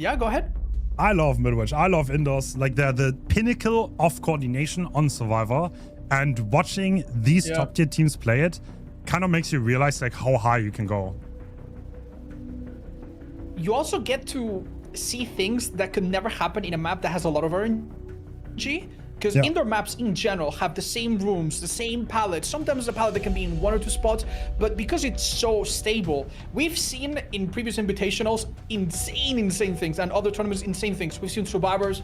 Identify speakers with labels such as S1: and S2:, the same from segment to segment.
S1: Yeah, go ahead.
S2: I love Midwich. I love indoors. Like, they're the pinnacle of coordination on Survivor. And watching these top tier teams play it kind of makes you realize like how high you can go.
S1: You also get to see things that could never happen in a map that has a lot of RNG. Because indoor maps in general have the same rooms, the same palette. Sometimes the palette that can be in 1 or 2 spots, but because it's so stable, we've seen in previous invitationals insane things, and other tournaments insane things. We've seen survivors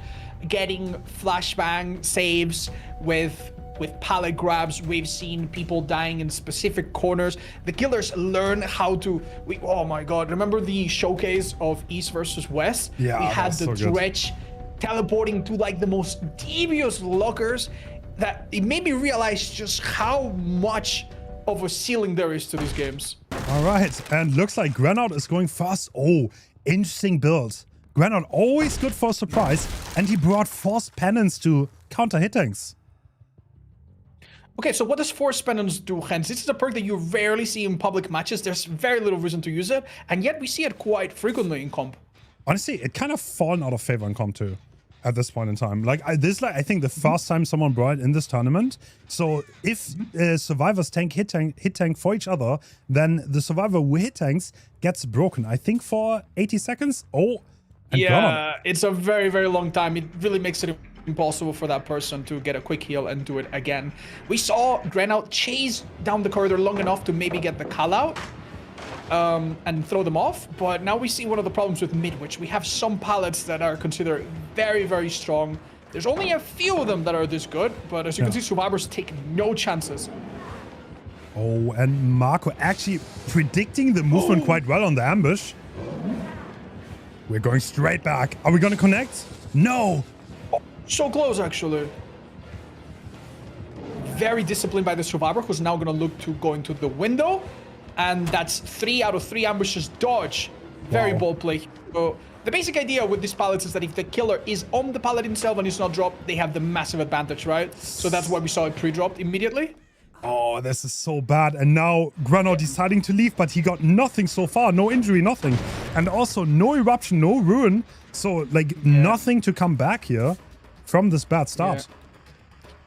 S1: getting flashbang saves with pallet grabs. We've seen people dying in specific corners. The killers learn how to. Oh my god! Remember the showcase of East versus West?
S2: Yeah,
S1: we had the
S2: so
S1: Dredge teleporting to like the most devious lockers. That it made me realize just how much of a ceiling there is to these games.
S2: All right, and looks like Granout is going fast. Oh, interesting build. Granout always good for a surprise, and he brought Force Penance to counter hit tanks.
S1: Okay, so what does Force Penance do, Hens? This is a perk that you rarely see in public matches. There's very little reason to use it, and yet we see it quite frequently in comp.
S2: Honestly, it kind of fallen out of favor in comp too, at this point in time. Like, I think the first time someone brought it in this tournament. So if survivors tank hit tank for each other, then the survivor who hit tanks gets broken. I think for 80 seconds. Oh, and
S1: yeah, it's a very long time. It really makes it impossible for that person to get a quick heal and do it again. We saw Granout chase down the corridor long enough to maybe get the call out and throw them off, but now we see one of the problems with Midwich. We have some pallets that are considered very strong. There's only a few of them that are this good, but as you can see, survivors take no chances.
S2: Oh, and Marco actually predicting the movement quite well on the ambush. We're going straight back. Are we going to connect? No.
S1: So close, actually. Very disciplined by the survivor, who's now going to look to going to the window. And that's 3 out of 3 ambushes dodge. Very bold play. So the basic idea with these pallets is that if the killer is on the pallet himself and it's not dropped, they have the massive advantage, right? So that's why we saw it pre-dropped immediately.
S2: Oh, this is so bad. And now Granout deciding to leave, but he got nothing so far. No injury, nothing. And also no eruption, no ruin. So, like, nothing to come back here from this bad start.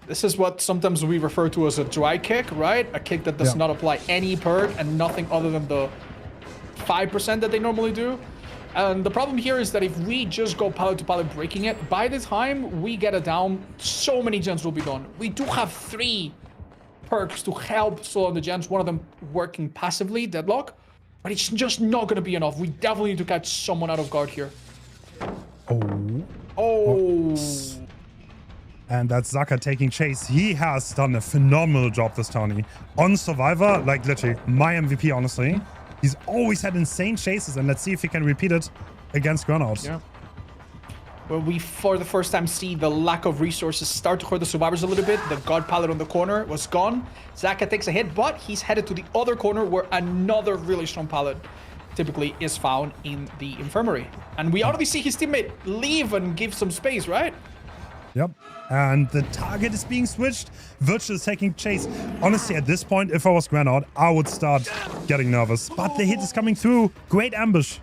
S1: This is what sometimes we refer to as a dry kick, right? A kick that does not apply any perk and nothing other than the 5% that they normally do. And the problem here is that if we just go pallet to pallet breaking it, by the time we get it down, so many gens will be done. We do have 3 perks to help slow down the gens, one of them working passively, Deadlock, but it's just not going to be enough. We definitely need to catch someone out of guard here. Oh.
S2: And that's Zaka taking chase. He has done a phenomenal job this tourney. On Survivor, like literally my MVP, honestly. He's always had insane chases, and let's see if he can repeat it against Granout.
S1: Yeah. Well, we, for the first time, see the lack of resources start to hurt the survivors a little bit. The God pallet on the corner was gone. Zaka takes a hit, but he's headed to the other corner where another really strong pallet typically is found in the infirmary. And we already see his teammate leave and give some space, right?
S2: Yep. And the target is being switched. Virtual is taking chase. Honestly, at this point, if I was Granout, I would start getting nervous. But the hit is coming through. Great ambush.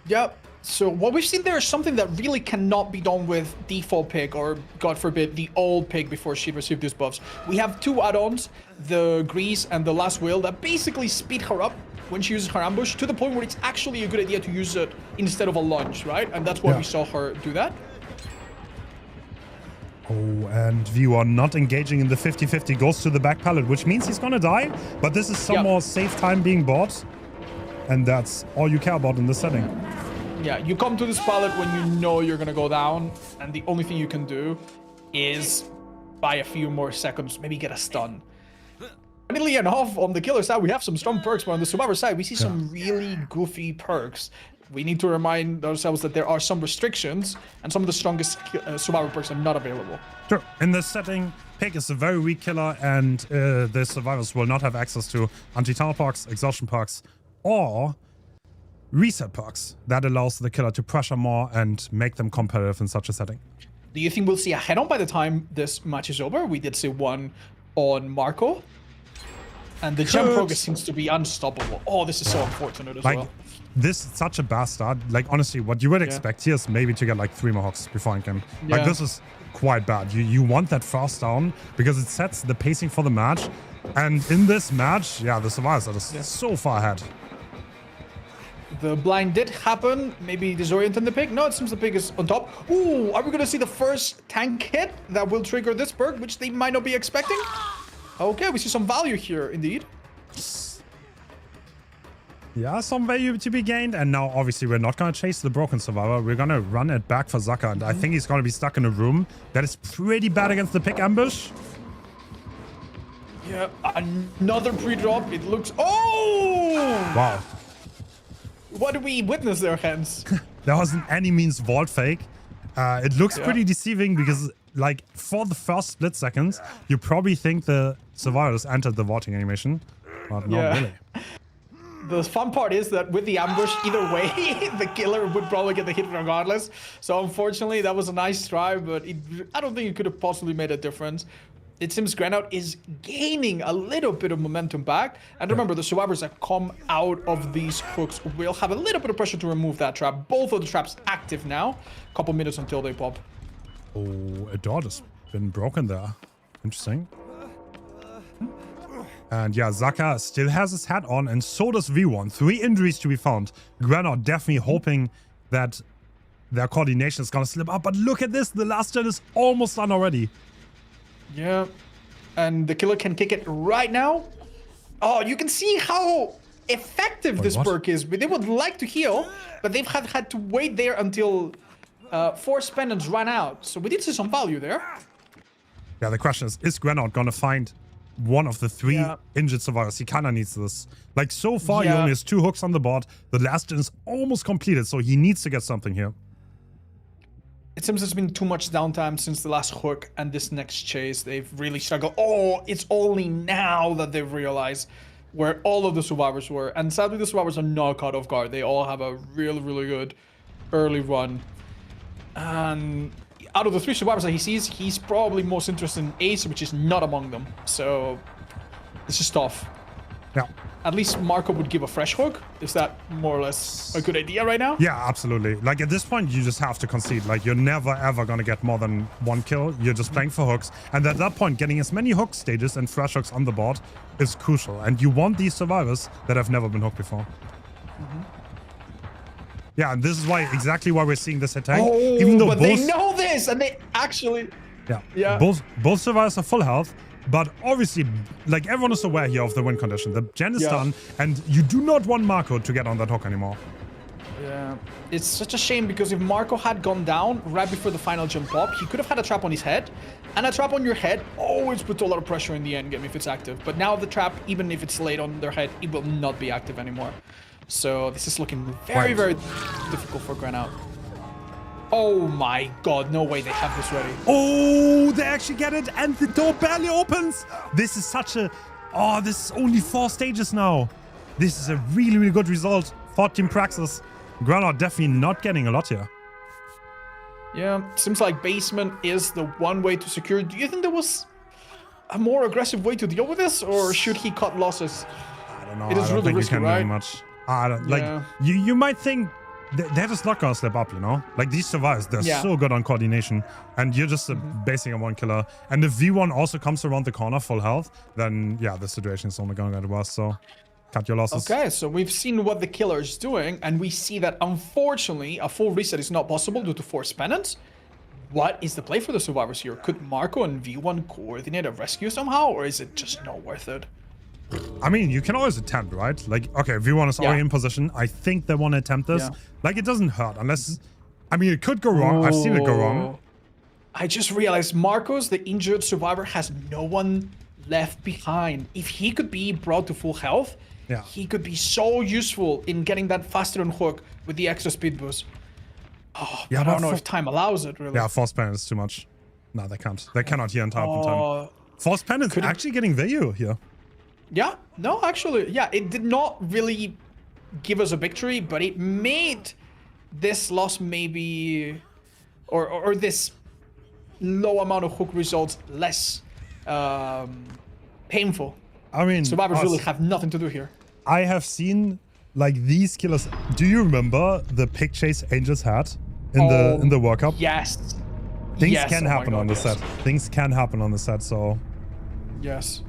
S1: Yep. So what we've seen there is something that really cannot be done with default pig, or God forbid, the old pig before she received these buffs. We have 2 add-ons, the Grease and the Last Will, that basically speed her up when she uses her ambush to the point where it's actually a good idea to use it instead of a lunge, right? And that's why we saw her do that.
S2: Oh, and Viewer not engaging in the 50-50 goes to the back pallet, which means he's gonna die. But this is some more safe time being bought. And that's all you care about in this setting.
S1: Yeah, you come to this pallet when you know you're gonna go down, and the only thing you can do is buy a few more seconds, maybe get a stun. Funnily enough, on the killer side, we have some strong perks, but on the survivor side, we see some really goofy perks. We need to remind ourselves that there are some restrictions, and some of the strongest survivor perks are not available.
S2: Sure. In this setting, Pig is a very weak killer, and the survivors will not have access to anti-tunnel perks, exhaustion perks, or reset perks that allows the killer to pressure more and make them competitive in such a setting.
S1: Do you think we'll see a head-on by the time this match is over? We did see one on Marco, and the gem progress seems to be unstoppable. Oh, this is so unfortunate as well.
S2: this is such a bad start. Like, honestly, what you would expect here is maybe to get like 3 more hooks before end game. Like, this is quite bad. You want that fast down because it sets the pacing for the match. And in this match, yeah, the survivors are just so far ahead.
S1: The blind did happen. Maybe disorienting the pick. No, it seems the pick is on top. Ooh, are we going to see the first tank hit that will trigger this perk, which they might not be expecting? Okay, we see some value here, indeed.
S2: Yeah, some value to be gained. And now, obviously, we're not going to chase the broken survivor. We're going to run it back for Zaka. And I think he's going to be stuck in a room that is pretty bad against the pick ambush.
S1: Yeah, another pre-drop. It looks... Oh!
S2: Wow.
S1: What did we witness there, Hens?
S2: There was an any means vault fake. It looks pretty deceiving because, like, for the first split seconds, you probably think the survivors entered the vaulting animation, but not really.
S1: The fun part is that with the ambush, either way, the killer would probably get the hit regardless. So unfortunately, that was a nice try, but I don't think it could have possibly made a difference. It seems Granout is gaining a little bit of momentum back. And remember, the survivors that come out of these hooks will have a little bit of pressure to remove that trap. Both of the traps active now. Couple minutes until they pop.
S2: Oh, a door has been broken there. Interesting. And yeah, Zaka still has his hat on, and so does V1. 3 injuries to be found. Granout definitely hoping that their coordination is gonna slip up. But look at this, the last gen is almost done already.
S1: Yeah, and the killer can kick it right now. Oh, you can see how effective this perk is. They would like to heal, but they've had to wait there until 4 spendants run out. So we did see some value there.
S2: Yeah, the question is Granout gonna find one of the 3 injured survivors? He kinda needs this. Like, so far, he only has 2 hooks on the board. The last gen is almost completed, so he needs to get something here.
S1: It seems there's been too much downtime since the last hook and this next chase. They've really struggled. Oh, it's only now that they've realized where all of the survivors were. And sadly, the survivors are not caught off guard. They all have a really, really good early run. And out of the 3 survivors that he sees, he's probably most interested in Ace, which is not among them. So this is tough.
S2: Yeah.
S1: At least Marco would give a fresh hook. Is that more or less a good idea right now?
S2: Yeah, absolutely. Like, at this point, you just have to concede. Like, you're never, ever going to get more than 1 kill. You're just playing for hooks. And at that point, getting as many hook stages and fresh hooks on the board is crucial. And you want these survivors that have never been hooked before. Yeah, and this is exactly why we're seeing this attack.
S1: Oh,
S2: even though
S1: but they know this, and they actually...
S2: Yeah. Both survivors are full health. But obviously, like, everyone is aware here of the win condition. The gen is done, and you do not want Marco to get on that hook anymore.
S1: Yeah, it's such a shame because if Marco had gone down right before the final jump pop, he could have had a trap on his head. And a trap on your head always puts a lot of pressure in the end game if it's active. But now the trap, even if it's laid on their head, it will not be active anymore. So this is looking very, very difficult for Granout. Oh my god, no way they have this ready.
S2: Oh, they actually get it, and the door barely opens. This is such a... Oh, this is only 4 stages now. This is a really, really good result. 14 praxis. Granout definitely not getting a lot here.
S1: Yeah, seems like basement is the one way to secure. Do you think there was a more aggressive way to deal with this, or should he cut losses?
S2: I don't know.
S1: It is really risky, right?
S2: Much. I don't, like, you might think... They're just not gonna slip up, you know? Like, these survivors, they're so good on coordination, and you're just basing a 1 killer. And if V1 also comes around the corner full health, then yeah, the situation is only gonna get worse, so cut your losses.
S1: Okay, so we've seen what the killer is doing, and we see that unfortunately a full reset is not possible due to 4 spendants. What is the play for the survivors here? Could Marco and V1 coordinate a rescue somehow, or is it just not worth it?
S2: I mean, you can always attempt, right? Like, okay, V1 is already in position. I think they want to attempt this. Like, it doesn't hurt unless... I mean, it could go wrong. I've seen it go wrong.
S1: I just realized Marcos, the injured survivor, has no one left behind. If he could be brought to full health, he could be so useful in getting that faster on hook with the extra speed boost. Oh, but I don't know if time allows it, really.
S2: Yeah, force pen is too much. No, they can't. They cannot hear in time. Force pen is actually getting value here.
S1: Yeah, no, actually, yeah, it did not really give us a victory, but it made this loss maybe, or this low amount of hook results less painful.
S2: I mean,
S1: survivors really have nothing to do here.
S2: I have seen Like these killers. Do you remember the pick chase Angels had in the World Cup?
S1: Yes.
S2: Things
S1: yes.
S2: can happen on the set. Things can happen on the set. So.
S1: Yes.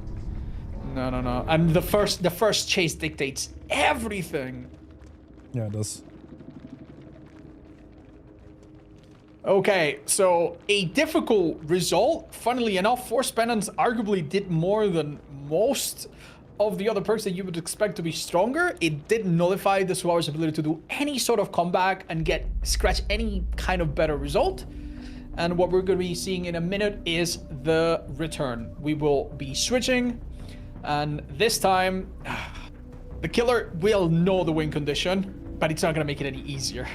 S1: No. And the first chase dictates everything.
S2: Yeah, it does.
S1: Okay, so a difficult result. Funnily enough, Force Penance arguably did more than most of the other perks that you would expect to be stronger. It did nullify the Survivor's ability to do any sort of comeback and scratch any kind of better result. And what we're going to be seeing in a minute is the return. We will be switching, and this time, the killer will know the win condition, but it's not going to make it any easier.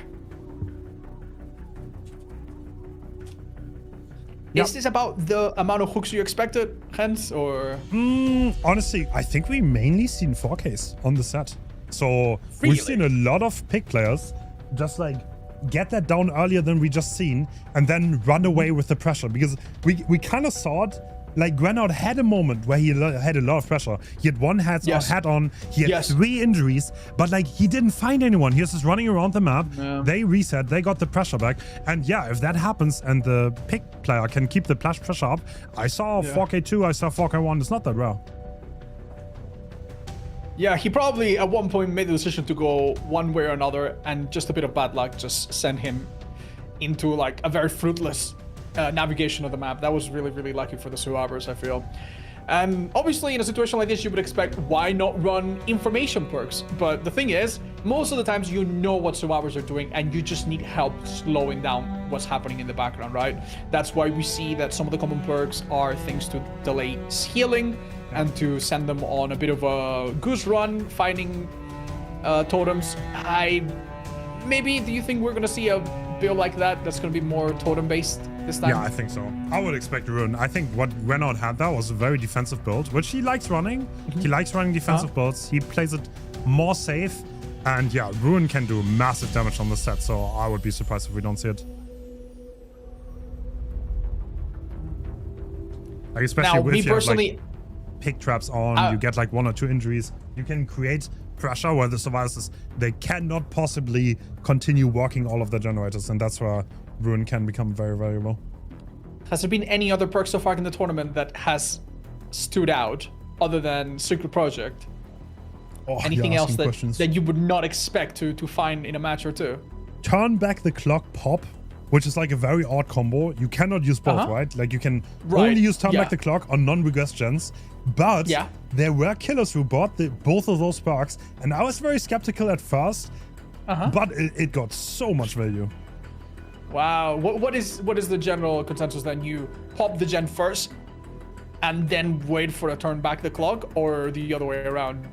S1: Yep. Is this about the amount of hooks you expected, Hens, or?
S2: Honestly, I think we mainly seen 4Ks on the set. So
S1: really?
S2: We've seen a lot of pick players just like get that down earlier than we just seen and then run away with the pressure, because we kind of saw it. Like Grenard had a moment where he had a lot of pressure. He had one hat on, he had 3 injuries, but like he didn't find anyone. He was just running around the map. Yeah. They reset, they got the pressure back. And yeah, if that happens and the pick player can keep the pressure up, I saw 4K2, I saw 4K1, it's not that rare.
S1: Yeah, he probably at one point made the decision to go one way or another, and just a bit of bad luck just sent him into like a very fruitless navigation of the map. That was really, really lucky for the survivors, I feel. And obviously in a situation like this, you would expect, why not run information perks? But the thing is, most of the times you know what survivors are doing and you just need help slowing down what's happening in the background, right? That's why we see that some of the common perks are things to delay healing and to send them on a bit of a goose run, finding totems. Maybe do you think we're gonna see a build like that that's gonna be more totem based this time?
S2: Yeah, I think so. I would expect Ruin. I think what Renaud had there was a very defensive build, which he likes running. He likes running defensive builds. He plays it more safe. And yeah, Ruin can do massive damage on the set, so I would be surprised if we don't see it. Like especially if you have like pick traps on, you get like 1 or 2 injuries. You can create pressure where the survivors, they cannot possibly continue working all of the generators, and that's where Ruin can become very valuable.
S1: Has there been any other perk so far in the tournament that has stood out other than Secret Project? Anything else that you would not expect to find in a match or two?
S2: Turn back the clock pop, which is like a very odd combo. You cannot use both, right? Like you can only use turn back the clock on non-regress gens. But there were killers who bought both of those perks, and I was very skeptical at first, but it got so much value.
S1: Wow. What is the general consensus then? You pop the gen first and then wait for a turn back the clock, or the other way around?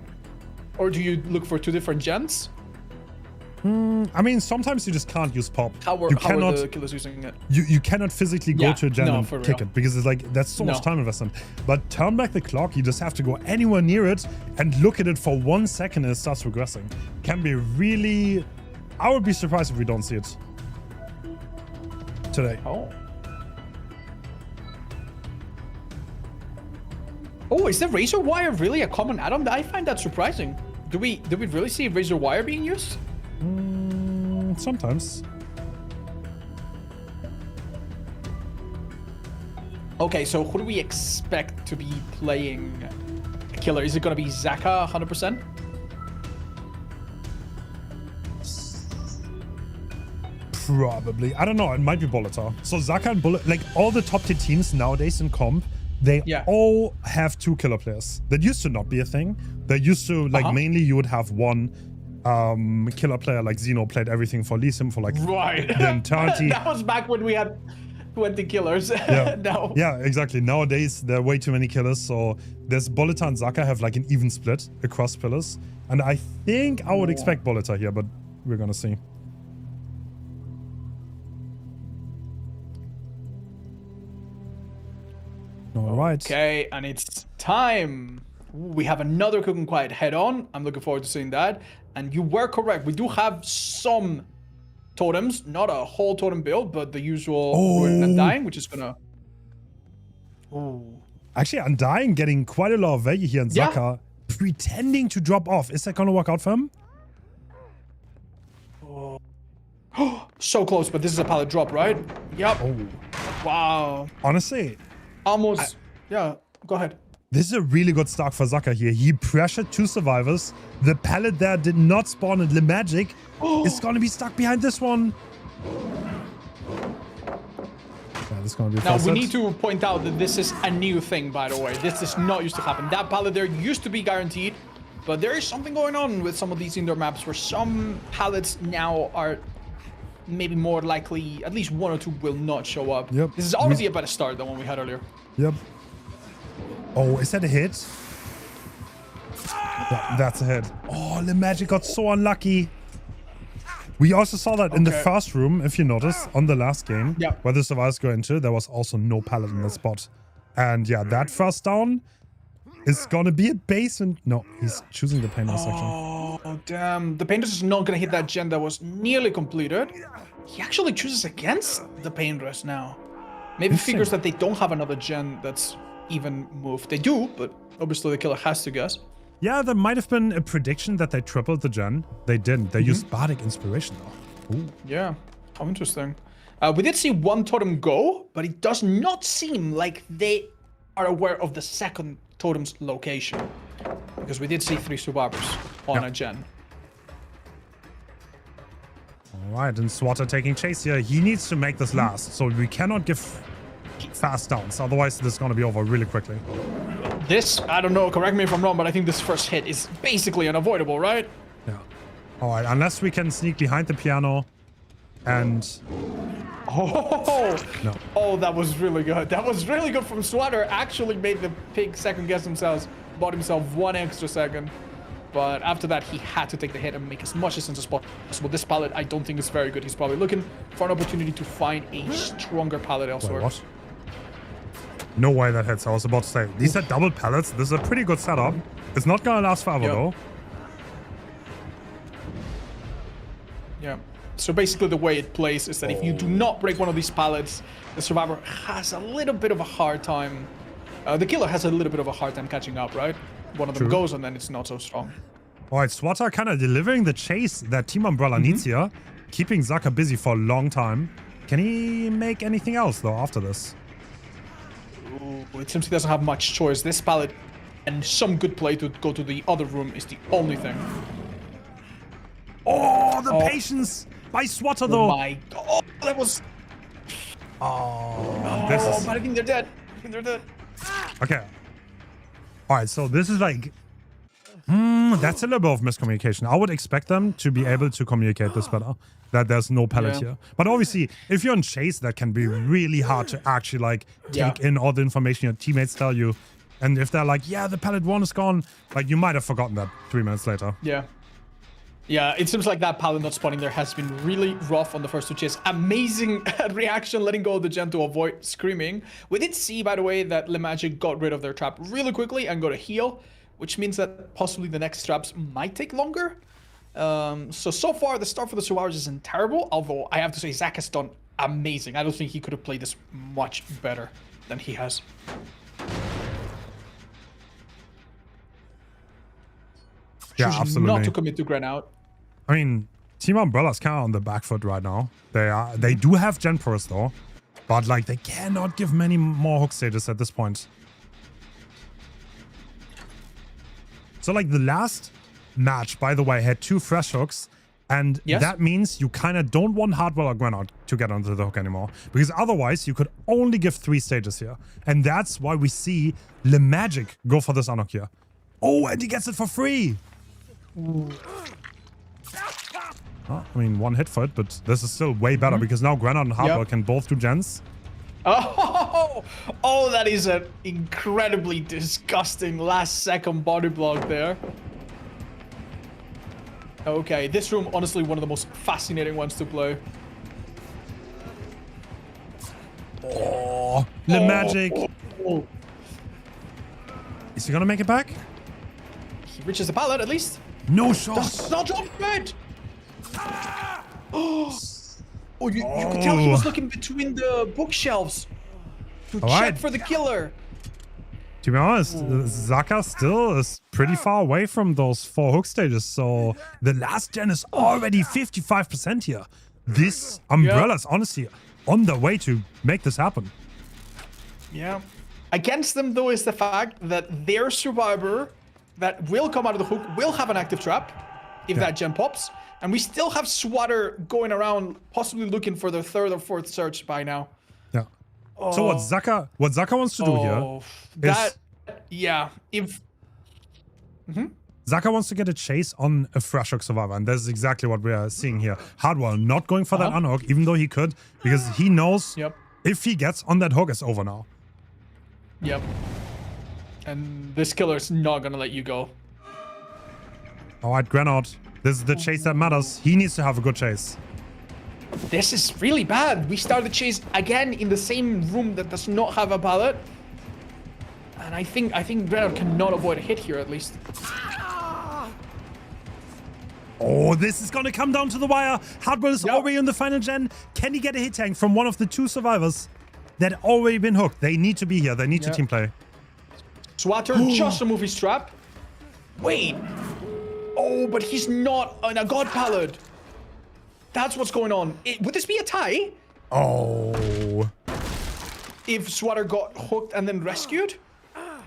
S1: Or do you look for 2 different gens?
S2: I mean, sometimes you just can't use pop.
S1: How are the killers using it?
S2: You cannot physically go to a gen and kick it, because it's like that's so much time investment. But turn back the clock, you just have to go anywhere near it and look at it for 1 second and it starts regressing. Can be really... I would be surprised if we don't see it today.
S1: Oh, is the razor wire really a common add-on? I find that surprising. Do we really see razor wire being used?
S2: Sometimes.
S1: Okay, so who do we expect to be playing a killer? Is it going to be Zaka 100%?
S2: Probably. I don't know. It might be Bolitar. So Zaka and Bullet, like all the top tier teams nowadays in comp, they all have 2 killer players. That used to not be a thing. They used to, like, mainly you would have 1 killer player, like Xeno played everything for Lee Sim for like the entirety.
S1: That was back when we had 20 killers. No.
S2: Yeah, exactly. Nowadays, there are way too many killers. So there's Bolitar and Zaka have like an even split across pillars. And I think I would expect Bolitar here, but we're going to see. All right.
S1: Okay, and it's time. We have another Cook and Quiet head-on. I'm looking forward to seeing that. And you were correct. We do have some totems, not a whole totem build, but the usual Ruin and Undying, which is gonna...
S2: Actually, Undying getting quite a lot of value here in Zaka, pretending to drop off. Is that gonna work out for him?
S1: So close, but this is a pallet drop, right? Yep.
S2: Oh.
S1: Wow.
S2: Honestly,
S1: Almost. Yeah, go ahead.
S2: this is a really good start for Zaka here. He pressured 2 survivors. The pallet there did not spawn, and Magic is going to be stuck behind this one. Yeah, this is going to be
S1: Now, we
S2: fast.
S1: need to point out that this is a new thing, by the way. This is not used to happen. That pallet there used to be guaranteed, but there is something going on with some of these indoor maps where some pallets now are maybe more likely, at least 1 or 2 will not show up.
S2: Yep.
S1: This is already a better start than one we had earlier.
S2: Yep. Oh, is that a hit? Yeah, that's a hit. Oh, Magic got so unlucky. We also saw that in the first room, if you notice, on the last game, where the survivors go into, there was also no pallet in the spot. And yeah, that first down is gonna be a basement. No, he's choosing the painters section.
S1: Oh, damn. The painters is not gonna hit that gen that was nearly completed. He actually chooses against the painters now. Maybe figures that they don't have another gen that's even moved. They do, but obviously the killer has to guess.
S2: Yeah, there might have been a prediction that they tripled the gen. They didn't. They used Bardic Inspiration though. Ooh.
S1: Yeah, how interesting. We did see one totem go, but it does not seem like they are aware of the second totem's location. Because we did see 3 survivors on a gen.
S2: Alright, and Swatter taking chase here. He needs to make this last, so we cannot give fast downs. Otherwise, this is going to be over really quickly.
S1: This, I don't know, correct me if I'm wrong, but I think this first hit is basically unavoidable, right?
S2: Yeah. Alright, unless we can sneak behind the piano and...
S1: Oh,
S2: no.
S1: Oh, that was really good. That was really good from Swatter. Actually made the pig second guess themselves, bought himself 1 extra second. But after that, he had to take the hit and make as much sense as possible. This pallet, I don't think is very good. He's probably looking for an opportunity to find a stronger pallet elsewhere.
S2: Wait, what? No way that hits. I was about to say. These are double pallets. This is a pretty good setup. It's not gonna last forever though.
S1: Yeah. So basically the way it plays is that if you do not break one of these pallets, the survivor has a little bit of a hard time. The killer has a little bit of a hard time catching up, right? One of them goes and then it's not so strong.
S2: Alright, Swatter kind of delivering the chase that Team Umbrella needs here. Keeping Zaka busy for a long time. Can he make anything else though after this?
S1: Ooh, it seems he doesn't have much choice. This pallet and some good play to go to the other room is the only thing.
S2: Oh, the patience by Swatter though.
S1: Oh my god, that was...
S2: This is...
S1: but I think they're dead. I think they're dead.
S2: Okay. Alright, so this is like... that's a little bit of miscommunication. I would expect them to be able to communicate this better. That there's no pallet here. But obviously, if you're on chase, that can be really hard to actually like take in all the information your teammates tell you. And if they're like, yeah, the pallet 1 is gone, like you might have forgotten that 3 minutes later.
S1: Yeah. Yeah, it seems like that pallet not spawning there has been really rough on the first 2 chases. Amazing reaction, letting go of the gen to avoid screaming. We did see, by the way, that Magic got rid of their trap really quickly and got a heal, which means that possibly the next traps might take longer. So far, the start for the survivors isn't terrible, although I have to say Zach has done amazing. I don't think he could have played this much better than he has.
S2: Yeah,
S1: Choosing
S2: absolutely.
S1: not to commit to Gren out.
S2: I mean, Team Umbrella's kind of on the back foot right now. They do have Gen Purse though, but like they cannot give many more hook stages at this point. So like the last match, by the way, had 2 fresh hooks, and that means you kind of don't want Hardwell or Grenard to get onto the hook anymore, because otherwise you could only give 3 stages here, and that's why we see Magic go for this unhook here. Oh, and he gets it for free. Oh, I mean, 1 hit for it, but this is still way better because now Grenard and Hardwell can both do gens.
S1: Oh, that is an incredibly disgusting last-second body block there. Okay, this room, honestly, one of the most fascinating ones to play.
S2: Oh, Magic. Is he gonna make it back?
S1: He reaches the pallet, at least.
S2: No shot.
S1: Does not drop it. Oh, you could tell he was looking between the bookshelves to check for the killer.
S2: To be honest, Zaka still is pretty far away from those 4 hook stages, so the last gen is already 55% here. this Umbrella's honestly on the way to make this happen.
S1: Yeah. Against them, though, is the fact that their survivor that will come out of the hook will have an active trap if that gem pops. And we still have Swatter going around, possibly looking for their third or fourth search by now.
S2: Yeah. So what Zaka wants to do here is...
S1: Yeah. If...
S2: Zaka wants to get a chase on a fresh hook survivor, and that's exactly what we are seeing here. Hardwell not going for that unhook, even though he could, because he knows if he gets on that hook, it's over now.
S1: Yep. And this killer's not gonna let you go.
S2: Alright, Granard. This is the chase that matters. He needs to have a good chase.
S1: This is really bad. We start the chase again in the same room that does not have a pallet. And I think Granard cannot avoid a hit here at least.
S2: Oh, this is gonna come down to the wire. Hardwell is already on the final gen. Can he get a hit tank from one of the two survivors that already been hooked? They need to be here. They need to team play.
S1: Swatter just removed his trap. Wait. Oh, but he's not on a god pallet. That's what's going on. Would this be a tie?
S2: Oh.
S1: If Swatter got hooked and then rescued?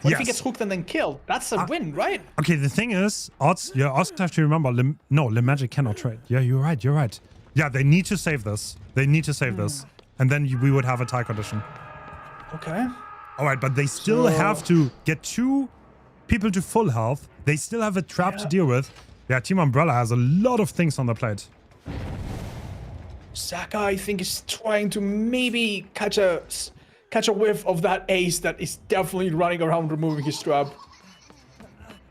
S1: What if he gets hooked and then killed? That's a win, right?
S2: Okay, the thing is, odds have to remember, Magic cannot trade. Yeah, you're right. Yeah, they need to save this. They need to save this. And then we would have a tie condition.
S1: Okay.
S2: All right, but they still have to get two people to full health. They still have a trap to deal with. Yeah, Team Umbrella has a lot of things on the plate.
S1: Zaka, I think, is trying to maybe catch a whiff of that ace that is definitely running around removing his trap.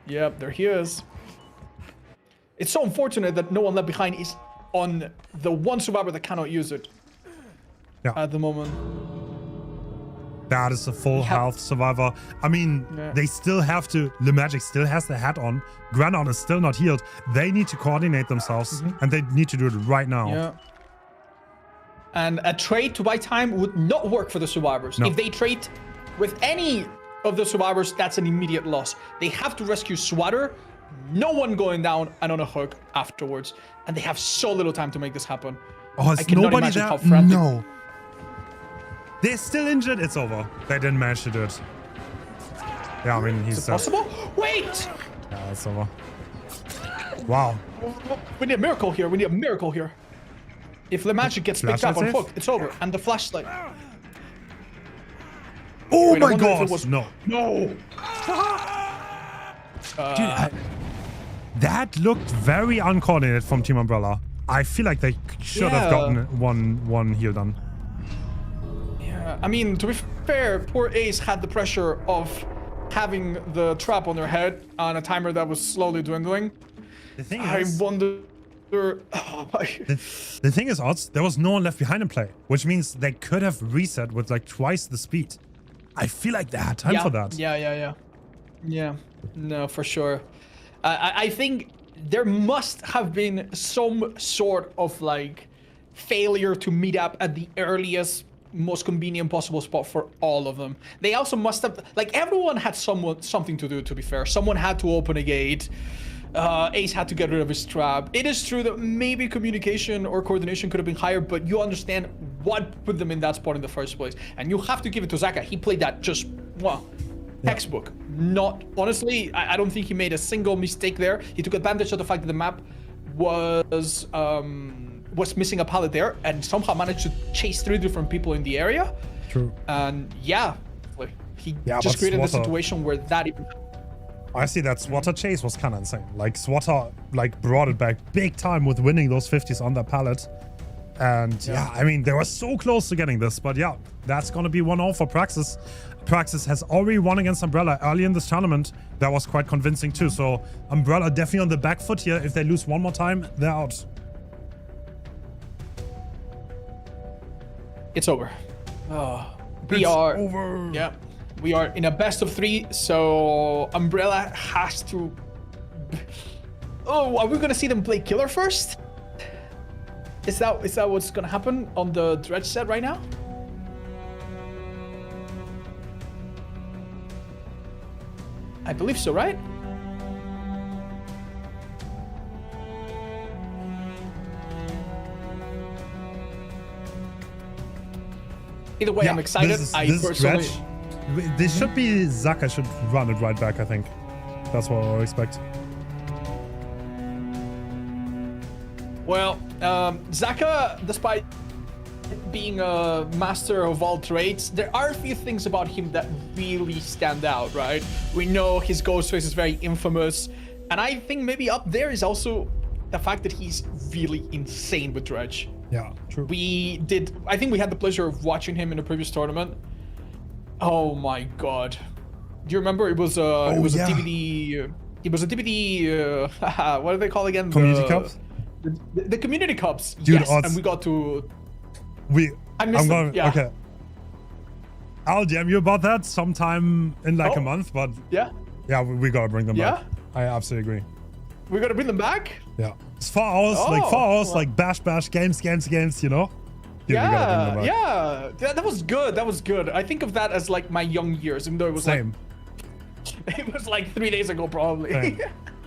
S1: Yep, there he is. It's so unfortunate that no one left behind is on the one survivor that cannot use it at the moment.
S2: That is a full health survivor. I mean, they still have to... The Magic still has the hat on. Granon is still not healed. They need to coordinate themselves, and they need to do it right now.
S1: Yeah. And a trade to buy time would not work for the survivors. No. If they trade with any of the survivors, that's an immediate loss. They have to rescue Swatter, no one going down and on a hook afterwards. And they have so little time to make this happen.
S2: Oh, is nobody there? No. They're still injured. It's over. They didn't manage to do it. Yeah, I mean, he's...
S1: Is it possible? Wait!
S2: Yeah, it's over. Wow.
S1: We need a miracle here. We need a miracle here. If the Magic gets picked up on hook, it's over. And the flashlight.
S2: Oh my god! No.
S1: No!
S2: Dude, that looked very uncoordinated from Team Umbrella. I feel like they should have gotten one heal done.
S1: Yeah, I mean, to be fair, poor Ace had the pressure of having the trap on their head on a timer that was slowly dwindling.
S2: The thing is...
S1: I wonder...
S2: The thing is, odds, there was no one left behind in play, which means they could have reset with like twice the speed. I feel like they had time for that.
S1: Yeah, no, for sure. I think there must have been some sort of like failure to meet up at the earliest, most convenient possible spot for all of them. They also must have, like, everyone had something to do, to be fair. Someone had to open a gate. Ace had to get rid of his trap. It is true that maybe communication or coordination could have been higher, but you understand what put them in that spot in the first place. And you have to give it to Zaka. He played that just, textbook. Not, honestly, I don't think he made a single mistake there. He took advantage of the fact that the map was missing a pallet there and somehow managed to chase 3 different people in the area.
S2: True.
S1: And he just created a situation where that even...
S2: I see that Swatter chase was kind of insane. Like, Swatter, like, brought it back big time with winning those 50s on that pallet. And, I mean, they were so close to getting this. But, yeah, that's going to be 1-0 for Praxis. Praxis has already won against Umbrella early in this tournament. That was quite convincing, too. So, Umbrella definitely on the back foot here. If they lose one more time, they're out.
S1: It's over. We are over. Yeah. We are in a best of 3, so Umbrella has to... Oh, are we gonna see them play killer first? Is that what's gonna happen on the Dredge set right now? I believe so, right? Either way, I'm excited.
S2: This
S1: I
S2: is
S1: personally...
S2: Dredge. This should be Zaka should run it right back, I think. That's what I'll expect.
S1: Well, Zaka, despite being a master of all trades, there are a few things about him that really stand out, right? We know his ghost face is very infamous, and I think maybe up there is also the fact that he's really insane with Dredge.
S2: Yeah, true.
S1: I think we had the pleasure of watching him in a previous tournament. Oh my god. Do you remember? It was a DVD. It was a DVD. What do they call again?
S2: Community Cups?
S1: The Community Cups.
S2: Dude,
S1: yes, and we got to... I missed them, yeah.
S2: Okay. I'll DM you about that sometime in like a month, but...
S1: Yeah?
S2: Yeah, we gotta bring them back. I absolutely agree.
S1: We gotta bring them back?
S2: Yeah. It's 4 hours, like bash, games, you know? Dude, we gotta bring them back.
S1: Yeah. That was good. That was good. I think of that as like my young years, even though it was
S2: Same.
S1: Like... It was like 3 days ago, probably.
S2: Same.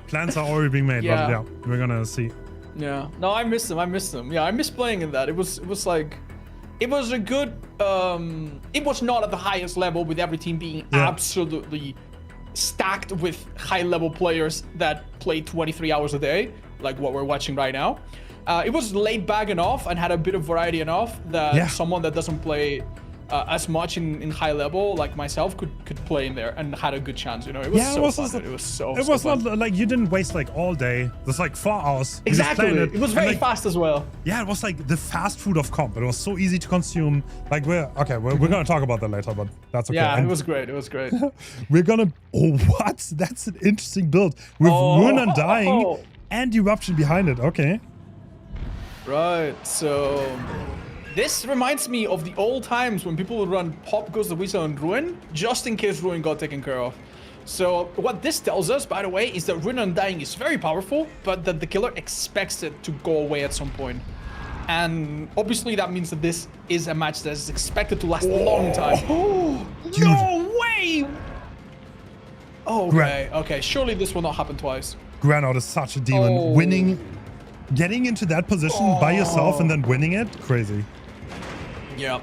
S2: Plans are already being made, but yeah, we're gonna see.
S1: Yeah. No, I miss them. Yeah, I miss playing in that. It was like... It was a good... it was not at the highest level with every team being absolutely stacked with high-level players that play 23 hours a day, like what we're watching right now. It was laid back enough and had a bit of variety enough that someone that doesn't play as much in high level like myself could play in there and had a good chance, you know. It was fun. It was so fun.
S2: Not like you didn't waste like all day. It was like 4 hours.
S1: Exactly. It was very fast as well.
S2: Yeah, it was like the fast food of comp. It was so easy to consume. Like we're gonna talk about that later, but that's okay.
S1: Yeah, it was great.
S2: We're gonna what? That's an interesting build with Ruin Undying and Eruption behind it. Okay.
S1: Right. So this reminds me of the old times when people would run Pop Goes the Weasel and Ruin, just in case Ruin got taken care of. So what this tells us, by the way, is that Ruin Undying is very powerful, but that the killer expects it to go away at some point. And obviously that means that this is a match that is expected to last a long time. No way! Okay, surely this will not happen twice.
S2: Granout is such a demon. Getting into that position by yourself and then winning it, crazy.
S1: Yeah.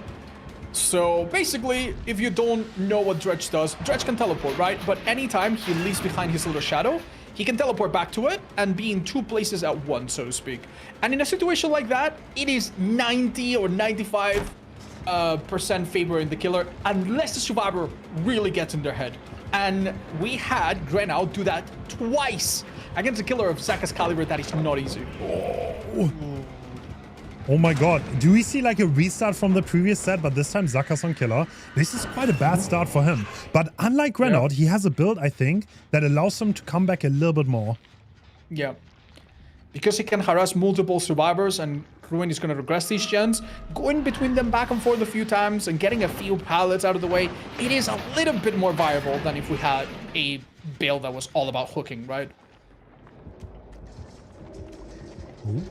S1: So basically, if you don't know what Dredge does, Dredge can teleport, right? But anytime he leaves behind his little shadow, he can teleport back to it and be in 2 places at once, so to speak. And in a situation like that, it is 90 or 95% favoring the killer, unless the survivor really gets in their head. And we had Granout do that twice against a killer of Zaka's caliber. That is not easy.
S2: Oh my god. Do we see like a restart from the previous set, but this time Zaka's on killer? This is quite a bad start for him. But unlike Granout, he has a build, I think, that allows him to come back a little bit more.
S1: Yeah. Because he can harass multiple survivors and Ruin is going to regress these gens, going between them back and forth a few times and getting a few pallets out of the way, it is a little bit more viable than if we had a build that was all about hooking, right?
S2: Ooh.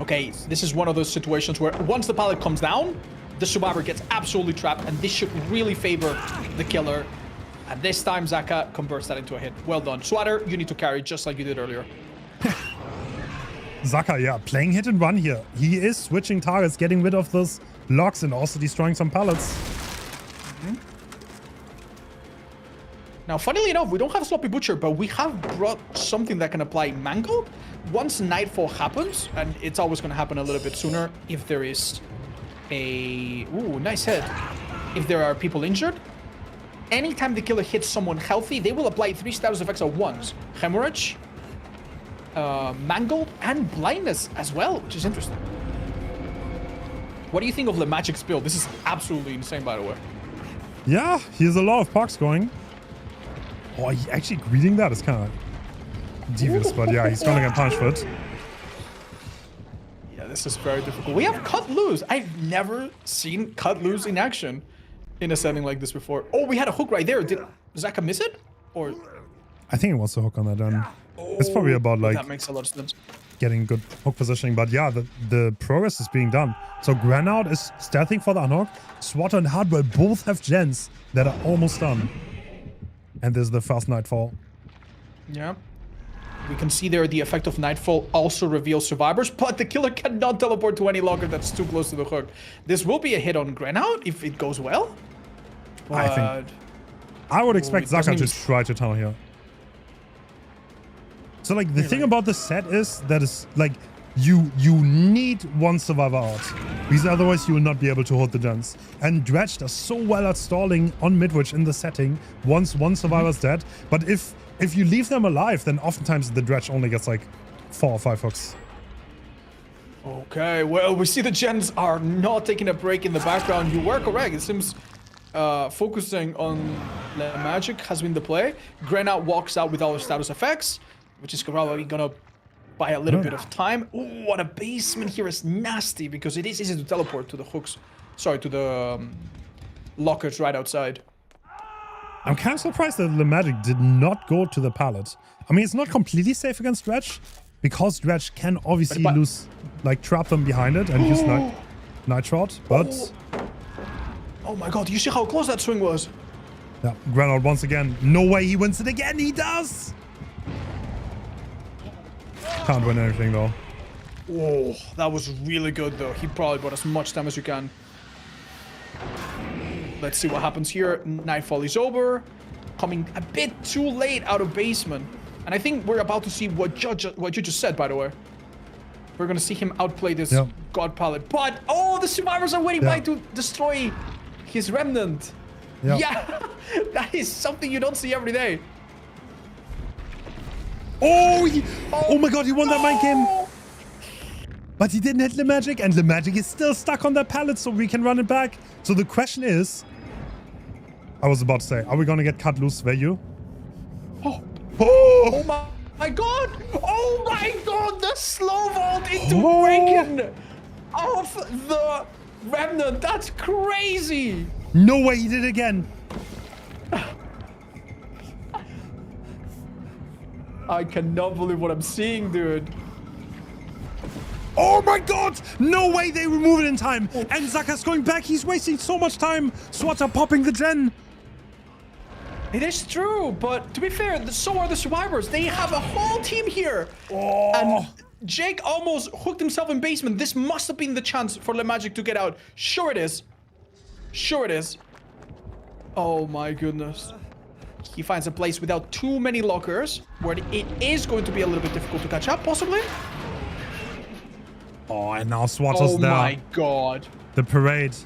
S1: Okay, this is one of those situations where once the pallet comes down, the survivor gets absolutely trapped, and this should really favor the killer. And this time, Zaka converts that into a hit. Well done. Swatter, you need to carry just like you did earlier.
S2: Zaka, yeah, playing hit and run here. He is switching targets, getting rid of those locks and also destroying some pallets.
S1: Now, funnily enough, we don't have Sloppy Butcher, but we have brought something that can apply Mangle. Once Nightfall happens, and it's always going to happen a little bit sooner if there is a... Ooh, nice hit. If there are people injured, anytime the killer hits someone healthy, they will apply 3 status effects at once. Hemorrhage, Mangle, and Blindness as well, which is interesting. What do you think of the Magic's build? This is absolutely insane, by the way.
S2: Yeah, he has a lot of Perks going. Oh, he actually greeting that is kind of devious, but yeah, he's gonna get punished for it.
S1: Yeah, this is very difficult. We have Cut Loose. I've never seen Cut Loose in action in a setting like this before. Oh, we had a hook right there. Did Zaka miss it? Or
S2: I think he wants to hook on that then. It's probably about like
S1: that makes a lot of sense.
S2: Getting good hook positioning, but yeah, the progress is being done. So Granout is stealthing for the unhook. Swatter and Hardwell both have gens that are almost done. And this is the first Nightfall.
S1: Yeah. We can see there the effect of Nightfall also reveals survivors, but the killer cannot teleport to any locker that's too close to the hook. This will be a hit on Grenout if it goes well. But
S2: I would expect Zaka
S1: even...
S2: to try to tunnel here. So like the thing about this set is that is like you need one survivor out, because otherwise you will not be able to hold the gens. And Dredge does so well at stalling on Midwich in the setting once one survivor's dead. But if you leave them alive, then oftentimes the Dredge only gets like 4 or 5 hooks.
S1: Okay, well, we see the gens are not taking a break in the background. You were correct. It seems focusing on the magic has been the play. Grenout walks out with all the status effects, which is probably gonna buy a little bit of time. Ooh, what a basement here is nasty, because it is easy to teleport to the hooks. Sorry, to the lockers right outside.
S2: I'm kind of surprised that the magic did not go to the pallet. I mean, it's not completely safe against Dredge, because Dredge can obviously lose, like, trap them behind it and use Night Shot, but...
S1: Oh my god, you see how close that swing was?
S2: Yeah, Grenout once again. No way he wins it again. He does! Can't win anything, though.
S1: Oh, that was really good, though. He probably bought as much time as you can. Let's see what happens here. Nightfall is over. Coming a bit too late out of basement. And I think we're about to see what you just said, by the way. We're going to see him outplay this God Pallet. But, oh, the survivors are waiting by to destroy his remnant. Yeah, that is something you don't see every day.
S2: Oh my god, he won that mind game. But he didn't hit the magic, and the magic is still stuck on that pallet, so we can run it back. So the question is, I was about to say, are we going to get cut loose value?
S1: Oh my god! Oh my god! The slow vault into breaking of the remnant. That's crazy.
S2: No way he did it again.
S1: I cannot believe what I'm seeing, dude.
S2: Oh my god! No way they remove it in time. And Zaka's going back. He's wasting so much time. Swatter popping the gen.
S1: It is true, but to be fair, so are the survivors. They have a whole team here. And Jake almost hooked himself in basement. This must have been the chance for Le Magic to get out. Sure it is. Sure it is. Oh my goodness. He finds a place without too many lockers, where it is going to be a little bit difficult to catch up, possibly.
S2: Oh, and now Swatter's there.
S1: Oh my god.
S2: The parade.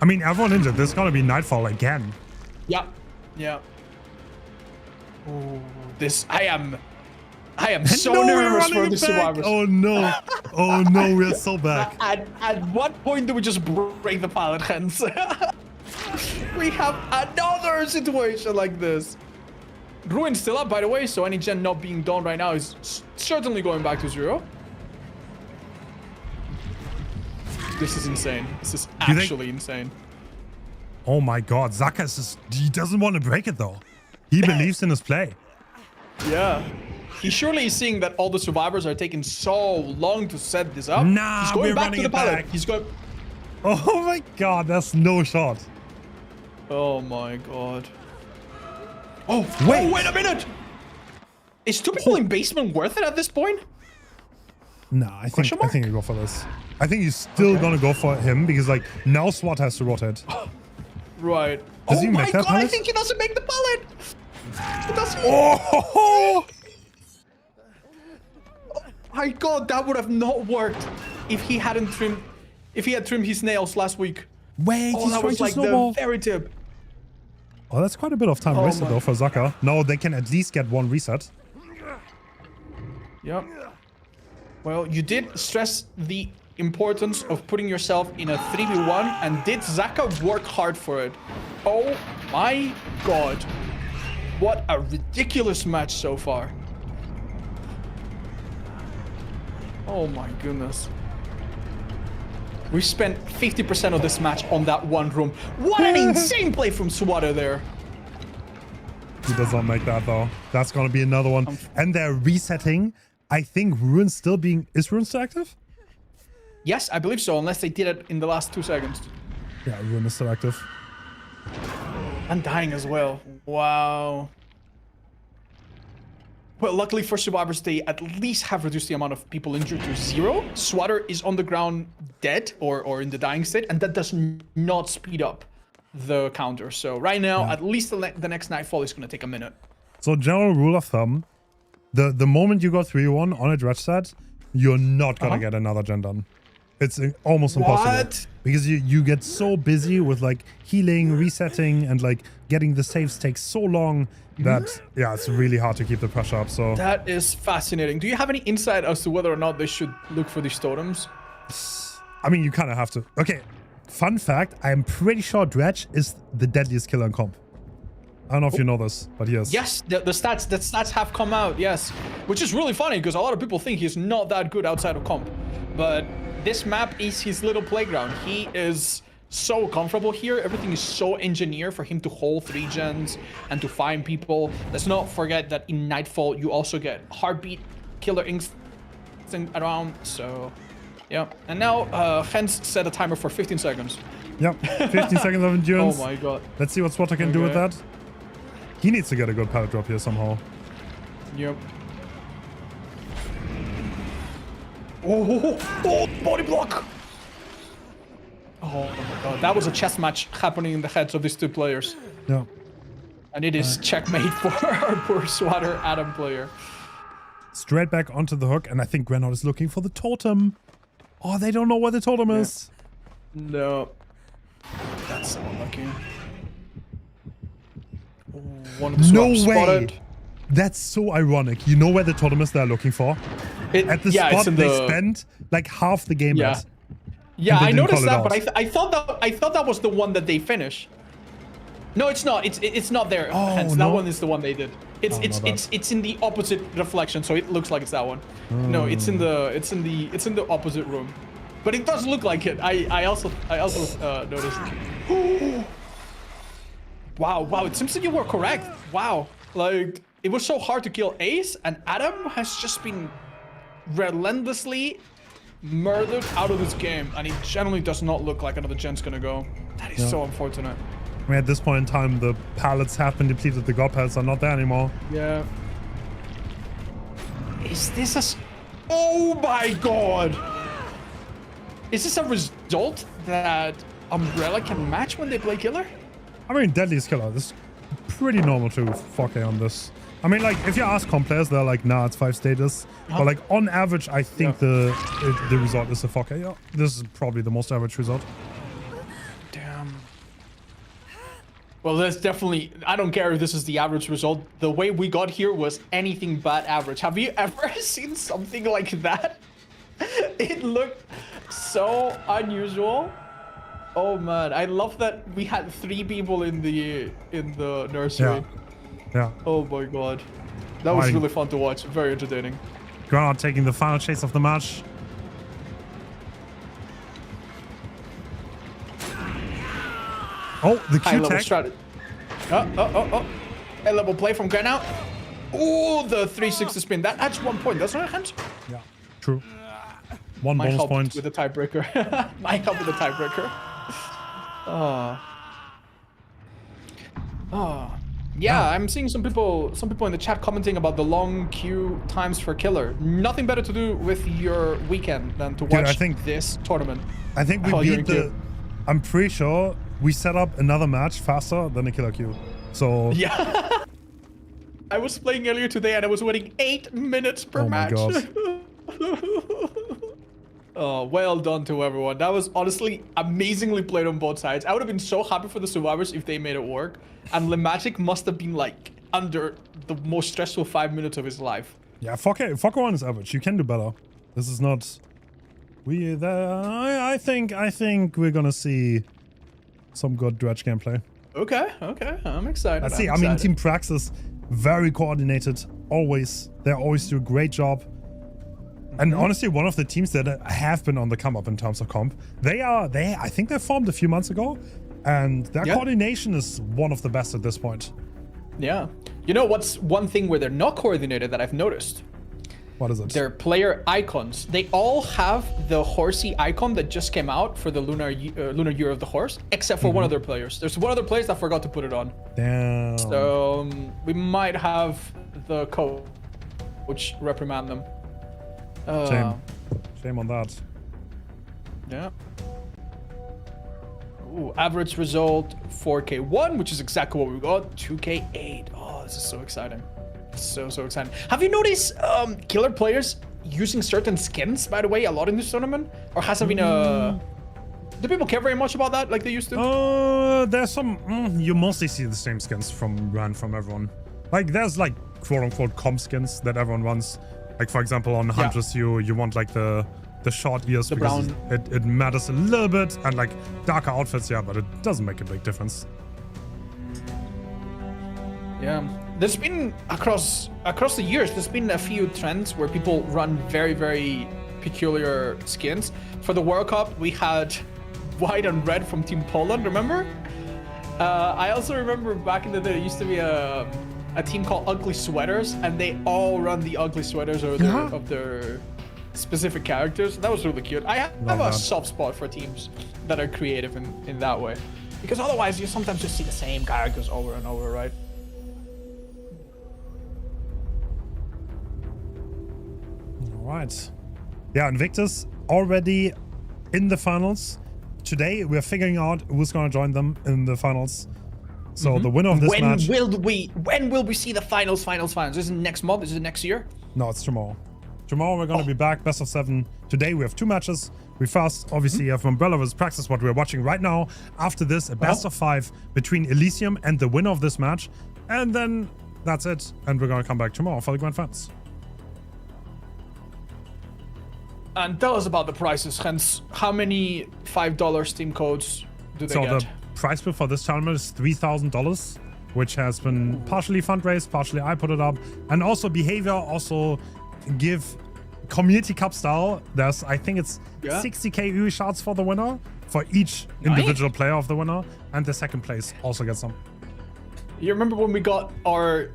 S2: I mean, everyone injured. There's gonna be Nightfall again.
S1: Yeah. Yeah. Ooh, this... I am so nervous for the survivors.
S2: Oh no. Oh no, we're so back.
S1: At what point do we just break the pallet, Hens? We have another situation like this. Ruin's still up, by the way, so any gen not being done right now is certainly going back to 0. This is insane. This is actually insane.
S2: Oh my god, Zaka is just... He doesn't want to break it, though. He believes in his play.
S1: Yeah. He surely is seeing that all the survivors are taking so long to set this up.
S2: Nah,
S1: he's going back to the pallet.
S2: Back.
S1: He's going...
S2: Oh my god, that's no shot.
S1: Oh my god. Oh, wait a minute! Is 2 people in basement worth it at this point?
S2: Nah, I think you go for this. I think he's still gonna go for him, because like now SWAT has to rotate.
S1: Right.
S2: Does he make that pallet?
S1: I think he doesn't make the pallet! He doesn't.
S2: Oh
S1: my god, that would have not worked if he hadn't trimmed... If he had trimmed his nails last week.
S2: Wait, he's
S1: that was like
S2: snowball.
S1: the very tip.
S2: Oh, that's quite a bit of time wasted though for Zaka. No, they can at least get 1 reset.
S1: Yep. Well, you did stress the importance of putting yourself in a 3v1, and did Zaka work hard for it? Oh my god. What a ridiculous match so far. Oh my goodness. We spent 50% of this match on that one room. What an insane play from Swatter there.
S2: He does not make that though. That's gonna be another one. And they're resetting. I think Ruin's still being... Is Ruin still active?
S1: Yes, I believe so, unless they did it in the last 2 seconds.
S2: Yeah, Ruin is still active.
S1: And dying as well. Wow. Well, luckily for survivors, they at least have reduced the amount of people injured to 0. Swatter is on the ground dead or in the dying state, and that does not speed up the counter. So right now, at least the next nightfall is going to take a minute.
S2: So general rule of thumb, the moment you go 3-1 on a dredge set, you're not going to get another gen done. It's almost impossible. Because you get so busy with like healing, resetting, and like getting the saves takes so long that it's really hard to keep the pressure up. So
S1: that is fascinating. Do you have any insight as to whether or not they should look for these totems?
S2: I mean, you kind of have to. Okay, fun fact, I'm pretty sure Dredge is the deadliest killer in comp. I don't know if you know this, but he is.
S1: Yes, the stats have come out, yes. Which is really funny because a lot of people think he's not that good outside of comp. But this map is his little playground. He is so comfortable here. Everything is so engineered for him to hold 3 gens and to find people. Let's not forget that in Nightfall, you also get heartbeat, killer instinct around. So, yeah. And now, Hens set a timer for 15 seconds.
S2: Yep, 15 seconds of endurance.
S1: Oh my god.
S2: Let's see what Swatter can do with that. He needs to get a good pallet drop here somehow.
S1: Yep. Oh, body block! Oh my god, that was a chess match happening in the heads of these 2 players.
S2: Yeah.
S1: And it is checkmate for our poor Swatter Adam player.
S2: Straight back onto the hook, and I think Granot is looking for the totem. Oh, they don't know where the totem is.
S1: No. That's so unlucky. One of the
S2: no way!
S1: spotted.
S2: That's so ironic. You know where the totem is they're looking for? At the spot they spent like half the game at.
S1: Yeah, I noticed that, but I thought that was the one that they finished. No, it's not. It's not there.
S2: Oh,
S1: Hence,
S2: no?
S1: that one is the one they did. It's in the opposite reflection, so it looks like it's that one. No, it's in the opposite room. But it does look like it. I also noticed. Wow, it seems that you were correct. Wow. Like, it was so hard to kill Ace, and Adam has just been relentlessly murdered out of this game, and it generally does not look like another gen's gonna go. That is so unfortunate.
S2: I mean, at this point in time, the pallets have been depleted, the god pallets are not there anymore.
S1: Yeah. Is this a... Oh my god! Is this a result that Umbrella can match when they play killer?
S2: I mean, deadliest killer. This is pretty normal to 4K on this. I mean, like, if you ask comp players, they're like, nah, it's 5 status. But like, on average, I think the result is a 4K. Yeah, this is probably the most average result.
S1: Damn. Well, that's definitely... I don't care if this is the average result. The way we got here was anything but average. Have you ever seen something like that? It looked so unusual. Oh man, I love that we had 3 people in the nursery.
S2: Yeah.
S1: Oh my god. That was really fun to watch. Very entertaining.
S2: Granot taking the final chase of the match. Oh, the Q tech.
S1: Oh. A level play from Granot. Oh, the 360 spin. That adds 1 point. That's not Hens.
S2: Yeah, true. 1 bonus point.
S1: With the tiebreaker. Might help with the tiebreaker. Yeah, I'm seeing some people in the chat commenting about the long queue times for killer. Nothing better to do with your weekend than to watch this tournament.
S2: I think we beat the... I'm pretty sure we set up another match faster than the killer queue. So...
S1: Yeah. I was playing earlier today and I was waiting 8 minutes per match.
S2: Oh my god.
S1: Oh, well done to everyone. That was honestly amazingly played on both sides. I would have been so happy for the survivors if they made it work. And Lemagic must have been like under the most stressful 5 minutes of his life.
S2: Yeah, 4K1 is average. You can do better. This is not... I think we're gonna see some good Dredge gameplay.
S1: Okay. I'm excited.
S2: Let's see. I mean, Team Praxis, very coordinated. Always. They always do a great job. And honestly, one of the teams that have been on the come up in terms of comp, I think they formed a few months ago, and their coordination is one of the best at this point.
S1: Yeah. You know what's one thing where they're not coordinated that I've noticed?
S2: What is it?
S1: Their player icons. They all have the horsey icon that just came out for the lunar year of the horse, except for one of their players. There's one other player that forgot to put it on.
S2: Damn.
S1: So we might have the code coach reprimand them.
S2: Shame on that.
S1: Yeah. Ooh, average result 4K1, which is exactly what we got. 2K8. Oh, this is so exciting. So exciting. Have you noticed killer players using certain skins, by the way, a lot in this tournament? Or has it been a... Do people care very much about that like they used to?
S2: There's some... you mostly see the same skins from everyone. Like, there's like quote-unquote comp skins that everyone runs. Like, for example, on Huntress, you want like the short ears
S1: the
S2: because
S1: brown.
S2: it matters a little bit, and like darker outfits, yeah, but it doesn't make a big difference.
S1: Yeah, there's been across the years, there's been a few trends where people run very, very peculiar skins. For the World Cup, we had white and red from Team Poland, remember? I also remember back in the day, there used to be a team called Ugly Sweaters, and they all run the ugly sweaters of their specific characters. That was really cute. I have a soft spot for teams that are creative in that way, because otherwise you sometimes just see the same characters over and over, right?
S2: All right. Yeah, Invictus already in the finals. Today we're figuring out who's going to join them in the finals. So the winner of this match...
S1: When will we see the finals? Is it next month? Is it next year?
S2: No, it's tomorrow. Tomorrow we're going to be back, best of 7. Today we have 2 matches. We first obviously have Umbrella vs Praxis, what we're watching right now. After this, a best of 5 between Elysium and the winner of this match. And then that's it. And we're going to come back tomorrow for the Grand Finals.
S1: And tell us about the prices, Hens. How many $5 Steam codes do they get?
S2: So the price pool for this tournament is $3,000, which has been partially fundraised, partially I put it up. And also Behavior also give Community Cup style. There's, I think it's 60k UE shards for the winner, for each individual player of the winner. And the second place also gets some.
S1: You remember when we got our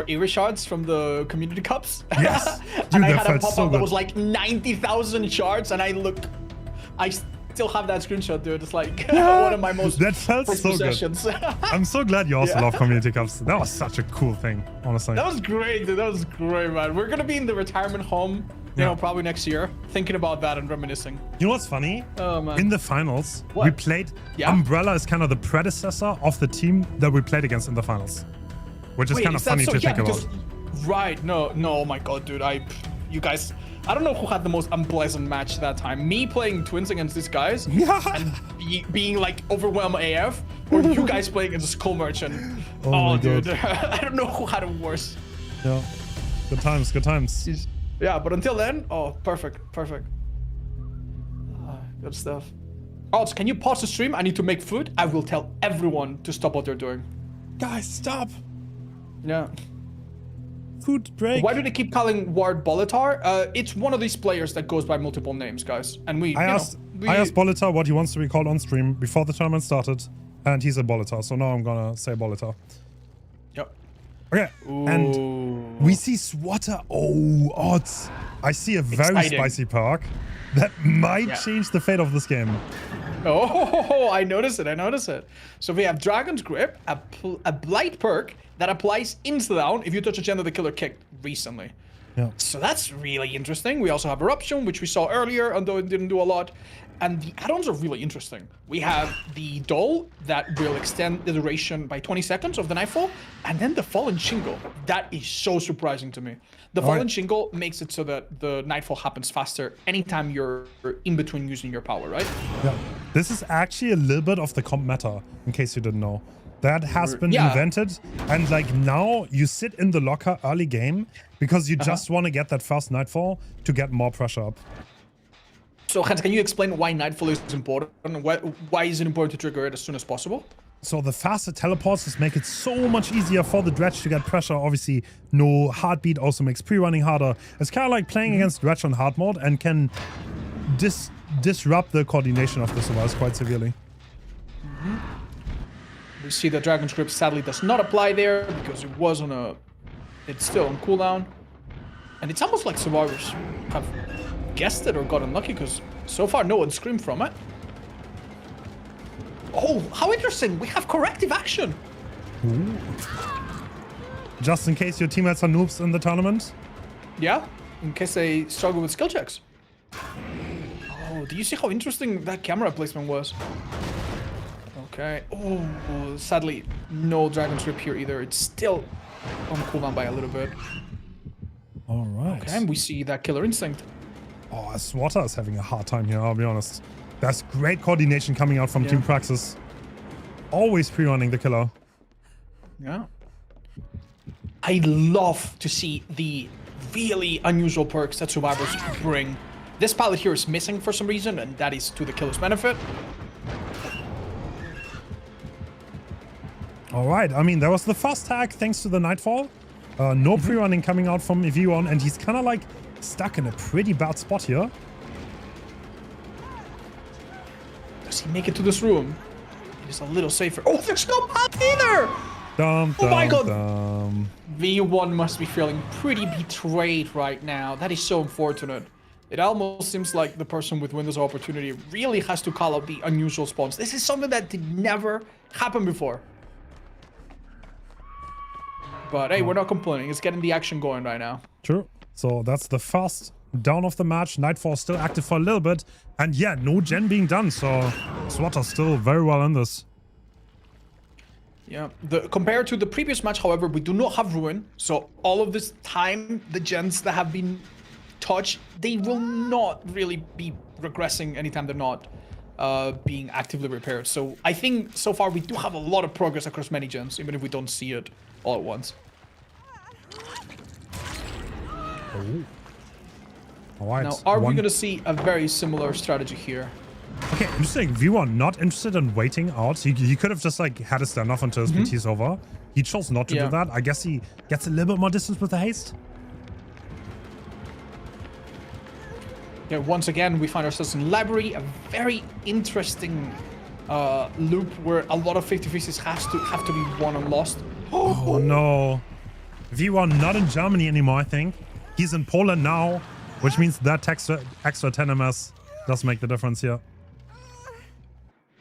S1: Era shards from the community cups?
S2: Yes.
S1: Dude, and I had a pop-up that was like 90,000 shards, and I still have that screenshot, dude. It's like one of my most
S2: that felt so
S1: possessions.
S2: Good. I'm so glad you also love community cups. That was such a cool thing, honestly.
S1: That was great, dude. That was great, man. We're gonna be in the retirement home, you know, probably next year, thinking about that and reminiscing.
S2: You know what's funny?
S1: Oh, man.
S2: In the finals, we played Umbrella is kind of the predecessor of the team that we played against in the finals, which is kind of funny to think about.
S1: Right? No, oh my god, dude. You guys, I don't know who had the most unpleasant match that time. Me playing twins against these guys and being like overwhelmed AF, or you guys playing against a Skull Merchant. Oh dude, I don't know who had it worse.
S2: Yeah, good times, good times.
S1: Yeah, but until then, perfect. Good stuff. Also, can you pause the stream? I need to make food. I will tell everyone to stop what they're doing.
S2: Guys, stop.
S1: Yeah.
S2: Food break.
S1: Why do they keep calling Ward Bolitar? It's one of these players that goes by multiple names, guys. And I asked
S2: Bolitar what he wants to be called on stream before the tournament started, and he said Bolitar. So now I'm gonna say Bolitar.
S1: Yep.
S2: Okay. Ooh. And we see Swatter. Oh, odds. I see a very spicy Perk that might change the fate of this game.
S1: Oh, I notice it. So we have Dragon's Grip, a Blight perk that applies insta-down if you touch a gender the killer kicked recently.
S2: Yeah.
S1: So that's really interesting. We also have Eruption, which we saw earlier, although it didn't do a lot. And the add-ons are really interesting. We have the Dole that will extend the duration by 20 seconds of the Nightfall, and then the Fallen Shingle. That is so surprising to me. The Fallen Shingle makes it so that the Nightfall happens faster anytime you're in between using your power, right?
S2: Yeah. This is actually a little bit of the comp meta, in case you didn't know. That has been invented, and like now you sit in the locker early game because you just want to get that first Nightfall to get more pressure up.
S1: So Hens, can you explain why Nightfall is important? Why is it important to trigger it as soon as possible?
S2: So the faster teleports just make it so much easier for the Dredge to get pressure. Obviously, no heartbeat also makes pre-running harder. It's kind of like playing against Dredge on hard mode and can disrupt the coordination of the survivors quite severely.
S1: We see the Dragon's Grip sadly does not apply there because it was it's still on cooldown. And it's almost like survivors have guessed it or got unlucky because so far no one screamed from it. Oh, how interesting. We have corrective action.
S2: Ooh. Just in case your teammates are noobs in the tournament,
S1: Yeah, in case they struggle with skill checks. Oh, do you see how interesting that camera placement was? Okay. Oh, sadly, no Dragon's Rip here either. It's still on cooldown by a little bit.
S2: All right.
S1: Okay, and we see that Killer Instinct.
S2: Oh, Swatter is having a hard time here, I'll be honest. That's great coordination coming out from Team Praxis. Always pre-running the killer.
S1: Yeah. I love to see the really unusual perks that survivors bring. This palette here is missing for some reason, and that is to the killer's benefit.
S2: All right, I mean, there was the fast tag thanks to the Nightfall. No pre-running coming out from V1, and he's kind of like stuck in a pretty bad spot here.
S1: Does he make it to this room? It is a little safer. Oh, there's no path either!
S2: Oh
S1: my god! V1 must be feeling pretty betrayed right now. That is so unfortunate. It almost seems like the person with Windows of Opportunity really has to call out the unusual spawns. This is something that did never happen before. But hey, we're not complaining. It's getting the action going right now.
S2: True. So that's the first down of the match. Nightfall still active for a little bit. And yeah, no gen being done. So Swatter's still very well in this.
S1: Yeah. Compared to the previous match, however, we do not have Ruin. So all of this time, the gens that have been touched, they will not really be regressing anytime they're not being actively repaired. So I think so far we do have a lot of progress across many gens, even if we don't see it all at once.
S2: Oh. All right.
S1: Now, are we going to see a very similar strategy here?
S2: Okay, interesting. V1 not interested in waiting out. He could have just like had a standoff until his PT is over. He chose not to do that. I guess he gets a little bit more distance with the haste.
S1: Yeah, once again, we find ourselves in library, a very interesting loop where a lot of 50-50s have to be won and lost.
S2: Oh no. V1 not in Germany anymore, I think. He's in Poland now, which means that extra 10 MS does make the difference here.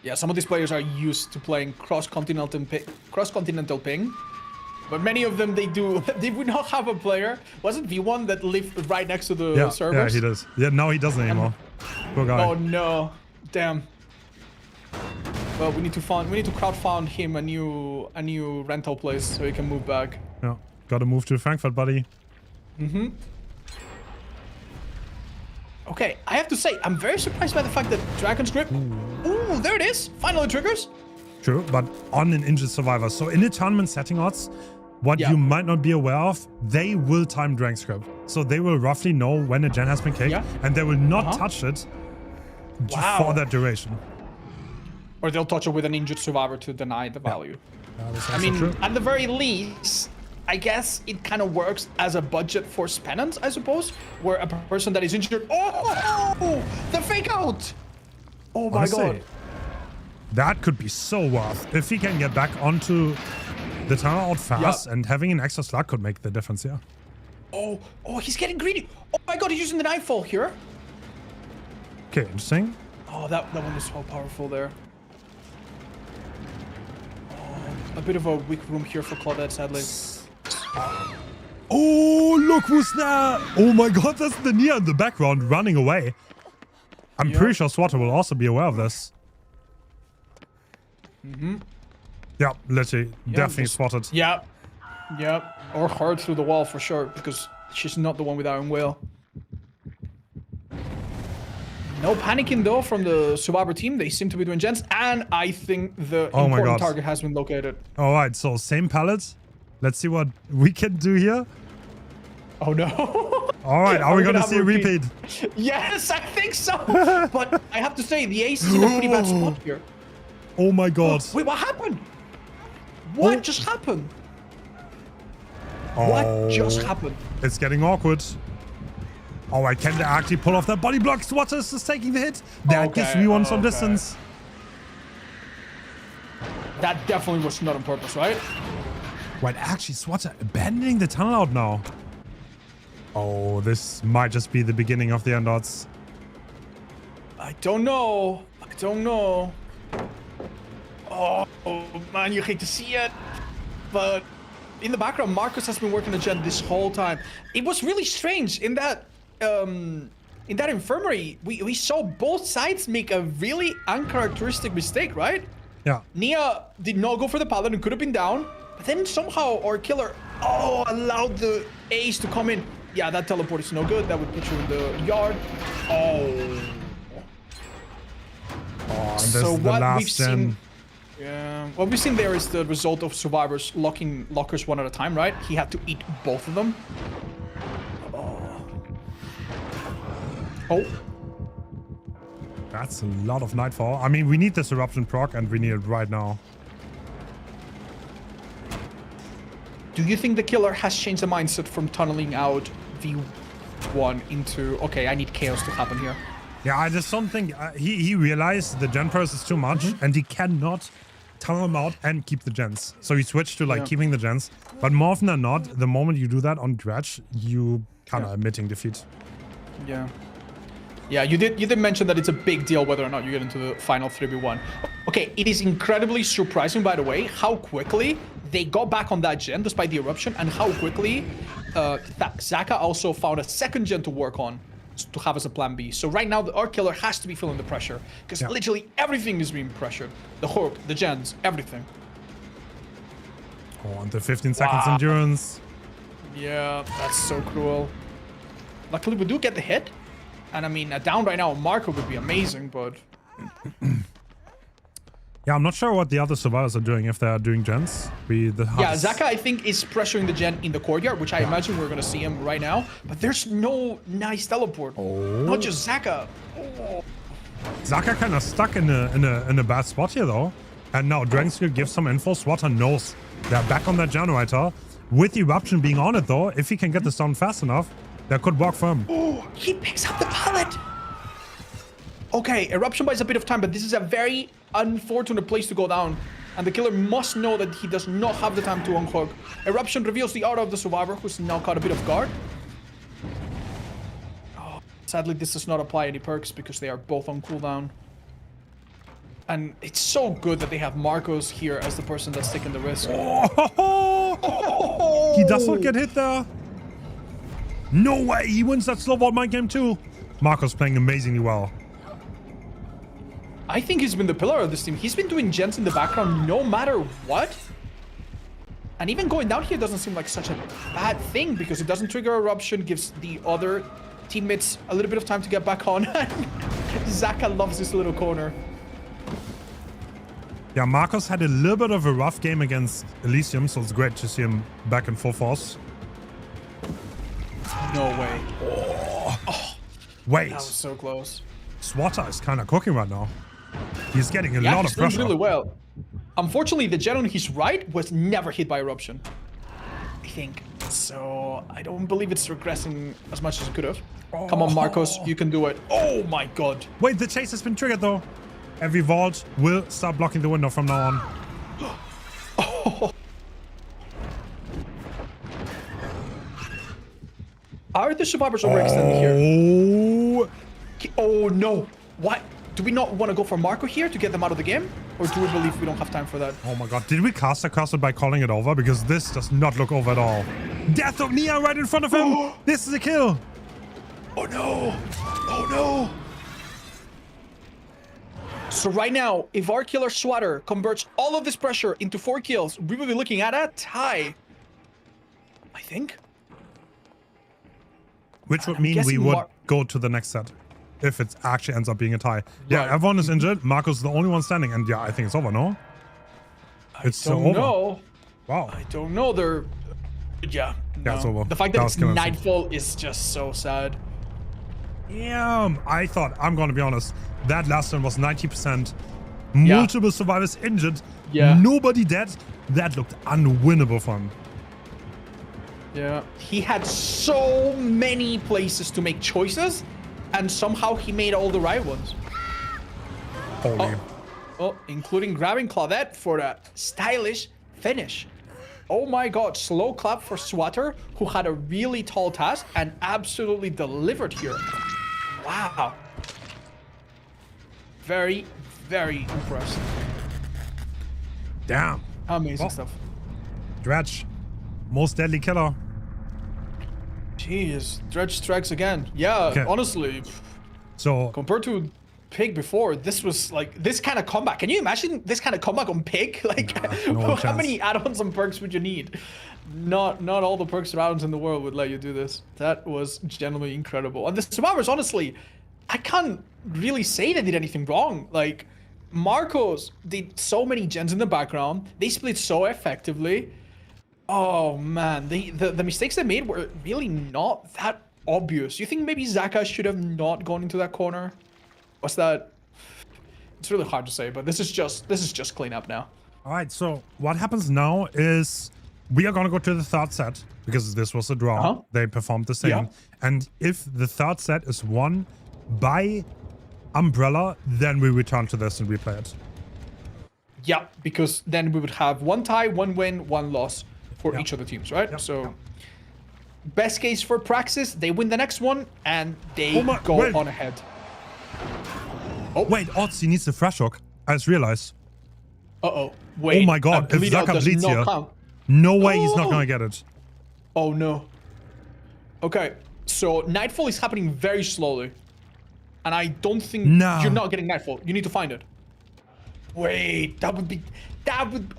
S1: Yeah, some of these players are used to playing cross-continental ping, but many of them, they would not have a player. Wasn't V1 that lived right next to the servers?
S2: Yeah, he does. Yeah, now he doesn't anymore. Poor guy.
S1: Oh no, damn. Well, we need to crowdfund him a new rental place so he can move back.
S2: Yeah, gotta move to Frankfurt, buddy.
S1: Okay, I have to say, I'm very surprised by the fact that Dragon's Grip... Ooh, there it is! Finally triggers!
S2: True, but on an injured survivor. So in the tournament setting odds, what you might not be aware of, they will time Dragon's Grip. So they will roughly know when a gen has been kicked, and they will not touch it for that duration.
S1: Or they'll touch it with an injured survivor to deny the value. I mean,
S2: true.
S1: at the very least, I guess it kind of works as a budget for penance, I suppose, where a person that is injured... Oh! The fake out! Oh my god.
S2: That could be so worth. If he can get back onto the tunnel out fast, and having an extra slug could make the difference,
S1: Oh, he's getting greedy. Oh my god, he's using the Nightfall here.
S2: Okay, interesting.
S1: Oh, that one was so powerful there. Oh, a bit of a weak room here for Claudette, sadly.
S2: Oh, look who's there! Oh my god, that's the Nia in the background running away. I'm pretty sure Swatter will also be aware of this. Yeah, literally, definitely spotted.
S1: Yeah, or hard through the wall for sure, because she's not the one with Iron Will. No panicking though from the Survivor team. They seem to be doing gens, and I think the important target has been located.
S2: All right, so same palette. Let's see what we can do here.
S1: Oh no.
S2: All right, are we going to see a repeat?
S1: Yes, I think so. But I have to say, the ace is in a pretty bad spot here.
S2: Oh my god.
S1: Wait, what happened? What just happened? What just happened?
S2: It's getting awkward. All right, can they actually pull off that body block? Swatter is taking the hit. That gives V1 some distance.
S1: That definitely was not on purpose, right?
S2: Right, actually, Swatter abandoning the tunnel out now. Oh, this might just be the beginning of the end odds.
S1: I don't know. Oh man, you hate to see it, but in the background, Marcus has been working the gen this whole time. It was really strange in that infirmary. We saw both sides make a really uncharacteristic mistake, right?
S2: Yeah.
S1: Nia did not go for the paladin, could have been down, but then somehow our killer allowed the ace to come in. Yeah, that teleport is no good. That would put you in the yard.
S2: And
S1: So
S2: the
S1: what
S2: last
S1: we've seen, what we've seen there is the result of survivors locking lockers one at a time, right? He had to eat both of them. Oh.
S2: That's a lot of Nightfall. I mean, we need this eruption proc, and we need it right now.
S1: Do you think the killer has changed the mindset from tunneling out V1 into, okay, I need chaos to happen here?
S2: Yeah, I just don't think he realized the gen press is too much, and he cannot tunnel them out and keep the gens. So he switched to like keeping the gens. But more often than not, the moment you do that on Dredge, you kind of admitting defeat.
S1: Yeah. Yeah, you did mention that it's a big deal whether or not you get into the final 3v1. Okay, it is incredibly surprising, by the way, how quickly they got back on that gen despite the eruption, and how quickly Zaka also found a second gen to work on to have as a plan B. So right now, our killer has to be feeling the pressure, because literally everything is being pressured. The hook, the gens, everything.
S2: Oh, and the 15 seconds endurance.
S1: Yeah, that's so cruel. Luckily, we do get the hit. And I mean, down right now, Marco would be amazing, but...
S2: Yeah, I'm not sure what the other survivors are doing, if they are doing gens.
S1: Yeah, Zaka, I think, is pressuring the gen in the courtyard, which I imagine we're going to see him right now. But there's no nice teleport. Not just Zaka.
S2: Zaka kind of stuck in a bad spot here, though. And now Dragonskill gives some info. Swatter knows they're back on that generator. With Eruption being on it, though, if he can get this down fast enough, that could work for him.
S1: Oh, he picks up the pallet. Okay, Eruption buys a bit of time, but this is a very unfortunate place to go down. And the killer must know that he does not have the time to unhook. Eruption reveals the aura of the survivor, who's now caught a bit of guard. Oh, sadly, this does not apply any perks because they are both on cooldown. And it's so good that they have Marcos here as the person that's taking the risk.
S2: He does not get hit there. No way, he wins that slow vault mind game too. Marcos playing amazingly well.
S1: I think he's been the pillar of this team. He's been doing gens in the background no matter what. And even going down here doesn't seem like such a bad thing because it doesn't trigger eruption, gives the other teammates a little bit of time to get back on. Zaka loves this little corner.
S2: Yeah, Marcos had a little bit of a rough game against Elysium, so it's great to see him back in full force.
S1: No way.
S2: Wait.
S1: That was so close.
S2: Swatter is kind of cooking right now. He's getting a lot of pressure.
S1: Really well. Unfortunately, the gen on his right was never hit by eruption, I think. So I don't believe it's regressing as much as it could have. Come on, Marcos, you can do it. Oh my god.
S2: Wait, the chase has been triggered though. Every vault will start blocking the window from now on.
S1: Are the survivors overextending here? Oh no. What? Do we not want to go for Marco here to get them out of the game? Or do we believe we don't have time for that?
S2: Oh my god, did we cast a curse it by calling it over? Because this does not look over at all. Death of Nia right in front of him! This is a kill!
S1: Oh no! Oh no! So right now, if our killer Swatter converts all of this pressure into 4 kills, we will be looking at a tie. I think.
S2: Which would mean we would go to the next set. If it actually ends up being a tie. Yeah, everyone is injured. Marco's the only one standing. And yeah, I think it's over, no? It's over.
S1: No.
S2: Wow.
S1: I don't know. They're... Yeah.
S2: Yeah, it's over.
S1: The fact that it's nightfall is just so sad.
S2: Yeah, I thought, I'm going to be honest, that last one was 90%. Multiple survivors injured.
S1: Yeah.
S2: Nobody dead. That looked unwinnable for him.
S1: Yeah. He had so many places to make choices, and somehow he made all the right ones.
S2: Holy.
S1: Oh, including grabbing Claudette for a stylish finish. Oh my god, slow clap for Swatter, who had a really tall task and absolutely delivered here. Wow. Very, very impressed.
S2: Damn.
S1: Amazing stuff.
S2: Dredge. Most deadly killer.
S1: Jeez, Dredge strikes again. Yeah,
S2: Okay.
S1: honestly,
S2: So
S1: compared to Pig before, this was like this kind of comeback. Can you imagine this kind of comeback on Pig? Like,
S2: no
S1: how
S2: chance.
S1: many add-ons and perks would you need? Not all the perks and add-ons in the world would let you do this. That was genuinely incredible. And the survivors, honestly, I can't really say they did anything wrong. Like, Marcos did so many gens in the background. They split so effectively. Oh man, the mistakes they made were really not that obvious. You think maybe Zaka should have not gone into that corner? What's that? It's really hard to say, but this is just cleanup now.
S2: all right, so what happens now is we are gonna go to the third set because this was a draw. They performed the same.
S1: Yeah.
S2: And if the third set is won by Umbrella, then we return to this and replay it.
S1: Yeah, because then we would have one tie, one win, one loss for each of the teams, right? So best case for Praxis, they win the next one and they go on ahead.
S2: Oh wait, Odds, he needs the fresh hook. I just realized.
S1: Uh-oh. Wait.
S2: Oh my god, if Zaka bleeds here, no way he's not gonna get it.
S1: Oh no. Okay, so Nightfall is happening very slowly. And I don't think you're not getting Nightfall. You need to find it. Wait, that would...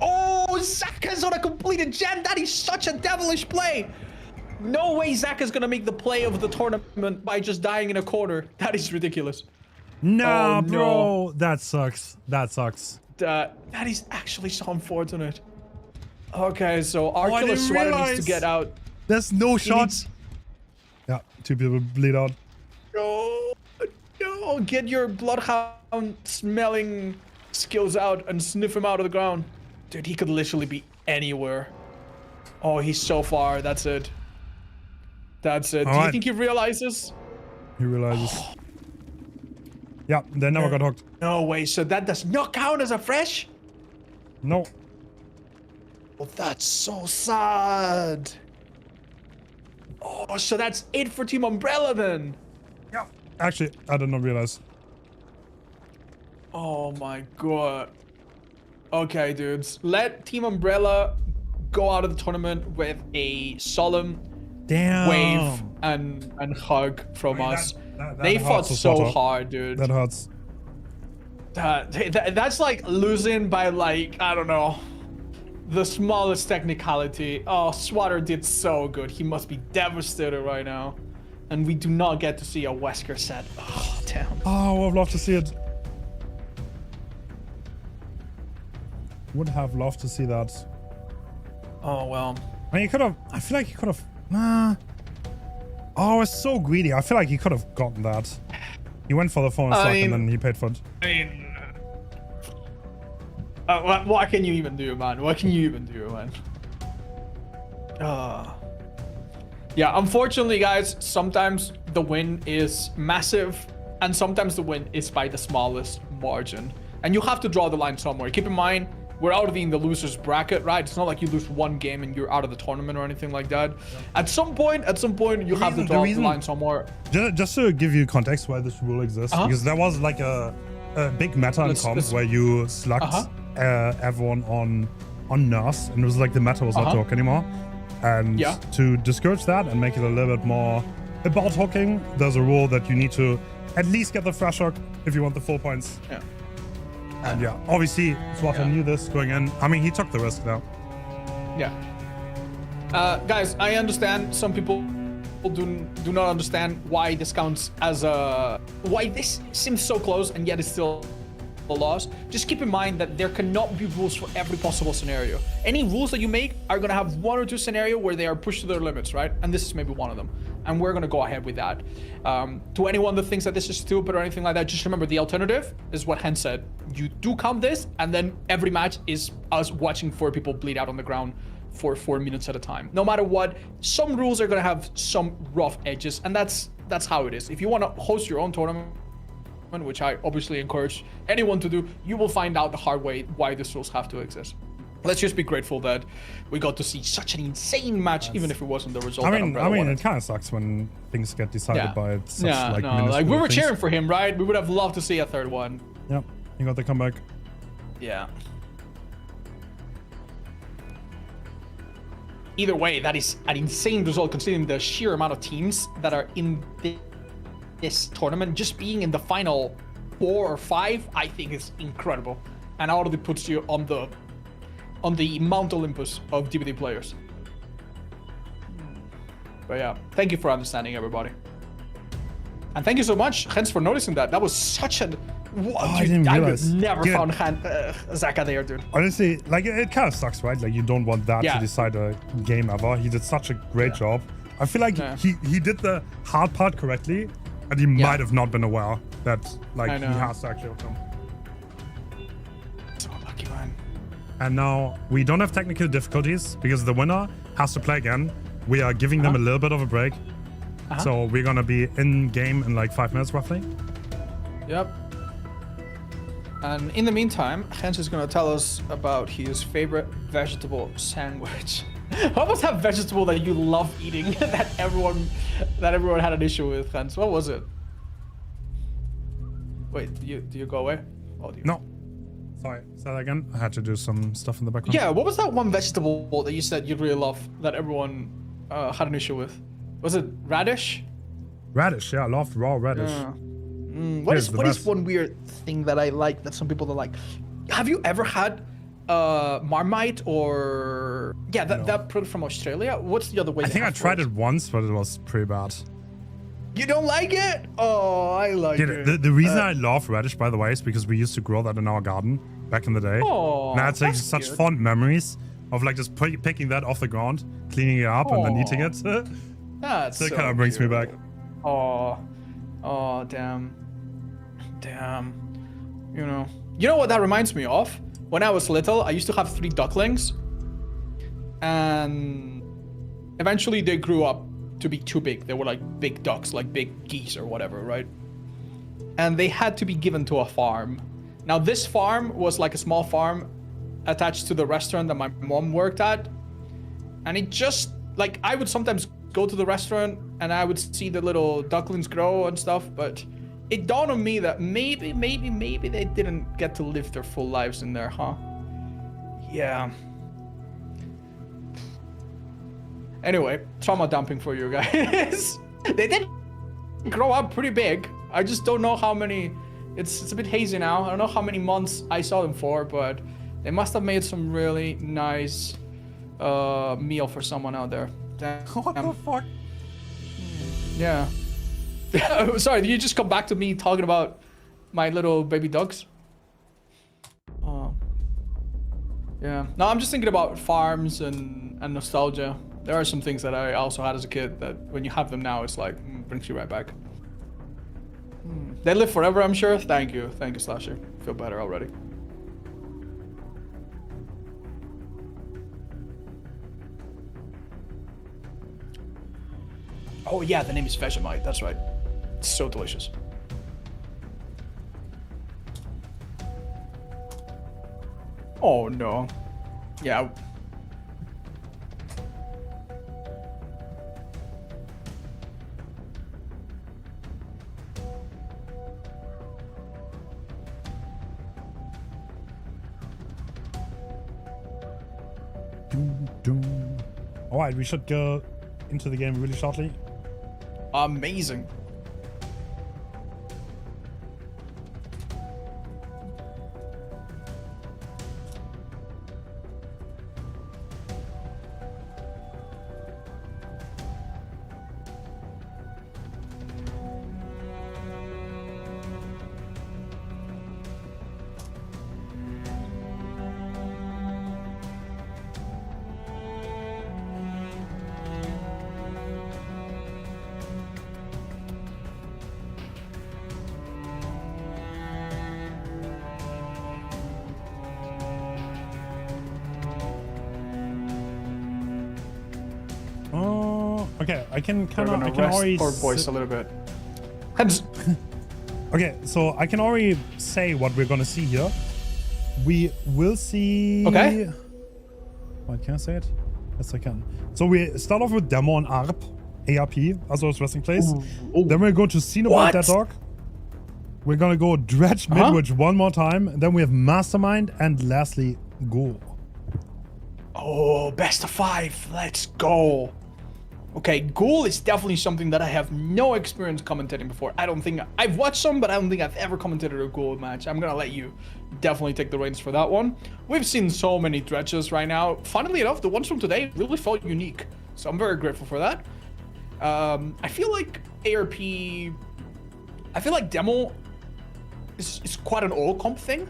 S1: Oh, Zaka's on a completed gen. That is such a devilish play. No way Zaka's gonna make the play of the tournament by just dying in a corner. That is ridiculous.
S2: Nah, bro. That sucks. That sucks.
S1: That is actually so unfortunate. Okay, so our killer Sweater needs to get out.
S2: There's no shots. Yeah, 2 people bleed out.
S1: No, get your bloodhound smelling skills out and sniff him out of the ground. Dude, he could literally be anywhere. Oh, he's so far. That's it. That's it. Do you think he realizes?
S2: He realizes. Yeah, they never got hooked.
S1: No way. So that does not count as a fresh?
S2: No.
S1: Well, that's so sad. Oh, so that's it for Team Umbrella then.
S2: Yeah. Actually, I did not realize.
S1: Oh my god. Okay, dudes. Let Team Umbrella go out of the tournament with a solemn wave and hug from us. They fought so hard, dude.
S2: That hurts.
S1: That's like losing by like, I don't know, the smallest technicality. Oh, Swatter did so good. He must be devastated right now. And we do not get to see a Wesker set. Oh, damn.
S2: Oh, I'd love to see it. Would have loved to see that.
S1: Oh, well.
S2: I mean, he could have... I feel like he could have... Nah. Oh, it's so greedy. I feel like he could have gotten that. He went for the phone and then he paid for it.
S1: I mean... what can you even do, man? What can you even do, man? Yeah, unfortunately, guys, sometimes the win is massive, and sometimes the win is by the smallest margin. And you have to draw the line somewhere. Keep in mind, we're already in the loser's bracket, right? It's not like you lose one game and you're out of the tournament or anything like that. Yeah. At some point, you have to draw the line somewhere.
S2: Just to give you context why this rule exists, because there was like a big meta in comp where you slugged everyone on Nurse, and it was like the meta was not to hook anymore. And to discourage that and make it a little bit more about hooking, there's a rule that you need to at least get the fresh hook if you want the full points.
S1: Yeah.
S2: And yeah, obviously, Swatter knew this going in. I mean, he took the risk now.
S1: Yeah. Guys, I understand some people do not understand why this counts as a... Why this seems so close and yet it's still a loss. Just keep in mind that there cannot be rules for every possible scenario. Any rules that you make are going to have one or two scenarios where they are pushed to their limits, right? And this is maybe one of them. And we're going to go ahead with that. To anyone that thinks that this is stupid or anything like that, just remember the alternative is what Hens said. You do count this, and then every match is us watching 4 people bleed out on the ground for 4 minutes at a time. No matter what, some rules are going to have some rough edges, and that's how it is. If you want to host your own tournament, which I obviously encourage anyone to do, you will find out the hard way why these rules have to exist. Let's just be grateful that we got to see such an insane match, even if it wasn't the result.
S2: I mean, it kind of sucks when things get decided by such
S1: like we were cheering for him, right? We would have loved to see a third one.
S2: Yep, he got the comeback.
S1: Yeah. either way, that is an insane result considering the sheer amount of teams that are in this tournament. Just being in the final 4 or 5, I think is incredible, and already puts you on the Mount Olympus of DVD players. But yeah, thank you for understanding, everybody. And thank you so much, Hens, for noticing that. That was such a...
S2: I didn't realize.
S1: I would never found Zaka there, dude.
S2: Honestly, like, it kind of sucks, right? Like, you don't want that to decide a game ever. He did such a great job. I feel like he did the hard part correctly, and he might have not been aware that, like, he has to actually outcome.
S1: So lucky, man.
S2: And now we don't have technical difficulties because the winner has to play again. We are giving them a little bit of a break. So we're gonna be in game in like 5 minutes roughly.
S1: Yep. And in the meantime, Hens is gonna tell us about his favorite vegetable sandwich. What was that vegetable that you love eating that everyone had an issue with, Hens? What was it? Wait, do you go away? Oh, do you?
S2: No. Sorry, say that again. I had to do some stuff in the background.
S1: Yeah, what was that one vegetable that you said you really love that everyone had an issue with? Was it radish?
S2: Radish, yeah, I loved raw radish.
S1: What is one weird thing that I like that some people don't like? Have you ever had Marmite or that product from Australia? What's the other way?
S2: I think I tried it once, but it was pretty bad.
S1: You don't like it? Oh, I like it.
S2: The reason I love radish, by the way, is because we used to grow that in our garden back in the day.
S1: Oh,
S2: now it's like such fond memories of like just picking that off the ground, cleaning it up, and then eating it.
S1: That's
S2: so it kind of brings me back.
S1: Oh, damn. You know what that reminds me of? When I was little, I used to have 3 ducklings, and eventually they grew up to be too big. They were like big ducks, like big geese or whatever, right? And they had to be given to a farm. Now this farm was like a small farm attached to the restaurant that my mom worked at, and it just like I would sometimes go to the restaurant and I would see the little ducklings grow and stuff, but it dawned on me that maybe they didn't get to live their full lives in there, huh? Yeah. Anyway, trauma dumping for you guys. They did grow up pretty big. I just don't know how many. It's a bit hazy now. I don't know how many months I saw them for, but they must have made some really nice meal for someone out there. Damn.
S2: What the fuck?
S1: Yeah. Sorry, did you just come back to me talking about my little baby ducks? Oh. Yeah. No, I'm just thinking about farms and nostalgia. There are some things that I also had as a kid that when you have them now, it's like, brings you right back. They live forever, I'm sure. Thank you, Slasher. Feel better already. Oh yeah, the name is Vegemite, that's right. It's so delicious. Oh no. Yeah.
S2: All right, we should go into the game really shortly.
S1: Amazing.
S2: Okay, I can already
S1: poor voice a little bit.
S2: Okay, so I can already say what we're gonna see here. We will see.
S1: Okay.
S2: What can I say it? Yes, I can. So we start off with Demo and ARP, also as resting place.
S1: Ooh.
S2: Then we're going to Cenobite Dead Dog. We're gonna go Dredge Midwich one more time. Then we have Mastermind and lastly Go.
S1: Oh, best of 5. Let's go. Okay, Ghoul is definitely something that I have no experience commentating before. I don't think I've watched some, but I don't think I've ever commentated a Ghoul match. I'm gonna let you definitely take the reins for that one. We've seen so many Dredges right now. Funnily enough, the ones from today really felt unique, so I'm very grateful for that. I feel like ARP, I feel like Demo is quite an old comp thing,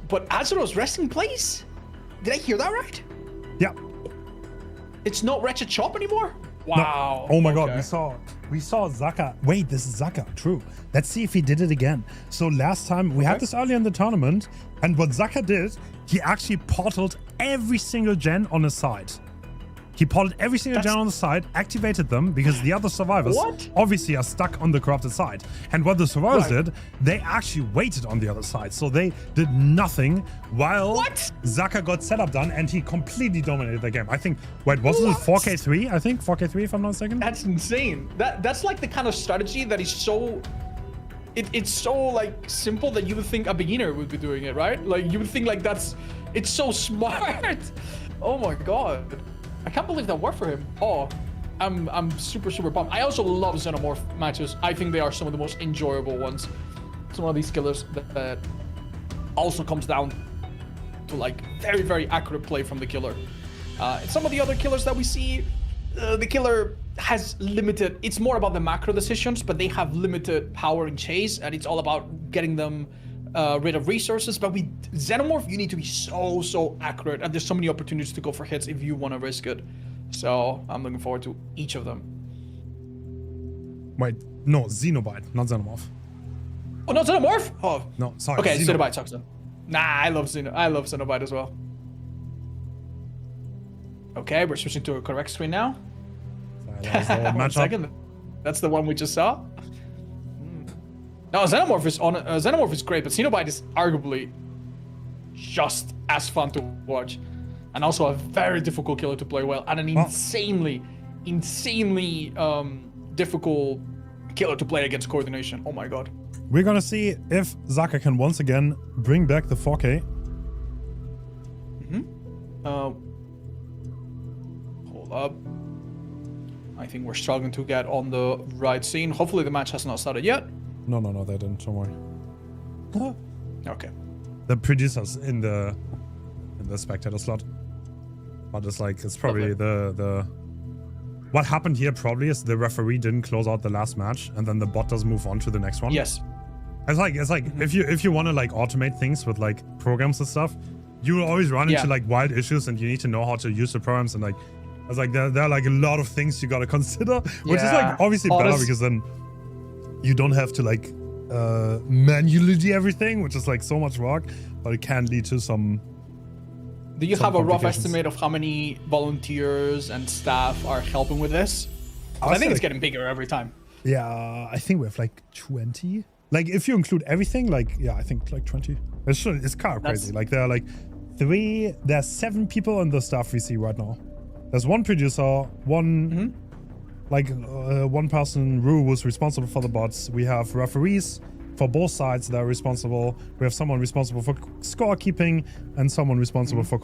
S1: but Azeroth's resting place? Did I hear that right?
S2: Yeah.
S1: It's not Wretched Chop anymore? Wow.
S2: No. Oh my god, we saw Zaka. Wait, this is Zaka. True. Let's see if he did it again. So last time we had this earlier in the tournament, and what Zaka did, he actually portaled every single gen on his side. He portaled every single gen on the side, activated them, because the other survivors obviously are stuck on the corrupted side. And what the survivors did, they actually waited on the other side. So they did nothing while Zaka got setup done, and he completely dominated the game. I think, wait, wasn't it 4K3? I think 4K3, if I'm not mistaken.
S1: That's insane. That's like the kind of strategy that is so... It's so like simple that you would think a beginner would be doing it, right? Like you would think like it's so smart. Oh my god. I can't believe that worked for him. Oh, I'm super pumped. I also love Xenomorph matches. I think they are some of the most enjoyable ones. It's one of these killers that also comes down to like very accurate play from the killer. And some of the other killers that we see, the killer has limited, it's more about the macro decisions, but they have limited power in chase, and it's all about getting them rid of resources. But with Xenomorph, you need to be so accurate, and there's so many opportunities to go for hits if you want to risk it. So I'm looking forward to each of them.
S2: Wait, no, Xenobite, not Xenomorph.
S1: Oh, not Xenomorph? Oh,
S2: no, sorry.
S1: Okay, Xenobite sucks then. Nah, I love Xenobite as well. Okay, we're switching to a correct screen now. One second. That's the one we just saw. No, Xenomorph is great, but Xenobite is arguably just as fun to watch, and also a very difficult killer to play well, and an insanely difficult killer to play against coordination. Oh my god.
S2: We're gonna see if Zaka can once again bring back the 4K.
S1: Hold up. I think we're struggling to get on the right scene. Hopefully the match has not started yet.
S2: No, they didn't. Don't worry.
S1: Okay.
S2: The producers in the spectator slot, but it's probably the. What happened here probably is the referee didn't close out the last match, and then the bot does move on to the next one.
S1: Yes.
S2: It's like if you want to like automate things with like programs and stuff, you will always run into like wild issues, and you need to know how to use the programs, and like it's like there are like a lot of things you gotta consider, which is like obviously better because then you don't have to like manually do everything, which is like so much work, but it can lead to some.
S1: Do you have a rough estimate of how many volunteers and staff are helping with this? I think it's getting bigger every time.
S2: Yeah, I think we have like 20. Like if you include everything, like I think like 20. It's kind of crazy. Like there are like there's 7 people on the staff we see right now. There's one producer, one one person, Rue, who's responsible for the bots. We have referees for both sides that are responsible. We have someone responsible for scorekeeping and someone responsible for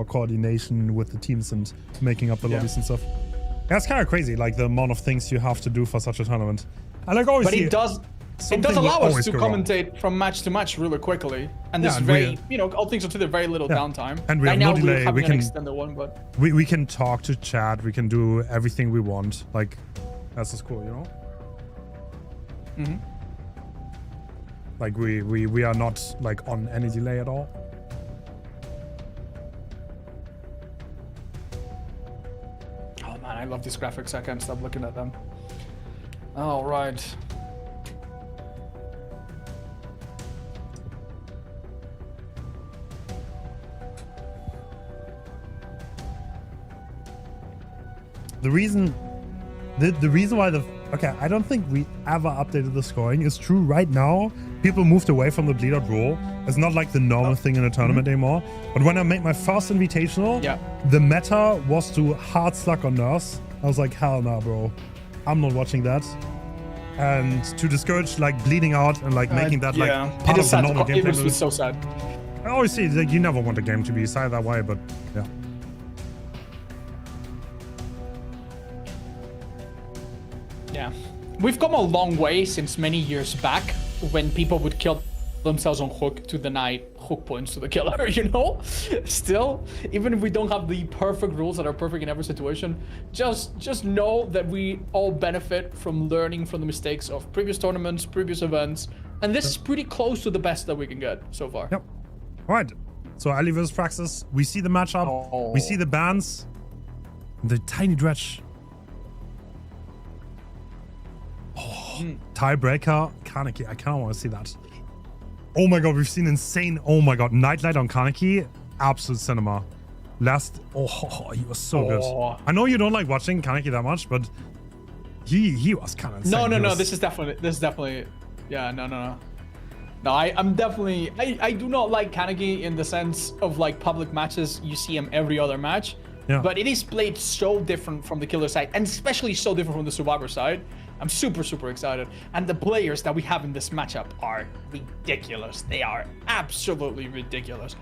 S2: coordination with the teams and making up the lobbies and stuff. That's kind of crazy, like the amount of things you have to do for such a tournament. And like always,
S1: but it does allow us to commentate from match to match really quickly, and this all things are to the very little downtime.
S2: And we have no delay. We can
S1: extend the one, but
S2: we can talk to chat. We can do everything we want. Like that's just cool, you know. Like we are not like on any delay at all.
S1: Oh man, I love these graphics. I can't stop looking at them. All right.
S2: The reason why I don't think we ever updated the scoring. It's true right now, people moved away from the bleed out rule. It's not like the normal thing in a tournament anymore. But when I made my first Invitational, the meta was to hard slug on nurse. I was like, hell nah, bro. I'm not watching that. And to discourage like bleeding out and like making that like part of the normal gameplay.
S1: It was so sad.
S2: I always say like you never want a game to be decided that way, but yeah.
S1: we've come a long way since many years back when people would kill themselves on hook to deny hook points to the killer, you know? Still, even if we don't have the perfect rules that are perfect in every situation, just know that we all benefit from learning from the mistakes of previous tournaments, previous events, and this is pretty close to the best that we can get so far.
S2: Yep. All right. So Ali versus Praxis. We see the matchup. We see the bans. The tiny Dredge. Tiebreaker, Kaneki. I kind of want to see that. Oh my god, we've seen insane. Oh my god, Nightlight on Kaneki, absolute cinema. Last, he was so good. I know you don't like watching Kaneki that much, but he was kind of insane.
S1: No. This is definitely. Yeah, no. No, I'm definitely. I do not like Kaneki in the sense of like public matches. You see him every other match.
S2: Yeah.
S1: But it is played so different from the killer side, and especially so different from the survivor side. I'm super excited. And the players that we have in this matchup are ridiculous. They are absolutely ridiculous.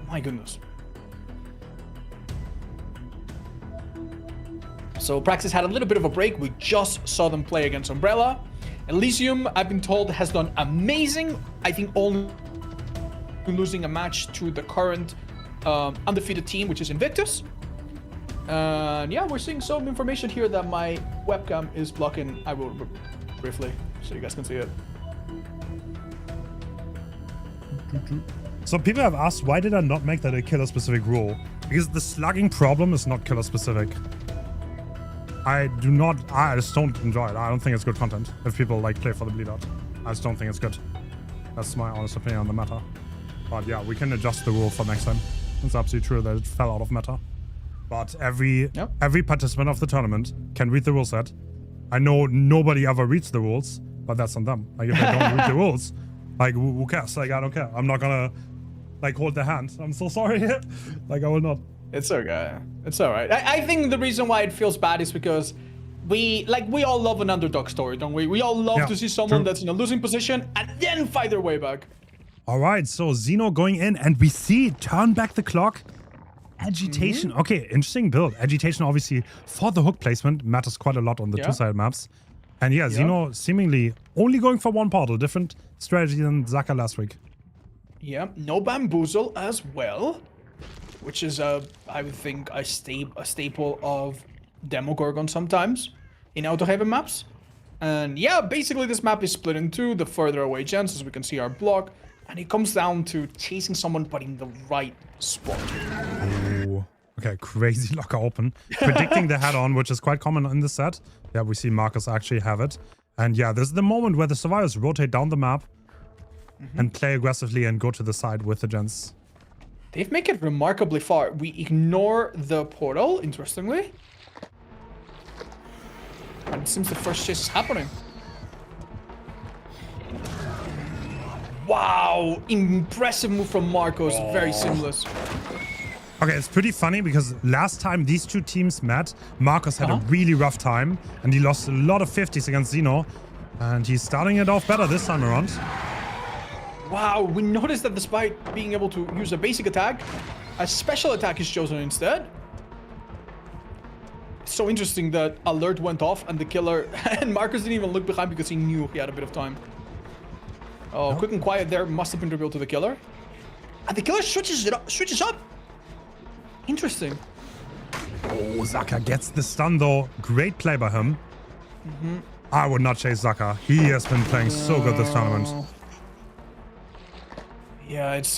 S1: My goodness. So Praxis had a little bit of a break. We just saw them play against Umbrella. Elysium, I've been told, has done amazing. I think only losing a match to the current undefeated team, which is Invictus. And yeah, we're seeing some information here that my webcam is blocking. I will briefly, so you guys can see it.
S2: So people have asked, why did I not make that a killer-specific rule? Because the slugging problem is not killer-specific. I just don't enjoy it. I don't think it's good content if people like play for the bleed out. I just don't think it's good. That's my honest opinion on the meta. But yeah, we can adjust the rule for next time. It's absolutely true that it fell out of meta. But every participant of the tournament can read the rule set. I know nobody ever reads the rules, but that's on them. Like if they don't read the rules, like who cares? Like I don't care. I'm not gonna like hold their hand. I'm so sorry. Like I will not.
S1: It's okay. It's all right. I think the reason why it feels bad is because we all love an underdog story, don't we? We all love to see someone that's in a losing position and then fight their way back.
S2: All right, so Xeno going in, and we see turn back the clock. Agitation. Okay, interesting build. Agitation, obviously, for the hook placement, matters quite a lot on the two-sided maps. And yeah, Xeno seemingly only going for one portal. Different strategy than Zaka last week.
S1: Yeah, no bamboozle as well, which is, I would think, a staple of Demogorgon sometimes in Autohaven maps. And yeah, basically this map is split in two. The further away gens, as we can see, are blocked. And it comes down to chasing someone, but in the right spot.
S2: Ooh. Okay, crazy locker open. Predicting the head-on, which is quite common in this set. Yeah, we see Marcus actually have it. And yeah, this is the moment where the survivors rotate down the map and play aggressively and go to the side with the gens.
S1: They've made it remarkably far. We ignore the portal, interestingly. And it seems the first chase is happening. Wow, impressive move from Marcos, very seamless.
S2: Okay, it's pretty funny because last time these two teams met, Marcos had a really rough time and he lost a lot of 50s against Xeno. And he's starting it off better this time around.
S1: Wow, we noticed that despite being able to use a basic attack, a special attack is chosen instead. It's so interesting that alert went off and the killer, and Marcus didn't even look behind because he knew he had a bit of time. Oh, quick and quiet there must have been revealed to the killer. And the killer switches up. Interesting.
S2: Oh, Zaka gets the stun though. Great play by him. I would not chase Zaka. He has been playing so good this tournament.
S1: Yeah, it's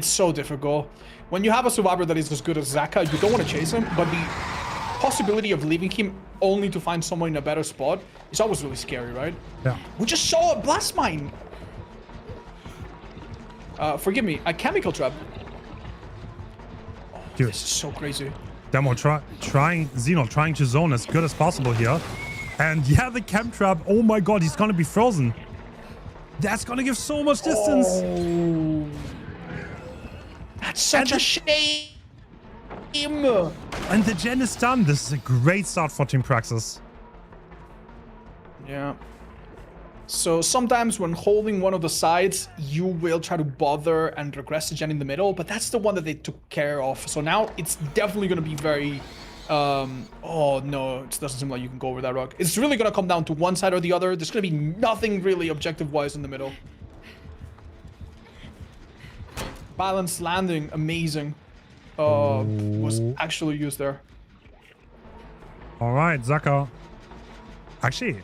S1: so difficult. When you have a survivor that is as good as Zaka, you don't want to chase him, but the possibility of leaving him only to find someone in a better spot is always really scary, right?
S2: Yeah.
S1: We just saw a blast mine. Forgive me, a chemical trap. Oh, this is so crazy.
S2: Demo Xeno trying to zone as good as possible here. And yeah, the chem trap. Oh my god, he's gonna be frozen. That's gonna give so much distance.
S1: Oh, that's such a shame.
S2: And the gen is done. This is a great start for Team Praxis.
S1: Yeah. So sometimes when holding one of the sides, you will try to bother and regress the gen in the middle, but that's the one that they took care of. So now it's definitely going to be very Oh no, it doesn't seem like you can go over that rock. It's really gonna come down to one side or the other. There's gonna be nothing really objective-wise in the middle. Balanced landing, amazing. Was actually used there.
S2: All right, Zaka. Actually,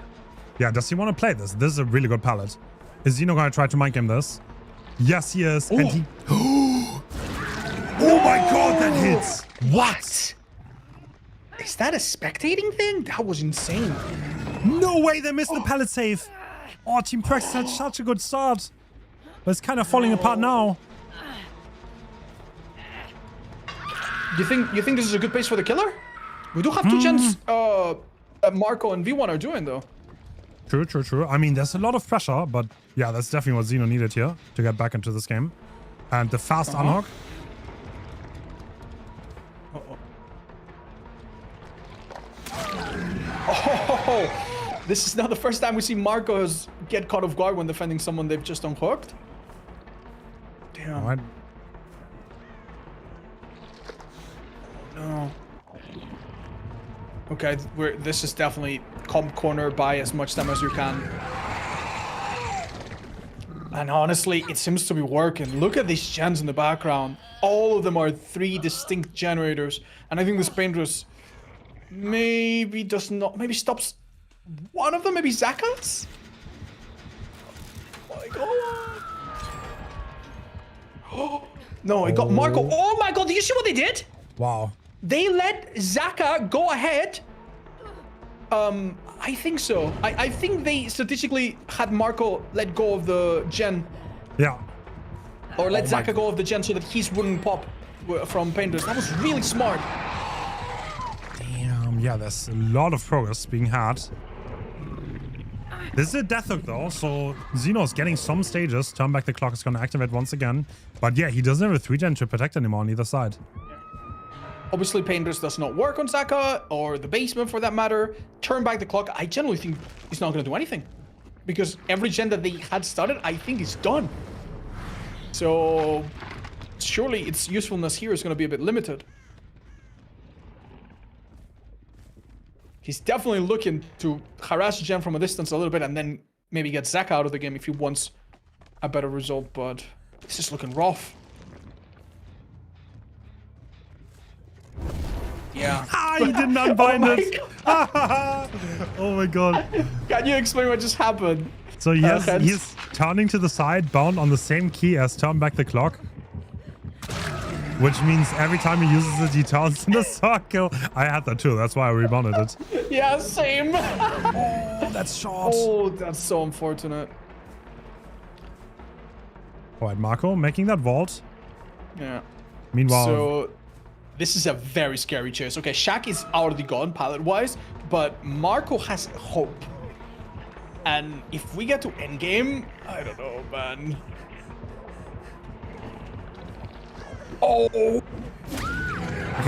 S2: yeah, does he want to play this? This is a really good palette. Is Zeno going to try to mind game this? Yes, he is. And he... Oh my god, that hits!
S1: What? Is that a spectating thing? That was insane.
S2: No way, they missed the palette save. Oh, Team Perk had such a good start. But it's kind of falling apart now.
S1: You think this is a good pace for the killer? We do have two gens Marco and V1 are doing though.
S2: True. I mean, there's a lot of pressure, but yeah, that's definitely what Zeno needed here to get back into this game. And the fast unhook.
S1: Oh, this is not the first time we see Marcos get caught off guard when defending someone they've just unhooked. Damn.
S2: All right.
S1: No. Okay, this is definitely comp corner by as much time as you can. And honestly, it seems to be working. Look at these gens in the background. All of them are 3 distinct generators. And I think this painter's maybe stops one of them, maybe Zaka's? Oh my god. Oh, no, it got Marco. Oh my god, did you see what they did?
S2: Wow.
S1: They let Zaka go ahead. I think so. I think they strategically had Marco let go of the gen.
S2: Yeah.
S1: Or let Zaka go of the gen so that his wouldn't pop from painters. That was really smart.
S2: Damn, yeah, there's a lot of progress being had. This is a death hook though, so Zeno's getting some stages. Turn back the clock is going to activate once again. But yeah, he doesn't have a 3-gen to protect anymore on either side.
S1: Obviously, Painters does not work on Zaka, or the basement for that matter. Turn back the clock. I generally think he's not going to do anything. Because every gen that they had started, I think is done. So, surely its usefulness here is going to be a bit limited. He's definitely looking to harass Gen from a distance a little bit and then maybe get Zaka out of the game if he wants a better result, but this is looking rough. Yeah.
S2: Ah, he didn't unbind it. Oh my god.
S1: Can you explain what just happened?
S2: So yes, he's turning to the side, bound on the same key as turn back the clock. Which means every time he uses it, he turns in a circle. I had that too, that's why I rebounded it.
S1: Yeah, same.
S2: Oh, that's short.
S1: Oh, that's so unfortunate.
S2: Alright, Marco making that vault.
S1: Yeah.
S2: Meanwhile...
S1: So, this is a very scary chase. Okay, Shaq is already gone palette-wise, but Marco has hope. And if we get to endgame, I don't know, man. Oh!
S2: Okay,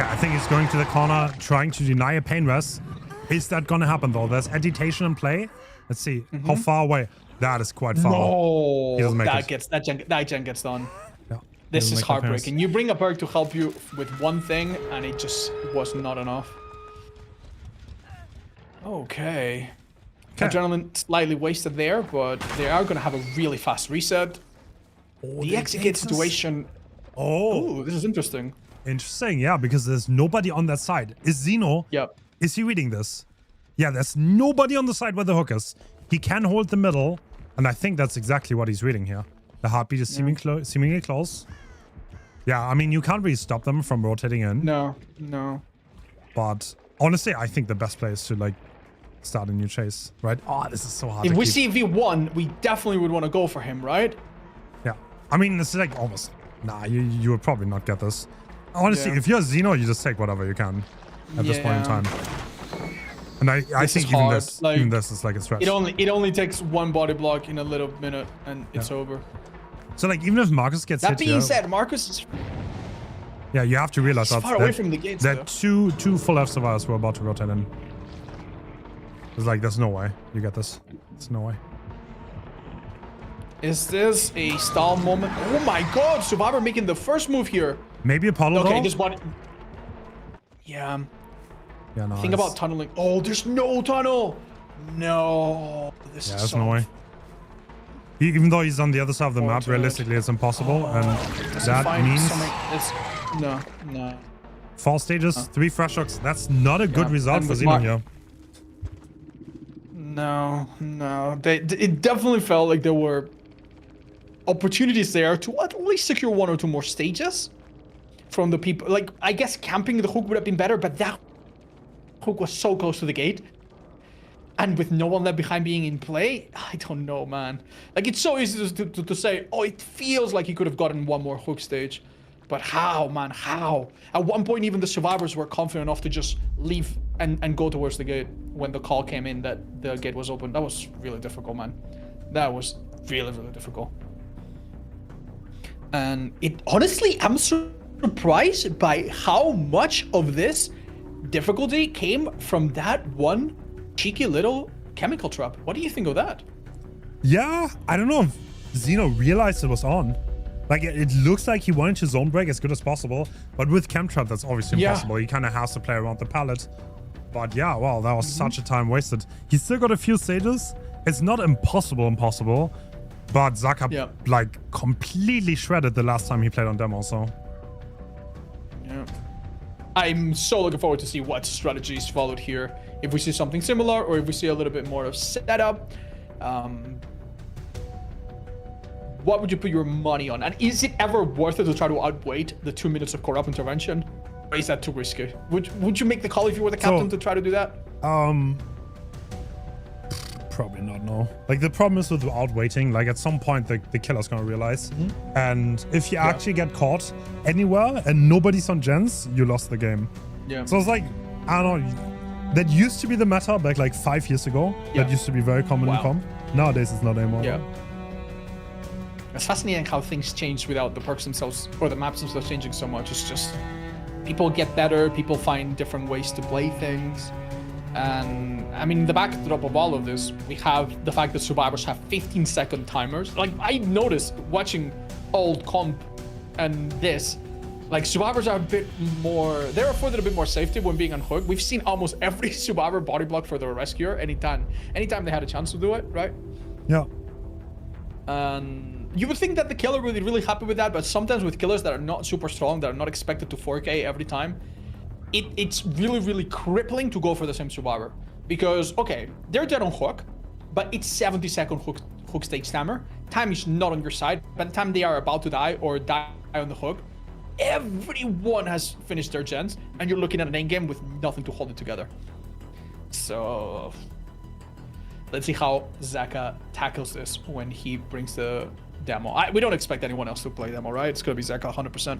S2: I think he's going to the corner, trying to deny a pain rest. Is that gonna happen though? There's agitation in play. Let's see. How far away? That is quite far.
S1: No!
S2: He doesn't make
S1: that gen gets done.
S2: Yeah,
S1: This is heartbreaking. You bring a Perk to help you with one thing, and it just was not enough. Okay. Adrenaline slightly wasted there, but they are going to have a really fast reset.
S2: Oh,
S1: the execute situation...
S2: Oh.
S1: Ooh, this is interesting.
S2: Interesting, yeah, because there's nobody on that side. Is Zeno...
S1: Yep.
S2: Is he reading this? Yeah, there's nobody on the side where the hook is. He can hold the middle, and I think that's exactly what he's reading here. The heartbeat is seemingly close. Yeah, I mean, you can't really stop them from rotating in.
S1: No, no.
S2: But honestly, I think the best play is to, like, start a new chase, right? Oh, this is so hard
S1: If
S2: to
S1: we
S2: keep.
S1: see V1, we definitely would want to go for him, right?
S2: Yeah. I mean, it's like almost... Nah, you would probably not get this. Honestly,
S1: Yeah.
S2: if you're Zeno, you just take whatever you can at this point in time. And I think even this is like a stretch.
S1: It only takes one body block in a little minute, and it's over.
S2: So like even if Marcus gets
S1: that
S2: hit
S1: being
S2: here,
S1: said, Marcus is
S2: yeah, you have to realize
S1: far away from the gates.
S2: That two full F survivors who are about to rotate in. It's like there's no way you get this. There's no way.
S1: Is this a stall moment? Oh my god, Survivor making the first move here.
S2: Maybe a puddle.
S1: Okay, this one. Yeah.
S2: Yeah, nice.
S1: Think about tunneling. Oh, there's no tunnel. No. This is
S2: there's
S1: so
S2: no way. Even though he's on the other side of the map, realistically it's impossible, and that means
S1: no.
S2: 4 stages, 3 fresh shocks. That's not a good result for Xeno here.
S1: No. It definitely felt like there were opportunities there to at least secure 1 or 2 more stages from the people. Like, I guess camping the hook would have been better, but that hook was so close to the gate. And with no one left behind being in play, I don't know, man. Like, it's so easy to say, oh, it feels like he could have gotten 1 more hook stage. But how, man, how? At one point, even the survivors were confident enough to just leave and go towards the gate when the call came in that the gate was open. That was really difficult, man. That was really, really difficult. And it, honestly, I'm surprised by how much of this difficulty came from that one cheeky little chemical trap. What do you think of that?
S2: Yeah, I don't know if Xeno realized it was on. Like, it looks like he wanted to zone break as good as possible, but with chem trap, that's obviously impossible. He kind of has to play around the pallet. But yeah, wow, that was such a time wasted. He's still got a few stages. It's not impossible, but Zaka like completely shredded the last time he played on demo. So
S1: yeah, I'm so looking forward to see what strategies followed here. If we see something similar, or if we see a little bit more of setup. What would you put your money on? And is it ever worth it to try to outweight the 2 minutes of corrupt intervention? Or is that too risky? Would you make the call if you were the captain to try to do that?
S2: Probably not, no. Like, the problem is with outweighting, like, at some point the killer's gonna realize. And if you actually get caught anywhere and nobody's on gens, you lost the game. Yeah. So it's like, I don't know, that used to be the meta back like 5 years ago. That used to be very common in comp. Nowadays it's not anymore.
S1: Yeah. It's fascinating how things change without the perks themselves or the maps themselves changing so much. It's just people get better, people find different ways to play things. And I mean, the backdrop of all of this, we have the fact that survivors have 15-second timers. Like, I noticed watching old comp and this, like, survivors are a bit more, they're afforded a bit more safety when being unhooked. We've seen almost every survivor body block for the rescuer anytime they had a chance to do it, right?
S2: Yeah.
S1: You would think that the killer would be really happy with that, but sometimes with killers that are not super strong, that are not expected to 4K every time, it's really, really crippling to go for the same survivor. Because, okay, they're dead on hook, but it's 70-second hook stage timer. Time is not on your side. By the time they are about to die or die on the hook, everyone has finished their gens, and you're looking at an endgame with nothing to hold it together. So let's see how Zaka tackles this when he brings the demo. We don't expect anyone else to play demo, right? It's gonna be Zaka 100%.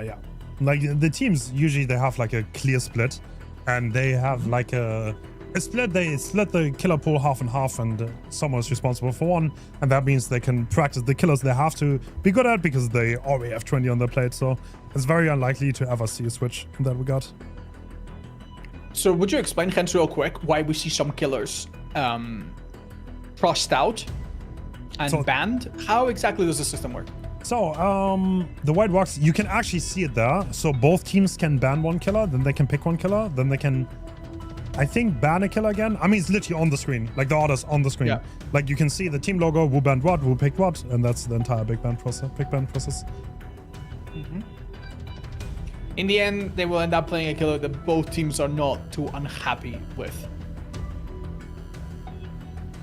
S2: Yeah. Like, the teams usually they have like a clear split, and they have like a split. They split the killer pool half and half, and someone's responsible for one, and that means they can practice the killers they have to be good at because they already have 20 on their plate. So it's very unlikely to ever see a switch in that regard.
S1: So would you explain, Hens, real quick, why we see some killers crossed out and banned? How exactly does the system work?
S2: So, the white box, you can actually see it there. So both teams can ban one killer, then they can pick one killer, then they can, I think, ban a killer again. I mean, it's literally on the screen, like the order's on the screen. Yeah. Like, you can see the team logo, who banned what, who picked what, and that's the entire big ban process.
S1: In the end, they will end up playing a killer that both teams are not too unhappy with.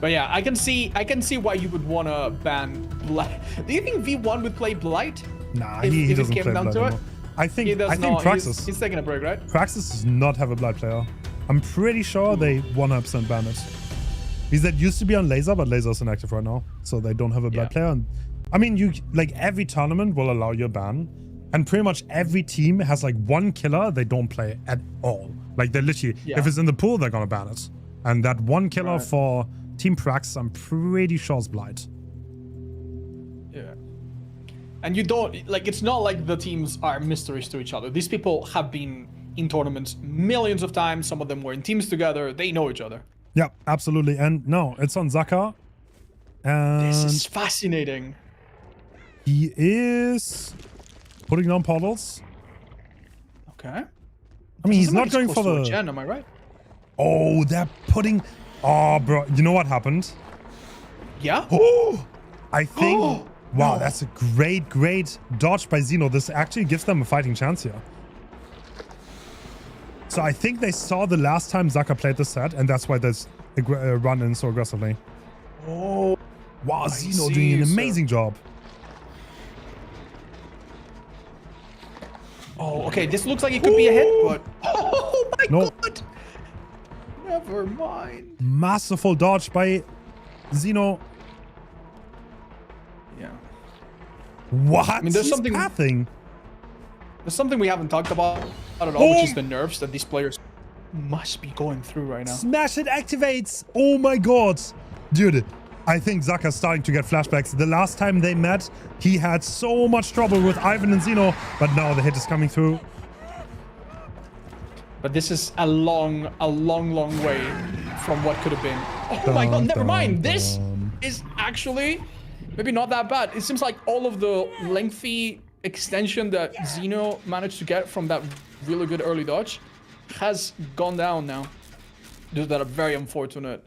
S1: But yeah, I can see why you would want to ban Blight. Do you think V1 would play Blight?
S2: Nah, he doesn't play Blight anymore. I think Praxis.
S1: He's taking a break, right?
S2: Praxis does not have a Blight player. I'm pretty sure they 100% ban it. Because that used to be on Laser, but Laser is inactive right now, so they don't have a Blight player. And I mean, you like every tournament will allow you a ban, and pretty much every team has like one killer they don't play at all. Like, they literally, if it's in the pool, they're gonna ban it. And that one killer for Team Prax, I'm pretty sure is Blight.
S1: Yeah. And you don't, like, it's not like the teams are mysteries to each other. These people have been in tournaments millions of times. Some of them were in teams together. They know each other.
S2: Yeah, absolutely. And no, it's on Zaka. And
S1: this is fascinating.
S2: He is putting down portals.
S1: Okay.
S2: I mean, he's not going
S1: close
S2: for
S1: to a
S2: the...
S1: gen, am I right?
S2: Oh, they're putting... Oh, bro. You know what happened?
S1: Yeah?
S2: Oh! I think...
S1: Oh,
S2: wow,
S1: no.
S2: that's a great, great dodge by Xeno. This actually gives them a fighting chance here. So I think they saw the last time Zaka played this set, and that's why there's run in so aggressively.
S1: Oh.
S2: Wow,
S1: I
S2: Xeno
S1: see,
S2: doing an
S1: sir.
S2: amazing job.
S1: Oh, okay. This looks like it could be a hit, but... Oh, my
S2: No.
S1: God. Never mind.
S2: Masterful dodge by Xeno.
S1: Yeah.
S2: What?
S1: I mean, there's
S2: He's
S1: something...
S2: pathing.
S1: There's something we haven't talked about at all, which is the nerves that these players must be going through right now.
S2: Smash it activates. Oh my god. Dude, I think Zaka's starting to get flashbacks. The last time they met, he had so much trouble with Ivan and Xeno, but now the hit is coming through.
S1: But this is a long way from what could have been. Oh my god, never mind. This is actually maybe not that bad. It seems like all of the lengthy extension that Xeno managed to get from that really good early dodge has gone down now. Due to that very unfortunate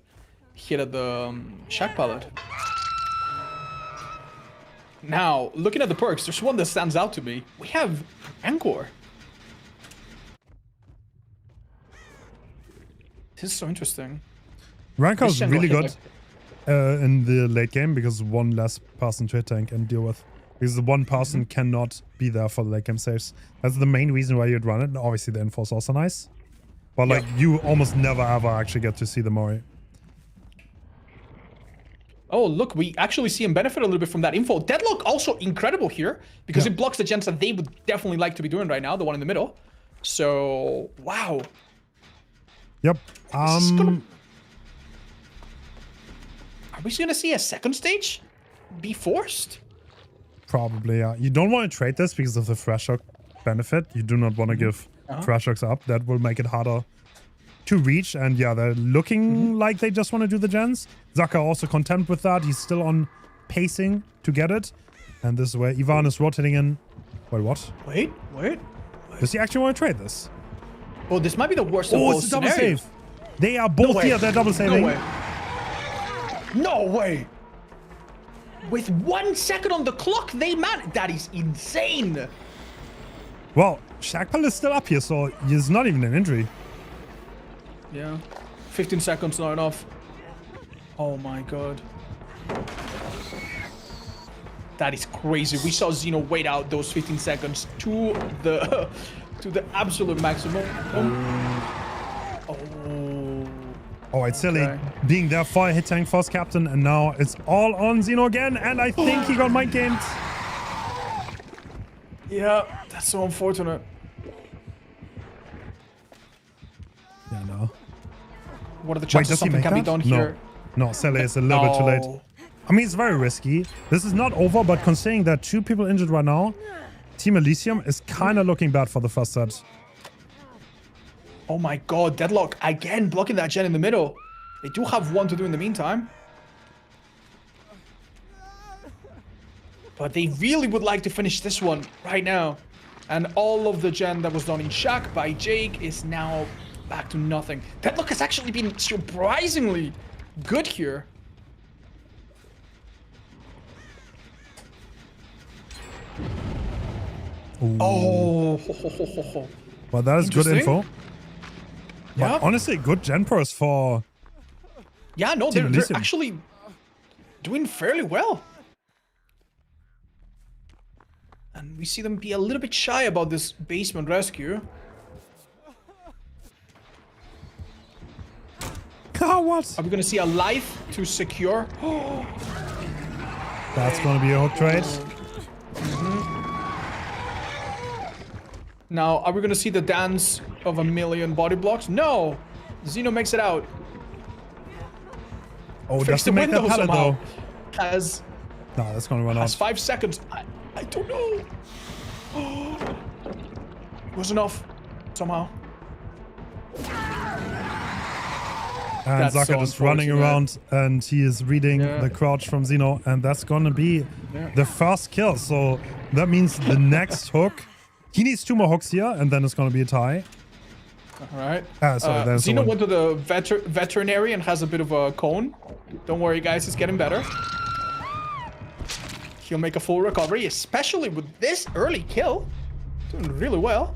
S1: hit at the shack pallet. Now, looking at the perks, there's one that stands out to me. We have Anchor. This is so interesting.
S2: Rankor's
S1: This
S2: really
S1: general
S2: good
S1: hit,
S2: in the late game because one less person to hit tank and deal with. Because the one person cannot be there for the late game saves. That's the main reason why you'd run it. And obviously the info is also nice. But like you almost never ever actually get to see the Mori.
S1: Oh, look, we actually see him benefit a little bit from that info. Deadlock also incredible here because it blocks the gens that they would definitely like to be doing right now, the one in the middle. So, wow.
S2: Yep.
S1: Are we gonna see a second stage be forced?
S2: Probably, yeah. You don't want to trade this because of the Fresh Shock benefit. You do not want to give Fresh Shocks up. That will make it harder to reach. And yeah, they're looking like they just want to do the gens. Zaka also content with that. He's still on pacing to get it. And this is where Ivan is rotating in. Wait, what?
S1: Wait.
S2: Does he actually want to trade this?
S1: Oh, this might be the worst of
S2: Oh,
S1: both
S2: it's a double
S1: scenarios.
S2: save. They are both here. They're double saving.
S1: No way. No way. With 1 second on the clock, they man. That is insane.
S2: Well, Shakpal is still up here, so he's not even an injury.
S1: Yeah. 15 seconds, not enough. Oh my god. That is crazy. We saw Xeno wait out those 15 seconds to the absolute maximum.
S2: Oh, it's silly being there for a hit tank first captain, and now it's all on Xeno again, and I think he got mind gamed.
S1: Yeah, that's so unfortunate.
S2: Yeah, no.
S1: What are the chances something can be done here?
S2: No, Sele is a little bit too late. I mean, it's very risky. This is not over, but considering that 2 people injured right now, Team Elysium is kind of looking bad for the first set.
S1: Oh my god, Deadlock again blocking that gen in the middle. They do have one to do in the meantime. But they really would like to finish this one right now. And all of the gen that was done in Shack by Jake is now back to nothing. Deadlock has actually been surprisingly good here.
S2: Ooh.
S1: Oh.
S2: Well, that is good info.
S1: Yeah.
S2: But honestly, good gen pros for...
S1: Yeah, no, they're actually doing fairly well. And we see them be a little bit shy about this basement rescue.
S2: Oh, what?
S1: Are we going to see a life to secure?
S2: That's going to be a hook trade.
S1: Now, are we going to see the dance of a million body blocks? No! Xeno makes it out.
S2: Oh,
S1: Fix
S2: doesn't make that pallet, though.
S1: Has...
S2: No, that's going to run
S1: Has
S2: out.
S1: 5 seconds. I don't know. It was enough. Somehow.
S2: And
S1: That's
S2: Zaka
S1: so
S2: just running around, and he is reading the crouch from Xeno, and that's gonna be the first kill. So that means the next hook, he needs 2 more hooks here, and then it's gonna be a tie.
S1: All right.
S2: Sorry, there's
S1: Zeno
S2: someone.
S1: went to the veterinary and has a bit of a cone. Don't worry, guys. It's getting better. He'll make a full recovery, especially with this early kill. Doing really well.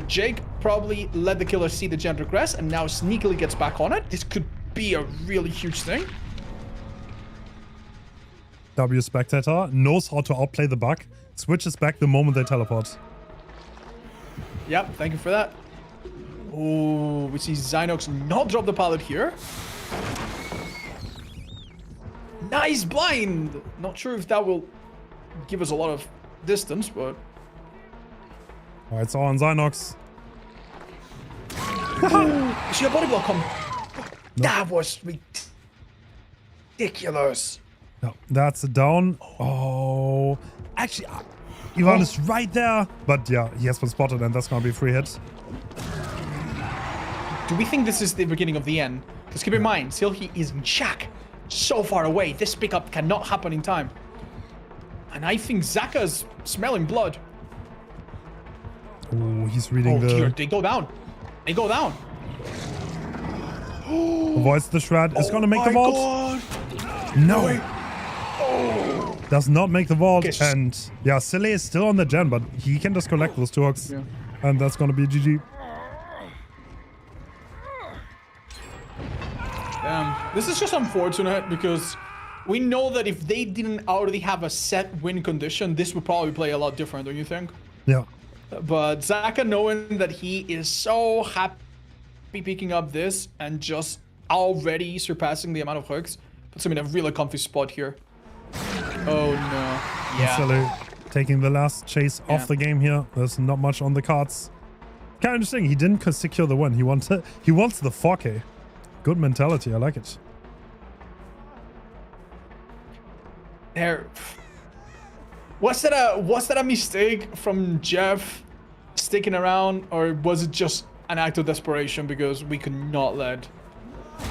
S1: Jake probably let the killer see the gen regress and now sneakily gets back on it. This could be a really huge thing.
S2: W Spectator knows how to outplay the bug. Switches back the moment they teleport.
S1: Yep, thank you for that. Oh, we see Zynox not drop the pallet here. Nice blind! Not sure if that will give us a lot of distance, but...
S2: Alright, it's all on Zynox.
S1: You see a body block come? That was ridiculous.
S2: No, that's a down. Oh, actually, Ivan is right there. But yeah, he has been spotted, and that's gonna be a free hit.
S1: Do we think this is the beginning of the end? Because keep in mind, Silky is in shack, so far away. This pickup cannot happen in time. And I think Zaka's smelling blood.
S2: Oh, he's reading the...
S1: Dear, they go down. They go down.
S2: Avoids the shred. It's gonna make the vault.
S1: God.
S2: No. Does not make the vault.
S1: Okay,
S2: And yeah, Silly is still on the gen, but he can just collect those 2 hooks.
S1: Yeah.
S2: And that's gonna be GG.
S1: This is just unfortunate because we know that if they didn't already have a set win condition, this would probably play a lot different, don't you think?
S2: Yeah.
S1: But Zaka, knowing that he is so happy picking up this and just already surpassing the amount of hooks, puts him in a really comfy spot here. Oh no. Yeah.
S2: Silly taking the last chase off the game here. There's not much on the cards. Kind of interesting. He didn't secure the win. He wants the 4K. Good mentality. I like it.
S1: There. Was that a mistake from Jeff sticking around, or was it just an act of desperation because we could not let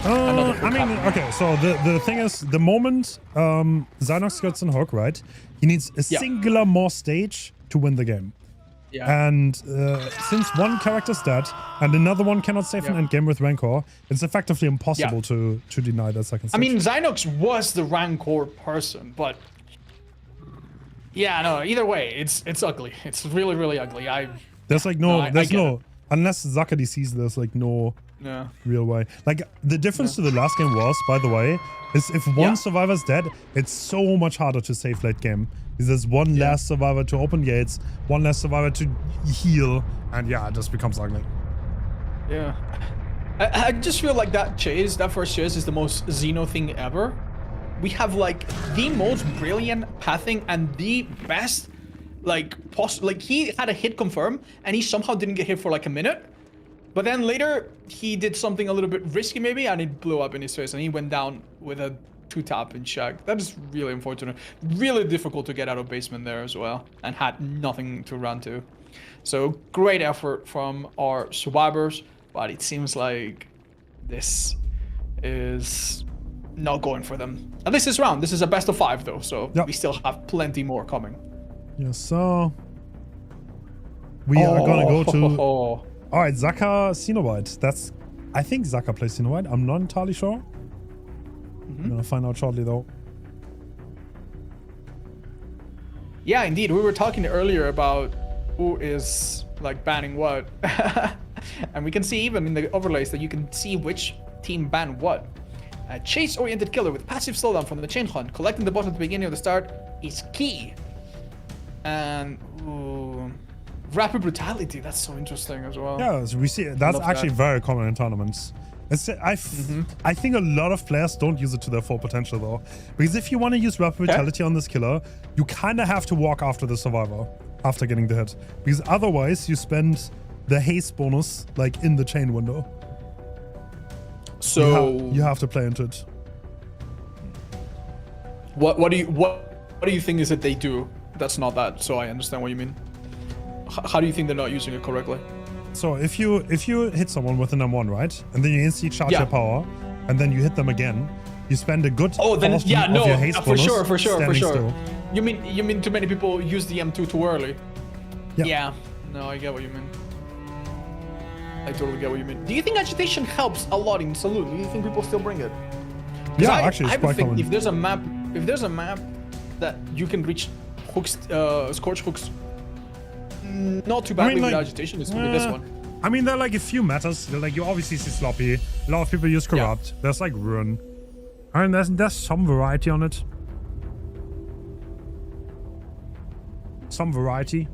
S1: another hook happen?
S2: Okay, so the thing is, the moment Zynox gets an hook, right, he needs a singular more stage to win the game.
S1: Yeah.
S2: And since one character's dead and another one cannot save an endgame with Rancor, it's effectively impossible to deny that second stage.
S1: I mean, Zynox was the Rancor person, but yeah, no. Either way, it's ugly. It's really, really ugly.
S2: There's like unless Zakadi sees there's like no real way. Like the difference to the last game was, by the way, is if one survivor's dead, it's so much harder to save late game. Because there's one last survivor to open gates, one last survivor to heal, and yeah, it just becomes ugly.
S1: Yeah. I just feel like that first chase is the most Xeno thing ever. We have like the most brilliant pathing and the best like he had a hit confirm and he somehow didn't get hit for like a minute, but then later he did something a little bit risky maybe and it blew up in his face and he went down with a 2-tap in shack. That is really unfortunate. Really difficult to get out of basement there as well and had nothing to run to. So great effort from our survivors, but it seems like this is not going for them. At least this round. This is a best of 5 though, so we still have plenty more coming.
S2: Yes, so we are gonna go to alright, Zaka Cenobite. That's I think Zaka plays Cenobite. I'm not entirely sure. I'm gonna find out shortly though.
S1: Yeah, indeed. We were talking earlier about who is like banning what. And we can see even in the overlays that you can see which team banned what. A chase-oriented killer with passive slowdown from the chain hunt, collecting the boss at the beginning of the start is key. And rapid brutality, that's so interesting as well.
S2: Yeah, so we see that's actually very common in tournaments. I think a lot of players don't use it to their full potential though, because if you want to use rapid brutality on this killer, you kind of have to walk after the survivor after getting the hit, because otherwise you spend the haste bonus like in the chain window.
S1: So
S2: you have to play into it.
S1: What do you think is it they do that's not that? So I understand what you mean. How do you think they're not using it correctly?
S2: So if you hit someone with an M1, right, and then you instantly charge your power, and then you hit them again, you spend a good portion of your haste bonus
S1: for sure.
S2: still.
S1: You mean too many people use the M2 too early? Yeah. No, I get what you mean. I totally get what you mean. Do you think agitation helps a lot in Saloon? Do you think people still bring it?
S2: Yeah, actually, it's quite common.
S1: If there's a map that you can reach hooks, scorch hooks, not too badly with agitation, it's gonna be this one.
S2: I mean, there are like a few matters. Like you obviously see sloppy. A lot of people use corrupt. There's like run. I mean, there's some variety on it. Some variety.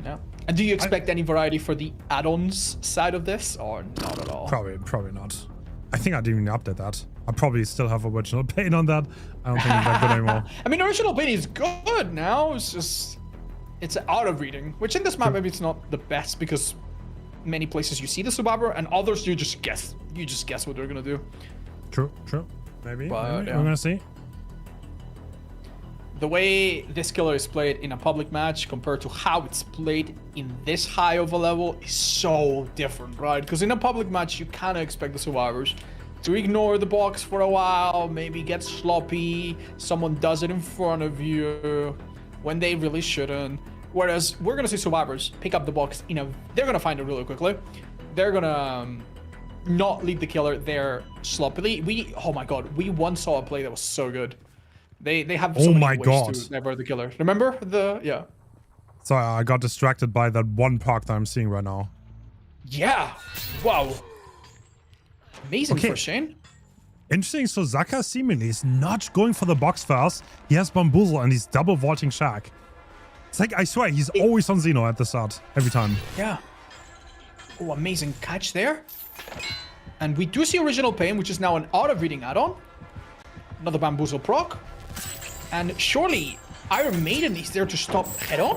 S1: Yeah. And do you expect any variety for the add-ons side of this, or not at all?
S2: Probably not. I think I didn't even update that. I probably still have original paint on that. I don't think it's that good anymore.
S1: I mean, original paint is good now. It's just it's out of reading, which in this map maybe it's not the best because many places you see the survivor and others you just guess. You just guess what they're gonna do.
S2: True. Maybe.
S1: But,
S2: We're gonna see.
S1: The way this killer is played in a public match compared to how it's played in this high of a level is so different, right? Because in a public match, you kind of expect the survivors to ignore the box for a while, maybe get sloppy, someone does it in front of you when they really shouldn't. Whereas we're gonna see survivors pick up the box they're gonna find it really quickly. They're gonna not lead the killer there sloppily. Oh my god, we once saw a play that was so good. They have so many ways to divert the killer. Remember
S2: Sorry, I got distracted by that one Perk that I'm seeing right now.
S1: Yeah. Wow. Amazing for Shane.
S2: Interesting. So Zaka seemingly is not going for the box first. He has Bamboozle and he's double vaulting Shaq. It's like, I swear, he's always on Xeno at the start. Every time.
S1: Yeah. Oh, amazing catch there. And we do see Original Pain, which is now an auto-reading add-on. Another Bamboozle proc. And surely Iron Maiden is there to stop head-on?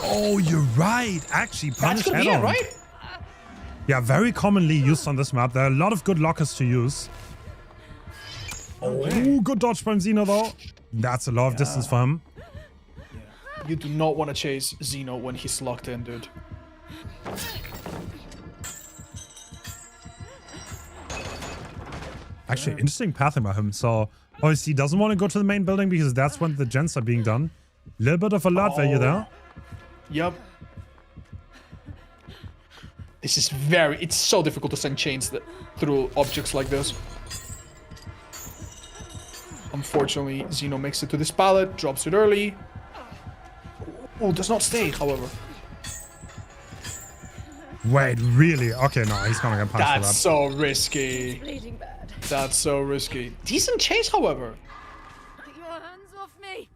S2: Oh, you're right. Actually, punish
S1: head-on. That's gonna be it, right?
S2: Yeah, very commonly used on this map. There are a lot of good lockers to use. Oh, good dodge from Xeno, though. That's a lot of distance for him.
S1: Yeah. You do not want to chase Xeno when he's locked in, dude.
S2: Actually, interesting pathing by him. So, obviously, he doesn't want to go to the main building because that's when the gens are being done. Little bit of alert value there.
S1: Yep. This is it's so difficult to send chains through objects like this. Unfortunately, Xeno makes it to this pallet, drops it early. Oh, does not stay, however.
S2: Wait, really? Okay, no, he's gonna get punished for that.
S1: That's so risky. That's so risky. Decent chase, however.
S3: Get your hands off me.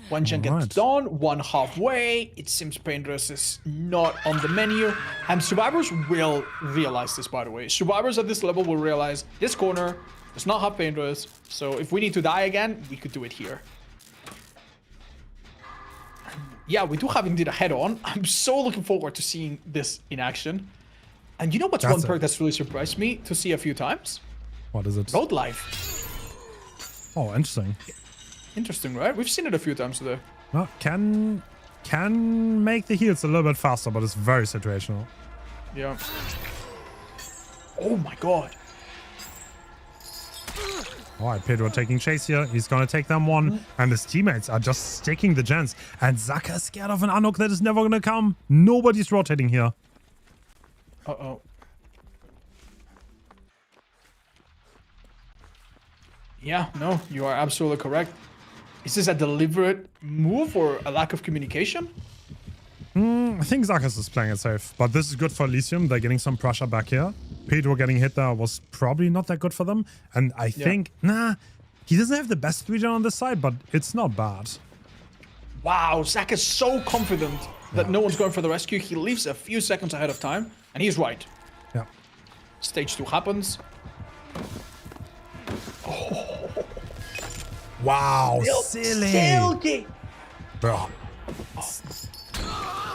S1: One gen gets done, one halfway. It seems Painless is not on the menu. And survivors will realize this, by the way. Survivors at this level will realize this corner does not have Painless. So if we need to die again, we could do it here. Yeah, we do have indeed a head-on. I'm so looking forward to seeing this in action. And you know what's one perk that's really surprised me to see a few times?
S2: What is it?
S1: Road life.
S2: Oh, interesting.
S1: Interesting, right? We've seen it a few times today.
S2: Well, can make the heals a little bit faster, but it's very situational.
S1: Yeah. Oh my god.
S2: Alright, Pedro taking chase here. He's gonna take them one. And his teammates are just sticking the gens. And Zaka is scared of an unhook that is never gonna come. Nobody's rotating here.
S1: Uh-oh. Yeah, no, you are absolutely correct. Is this a deliberate move or a lack of communication?
S2: I think Zakas is playing it safe, but this is good for Elysium. They're getting some pressure back here. Pedro getting hit there was probably not that good for them. And I think, he doesn't have the best region on this side, but it's not bad.
S1: Wow, Zach is so confident that no one's going for the rescue. He leaves a few seconds ahead of time, and he's right.
S2: Yeah.
S1: Stage 2 happens.
S2: Oh. Wow, silly.
S1: Silky.
S2: Bro.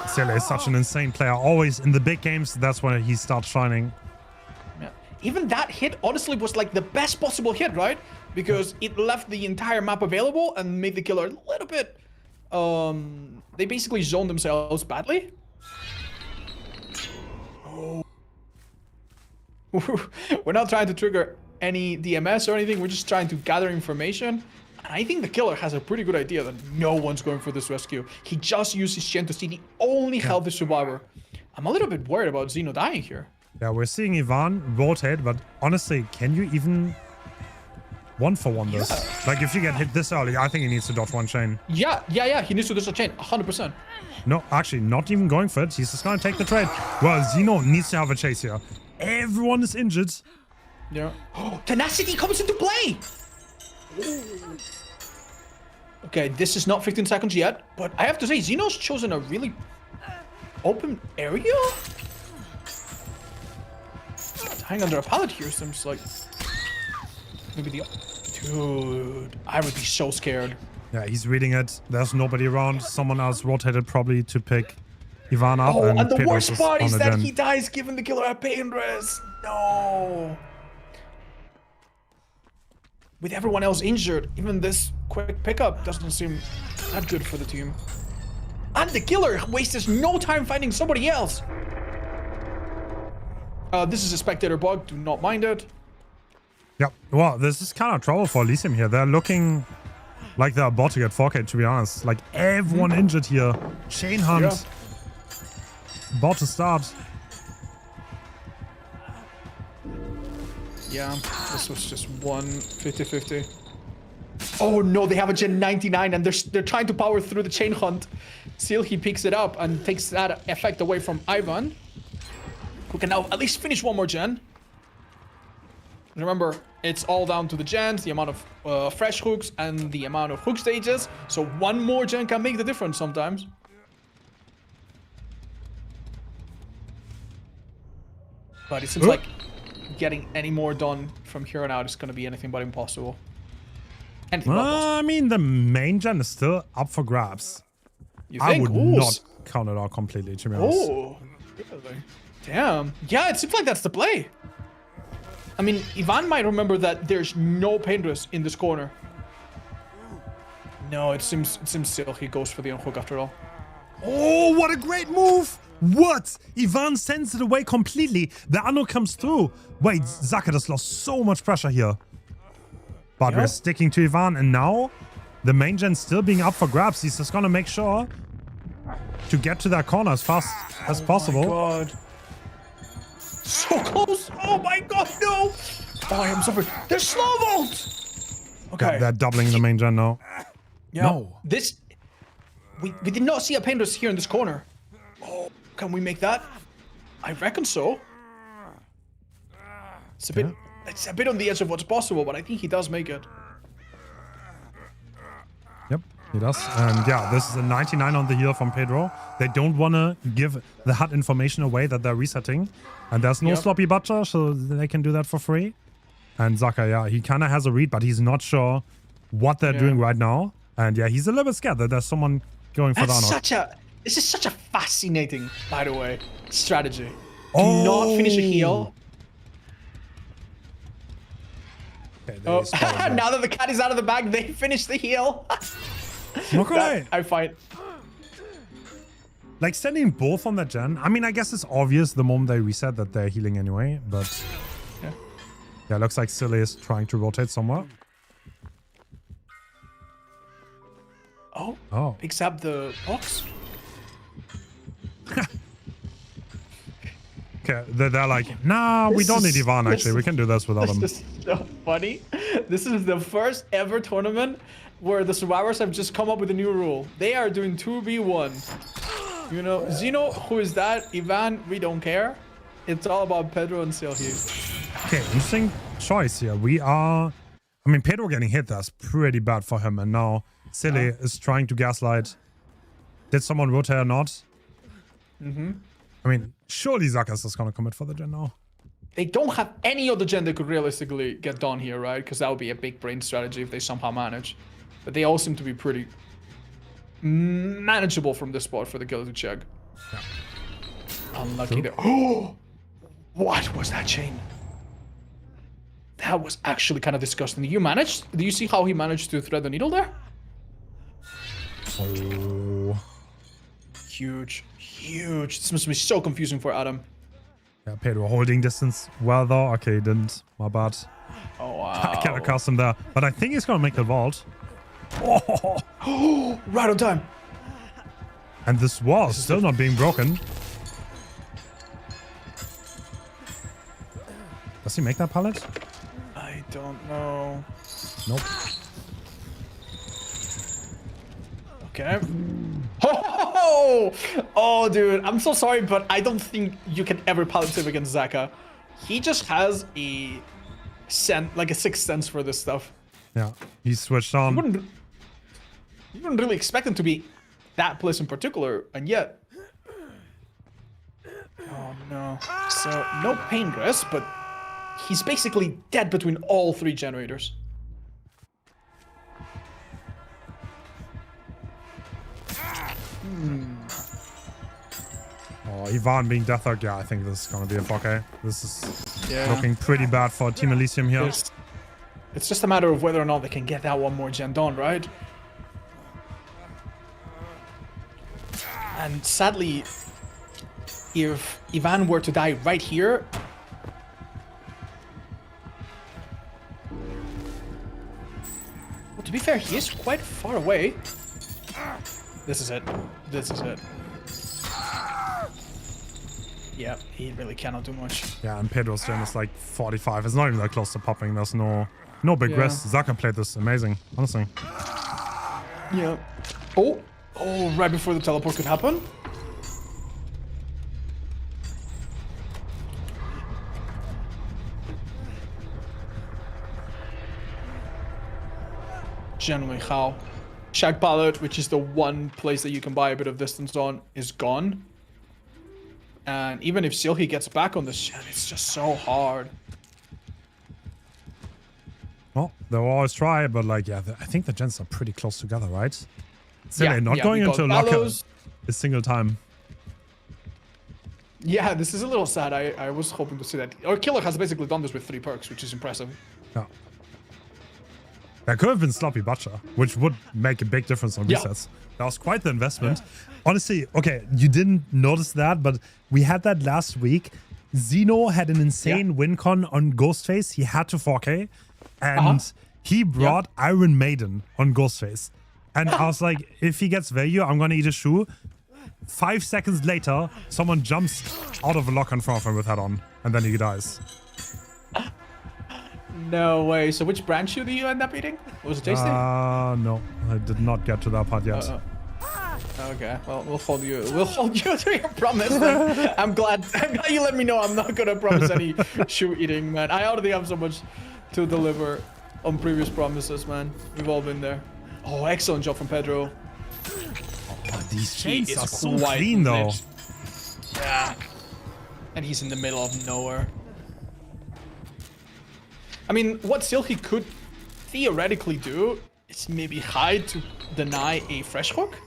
S2: Silly is such an insane player. Always in the big games, that's when he starts shining.
S1: Yeah. Even that hit, honestly, was like the best possible hit, right? Because it left the entire map available and made the killer a little bit... they basically zoned themselves badly. Oh. We're not trying to trigger any DMS or anything. We're just trying to gather information. And I think the killer has a pretty good idea that no one's going for this rescue. He just used his Shen to see the only healthy survivor. I'm a little bit worried about Zeno dying here.
S2: Yeah, we're seeing Ivan rotate, but honestly, can you even 1-for-1 this? Like, if you get hit this early, I think he needs to dodge one chain.
S1: Yeah. He needs to do the chain, 100%.
S2: No, actually, not even going for it. He's just gonna take the trade. Well, Zeno needs to have a chase here. Everyone is injured.
S1: Yeah. Tenacity comes into play! Okay, this is not 15 seconds yet, but I have to say, Zeno's chosen a really open area? Hang under a pallet here seems like... Maybe the... Dude, I would be so scared.
S2: Yeah, he's reading it. There's nobody around. Someone else rotated probably to pick Ivan up.
S1: Oh, and the
S2: Pedro's
S1: worst part is
S2: on
S1: that
S2: gen.
S1: he dies given the killer a pain res. No. With everyone else injured, even this quick pickup doesn't seem that good for the team. And the killer wastes no time finding somebody else. This is a spectator bug. Do not mind it.
S2: Yep. Well, this is kind of trouble for Elysium here. They're looking like they're about to get 4K, to be honest. Like, everyone injured here. Chain hunt.
S1: Yeah.
S2: About to start.
S1: Yeah, this was just 50-50. Oh no, they have a Gen 99 and they're trying to power through the chain hunt. Still, he picks it up and takes that effect away from Ivan, who can now at least finish one more gen. Remember, it's all down to the gens, the amount of fresh hooks and the amount of hook stages. So one more gen can make the difference sometimes. But it seems like getting any more done from here on out is going to be anything but impossible. Anything but impossible.
S2: I mean, the main gen is still up for grabs.
S1: You think?
S2: I would not count it out completely, to be honest.
S1: Oh, really? Damn. Yeah, it seems like that's the play. I mean, Ivan might remember that there's no paintress in this corner. No, it seems still he goes for the unhook after all.
S2: Oh, what a great move! What? Ivan sends it away completely. The unhook comes through. Wait, Zaka just lost so much pressure here. But we're sticking to Ivan, and now the main gen's still being up for grabs. He's just gonna make sure to get to that corner as fast as possible.
S1: Oh my god. So close! Oh my god, no! Oh, I am suffering. There's slow vault! Okay.
S2: Yeah, they're doubling the main gen now.
S1: Yeah.
S2: No.
S1: This... We did not see a paintress here in this corner. Oh, can we make that? I reckon so. It's a bit on the edge of what's possible, but I think he does make it.
S2: Yep, he does. And yeah, this is a 99 on the heal from Pedro. They don't want to give the HUD information away that they're resetting. And there's no sloppy butcher, so they can do that for free. And Zaka, yeah, he kind of has a read, but he's not sure what they're doing right now. And yeah, he's a little bit scared that there's someone going for the unhook.
S1: This is such a fascinating, by the way, strategy. Do not finish a heal.
S2: Okay,
S1: now that the cat is out of the bag, they finish the heal. I find...
S2: Like, sending both on that gen, I mean, I guess it's obvious the moment they reset that they're healing anyway, but... Yeah, looks like Silly is trying to rotate somewhere.
S1: Oh. Picks up the box.
S2: Okay, they're like, nah, we don't need Ivan, actually. We can do this without him.
S1: This is so funny. This is the first ever tournament where the survivors have just come up with a new rule. They are doing 2v1. You know, Zeno, who is that? Ivan, we don't care. It's all about Pedro and Silhi.
S2: Okay, interesting choice here. We are... I mean, Pedro getting hit, that's pretty bad for him. And now Silly is trying to gaslight. Did someone rotate or not? I mean, surely Zakas is going to commit for the gen now.
S1: They don't have any other gen that could realistically get done here, right? Because that would be a big brain strategy if they somehow manage. But they all seem to be pretty manageable from this spot for the killer to check.
S2: Yeah.
S1: Unlucky there. Oh! What was that chain? That was actually kind of disgusting. Do you see how he managed to thread the needle there?
S2: Oh.
S1: Huge. This must be so confusing for Adam.
S2: Yeah, Pedro holding distance well though. Okay, he didn't. My bad.
S1: Oh, wow.
S2: I can't cast him there. But I think he's going to make the vault.
S1: Oh, right on time.
S2: And this wall is still not being broken. he make that pallet?
S1: I don't know.
S2: Nope.
S1: Okay. Oh, oh, dude, I'm so sorry, but I don't think you can ever pallet save against Zaka. He just has a like a sixth sense for this stuff.
S2: Yeah, he switched on.
S1: You wouldn't really expect him to be that place in particular, and yet. Oh no. So no pain grist, but he's basically dead between all three generators.
S2: Oh, Ivan being Death Arc. Yeah, I think this is gonna be a 4K. This is looking pretty bad for Team Elysium here.
S1: It's just a matter of whether or not they can get that one more gen done, right? And sadly, if Ivan were to die right here, well, to be fair, he is quite far away. This is it. This is it. Yeah, he really cannot do much.
S2: Yeah, and Pedro's gen is like 45. It's not even that close to popping. There's no big rest. Zaka played this amazing, honestly.
S1: Yeah. Oh, right before the teleport could happen. Generally, how Shag Pallet, which is the one place that you can buy a bit of distance on, is gone. And even if Silhi gets back on this gen, it's just so hard.
S2: Well, they'll always try, but like, yeah, I think the gens are pretty close together, right? Silly, not going into a locker a single time.
S1: Yeah, this is a little sad. I was hoping to see that. Our killer has basically done this with 3 perks, which is impressive.
S2: Yeah. That could have been Sloppy Butcher, which would make a big difference on resets. That was quite the investment. Honestly, okay, you didn't notice that, but we had that last week. Xeno had an insane win con on Ghostface. He had to 4K, and he brought Iron Maiden on Ghostface. And I was like, if he gets value, I'm going to eat a shoe. 5 seconds later, someone jumps out of a lock in front of him with that on, and then he dies.
S1: No way. So which branch shoe do you end up eating? Was it tasty?
S2: No, I did not get to that part yet.
S1: Okay, well, we'll hold you to your promise then. I'm glad you let me know I'm not gonna promise any shoe eating, man. I already have so much to deliver on previous promises, man. We've all been there. Oh, excellent job from Pedro.
S2: Oh, these chains are so clean, though.
S1: Yeah. And he's in the middle of nowhere. I mean, what Silhi could theoretically do is maybe hide to deny a fresh hook.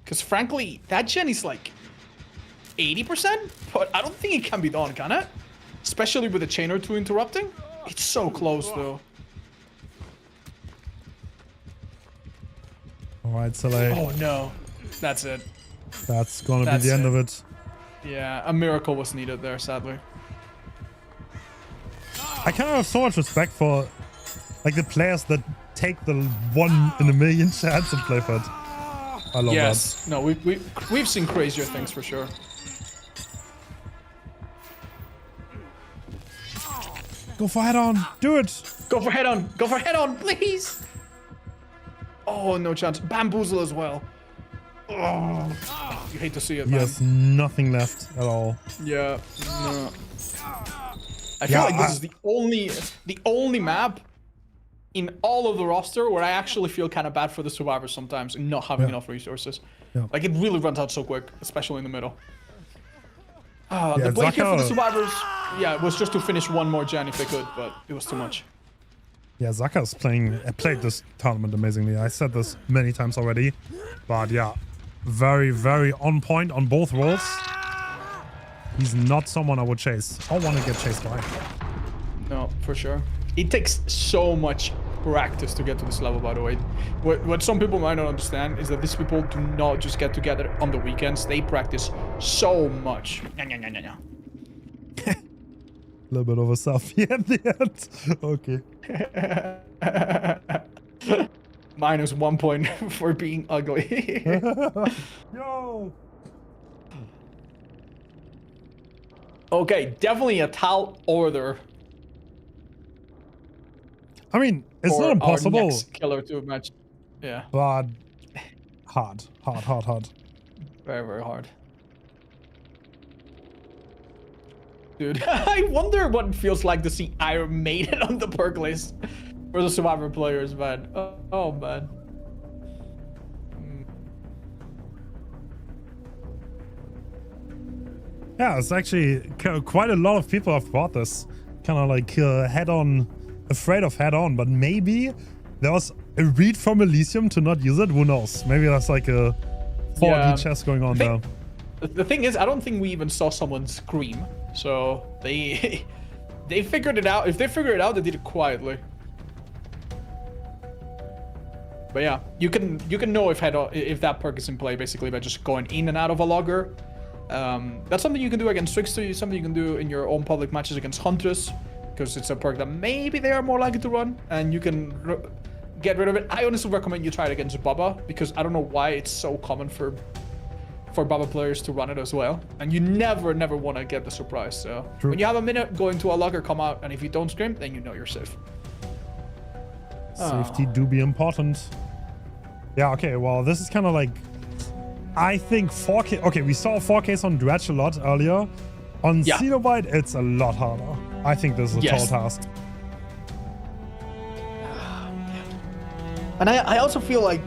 S1: Because frankly, that gen is like 80%, but I don't think it can be done, can it? Especially with a chain or two interrupting. It's so close, though.
S2: Alright, Soleil.
S1: Oh no. That's it.
S2: That's gonna be the end of it.
S1: Yeah, a miracle was needed there, sadly.
S2: I kind of have so much respect for like the players that take the 1 in a million chance and play for it. I love that.
S1: No, we've seen crazier things for sure.
S2: Go for head on. Do it.
S1: Go for head on. Go for head on, please. Oh, no chance. Bamboozle as well. Oh, you hate to see it, man.
S2: Yes, nothing left at all.
S1: Yeah, no. I feel like this is the only map in all of the roster where I actually feel kind of bad for the survivors sometimes and not having enough resources. Like, it really runs out so quick, especially in the middle. The play here for the survivors, was just to finish one more gen if they could, but it was too much.
S2: Yeah, Zaka's played this tournament amazingly. I said this many times already, but yeah, very, very on point on both roles. He's not someone I would chase. I want to get chased by.
S1: No, for sure. It takes so much practice to get to this level, by the way. What some people might not understand is that these people do not just get together on the weekends. They practice so much.
S2: A little bit of a selfie at the end. Okay.
S1: -1 point for being ugly.
S2: Yo!
S1: Okay, definitely a tall order
S2: I mean, it's
S1: for
S2: not
S1: our
S2: impossible,
S1: next killer to match. Yeah,
S2: but hard.
S1: very, very hard. Dude, I wonder what it feels like to see Iron Maiden on the perk list for the Survivor players, man. Oh man.
S2: Yeah, it's actually quite a lot of people have bought this. Kind of like head-on, afraid of head-on, but maybe there was a read from Elysium to not use it. Who knows? Maybe that's like a 4D chess going on there.
S1: The thing is, I don't think we even saw someone scream. So they they figured it out. If they figured it out, they did it quietly. But yeah, you can know if that perk is in play basically by just going in and out of a logger. That's something you can do against Trickster, something you can do in your own public matches against Hunters, because it's a perk that maybe they are more likely to run, and you can get rid of it. I honestly recommend you try it against Bubba, because I don't know why it's so common for Bubba players to run it as well, and you never want to get the surprise. So
S2: True.
S1: When you have a minute, go into a logger, come out, and if you don't scream, then you know you're safe.
S2: Safety do be important. Yeah, okay, well, this is kind of like, I think 4K. Okay, we saw 4Ks on Dredge a lot earlier. On Cenobite, it's a lot harder. I think this is a tall task.
S1: And I also feel like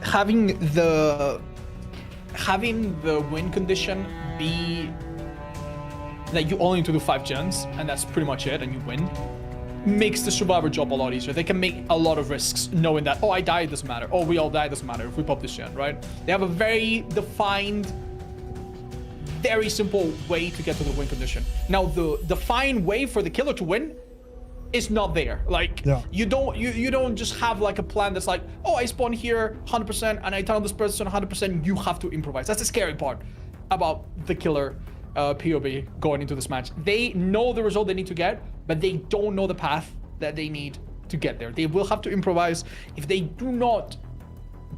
S1: having the win condition be that you only need to do 5 gens and that's pretty much it, and you win, makes the Survivor job a lot easier. They can make a lot of risks knowing that, oh, I die, it doesn't matter. Oh, we all die, it doesn't matter if we pop this gen, right? They have a very defined, very simple way to get to the win condition. Now, the defined way for the killer to win is not there. Like, you don't just have like a plan that's like, oh, I spawn here 100% and I tell this person 100%. You have to improvise. That's the scary part about the killer POV going into this match. They know the result they need to get, but they don't know the path that they need to get there. They will have to improvise. If they do not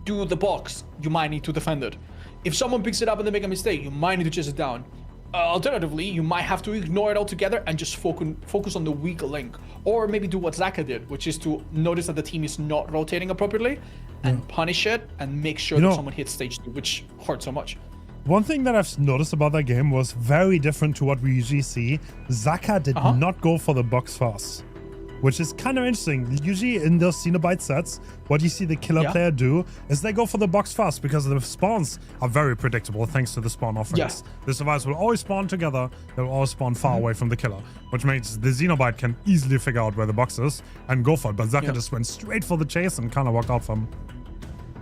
S1: do the box, you might need to defend it. If someone picks it up and they make a mistake, you might need to chase it down. Alternatively, you might have to ignore it altogether and just focus on the weak link. Or maybe do what Zaka did, which is to notice that the team is not rotating appropriately and punish it and make sure that someone hits stage 2, which hurts so much.
S2: One thing that I've noticed about that game was very different to what we usually see. Zaka did not go for the box first, which is kind of interesting. Usually in those Cenobite sets, what you see the killer player do is they go for the box first because the spawns are very predictable thanks to the spawn offerings. The survivors will always spawn together. They will always spawn far away from the killer, which makes the Cenobite can easily figure out where the box is and go for it. But Zaka just went straight for the chase and kind of walked out from.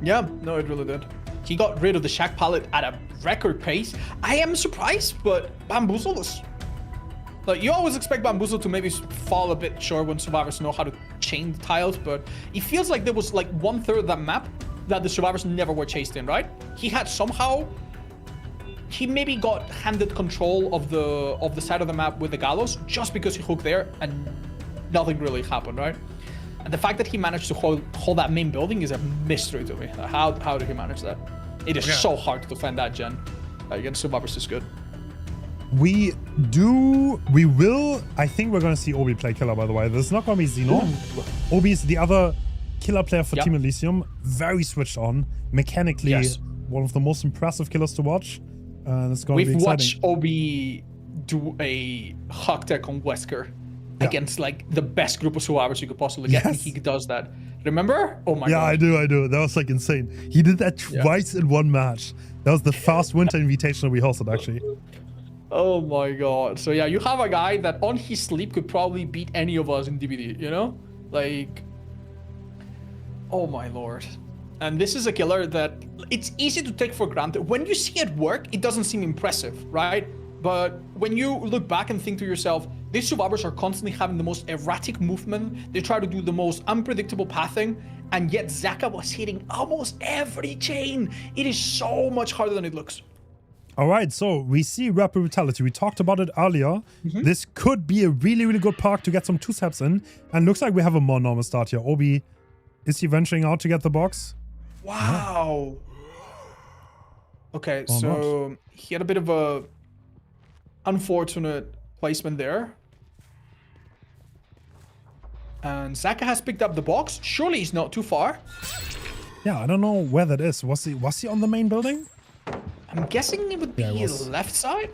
S1: Yeah, no, it really did. He got rid of the Shack pallet at a record pace. I am surprised, but Bamboozle is... Like, you always expect Bamboozle to maybe fall a bit short when survivors know how to chain the tiles, but it feels like there was like 1/3 of that map that the survivors never were chased in, right? He had somehow... He maybe got handed control of the side of the map with the gallows just because he hooked there and nothing really happened, right? And the fact that he managed to hold that main building is a mystery to me. How did he manage that? It is so hard to defend that gen against survivors is good.
S2: We will, I think we're going to see Obi play killer, by the way. This is not going to be Xeno. Obi is the other killer player for Team Elysium. Very switched on. Mechanically, one of the most impressive killers to watch. And it's going to be exciting.
S1: We've watched Obi do a hawk tech on Wesker against like the best group of survivors you could possibly get. And he does that. Remember? Oh my god.
S2: Yeah, I do. That was like insane. He did that twice in one match. That was the first winter invitational we hosted, actually.
S1: Oh my god. So yeah, you have a guy that on his sleep could probably beat any of us in DBD, you know? Like, oh my lord. And this is a killer that it's easy to take for granted. When you see it work, it doesn't seem impressive, right? But when you look back and think to yourself, these survivors are constantly having the most erratic movement. They try to do the most unpredictable pathing, and yet Zaka was hitting almost every chain. It is so much harder than it looks.
S2: All right, so we see Rapid Brutality. We talked about it earlier. This could be a really, really good perk to get some 2-steps in. And looks like we have a more normal start here. Obi, is he venturing out to get the box?
S1: Wow. Okay, so he had a bit of a unfortunate placement there. And Zaka has picked up the box. Surely he's not too far.
S2: Yeah, I don't know where that is. Was he on the main building?
S1: I'm guessing it would be
S2: Yeah, it was.
S1: left side.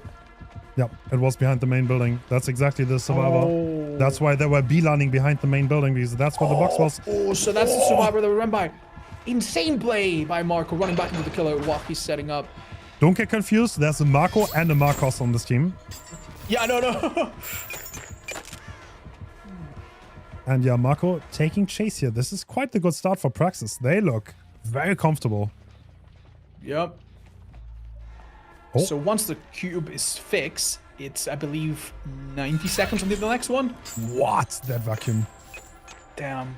S2: Yep, it was behind the main building. That's exactly the survivor.
S1: Oh.
S2: That's why they were beelining behind the main building, because that's where the box was.
S1: Oh, so that's the survivor that we ran by. Insane play by Marco, running back into the killer while he's setting up.
S2: Don't get confused. There's a Marco and a Marcos on this team.
S1: Yeah, no.
S2: And yeah, Marco taking chase here. This is quite the good start for Praxis. They look very comfortable.
S1: Yep.
S2: Oh.
S1: So once the cube is fixed, it's, I believe, 90 seconds until the next one.
S2: What? That vacuum.
S1: Damn.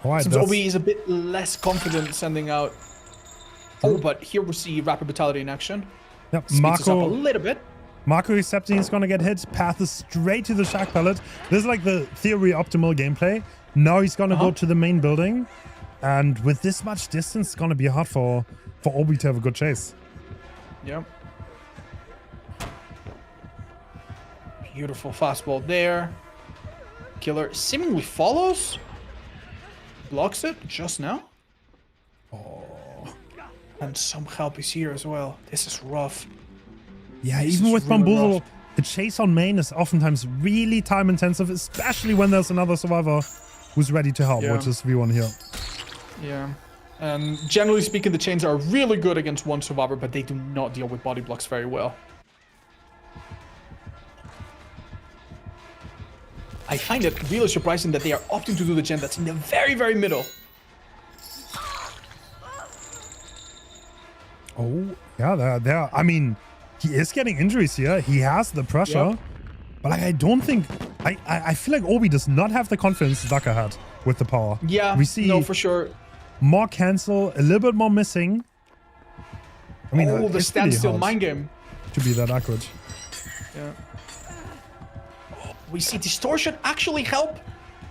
S2: All right,
S1: Since Obi is a bit less confident sending out. Oh, but here we see Rapid Vitality in action.
S2: Yep,
S1: Speeds us up a
S2: Marco.
S1: little bit.
S2: Marco accepting he's gonna get hit. Path is straight to the Shack Pallet. This is like the theory optimal gameplay. Now he's gonna go to the main building. And with this much distance, it's gonna be hard for Obi to have a good chase.
S1: Yep. Beautiful fastball there. Killer seemingly follows. Blocks it just now. Oh. And some help is here as well. This is rough.
S2: Yeah,
S1: This
S2: even
S1: is
S2: with
S1: really
S2: Bamboozle,
S1: rough.
S2: the chase on main is oftentimes really time intensive, especially when there's another survivor who's ready to help,
S1: Yeah.
S2: which is V1 here.
S1: Yeah. And generally speaking, the chains are really good against one survivor, but they do not deal with body blocks very well. I find it really surprising that they are opting to do the gen that's in the very, very middle.
S2: Oh, yeah, there. I mean, he is getting injuries here. He has the pressure.
S1: Yep.
S2: But like, I don't think... I feel like Obi does not have the confidence Zaka had with the power.
S1: Yeah,
S2: We see
S1: no, for sure.
S2: more cancel, a little bit more missing. I mean,
S1: Oh, the
S2: it's really
S1: standstill
S2: hard
S1: mind game.
S2: to be that accurate.
S1: Yeah. We see distortion actually help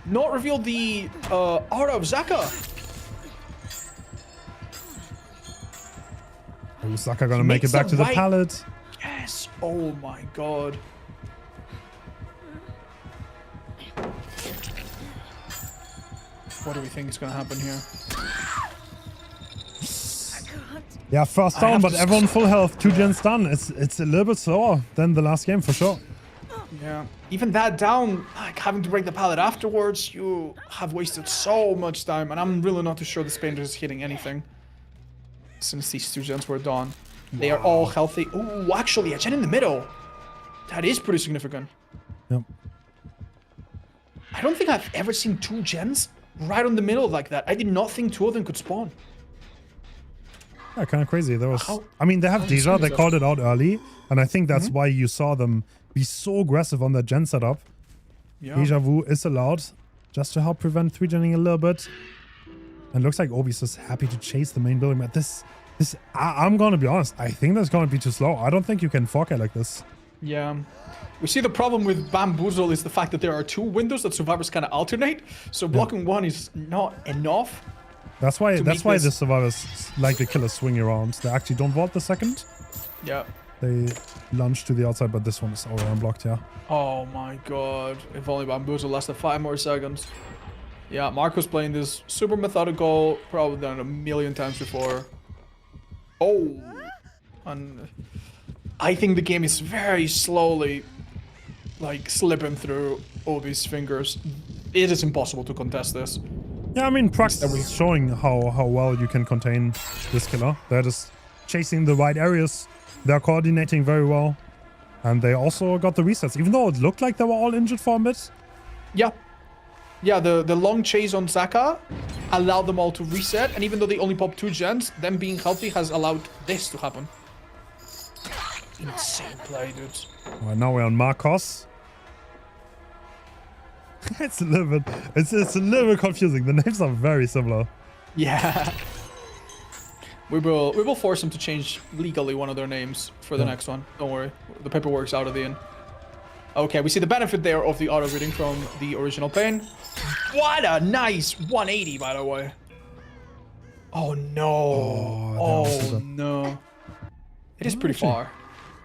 S1: not reveal the aura of Zaka.
S2: Oh, Zaka gonna make
S1: makes
S2: it back
S1: the
S2: to the
S1: right-
S2: pallet.
S1: Yes. Oh my god. What do we think is gonna happen here?
S2: Yeah, first
S1: I
S2: down,
S1: have
S2: but
S1: to
S2: everyone full health. 2 gens done. It's a little bit slower than the last game for sure.
S1: Yeah. Even that down, like having to break the pallet afterwards, you have wasted so much time, and I'm really not too sure the Spander is hitting anything. Since these 2 gens were done. They are all healthy. Oh, actually, a gen in the middle. That is pretty significant.
S2: Yep.
S1: I don't think I've ever seen 2 gens right on the middle like that. I did not think 2 of them could spawn.
S2: Yeah, kind of crazy. There was.
S1: How-
S2: I mean, they have
S1: how
S2: Deja.
S1: insane
S2: They
S1: is that?
S2: called it out early, and I think that's why you saw them be so aggressive on that gen setup.
S1: Yeah.
S2: Deja vu is allowed, just to help prevent 3-genning a little bit. And looks like Obi's just happy to chase the main building. But I'm gonna be honest. I think that's gonna be too slow. I don't think you can 4K like this.
S1: Yeah. We see the problem with Bamboozle is the fact that there are 2 windows that survivors kind of alternate. So blocking one is not enough.
S2: That's why.
S1: To
S2: That's
S1: make
S2: why
S1: this-
S2: the survivors like the killers swing around. They actually don't vault the second.
S1: Yeah.
S2: They lunge to the outside, but this one is already unblocked. Yeah.
S1: Oh my god. If only Bamboozle lasted 5 more seconds. Yeah, Marco's playing this super methodical, probably done it a million times before. Oh. And I think the game is very slowly, like, slipping through Obi's fingers. It is impossible to contest this.
S2: Yeah, I mean, Prax is showing how well you can contain this killer. They're just chasing the right areas. They're coordinating very well. And they also got the resets, even though it looked like they were all injured for a bit.
S1: Yeah. Yeah, the long chase on Zaka allowed them all to reset, and even though they only popped 2 gens, them being healthy has allowed this to happen. Insane play, dudes.
S2: All right, now we're on Marcos. It's a little bit, it's a little bit confusing. The names are very similar.
S1: Yeah. We will force them to change legally one of their names for the next one. Don't worry. The paperwork's out of the end. Okay, we see the benefit there of the auto reading from the original pane. What a nice 180, by the way. Oh no.
S2: that was
S1: Oh
S2: good.
S1: no. It is pretty far.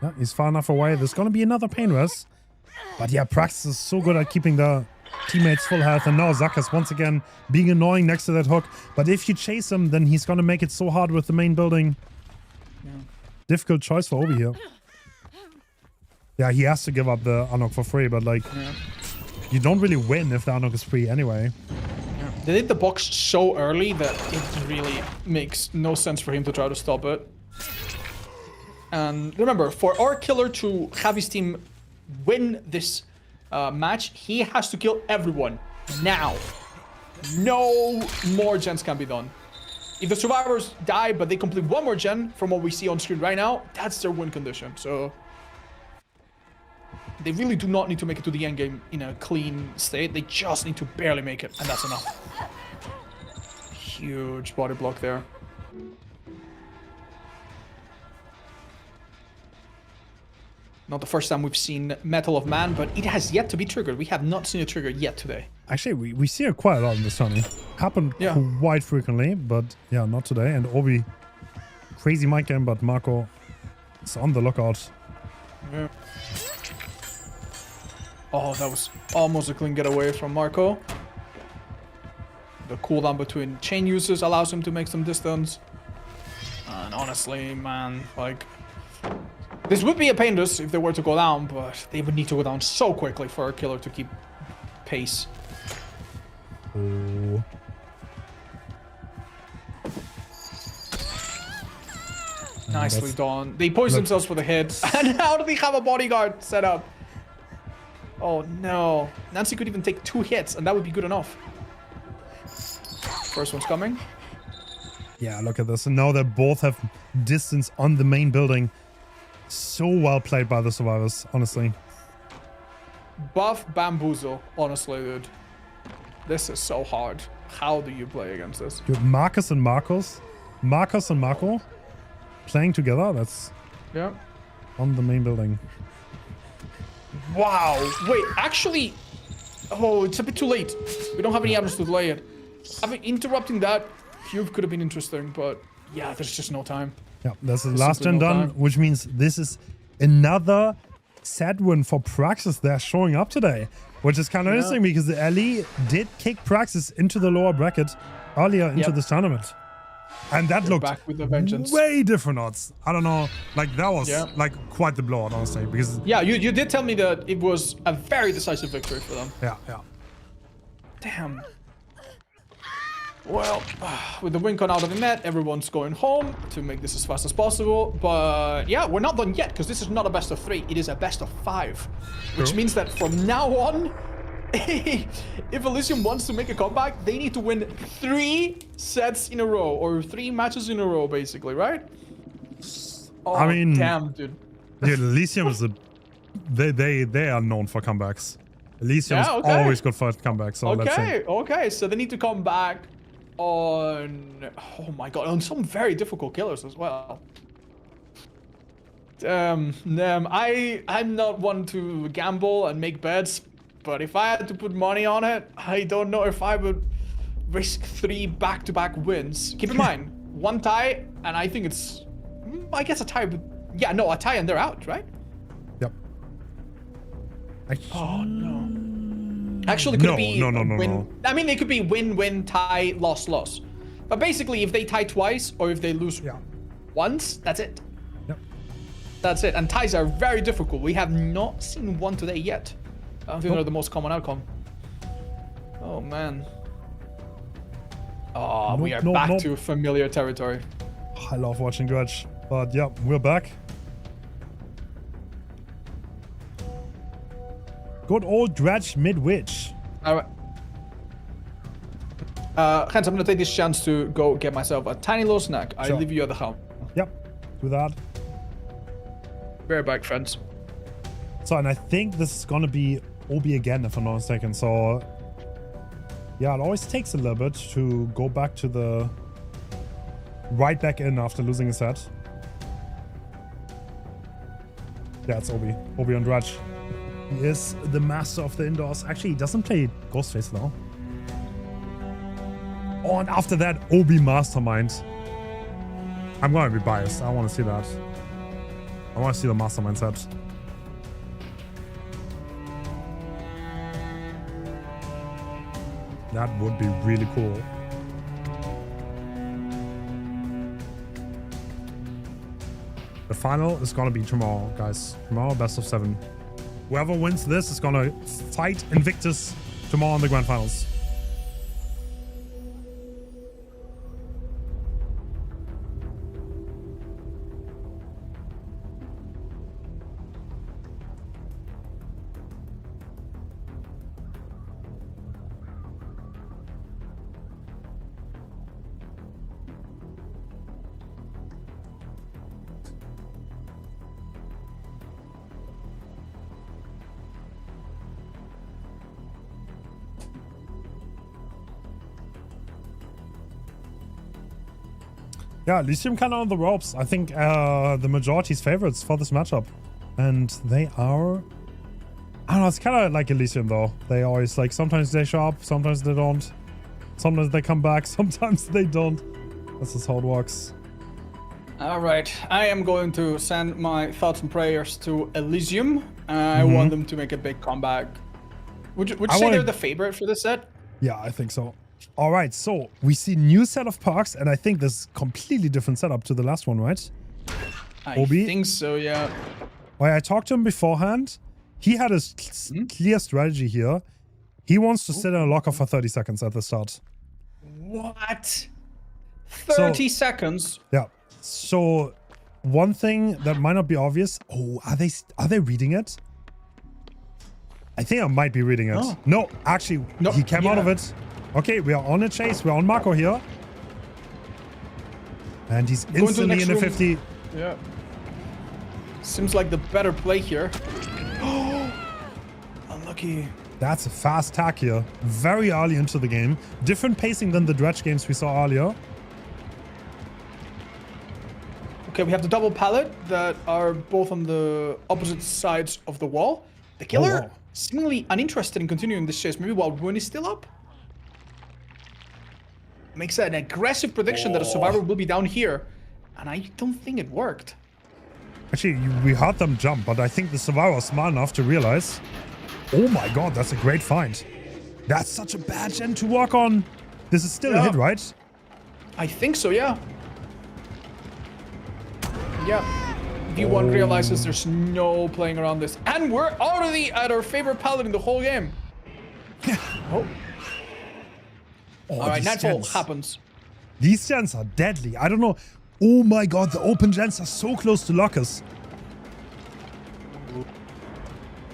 S2: Yeah, he's far enough away. There's gonna be another pain rest. But yeah, Praxis is so good at keeping the teammates full health. And now Zakas once again being annoying next to that hook. But if you chase him, then he's gonna make it so hard with the main building.
S1: Yeah.
S2: Difficult choice for Obi here. Yeah, he has to give up the Anok for free, but like, you don't really win if the Anok is free anyway.
S1: Yeah. They did the box so early that it really makes no sense for him to try to stop it. And remember, for our killer to have his team win this match, he has to kill everyone now. No more gens can be done. If the survivors die, but they complete one more gen, from what we see on screen right now, that's their win condition. So they really do not need to make it to the end game in a clean state. They just need to barely make it, and that's enough. Huge body block there. Not the first time we've seen Metal of Man, but it has yet to be triggered. We have not seen it triggered yet today.
S2: Actually, we see it quite a lot in this tourney. Happened quite frequently, but yeah, not today. And Obi, crazy mic game, but Marco is on the lookout.
S1: Yeah. Oh, that was almost a clean getaway from Marco. The cooldown between chain uses allows him to make some distance. And honestly, man, like, this would be a pain if they were to go down, but they would need to go down so quickly for our killer to keep pace.
S2: Oh.
S1: Nicely done. They poison themselves for the hit. And how do they have a bodyguard set up? Oh no. Nancy could even take 2 hits, and that would be good enough. First one's coming.
S2: Yeah, look at this. And now they both have distance on the main building. So well played by the survivors, honestly.
S1: Buff bamboozle, honestly, dude. This is so hard. How do you play against this?
S2: Dude, Marcus and Marco playing together. That's on the main building.
S1: Wow. Wait, actually, oh, it's a bit too late. We don't have any items to delay it. I mean, interrupting that cube could have been interesting, but yeah, there's just no time.
S2: Yeah, that's the last gen done, which means this is another sad win for Praxis. They're showing up today, which is kind of interesting because the Ellie did kick Praxis into the lower bracket earlier into this tournament. And that looked
S1: back with a vengeance.
S2: Way different odds. I don't know, like that was like quite the blowout, honestly, because
S1: you did tell me that it was a very decisive victory for them.
S2: Yeah.
S1: Damn. Well, with the win gone out of the net, everyone's going home to make this as fast as possible. But yeah, we're not done yet because this is not a best of 3. It is a best of 5, which means that from now on, if Elysium wants to make a comeback, they need to win 3 sets in a row or 3 matches in a row, basically, right? Oh,
S2: I mean,
S1: damn, dude.
S2: Dude, Elysium is they are known for comebacks. Elysium is always good for comebacks. So let's see.
S1: Okay, so they need to come back on, oh my god, on some very difficult killers as well. I'm not one to gamble and make bets, but if I had to put money on it, I don't know if I would risk 3 back-to-back wins. Keep in mind, 1 tie, and I think it's, I guess a tie, but yeah, no, a tie and they're out, right?
S2: Yep.
S1: Oh no. Actually, could be
S2: no.
S1: I mean, they could be win, tie, loss. But basically, if they tie twice or if they lose once, that's it.
S2: Yep.
S1: That's it. And ties are very difficult. We have not seen one today yet. I think they're the most common outcome. Oh, man. Oh, we are back to familiar territory.
S2: I love watching Dredge. But yeah, we're back. Good old Dredge Midwich.
S1: Alright. Hens, I'm gonna take this chance to go get myself a tiny little snack. I leave you at the helm.
S2: Yep, do that.
S1: Be right back, friends.
S2: So, and I think this is gonna be Obi again, if I'm not mistaken. So, yeah, it always takes a little bit to go back to the right back in after losing a set. Yeah, it's Obi. Obi on Dredge. He is the master of the indoors. Actually, he doesn't play Ghostface though. Oh, and after that, Obi Mastermind. I'm gonna be biased. I want to see that. I want to see the mastermind set. That would be really cool. The final is gonna be tomorrow, guys. Tomorrow, best of 7. Whoever wins this is gonna fight Invictus tomorrow in the grand finals. Yeah, Elysium kind of on the ropes. I think the majority's favorites for this matchup. And they are... I don't know, it's kind of like Elysium though. They always like, sometimes they show up, sometimes they don't. Sometimes they come back, sometimes they don't. That's just how it works.
S1: All right, I am going to send my thoughts and prayers to Elysium. I want them to make a big comeback. Would you say they're the favorite for this set?
S2: Yeah, I think so. All right, so we see new set of perks, and I think this is completely different setup to the last one, right?
S1: I think so, yeah.
S2: Well, I talked to him beforehand. He had a clear strategy here. He wants to sit in a locker for 30 seconds at the start.
S1: What? 30 seconds?
S2: Yeah. So one thing that might not be obvious. Oh, are they reading it? I think I might be reading it. Oh. No, actually, he came out of it. Okay, we are on a chase. We're on Marco here. And he's instantly in the 50.
S1: Yeah. Seems like the better play here. Unlucky.
S2: That's a fast tack here. Very early into the game. Different pacing than the Dredge games we saw earlier.
S1: Okay, we have the double pallet that are both on the opposite sides of the wall. The killer seemingly uninterested in continuing this chase. Maybe while Ruin is still up? Makes an aggressive prediction that a survivor will be down here. And I don't think it worked.
S2: Actually, we heard them jump, but I think the survivor was smart enough to realize... Oh my god, that's a great find. That's such a bad gen to work on. This is still a hit, right?
S1: I think so, yeah. Yeah. V1 realizes there's no playing around this. And we're already at our favorite pallet in the whole game. Alright, nightfall happens.
S2: These gens are deadly. I don't know. Oh my god, the open gens are so close to lockers.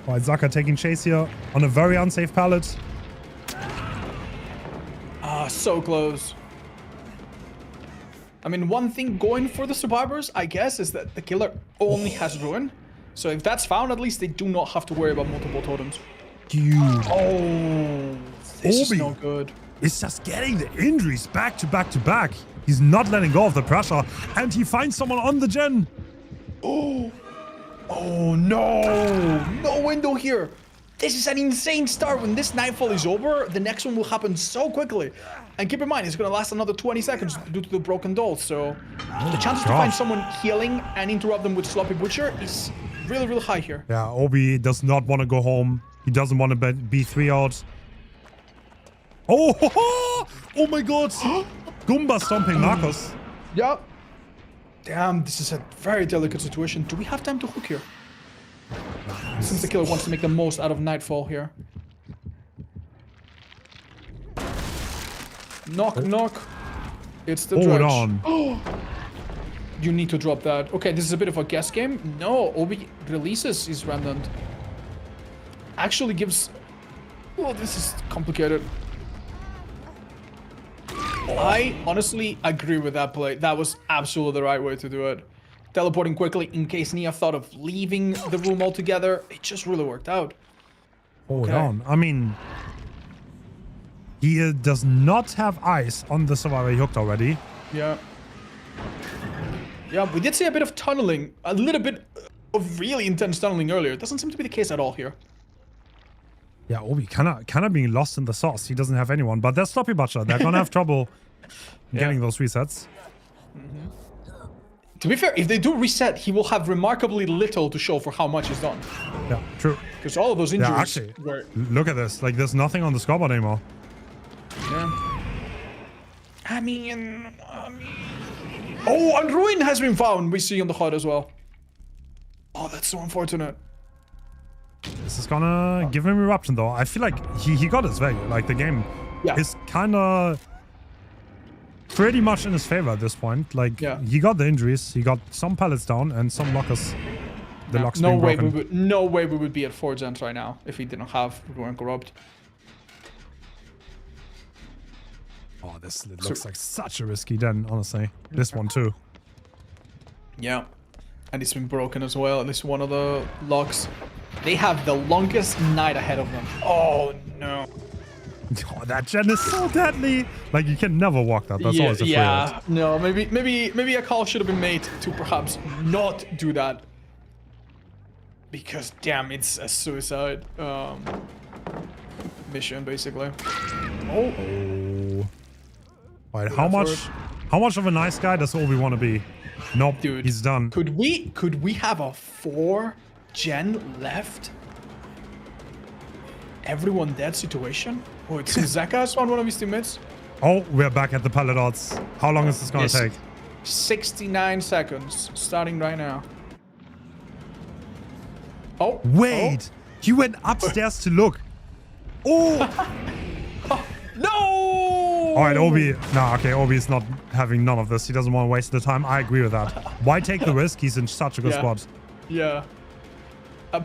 S2: Alright, Zaka taking chase here on a very unsafe pallet.
S1: Ah, so close. I mean, one thing going for the survivors, I guess, is that the killer only has Ruin. So if that's found, at least they do not have to worry about multiple totems.
S2: Dude.
S1: Oh, this is no good.
S2: It's just getting the injuries back to back to back. He's not letting go of the pressure, and he finds someone on the gen.
S1: Oh no! No window here. This is an insane start. When this nightfall is over, the next one will happen so quickly. And keep in mind, it's going to last another 20 seconds due to the broken doll. So the chances to find someone healing and interrupt them with Sloppy Butcher is really, really high here.
S2: Yeah, Obi does not want to go home. He doesn't want to be 3 out. Oh my god! Goomba stomping Marcos.
S1: Yep. Damn, this is a very delicate situation. Do we have time to hook here? Since the killer wants to make the most out of nightfall here. Knock, knock. It's the Dredge.
S2: On.
S1: You need to drop that. Okay, this is a bit of a guess game. No, Obi releases his remnant. Actually gives... Oh, this is complicated. I honestly agree with that play. That was absolutely the right way to do it. Teleporting quickly in case Nia thought of leaving the room altogether. It just really worked out.
S2: Hold on. I mean, he does not have eyes on the survivor he hooked already.
S1: Yeah. Yeah, we did see a bit of tunneling. A little bit of really intense tunneling earlier. It doesn't seem to be the case at all here.
S2: Yeah, Obi kind of being lost in the sauce. He doesn't have anyone, but they're Sloppy Butcher. They're gonna have trouble getting those resets.
S1: To be fair, if they do reset, he will have remarkably little to show for how much he's done.
S2: Yeah, true.
S1: Because all of those injuries
S2: Yeah, actually,
S1: were...
S2: look at this. Like, there's nothing on the scoreboard anymore.
S1: Yeah. I mean... Oh, and Ruin has been found. We see on the HUD as well. Oh, that's so unfortunate.
S2: This is gonna give him eruption, though. I feel like he got his value. Like, the game is kind of pretty much in his favor at this point. Like, he got the injuries. He got some pallets down and some lockers. The locks being broken.
S1: No way we would be at 4 gens right now if we didn't have Ruin Corrupt.
S2: Oh, this looks like such a risky den, honestly. This one too.
S1: Yeah. And it's been broken as well, at least one of the locks. They have the longest night ahead of them. Oh, no.
S2: Oh, that gen is so deadly. Like, you can never walk that. That's always a free
S1: No, maybe a call should have been made to perhaps not do that. Because, damn, it's a suicide mission, basically. Oh.
S2: Right, how much of a nice guy does Obi want to be? Nope, dude, he's done.
S1: Could we have a 4 gen left? Everyone dead situation? Oh, it's Zeka has found one of his teammates.
S2: Oh, we're back at the pallet odds. How long is this gonna take?
S1: 69 seconds, starting right now. Oh,
S2: wait! He went upstairs to look. Oh!
S1: No!
S2: Alright, Obi. Nah, okay, Obi is not having none of this. He doesn't want to waste the time. I agree with that. Why take the risk? He's in such a good spot.
S1: Yeah.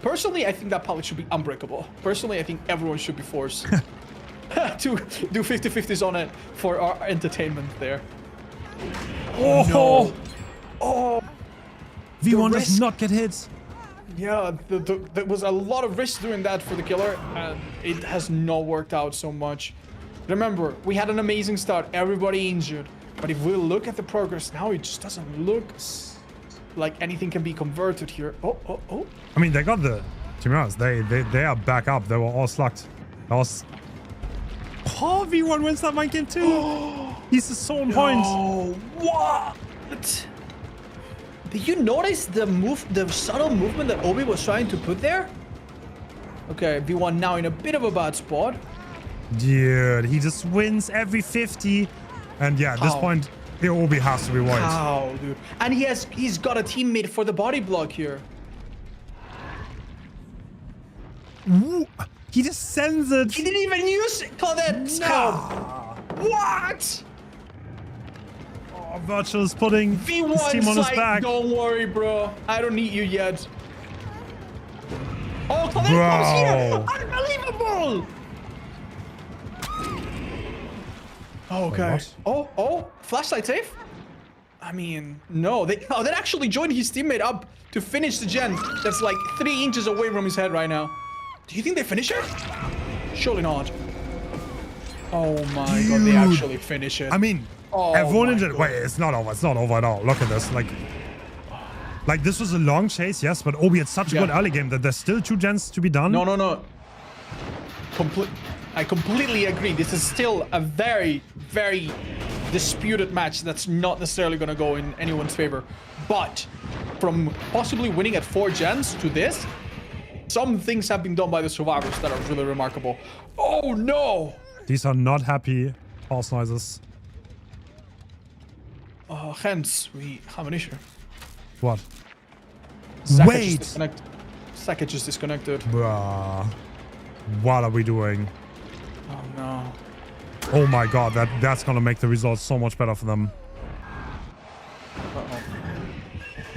S1: Personally, I think that pallet should be unbreakable. Personally, I think everyone should be forced to do 50-50s on it for our entertainment there.
S2: Oh!
S1: No. Oh!
S2: V1 does not get hit.
S1: Yeah, there was a lot of risk doing that for the killer, and it has not worked out so much. Remember, we had an amazing start, everybody injured. But if we look at the progress now, it just doesn't look like anything can be converted here. Oh.
S2: I mean, they got the... To be honest, they are back up. They were all slugged. That was... Oh, V1 wins that mind game too. He's so on point.
S1: Oh, what? Did you notice the subtle movement that Obi was trying to put there? Okay, V1 now in a bit of a bad spot.
S2: Dude, he just wins every 50. And yeah, at this point, Obi has to be white.
S1: How, dude? And he's got a teammate for the body block here.
S2: Ooh, he just sends it.
S1: He didn't even use Claudette scout. What?
S2: Oh, Virtual is putting his team on his back.
S1: Don't worry, bro. I don't need you yet. Oh, Claudette comes here. Unbelievable. Okay. Oh, flashlight safe? I mean, no. They actually joined his teammate up to finish the gen that's like 3 inches away from his head right now. Do you think they finish it? Surely not. Oh my god, they actually finish it.
S2: I mean, everyone injured. Wait, it's not over. It's not over at all. Look at this. Like this was a long chase, yes, but Obi had such a good early game that there's still 2 gens to be done.
S1: No. I completely agree. This is still a very, very disputed match that's not necessarily going to go in anyone's favor. But from possibly winning at 4 gens to this, some things have been done by the survivors that are really remarkable. Oh, no!
S2: These are not happy pulse noises.
S1: Hence, we have an issue.
S2: What?
S1: Wait! Saka just disconnected.
S2: Bruh. What are we doing?
S1: Oh no.
S2: Oh my god, that's gonna make the results so much better for them.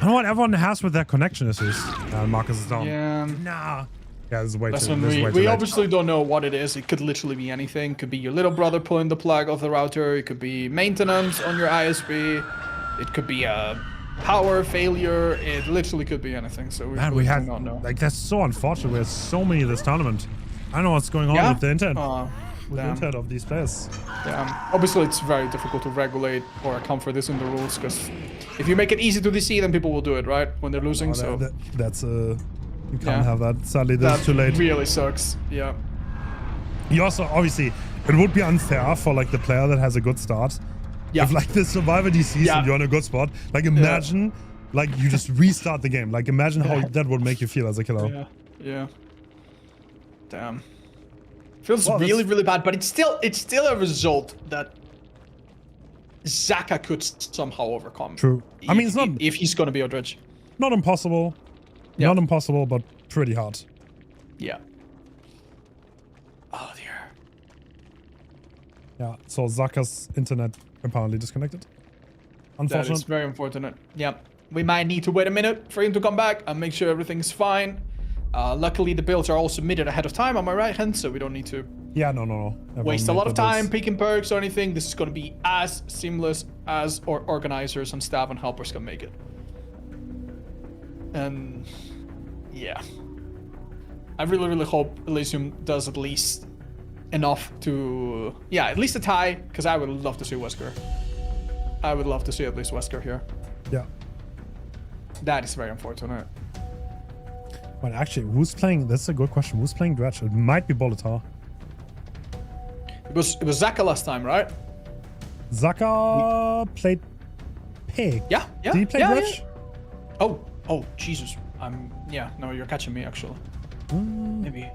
S2: I know what everyone has with their connection issues. Marcus is down.
S1: Yeah.
S2: Nah. Yeah, this is way too
S1: we obviously don't know what it is. It could literally be anything. It could be your little brother pulling the plug of the router. It could be maintenance on your ISP. It could be a power failure. It literally could be anything. So we really do not know.
S2: Like, that's so unfortunate. We have so many of this tournament. I don't know what's going on with the intent. With the intent of these players.
S1: Yeah. Obviously, it's very difficult to regulate or account for this in the rules, because if you make it easy to DC, then people will do it, right? When they're losing.
S2: That's you can't have that. Sadly, that's too late.
S1: Really sucks. Yeah.
S2: You also, obviously, it would be unfair for like the player that has a good start.
S1: Yeah.
S2: If like the survivor DCs and you're in a good spot, like imagine Like, you just restart the game. Like, imagine how that would make you feel as a killer.
S1: Yeah, yeah. Damn. Feels
S2: Well,
S1: really, really bad, but it's still a result that Zaka could somehow overcome.
S2: True. I mean, it's not
S1: if he's gonna be a Dredge.
S2: not impossible.
S1: Yeah.
S2: Not impossible, but pretty hard.
S1: Yeah. Oh dear.
S2: Yeah, so Zaka's internet apparently disconnected.
S1: That is
S2: Unfortunate.
S1: very unfortunate. Yeah. We might need to wait a minute for him to come back and make sure everything's fine. Luckily, the builds are all submitted ahead of time, am I right, Hens? So we don't need to
S2: Yeah, no. Everyone
S1: waste a
S2: made
S1: lot of
S2: the
S1: time
S2: builds.
S1: picking perks or anything. This is going to be as seamless as our organizers and staff and helpers can make it. And yeah. I really, really hope Elysium does at least enough to... Yeah, at least a tie, because I would love to see Wesker. I would love to see at least Wesker here.
S2: Yeah.
S1: That is very unfortunate.
S2: But actually, who's playing? That's a good question. Who's playing Dredge? It might be Bolitar.
S1: It was Zaka last time, right?
S2: Zaka played Pig.
S1: Yeah, yeah.
S2: Did he play
S1: yeah,
S2: Dredge?
S1: yeah. Oh, Jesus. Yeah, no, you're catching me, actually. Maybe.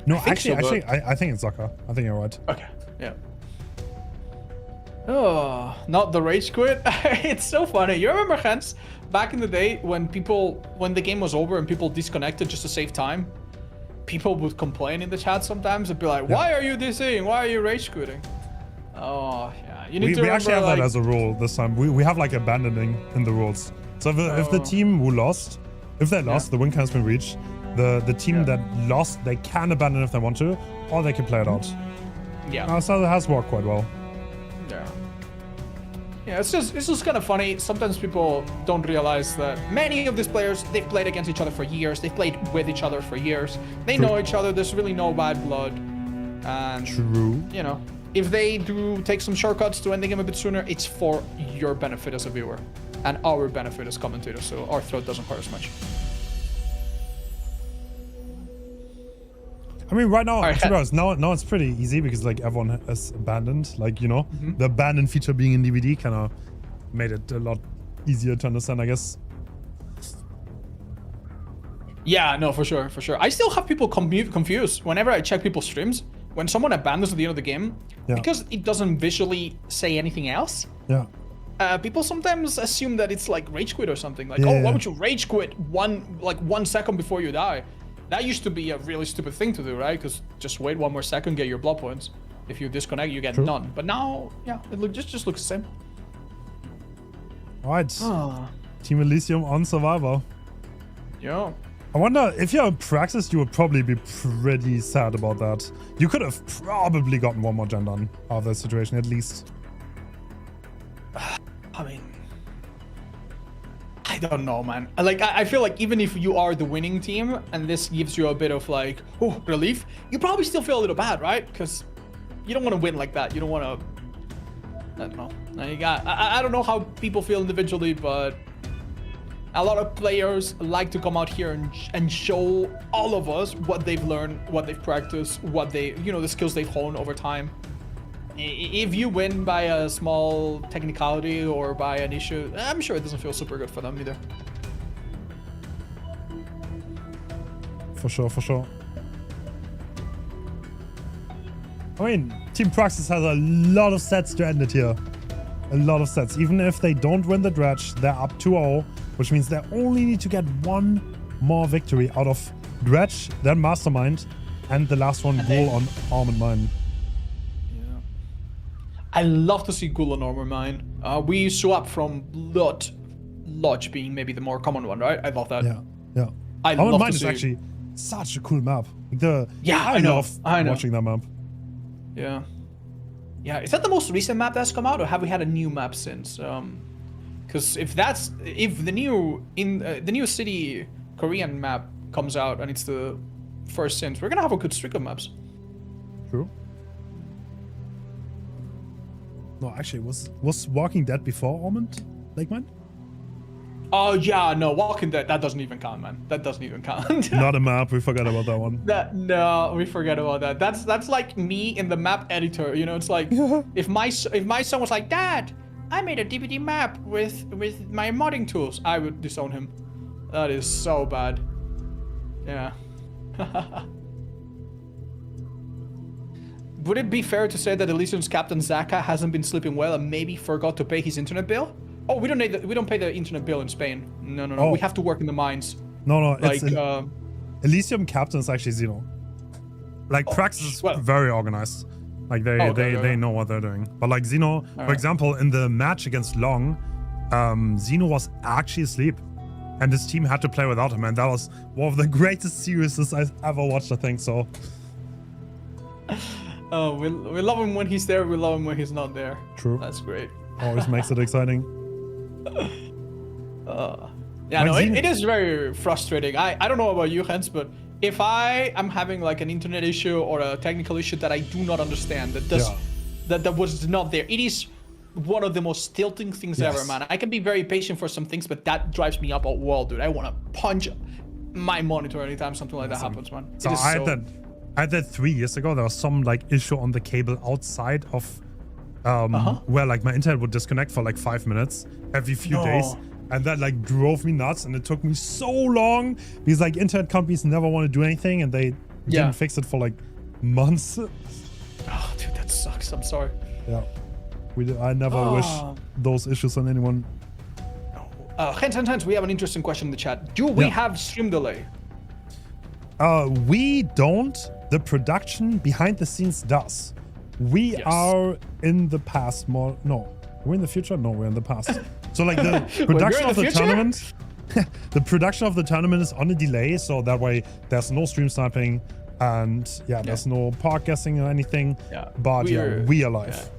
S2: No,
S1: I think so,
S2: actually,
S1: but-
S2: I think it's Zaka. I think you're right.
S1: Okay, yeah. Oh, not the rage quit. It's so funny. You remember, Hens, back in the day when the game was over and people disconnected just to save time? People would complain in the chat sometimes and be like, why are you DCing? Why are you rage quitting? Oh, yeah. You need
S2: We
S1: to remember,
S2: actually have
S1: like,
S2: that as a rule this time. We have like abandoning in the rules. So if the team who lost, if they lost, the win has been reached. The team that lost, they can abandon if they want to, or they can play it out.
S1: yeah.
S2: So that has worked quite well.
S1: Yeah. Yeah, it's just kind of funny. Sometimes people don't realize that many of these players, they've played against each other for years. They've played with each other for years. They know each other. There's really no bad blood. And,
S2: True.
S1: you know, if they do take some shortcuts to end the game a bit sooner, it's for your benefit as a viewer. And our benefit as commentators, so our throat doesn't hurt as much.
S2: I mean, right now,
S1: Alright,
S2: to be honest, now it's pretty easy because like everyone is abandoned. Like, you know, the abandoned feature being in DVD kind of made it a lot easier to understand, I guess.
S1: Yeah, no, for sure, for sure. I still have people confused whenever I check people's streams. When someone abandons at the end of the game, because it doesn't visually say anything else,
S2: Yeah.
S1: people sometimes assume that it's like rage quit or something. Like,
S2: Yeah.
S1: oh, why would you rage quit 1 second before you die? That used to be a really stupid thing to do, right? Because just wait 1 more second, get your blood points. If you disconnect, you get none. But now, yeah, it just looks the same.
S2: All right. Team Elysium on Survivor.
S1: Yeah.
S2: I wonder if you're in Praxis, you would probably be pretty sad about that. You could have probably gotten one more gen done out of that situation, at least.
S1: I mean, I don't know, man. Like, I feel like even if you are the winning team and this gives you a bit of like, oh, relief, you probably still feel a little bad, right? Because you don't want to win like that. You don't want to, I don't know. Now you got, I don't know how people feel individually, but a lot of players like to come out here and show all of us what they've learned, what they've practiced, what they, you know, the skills they've honed over time. If you win by a small technicality or by an issue, I'm sure it doesn't feel super good for them either.
S2: For sure, for sure. I mean, Team Praxis has a lot of sets to end it here. A lot of sets. Even if they don't win the Dredge, they're up 2-0, which means they only need to get one more victory out of Dredge, then Mastermind, and the last one, Ghoul on Arm and Mine.
S1: I love to see Ghoul on Armor Mine. We swap from Lodge being maybe the more common one, right? I love that.
S2: Yeah, yeah.
S1: I
S2: Arm and
S1: love
S2: Mine
S1: to
S2: is
S1: see.
S2: actually such a cool map.
S1: I know,
S2: love
S1: I know.
S2: watching that map.
S1: Yeah. Yeah, is that the most recent map that's come out, or have we had a new map since? Because if the new City Korean map comes out and it's the first since, we're gonna have a good streak of maps.
S2: True. No, actually, was Walking Dead before Almond Lake Mine?
S1: Oh yeah, no, Walking Dead, that doesn't even count, man. That doesn't even count.
S2: Not a map. We forgot about that one.
S1: No, we forget about that. That's like me in the map editor. You know, it's like if my son was like, Dad, I made a DVD map with my modding tools. I would disown him. That is so bad. Yeah. Would it be fair to say that Elysium's Captain Zaka hasn't been sleeping well and maybe forgot to pay his internet bill? Oh, we don't pay the internet bill in Spain. No.
S2: Oh.
S1: We have to work in the mines.
S2: No,
S1: Like,
S2: it's Elysium Captain is actually Xeno. Like Prax is very organized. Like they know what they're doing. But like Xeno, for example, in the match against Long, Xeno was actually asleep. And his team had to play without him, and that was one of the greatest series I've ever watched, I think so.
S1: Oh, we love him when he's there, we love him when he's not there.
S2: True.
S1: That's great.
S2: Always makes it exciting.
S1: Yeah, no, it is very frustrating. I don't know about you, Hens, but if I am having like an internet issue or a technical issue that I do not understand, that was not there, it is one of the most tilting things ever, man. I can be very patient for some things, but that drives me up a wall, dude. I want to punch my monitor anytime something like that happens, man.
S2: So I had that 3 years ago. There was some like issue on the cable outside of where like my internet would disconnect for like 5 minutes every few days. And that like drove me nuts, and it took me so long because like internet companies never want to do anything, and they didn't fix it for like months.
S1: Oh, dude, that sucks. I'm sorry.
S2: Yeah. I never wish those issues on anyone.
S1: Hens, we have an interesting question in the chat. Do we have stream delay?
S2: We don't. The production behind the scenes does. We are in the past more. No, we're in the future. No, we're in the past. So like the production of the tournament, the production of the tournament is on a delay. So that way there's no stream sniping, and there's no park guessing or anything. Yeah. But we are live.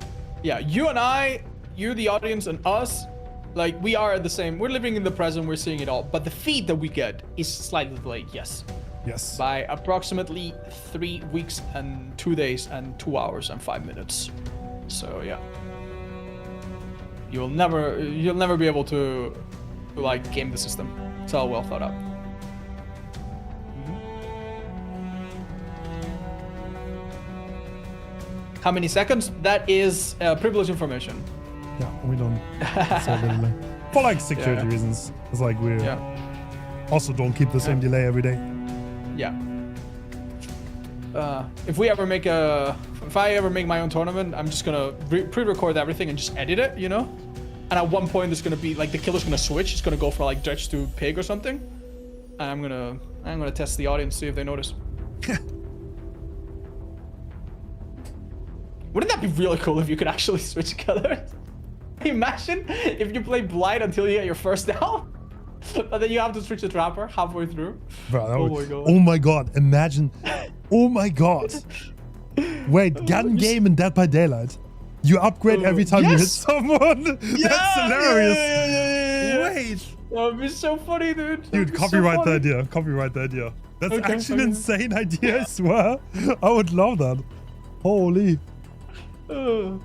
S1: Yeah, you and I, you, the audience, and us, like, we are the same. We're living in the present, we're seeing it all. But the feed that we get is slightly delayed, yes.
S2: Yes.
S1: By approximately 3 weeks and 2 days and 2 hours and 5 minutes. So, yeah. You'll never be able to like, game the system. It's all well thought out. How many seconds? That is privileged information.
S2: Yeah, we don't. For like security reasons. It's like we also don't keep the same delay every day.
S1: Yeah. If I ever make my own tournament, I'm just gonna pre-record everything and just edit it, you know? And at one point, there's gonna be like the killer's gonna switch. It's gonna go from like Dredge to Pig or something. And I'm gonna test the audience, see if they notice. Wouldn't that be really cool if you could actually switch colors? Imagine if you play blind until you get your first down, but then you have to switch the trapper halfway through.
S2: Bro, oh my god! Imagine! Oh my god! Wait, gun game in Dead by Daylight. You upgrade every time you hit someone. That's hilarious. Wait.
S1: That would be so funny, dude.
S2: Dude, copyright the idea. Copyright the idea. That's actually an insane idea. I swear. I would love that. Holy.
S1: Oh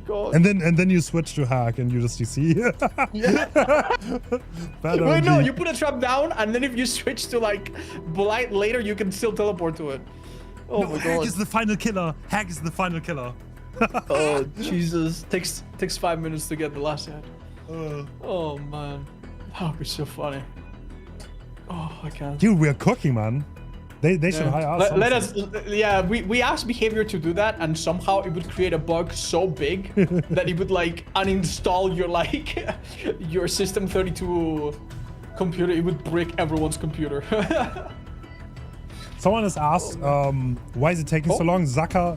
S1: god.
S2: And then you switch to hack and you just DC.
S1: Wait, no, you put a trap down and then if you switch to like blind later, you can still teleport to it. Oh my god.
S2: Hack is the final killer. Hack is the final killer.
S1: Oh Jesus. Takes 5 minutes to get the last hit. Oh man. That would be so funny. Oh, I can't.
S2: Dude, we're cooking, man. They should hire us.
S1: Let us. Yeah, we asked Behavior to do that, and somehow it would create a bug so big that it would like uninstall your like your System 32 computer. It would break everyone's computer.
S2: Someone has asked, why is it taking so long? Zaka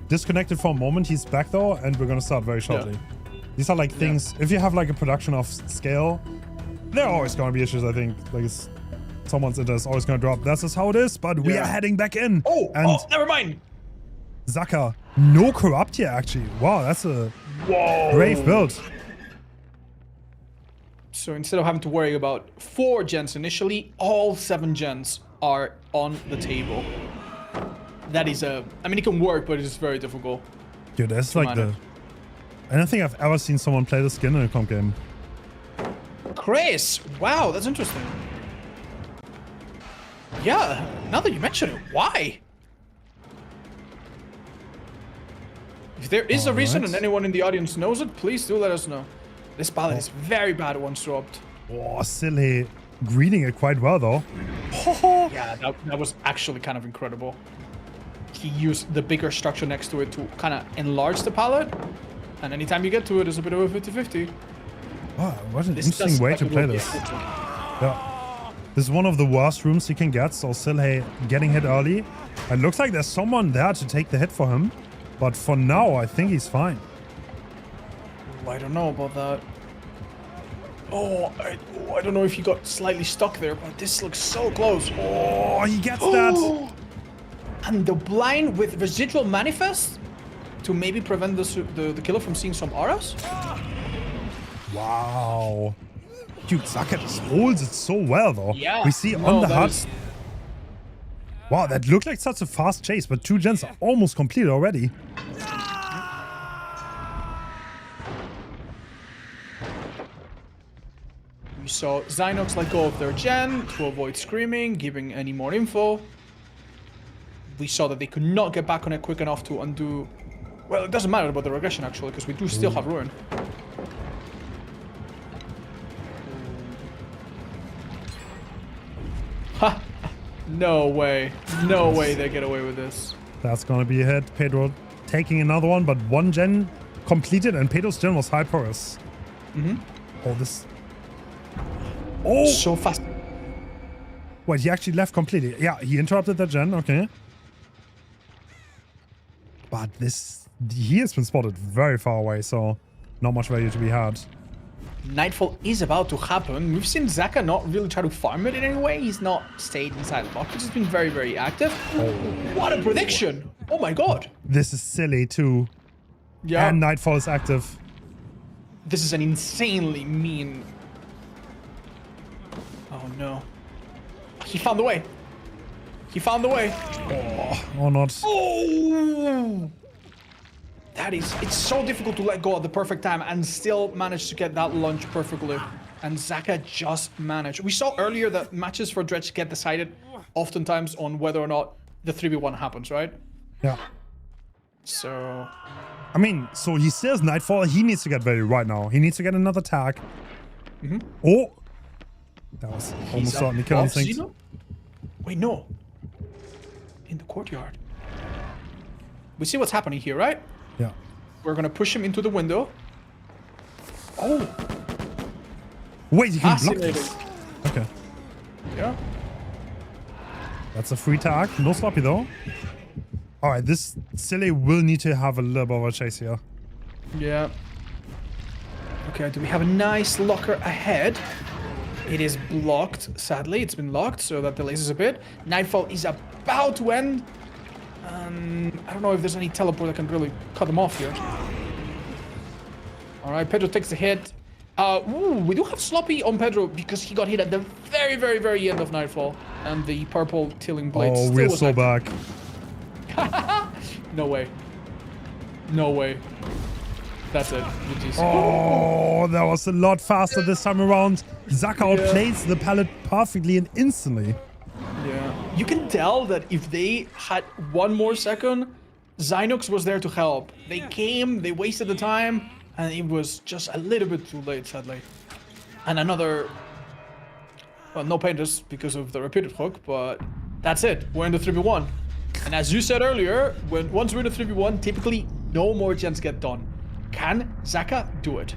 S2: disconnected for a moment. He's back though, and we're gonna start very shortly. These are like things. If you have like a production of scale, there are always gonna be issues. I think like someone's internet is always gonna drop. That's just how it is. But we are heading back in. And
S1: never mind.
S2: Zaka, no corrupt here actually. Wow, that's a brave build.
S1: So instead of having to worry about 4 gens initially, all 7 gens are on the table. That is I mean, it can work, but it's very difficult.
S2: Dude, that's like I don't think I've ever seen someone play the skin in a comp game.
S1: Chris, wow, that's interesting. Yeah, now that you mention it, why? If there is a reason
S2: Alright.
S1: and anyone in the audience knows it, please do let us know. This pallet is very bad once dropped.
S2: Oh, silly. Greeting it quite well, though.
S1: Yeah, that was actually kind of incredible. He used the bigger structure next to it to kind of enlarge the pallet. And anytime you get to it, it's a bit of a 50-50.
S2: Oh, what an
S1: This
S2: interesting
S1: does
S2: way
S1: like
S2: to
S1: a
S2: play
S1: little
S2: this.
S1: bit.
S2: Yeah. This is one of the worst rooms you can get, so Silhe getting hit early. It looks like there's someone there to take the hit for him. But for now, I think he's fine.
S1: I don't know about that. Oh, I don't know if he got slightly stuck there, but this looks so close.
S2: Oh, he gets that.
S1: And the blind with residual manifest to maybe prevent the killer from seeing some auras?
S2: Wow. Dude, Zaka just holds it so well, though.
S1: Yeah.
S2: We see on the hut. Wow, that looked like such a fast chase, but 2 gens are almost completed already.
S1: We saw Zynox let go of their gen to avoid screaming, giving any more info. We saw that they could not get back on it quick enough to undo... Well, it doesn't matter about the regression, actually, because we do still have Ruin. Ha! No way. No way they get away with this.
S2: That's gonna be a hit. Pedro taking another one, but 1 gen completed, and Pedro's gen was high porous. Oh, this... Oh!
S1: So fast.
S2: Wait, he actually left completely. Yeah, he interrupted that gen, okay. But this... He has been spotted very far away, so not much value to be had.
S1: Nightfall is about to happen. We've seen Zaka not really try to farm it in any way. He's not stayed inside the box. He's been very, very active. What a prediction! Oh my god!
S2: This is silly, too.
S1: Yeah.
S2: And Nightfall is active.
S1: This is an insanely mean... Oh no. He found the way. He found the way.
S2: Or not.
S1: Oh! That is... It's so difficult to let go at the perfect time and still manage to get that launch perfectly. And Zaka just managed. We saw earlier that matches for Dredge get decided oftentimes on whether or not the 3v1 happens, right?
S2: Yeah.
S1: So...
S2: I mean, so he says Nightfall. He needs to get value right now. He needs to get another tag. Oh! That was almost certainly killing things.
S1: Wait, no. In the courtyard. We see what's happening here, right?
S2: Yeah.
S1: We're gonna push him into the window. Oh!
S2: Wait, you can block
S1: Fascinating.
S2: this. Okay.
S1: Yeah.
S2: That's a free tag. No sloppy, though. Alright, this silly will need to have a little bit of a chase here.
S1: Yeah. Okay, do we have a nice locker ahead? It is blocked, sadly. It's been locked, so that delays us a bit. Nightfall is about to end. I don't know if there's any teleport that can really cut them off here. Alright, Pedro takes the hit. Ooh, we do have Sloppy on Pedro because he got hit at the very, very, very end of Nightfall. And the purple tilling blade
S2: Oh,
S1: still
S2: we're
S1: was
S2: so
S1: active.
S2: back.
S1: No way. No way. That's it. GG's.
S2: Oh, that was a lot faster this time around. Zaka outplays the pallet perfectly and instantly.
S1: Yeah. You can tell that if they had one more second, Zynox was there to help. They came, they wasted the time, and it was just a little bit too late, sadly. And another... Well, no painters because of the repeated hook, but that's it. We're in the 3v1. And as you said earlier, once we're in the 3v1, typically no more gens get done. Can Zaka do it?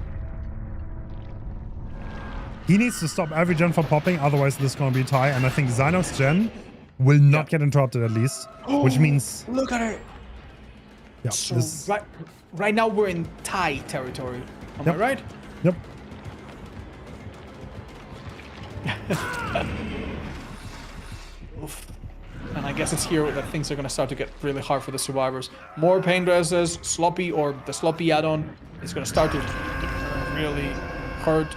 S2: He needs to stop every gen from popping, otherwise this is going to be a tie. And I think Zynox gen will not get interrupted at least, which means...
S1: Look at it!
S2: Yeah,
S1: So
S2: this...
S1: right now we're in tie territory. Am I right?
S2: Yep.
S1: Oof. And I guess it's here that things are going to start to get really hard for the survivors. More pain dresses, Sloppy or the Sloppy add-on is going to start to really hurt.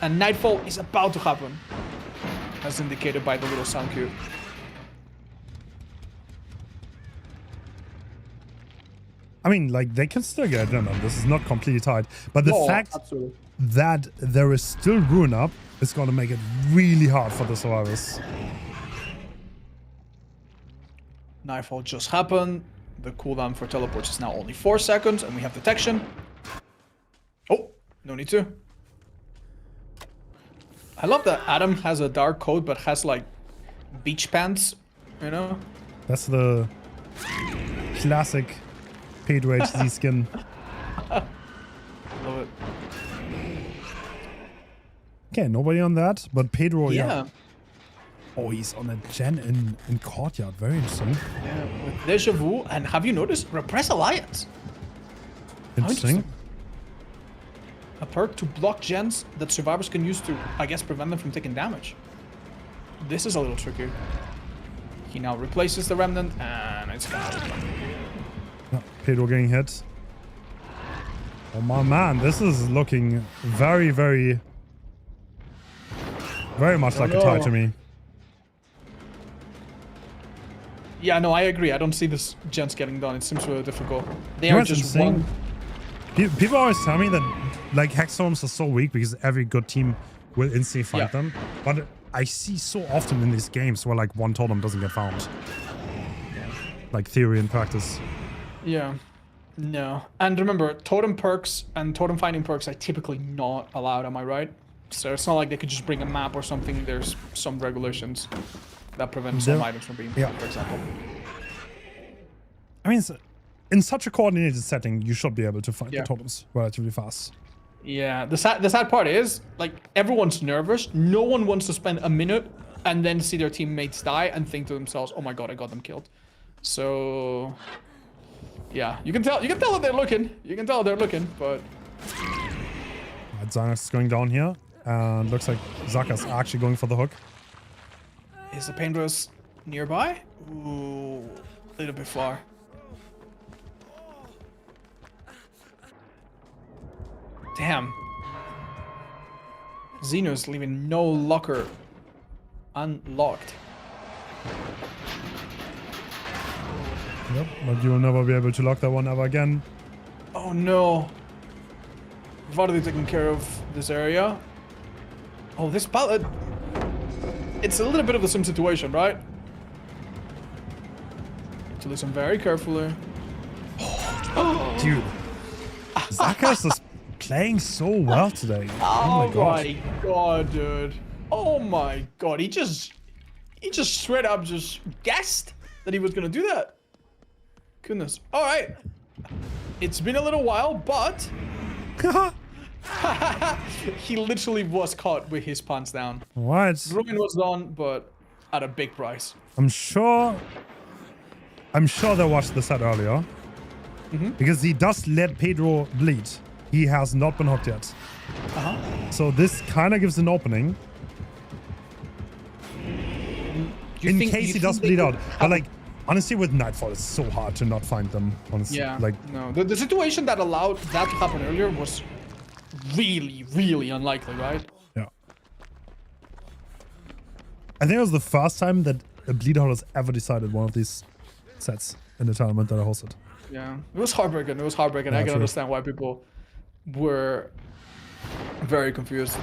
S1: And Nightfall is about to happen, as indicated by the little sound cue.
S2: I mean, like, they can still get a gen on. This is not completely tied. But the fact that there is still Ruin up is going to make it really hard for the survivors.
S1: Nightfall just happened. The cooldown for teleports is now only 4 seconds, and we have detection. Oh, no need to. I love that Adam has a dark coat, but has like beach pants, you know?
S2: That's the classic Pedro HD skin.
S1: Love it.
S2: Okay, nobody on that, but Pedro,
S1: Yeah.
S2: Oh, he's on a gen in courtyard. Very interesting.
S1: Yeah, with Deja Vu, and have you noticed? Repress Alliance.
S2: Interesting.
S1: A perk to block gens that survivors can use to, I guess, prevent them from taking damage. This is a little tricky. He now replaces the remnant, and it's gone.
S2: Yeah, Pedro getting hit. Oh my man, this is looking very, very, very much like a tie to me.
S1: Yeah, no, I agree. I don't see this gens getting done. It seems really difficult. They are just
S2: insane?
S1: one.
S2: People always tell me that like Hexstorms are so weak because every good team will instantly fight them. But I see so often in these games where like one totem doesn't get found. Like theory and practice.
S1: Yeah. No. And remember, totem perks and totem finding perks are typically not allowed, am I right? So it's not like they could just bring a map or something. There's some regulations that prevent some items from being found, for example.
S2: I mean, in such a coordinated setting, you should be able to find the totems relatively fast.
S1: Yeah, the sad part is, like, everyone's nervous. No one wants to spend a minute and then see their teammates die and think to themselves, "Oh my god, I got them killed." So, yeah, you can tell that they're looking. You can tell they're looking, but
S2: Xanax is going down here, and looks like Zaka's actually going for the hook.
S1: is the paintbrush nearby? Ooh, a little bit far. Damn. Xeno's leaving no locker unlocked.
S2: Yep, but you'll never be able to lock that one ever again.
S1: Oh no. We've already taken care of this area. Oh, this pallet. It's a little bit of the same situation, right? To listen very carefully.
S2: Dude. Zaka's just playing so well today.
S1: Oh my god, dude. Oh my god. He just straight up just guessed that he was gonna do that. Goodness. Alright. It's been a little while, but he literally was caught with his pants down.
S2: What?
S1: Ruin was done, but at a big price.
S2: I'm sure they watched the set earlier. Because he does let Pedro bleed. He has not been hooked yet. So this kind of gives an opening. In case he does bleed out. But like, honestly, with Nightfall, it's so hard to not find them. Honestly.
S1: Yeah.
S2: Like,
S1: no. The situation that allowed that to happen earlier was really, really unlikely, right?
S2: yeah. I think it was the first time that a bleed out has ever decided one of these sets in the tournament that I hosted.
S1: Yeah. It was heartbreaking. It was heartbreaking.
S2: Yeah,
S1: I can
S2: true.
S1: understand why people were very confused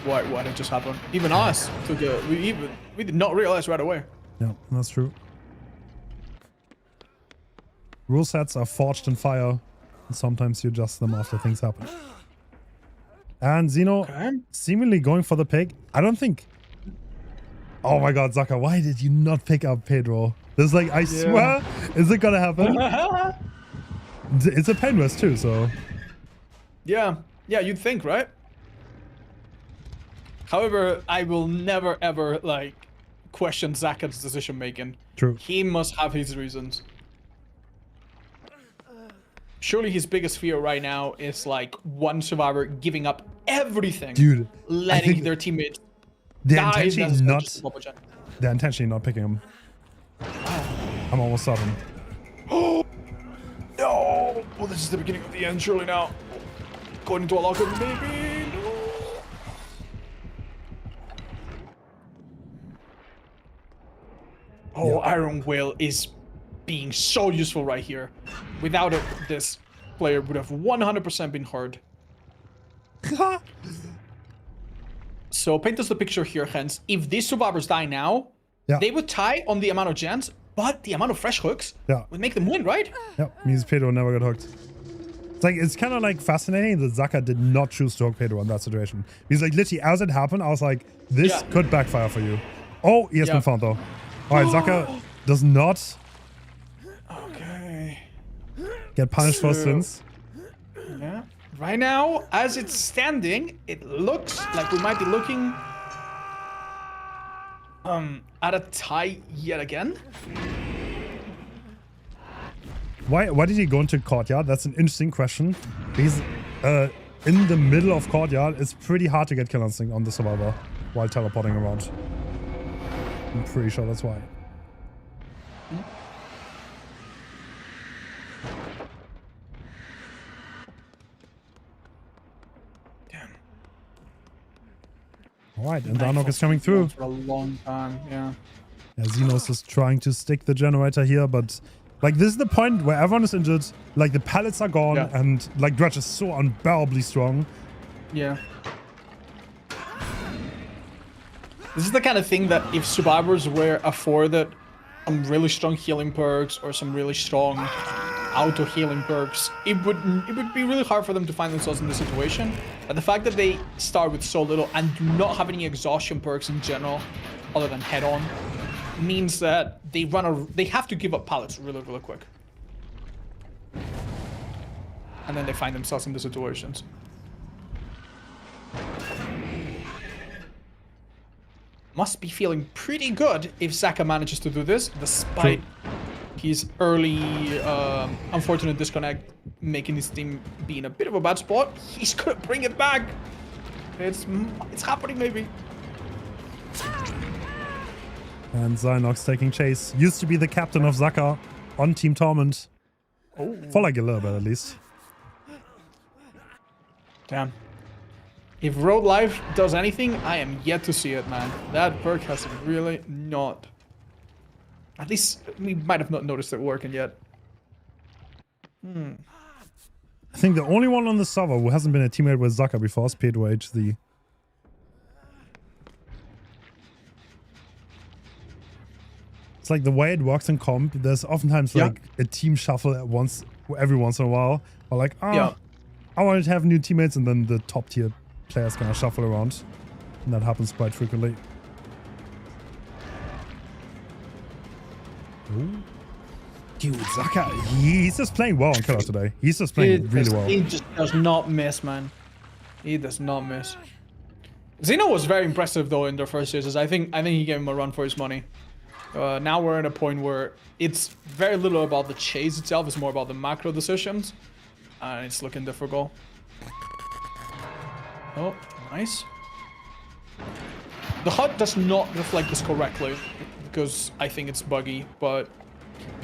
S1: why it just happened. Even us took it. We did not realize right away.
S2: Yeah, that's true. Rule sets are forged in fire, and sometimes you adjust them after things happen. And Xeno seemingly going for the pick. I don't think... Oh my god, Zaka, why did you not pick up Pedro? There's like, I swear, is it gonna happen? It's a painless too, so...
S1: Yeah. Yeah, you'd think, right? However, I will never ever, like, question Zaka's decision making.
S2: True.
S1: He must have his reasons. Surely his biggest fear right now is, like, one survivor giving up everything.
S2: Dude,
S1: letting their teammates
S2: they're
S1: die.
S2: They're intentionally not picking him. I'm almost certain.
S1: Oh no! Well, this is the beginning of the end, surely now. Going into a locker, maybe. No. Oh,
S2: Yeah.
S1: Iron Whale is being so useful right here. Without it, this player would have 100% been hurt. So paint us the picture here, Hens. If these survivors die now, they would tie on the amount of gens, but the amount of fresh hooks would make them win, right?
S2: Yeah, means Pedro never got hooked. It's kind of like fascinating that Zaka did not choose to hook Pedro in that situation. Because like literally as it happened, I was like, this could backfire for you. Oh, he has been found though. All right, Zaka does not get punished for sins.
S1: Yeah. Right now, as it's standing, it looks like we might be looking at a tie yet again.
S2: Why did he go into courtyard? That's an interesting question. Because in the middle of courtyard, it's pretty hard to get kill instinct on the survivor while teleporting around. I'm pretty sure that's why.
S1: Damn.
S2: Alright, and Darnok is coming through.
S1: For a long time, yeah.
S2: Xenos is trying to stick the generator here, but like this is the point where everyone is injured, like the pallets are gone, and like Dredge is so unbearably strong.
S1: Yeah. This is the kind of thing that if survivors were afforded some really strong healing perks or some really strong auto healing perks, it would be really hard for them to find themselves in this situation. But the fact that they start with so little and do not have any exhaustion perks in general, other than head on, means that they have to give up pallets really, really quick. And then they find themselves in the situations. Must be feeling pretty good if Zaka manages to do this, despite his early unfortunate disconnect, making his team be in a bit of a bad spot. He's gonna bring it back. It's happening, maybe.
S2: And Zynox taking chase. Used to be the captain of Zaka on Team Torment.
S1: Oh.
S2: For like a little bit at least.
S1: Damn. If Road Life does anything, I am yet to see it, man. That perk has really not... At least we might have not noticed it working yet.
S2: I think the only one on the server who hasn't been a teammate with Zaka before is Pedro HZ. It's like the way it works in comp, there's oftentimes like a team shuffle every once in a while. Or like, I wanted to have new teammates, and then the top tier players kind of shuffle around. And that happens quite frequently. Ooh. Dude, Zaka, he's just playing well on Killer today. He's just playing really well.
S1: He just does not miss, man. He does not miss. Xeno was very impressive though in their first seasons. I think he gave him a run for his money. Now we're at a point where it's very little about the chase itself. It's more about the macro decisions. And it's looking difficult. Oh, nice. The HUD does not reflect this correctly because I think it's buggy, but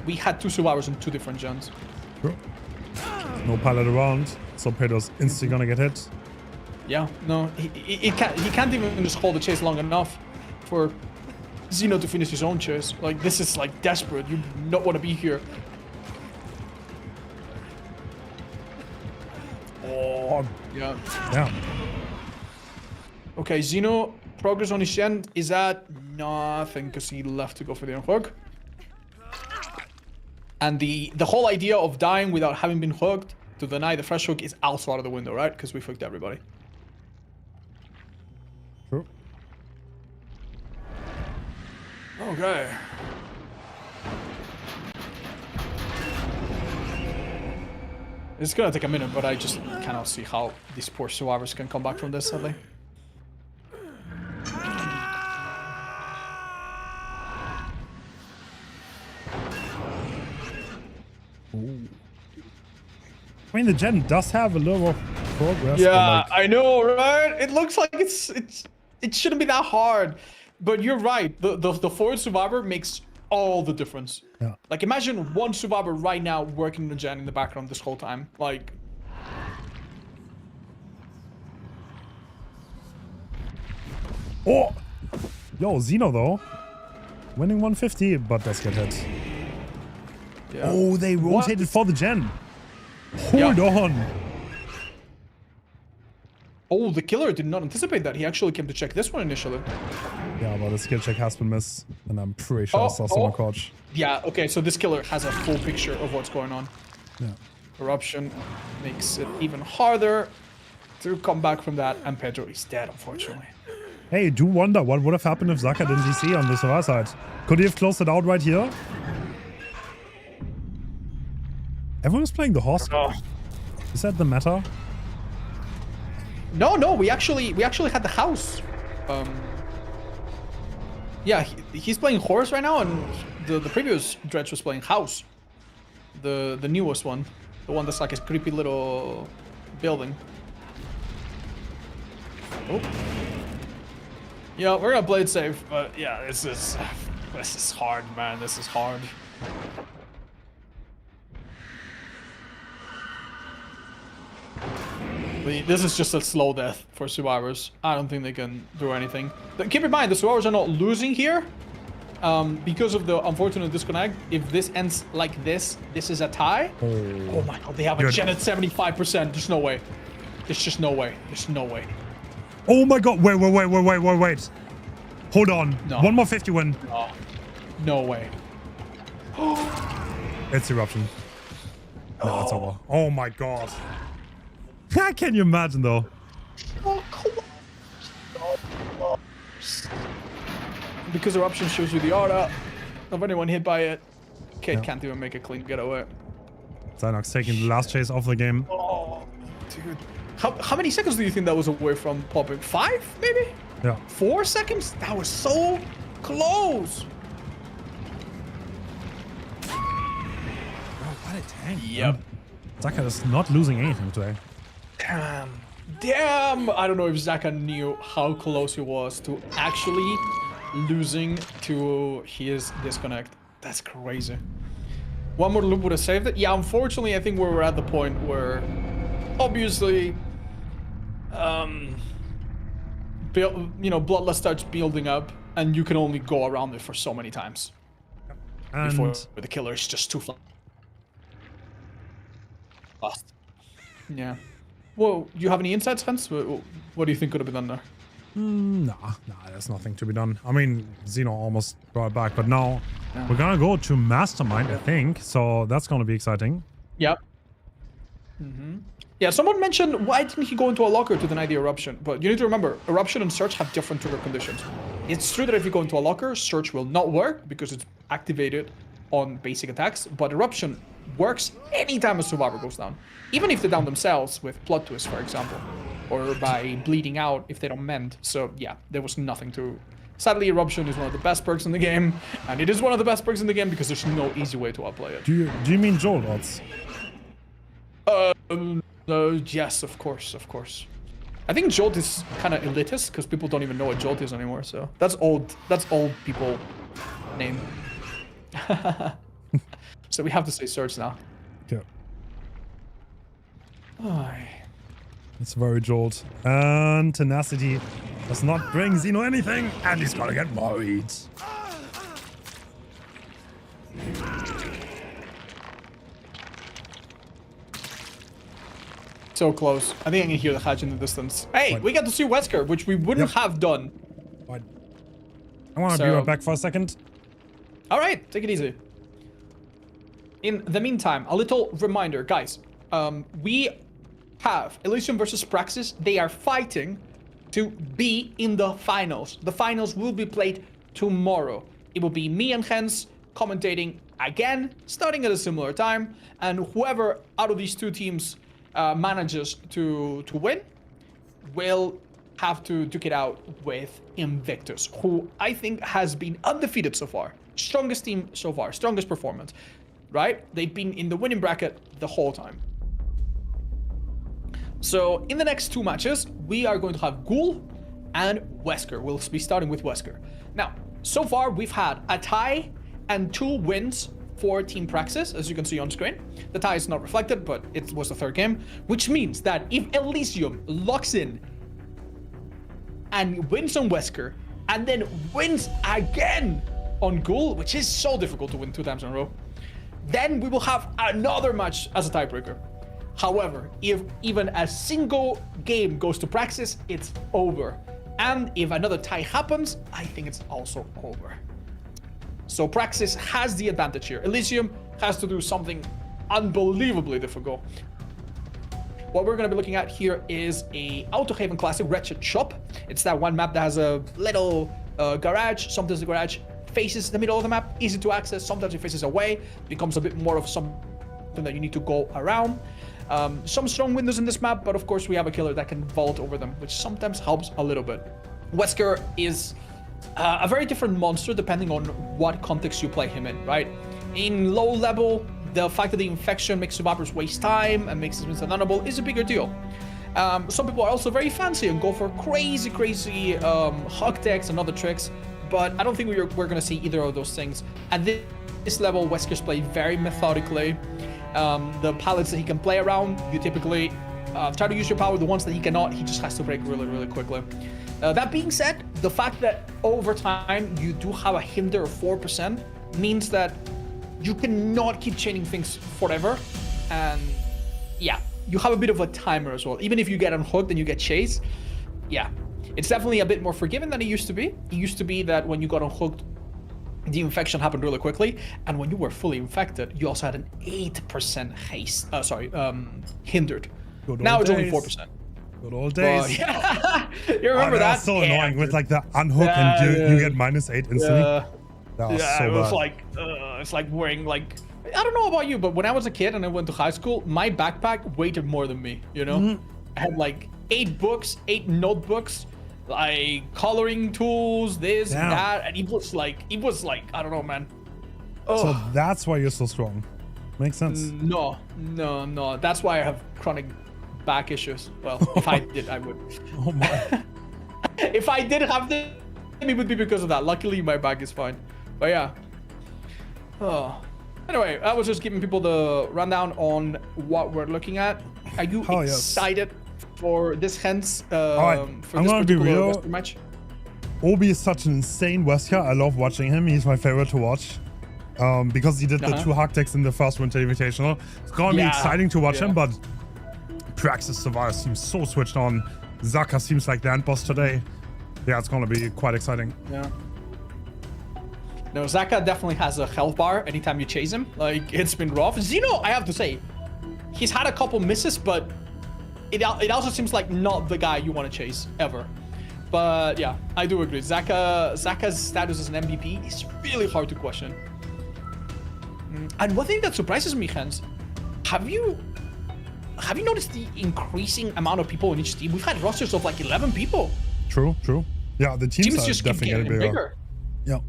S1: we had two survivors on two different gens.
S2: Sure. No pilot around, so Pedro's instantly gonna get hit.
S1: Yeah, no, he can't even just hold the chase long enough for Xeno to finish his own chase. Like, this is like desperate. You do not want to be here. Oh, yeah.
S2: Yeah.
S1: Okay, Xeno, progress on his gen is at nothing because he left to go for the unhook. And the whole idea of dying without having been hooked to deny the fresh hook is also out of the window, right? Because we hooked everybody.
S2: True.
S1: Okay. It's gonna take a minute, but I just cannot see how these poor survivors can come back from this, sadly.
S2: Ooh. I mean, the gen does have a little more progress.
S1: Yeah,
S2: like...
S1: I know, right? It looks like it shouldn't be that hard, but you're right. The forward survivor makes all the difference.
S2: Yeah.
S1: Like, imagine one survivor right now working the gen in the background this whole time. Like,
S2: oh, yo, Xeno though, winning 150, but does get hit.
S1: yeah.
S2: Oh, they rotated for the gen. Hold on.
S1: Oh, the killer did not anticipate that. He actually came to check this one initially.
S2: Yeah, but the skill check has been missed, and I'm pretty sure I saw someone crouch.
S1: Yeah, okay, so this killer has a full picture of what's going on.
S2: Yeah.
S1: Eruption makes it even harder to come back from that, and Pedro is dead, unfortunately.
S2: Hey, do wonder what would have happened if Zaka didn't DC on the Sora side. Could he have closed it out right here? Everyone's playing the horse.
S1: Oh.
S2: Is that the meta?
S1: No, we actually had the house. Yeah, he's playing horse right now, and the previous Dredge was playing house. The newest one, the one that's like a creepy little building. Oh. Yeah, we're gonna play it safe, but yeah, this is hard, man. This is hard. This is just a slow death for survivors. I don't think they can do anything. But keep in mind, the survivors are not losing here because of the unfortunate disconnect. If this ends like this is a tie. Oh my god, they have a gen at 75%. There's no way. There's just no way. There's no way.
S2: Oh my god, wait. Hold on.
S1: No.
S2: One more 50 win.
S1: No. No way.
S2: It's eruption. No, it's over. Oh my god. Can you imagine though?
S1: Because eruption shows you the aura of anyone hit by it. Kate can't even make a clean getaway.
S2: Zynox taking the last chase off the game.
S1: Oh, dude. How many seconds do you think that was away from popping? 5, maybe?
S2: Yeah.
S1: 4 seconds? That was so close.
S2: Oh, what a tank.
S1: Yep.
S2: Zaka is not losing anything today.
S1: Damn. I don't know if Zaka knew how close he was to actually losing to his disconnect. That's crazy. One more loop would have saved it. Yeah, unfortunately, I think we're at the point where obviously Bloodlust starts building up, and you can only go around it for so many times before the killer is just too fast. Yeah. Well, do you have any insights, Hens? What do you think could have been done there?
S2: Nah, there's nothing to be done. I mean, Xeno almost brought it back, but now we're gonna go to Mastermind, I think. So that's gonna be exciting.
S1: Yep. Yeah, someone mentioned why didn't he go into a locker to deny the eruption? But you need to remember, eruption and search have different trigger conditions. It's true that if you go into a locker, search will not work because it's activated on basic attacks, but eruption works anytime a survivor goes down. Even if they down themselves with plot twist, for example, or by bleeding out if they don't mend. So yeah, there was nothing to... Sadly, eruption is one of the best perks in the game, and it is one of the best perks in the game because there's no easy way to outplay it.
S2: Do you mean Joel odds?
S1: Yes, of course. I think Jolt is kind of elitist because people don't even know what Jolt is anymore. So that's old people name. So we have to say search now.
S2: Yeah.
S1: Oh.
S2: It's very Jolt. And tenacity does not bring Xeno anything, and he's gonna get worried.
S1: So close. I think I can hear the hatch in the distance. Hey,
S2: What?
S1: we got to see Wesker, which we wouldn't have done.
S2: What? I want to be right back for a second.
S1: All right, take it easy. In the meantime, a little reminder, guys. We have Elysium versus Praxis. They are fighting to be in the finals. The finals will be played tomorrow. It will be me and Hens commentating again, starting at a similar time, and whoever out of these two teams manages to win will have to duke it out with Invictus, who I think has been undefeated so far. Strongest team so far, strongest performance, right? They've been in the winning bracket the whole time. So in the next 2 matches, we are going to have Ghoul and Wesker. We'll be starting with Wesker. Now, so far we've had a tie and 2 wins for Team Praxis, as you can see on screen. The tie is not reflected, but it was the 3rd game, which means that if Elysium locks in and wins on Wesker, and then wins again on Ghoul, which is so difficult to win 2 times in a row, then we will have another match as a tiebreaker. However, if even a single game goes to Praxis, it's over. And if another tie happens, I think it's also over. So Praxis has the advantage here. Elysium has to do something unbelievably difficult. What we're going to be looking at here is a Autohaven classic Wretched Shop. It's that one map that has a little garage. Sometimes the garage faces the middle of the map, easy to access. Sometimes it faces away, becomes a bit more of something that you need to go around. Some strong windows in this map, but of course we have a killer that can vault over them, which sometimes helps a little bit. Wesker is a very different monster depending on what context you play him in, right? In low level, the fact that the infection makes survivors waste time and makes them vulnerable is a bigger deal. Some people are also very fancy and go for crazy hug decks and other tricks, but I don't think we're going to see either of those things. At this level, Wesker's played very methodically. The palettes that he can play around, you typically try to use your power. The ones that he cannot, he just has to break really quickly. That being said, the fact that over time you do have a hinder of 4% means that you cannot keep chaining things forever. And yeah, you have a bit of a timer as well. Even if you get unhooked and you get chased, yeah, it's definitely a bit more forgiving than it used to be. It used to be that when you got unhooked, the infection happened really quickly, and when you were fully infected, you also had an 8% hindered. Now it's only 4%.
S2: Good old days.
S1: Yeah. You remember that?
S2: That's so annoying with like the unhook and you get -8 instantly. That was so
S1: it was
S2: bad.
S1: like it's like wearing like, I don't know about you, but when I was a kid and I went to high school, my backpack weighed more than me, you know? I had like 8 books, 8 notebooks, like coloring tools, this, that, and it was like, I don't know, man. Oh.
S2: So that's why you're so strong. Makes sense.
S1: No. That's why I have chronic back issues. Well, if I did, I would.
S2: Oh my.
S1: If I did have them, it would be because of that. Luckily, my back is fine. But yeah. Oh. Anyway, I was just giving people the rundown on what we're looking at. Are you excited for this Hens? For this particular Western match?
S2: Obi is such an insane Wesker. I love watching him. He's my favorite to watch. Because he did the 2 hug decks in the first Winter Invitational. It's gonna be exciting to watch him, but Praxis Survivor seems so switched on. Zaka seems like the end boss today. Yeah, it's gonna be quite exciting.
S1: Yeah. No, Zaka definitely has a health bar anytime you chase him. Like, it's been rough. Xeno, I have to say, he's had a couple misses, but it also seems like not the guy you want to chase ever. But yeah, I do agree. Zaka's status as an MVP is really hard to question. And one thing that surprises me, Hens, have you noticed the increasing amount of people in each team? We've had rosters of like 11 people.
S2: True. Yeah, the teams are
S1: just
S2: definitely getting bigger. Yeah.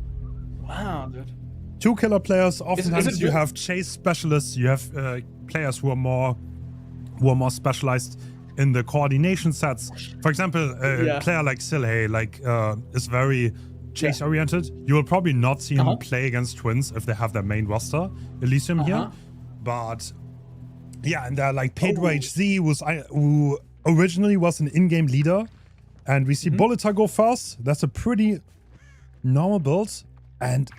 S1: Wow, dude.
S2: 2 killer players. Oftentimes
S1: is
S2: you have chase specialists. You have players who are more specialized in the coordination sets. For example, a player like Silhey is very chase oriented. You will probably not see him play against twins if they have their main roster, Elysium here. But yeah, and like Pedro HZ who originally was an in-game leader, and we see Bulleta go first. That's a pretty normal build, and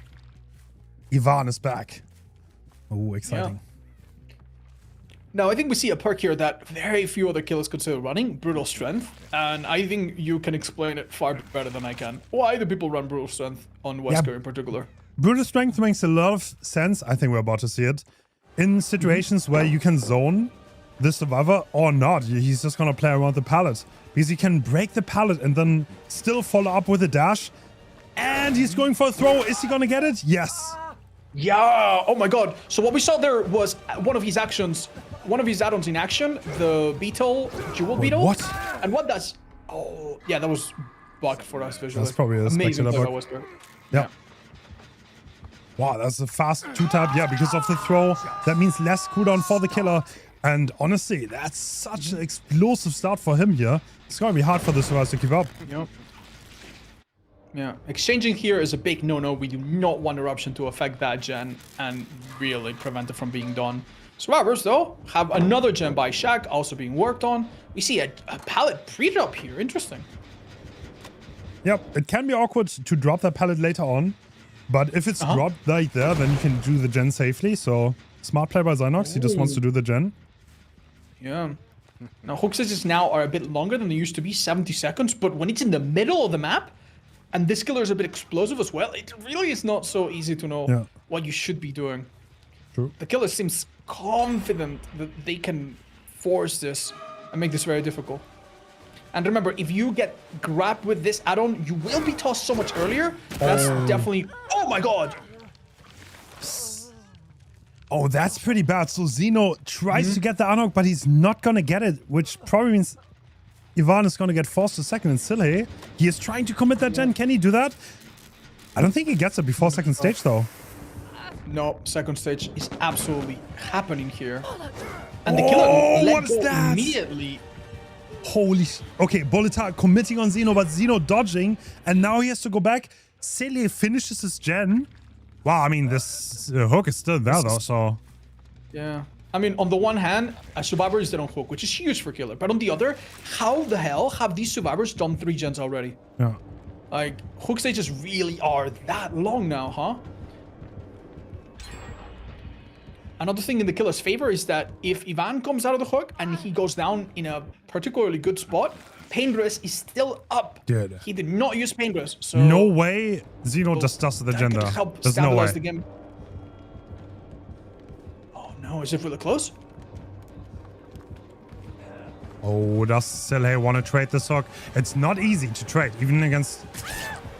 S2: Ivan is back. Oh, exciting.
S1: Yeah. Now, I think we see a perk here that very few other killers consider running, Brutal Strength, and I think you can explain it far better than I can. Why do people run Brutal Strength on Wesker in particular?
S2: Brutal Strength makes a lot of sense. I think we're about to see it. In situations where you can zone the survivor or not, he's just gonna play around the pallet. Because he can break the pallet and then still follow up with a dash. And he's going for a throw. Is he gonna get it? Yes.
S1: Yeah, oh my god. So what we saw there was one of his actions, one of his add-ons in action, the Beetle, Jewel Beetle.
S2: What?
S1: And what does... Oh, yeah, that was bugged for us visually.
S2: That's probably a
S1: amazing
S2: spectacular
S1: play by
S2: bug.
S1: Wesker.
S2: Yeah. Wow, that's a fast 2-tap. Yeah, because of the throw. That means less cooldown for the killer. And honestly, that's such an explosive start for him here. It's gonna be hard for the survivors to keep up.
S1: Yep. Yeah, exchanging here is a big no-no. We do not want Eruption to affect that gen and really prevent it from being done. Survivors, though, have another gen by Shaq also being worked on. We see a pallet pre-drop here. Interesting.
S2: Yep, it can be awkward to drop that pallet later on. But if it's dropped like there, then you can do the gen safely. So, smart play by Zynox. He just wants to do the gen.
S1: Yeah. Now, hook stages now are a bit longer than they used to be, 70 seconds, but when it's in the middle of the map, and this killer is a bit explosive as well, it really is not so easy to know what you should be doing.
S2: True.
S1: The killer seems confident that they can force this and make this very difficult. And remember, if you get grabbed with this add-on, you will be tossed so much earlier. That's definitely... Oh my god!
S2: Oh, that's pretty bad. So Zeno tries to get the unhook, but he's not going to get it, which probably means Ivan is going to get forced to second and Silly. He is trying to commit that gen. Can he do that? I don't think he gets it before second stage, though.
S1: No, second stage is absolutely happening here. And the killer let go immediately.
S2: Holy... Okay, Bolitar committing on Zeno, but Zeno dodging, and now he has to go back. Silly finishes his gen. Wow, I mean, this hook is still there, though, so...
S1: Yeah. I mean, on the one hand, a survivor is dead on hook, which is huge for killer. But on the other, how the hell have these survivors done 3 gens already?
S2: Yeah.
S1: Like, hook stages really are that long now, huh? Another thing in the killer's favor is that if Ivan comes out of the hook and he goes down in a particularly good spot, Painless is still up.
S2: Dude.
S1: He did not use Painless, so...
S2: No way Zeno just does the
S1: that
S2: gender.
S1: could help
S2: There's no
S1: stabilize
S2: way.
S1: the game. Oh no, is it really close?
S2: Oh, does Silhe want to trade this hook? It's not easy to trade, even against...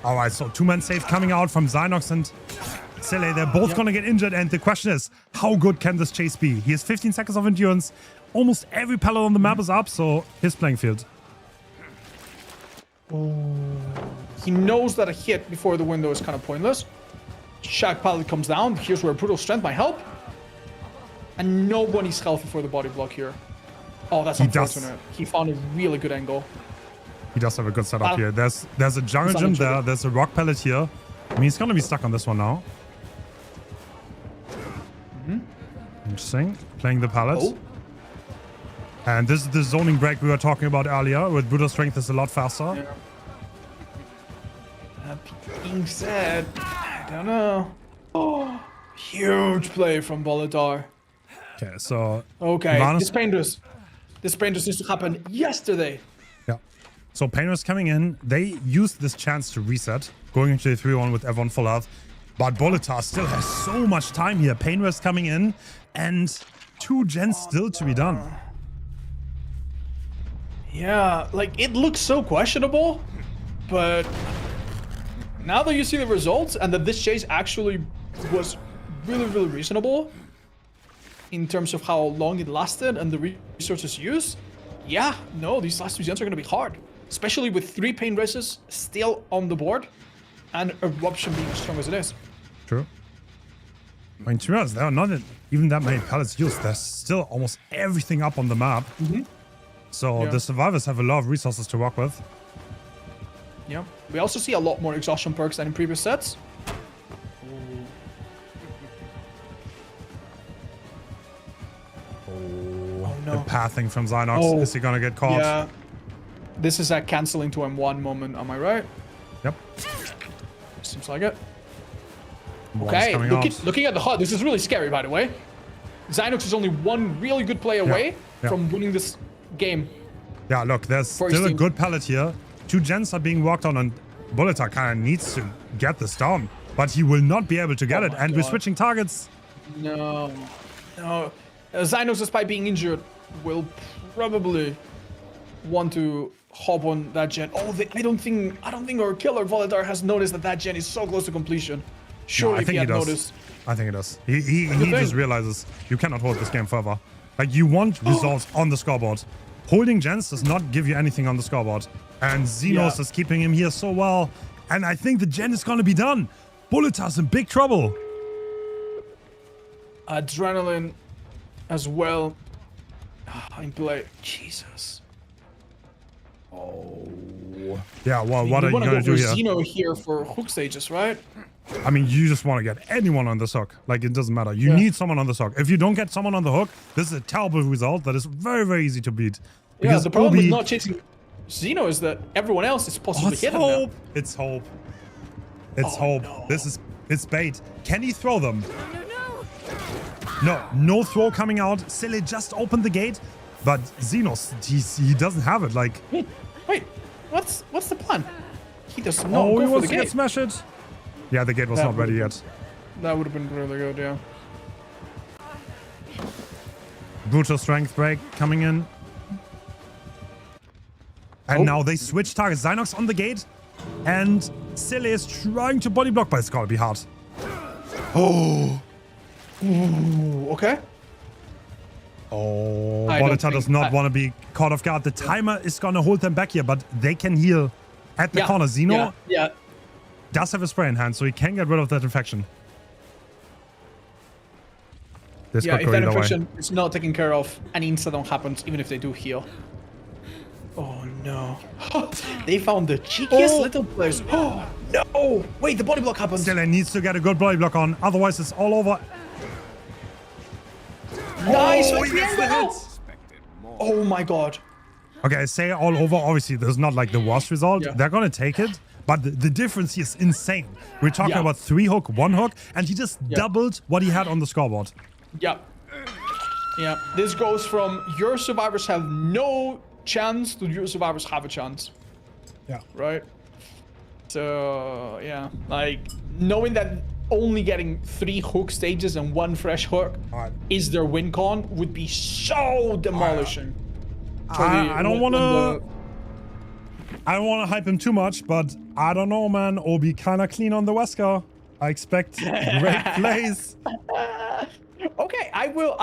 S2: Alright, so 2-man save coming out from Zynox and Silhe. They're both gonna get injured, and the question is, how good can this chase be? He has 15 seconds of endurance. Almost every pallet on the map is up, so his playing field.
S1: He knows that a hit before the window is kind of pointless. Shag pallet comes down. Here's where brutal strength might help. And nobody's healthy for the body block here. Oh, that's unfortunate. He found a really good angle.
S2: He does have a good setup here. There's a jungle gym there. There's a rock pallet here. I mean, he's gonna be stuck on this one now. Interesting. Playing the pallet.
S1: Oh.
S2: And this is the zoning break we were talking about earlier. With brutal strength is a lot faster.
S1: Yeah. That being said, I don't know. Oh, huge play from Bolitar.
S2: Okay, so...
S1: Okay, this Painless needs to happen yesterday.
S2: Yeah. So Painless coming in. They used this chance to reset, going into the 3-1 with everyone full health. But Bolitar still has so much time here. Painless coming in, and 2 gens still to be done.
S1: Yeah, like, it looks so questionable, but now that you see the results and that this chase actually was really, really reasonable in terms of how long it lasted and the resources used, yeah, no, these last 2 gens are going to be hard, especially with 3 pain races still on the board and Eruption being as strong as it is.
S2: True. I mean, to be honest, there are not even that many pallets used. There's still almost everything up on the map. So the survivors have a lot of resources to work with.
S1: Yeah. We also see a lot more exhaustion perks than in previous sets. Oh no.
S2: The pathing from Zynox. Is he gonna get caught?
S1: Yeah. This is a canceling to M1 moment, am I right?
S2: Yep.
S1: Seems like it.
S2: One's
S1: Okay,
S2: coming
S1: looking at the HUD, this is really scary, by the way. Zynox is only 1 really good play away from winning this game.
S2: Yeah, look, there's still a good pallet here. 2 gens are being walked on, and Bolitar kind of needs to get this down. But he will not be able to get it, and we're switching targets.
S1: No. Zynox, despite being injured, will probably want to hop on that gen. Oh, I don't think our killer Bolitar has noticed that gen is so close to completion. Surely if he had noticed.
S2: I think he does. He just realizes you cannot hold this game further. Like, you want results on the scoreboard. Holding gens does not give you anything on the scoreboard. And Xenos is keeping him here so well. And I think the gen is going to be done. Bolitar's in big trouble.
S1: Adrenaline as well in play. Jesus. Oh.
S2: Yeah, well, what are you going to do here?
S1: Zeno here for hook stages, right?
S2: I mean, you just want to get anyone on this hook. Like, it doesn't matter. You need someone on this hook. If you don't get someone on the hook, this is a terrible result that is very, very easy to beat.
S1: Because the problem with not chasing Zeno is that everyone else is possibly hitting him.
S2: It's hope. It's hope.
S1: No.
S2: It's bait. Can he throw them? No throw coming out. Silly just opened the gate. But Xenos, he doesn't have it. Like,
S1: Wait, what's the plan? He does not
S2: oh,
S1: go
S2: he
S1: for
S2: wants
S1: the
S2: to get
S1: gate.
S2: smashed. Yeah, the gate was not ready yet.
S1: That would have been really good, yeah.
S2: Brutal strength break coming in. And now they switch targets. Zynox on the gate. And Silly is trying to body block, but it's gotta be hard. Oh.
S1: Ooh, okay.
S2: Oh,
S1: I don't
S2: Bolitar does
S1: think-
S2: not want to be caught off guard. The timer is gonna hold them back here, but they can heal at the corner. Xeno does have a spray in hand, so he can get rid of that infection. This could
S1: if
S2: go
S1: that
S2: either way.
S1: infection is not taken care of, an incident happens, even if they do heal. Oh no. They found the cheekiest little place. Oh no! Wait, the body block happens.
S2: Still, he needs to get a good body block on, otherwise it's all over.
S1: Nice!
S2: Oh,
S1: with
S2: he
S1: the
S2: gets the
S1: angle!
S2: hit.
S1: Oh my god.
S2: Okay, say all over. Obviously, there's not like the worst result.
S1: Yeah.
S2: They're gonna take it, but the difference here is insane. We're talking
S1: Yeah.
S2: about 3 hook, 1 hook, and he just doubled what he had on the scoreboard.
S1: Yeah. Yeah. This goes from your survivors have no chance to your survivors have a chance.
S2: Yeah.
S1: Right? So, yeah. Like, knowing that only getting 3 hook stages and 1 fresh hook
S2: Alright.
S1: is their win con would be so demolishing.
S2: I don't want to. I don't want to hype him too much, but I don't know, man. Obi kind of clean on the Wesker. I expect great plays.
S1: Okay, I will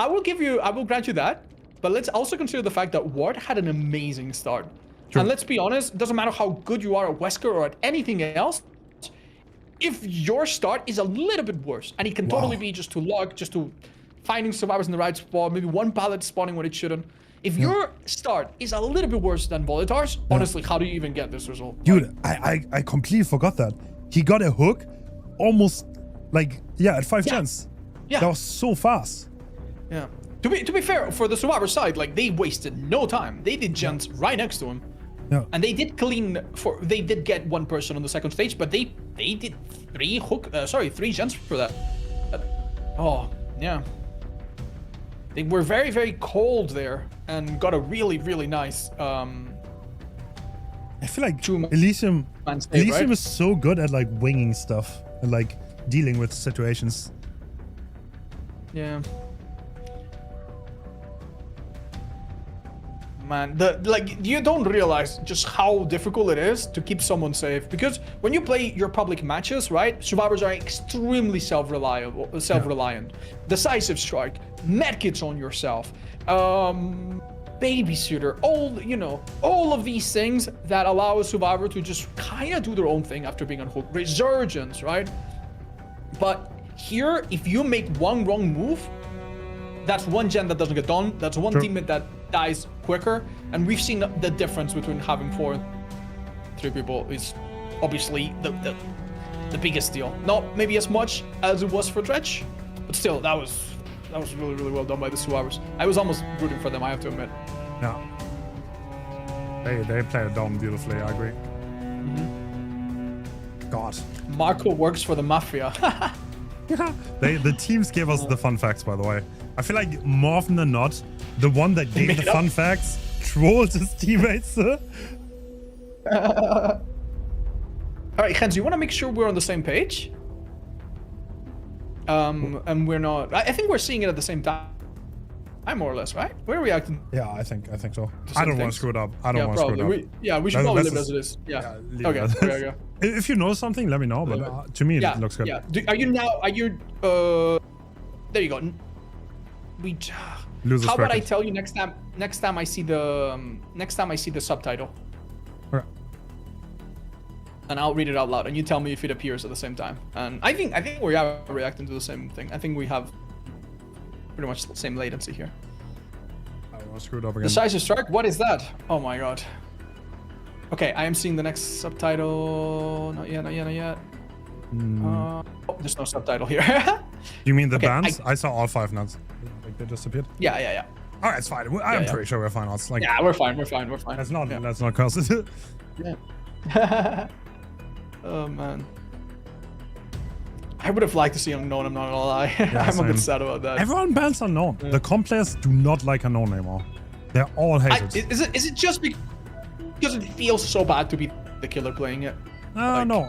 S1: grant you that. But let's also consider the fact that Ward had an amazing start.
S2: True.
S1: And let's be honest, it doesn't matter how good you are at Wesker or at anything else. If your start is a little bit worse, and it can totally be just to luck, just to finding survivors in the right spot, maybe one pallet spawning when it shouldn't. If your start is a little bit worse than Volitar's, honestly, how do you even get this result?
S2: Dude, I completely forgot that. He got a hook almost like, at 5 chance.
S1: Yeah.
S2: That was so fast.
S1: Yeah. To be fair, for the survivor side, like, they wasted no time. They did gens right next to him.
S2: Yeah.
S1: And they did they did get 1 person on the second stage, but they did 3 gens for that. Oh, yeah. They were very, very cold there and got a really, really nice
S2: I feel like
S1: Two-man
S2: Elysium
S1: save, right?
S2: is so good at like winging stuff and like dealing with situations.
S1: Yeah. Man, you don't realize just how difficult it is to keep someone safe, because when you play your public matches, right, survivors are extremely self-reliant. Decisive strike, medkits on yourself, babysitter, all of these things that allow a survivor to just kind of do their own thing after being unhooked. Resurgence, right? But here, if you make one wrong move, that's 1 gen that doesn't get done. That's 1 teammate that dies quicker. And we've seen the difference between having 4 and 3 people is obviously the biggest deal. Not maybe as much as it was for Dredge, but still, that was really, really well done by the survivors. I was almost rooting for them, I have to admit.
S2: Yeah. They play it down beautifully, I agree. God.
S1: Marco works for the Mafia.
S2: The teams gave us the fun facts, by the way. I feel like more often than not, the one that gave the fun facts trolled his teammates.
S1: Alright, Hens, you want to make sure we're on the same page? And we're not... I think we're seeing it at the same time, more or less, right? We're reacting.
S2: Yeah, I think so.
S1: same
S2: I don't want
S1: things.
S2: to screw it up. I don't want to screw it up.
S1: We should probably leave it as it is. Yeah.
S2: leave
S1: Okay,
S2: it as
S1: there you go.
S2: If you know something, let me know. But to me, it looks good.
S1: Yeah. There you go.
S2: Losers
S1: How about I
S2: bracket.
S1: tell you next time I see the subtitle,
S2: Okay.
S1: and I'll read it out loud, and you tell me if it appears at the same time. And I think we are reacting to the same thing. I think we have pretty much the same latency here.
S2: I don't want to screw it up again.
S1: Decisive strike. What is that? Oh my god. Okay, I am seeing the next subtitle. Not yet. There's no subtitle here.
S2: You mean the
S1: Okay,
S2: bands? I saw all 5 nuts. Like they disappeared.
S1: Yeah.
S2: All right, it's fine. I'm pretty sure we're fine. It's like
S1: Yeah, we're fine. We're fine.
S2: Let's not
S1: Yeah.
S2: curse it.
S1: Yeah. Oh man. I would have liked to see Unknown, I'm not gonna lie. I'm a
S2: same.
S1: bit sad about that.
S2: Everyone bans Unknown. The comp players do not like Unknown anymore. They're all hated.
S1: Is it just because it feels so bad to be the killer playing it?
S2: No.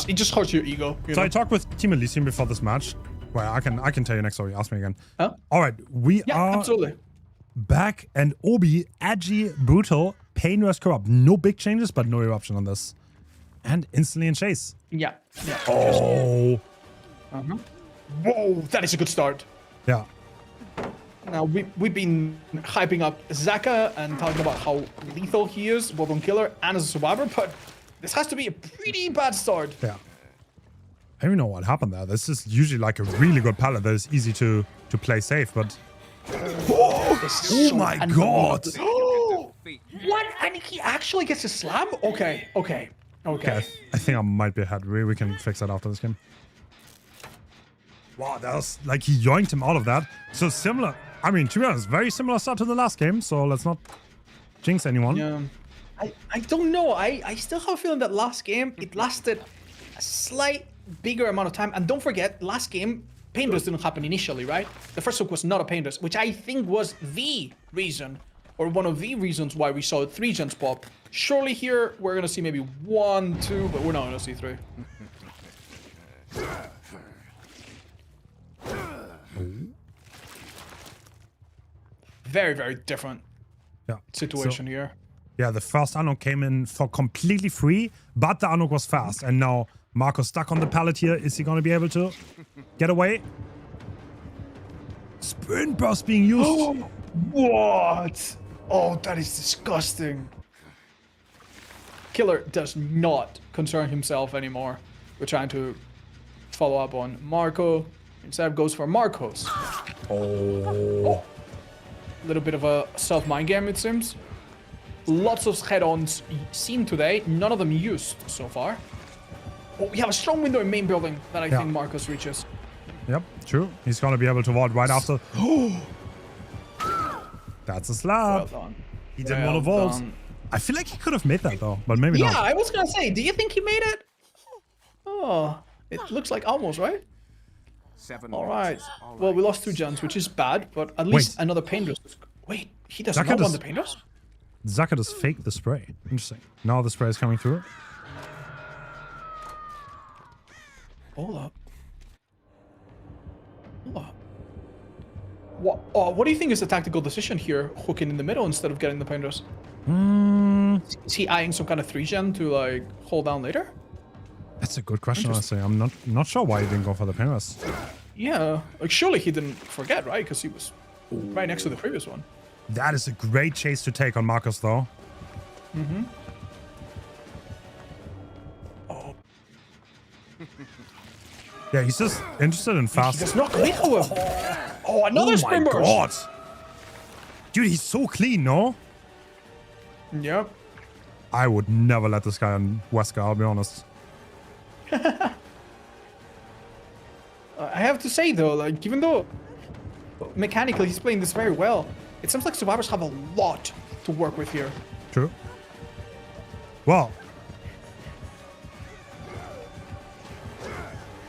S1: It just hurts your ego.
S2: So I talked with Team Elysium before this match. Well, I can tell you next story. Ask me again.
S1: Huh?
S2: All right, we are
S1: absolutely
S2: back, and Obi, edgy, brutal, pain rush corrupt. No big changes, but no eruption on this. And instantly in chase.
S1: Yeah.
S2: Oh.
S1: Whoa, that is a good start.
S2: Yeah.
S1: Now, we've been hyping up Zaka and talking about how lethal he is, both on killer and as a survivor, but this has to be a pretty bad start.
S2: Yeah. I don't even know what happened there. This is usually like a really good palette that is easy to play safe, but... Oh my god!
S1: What? And he actually gets a slam? Okay.
S2: I think I might be ahead. We can fix that after this game. Wow, that was like he yoinked him out of that. So similar. I mean, to be honest, very similar start to the last game. So let's not jinx anyone.
S1: Yeah. I don't know. I still have a feeling that last game it lasted a slight bigger amount of time. And don't forget, last game pain burst didn't happen initially, right? The first hook was not a pain burst, which I think was the reason or one of the reasons why we saw 3 gens pop. Surely here we're gonna see maybe 1, 2, but we're not gonna see 3. Very, very different situation here.
S2: Yeah, the first Anok came in for completely free, but the Anok was fast. And now Marco's stuck on the pallet here. Is he going to be able to get away? Sprint burst being used.
S1: What? Oh, that is disgusting. Killer does not concern himself anymore. We're trying to follow up on Marco. Instead goes for Marcos.
S2: Oh.
S1: A little bit of a self-mind game, it seems. Lots of head-ons seen today. None of them used so far. Oh, we have a strong window in main building that I think Marcos reaches.
S2: Yep, true. He's going to be able to vault right after. That's a slap.
S1: Well done.
S2: He didn't want to vault. I feel like he could have made that though, but maybe not.
S1: Yeah, I was going to say, do you think he made it? Oh, it looks like almost, right?
S4: 7
S1: All right. Well, we lost 2 gens, which is bad, but at least another pain dust. Wait, he does not want the pain dust?
S2: Zaka just faked the spray. Interesting. Now the spray is coming through.
S1: Hold up. What do you think is the tactical decision here, hooking in the middle instead of getting the pain dust? Is he eyeing some kind of 3-gen to like hold down later?
S2: That's a good question, honestly. I'm not sure why he didn't go for the pain dust.
S1: Yeah, like surely he didn't forget, right? Because he was right next to the previous one.
S2: That is a great chase to take on Marcos, though.
S1: Oh.
S2: Yeah, he's just interested in fast.
S1: He does not click, however. Oh, another spring burst.
S2: Oh my god. Dude, he's so clean, no?
S1: Yep.
S2: I would never let this guy on Wesker, I'll be honest.
S1: I have to say though, like even though mechanically he's playing this very well, it seems like survivors have a lot to work with here.
S2: True. Well.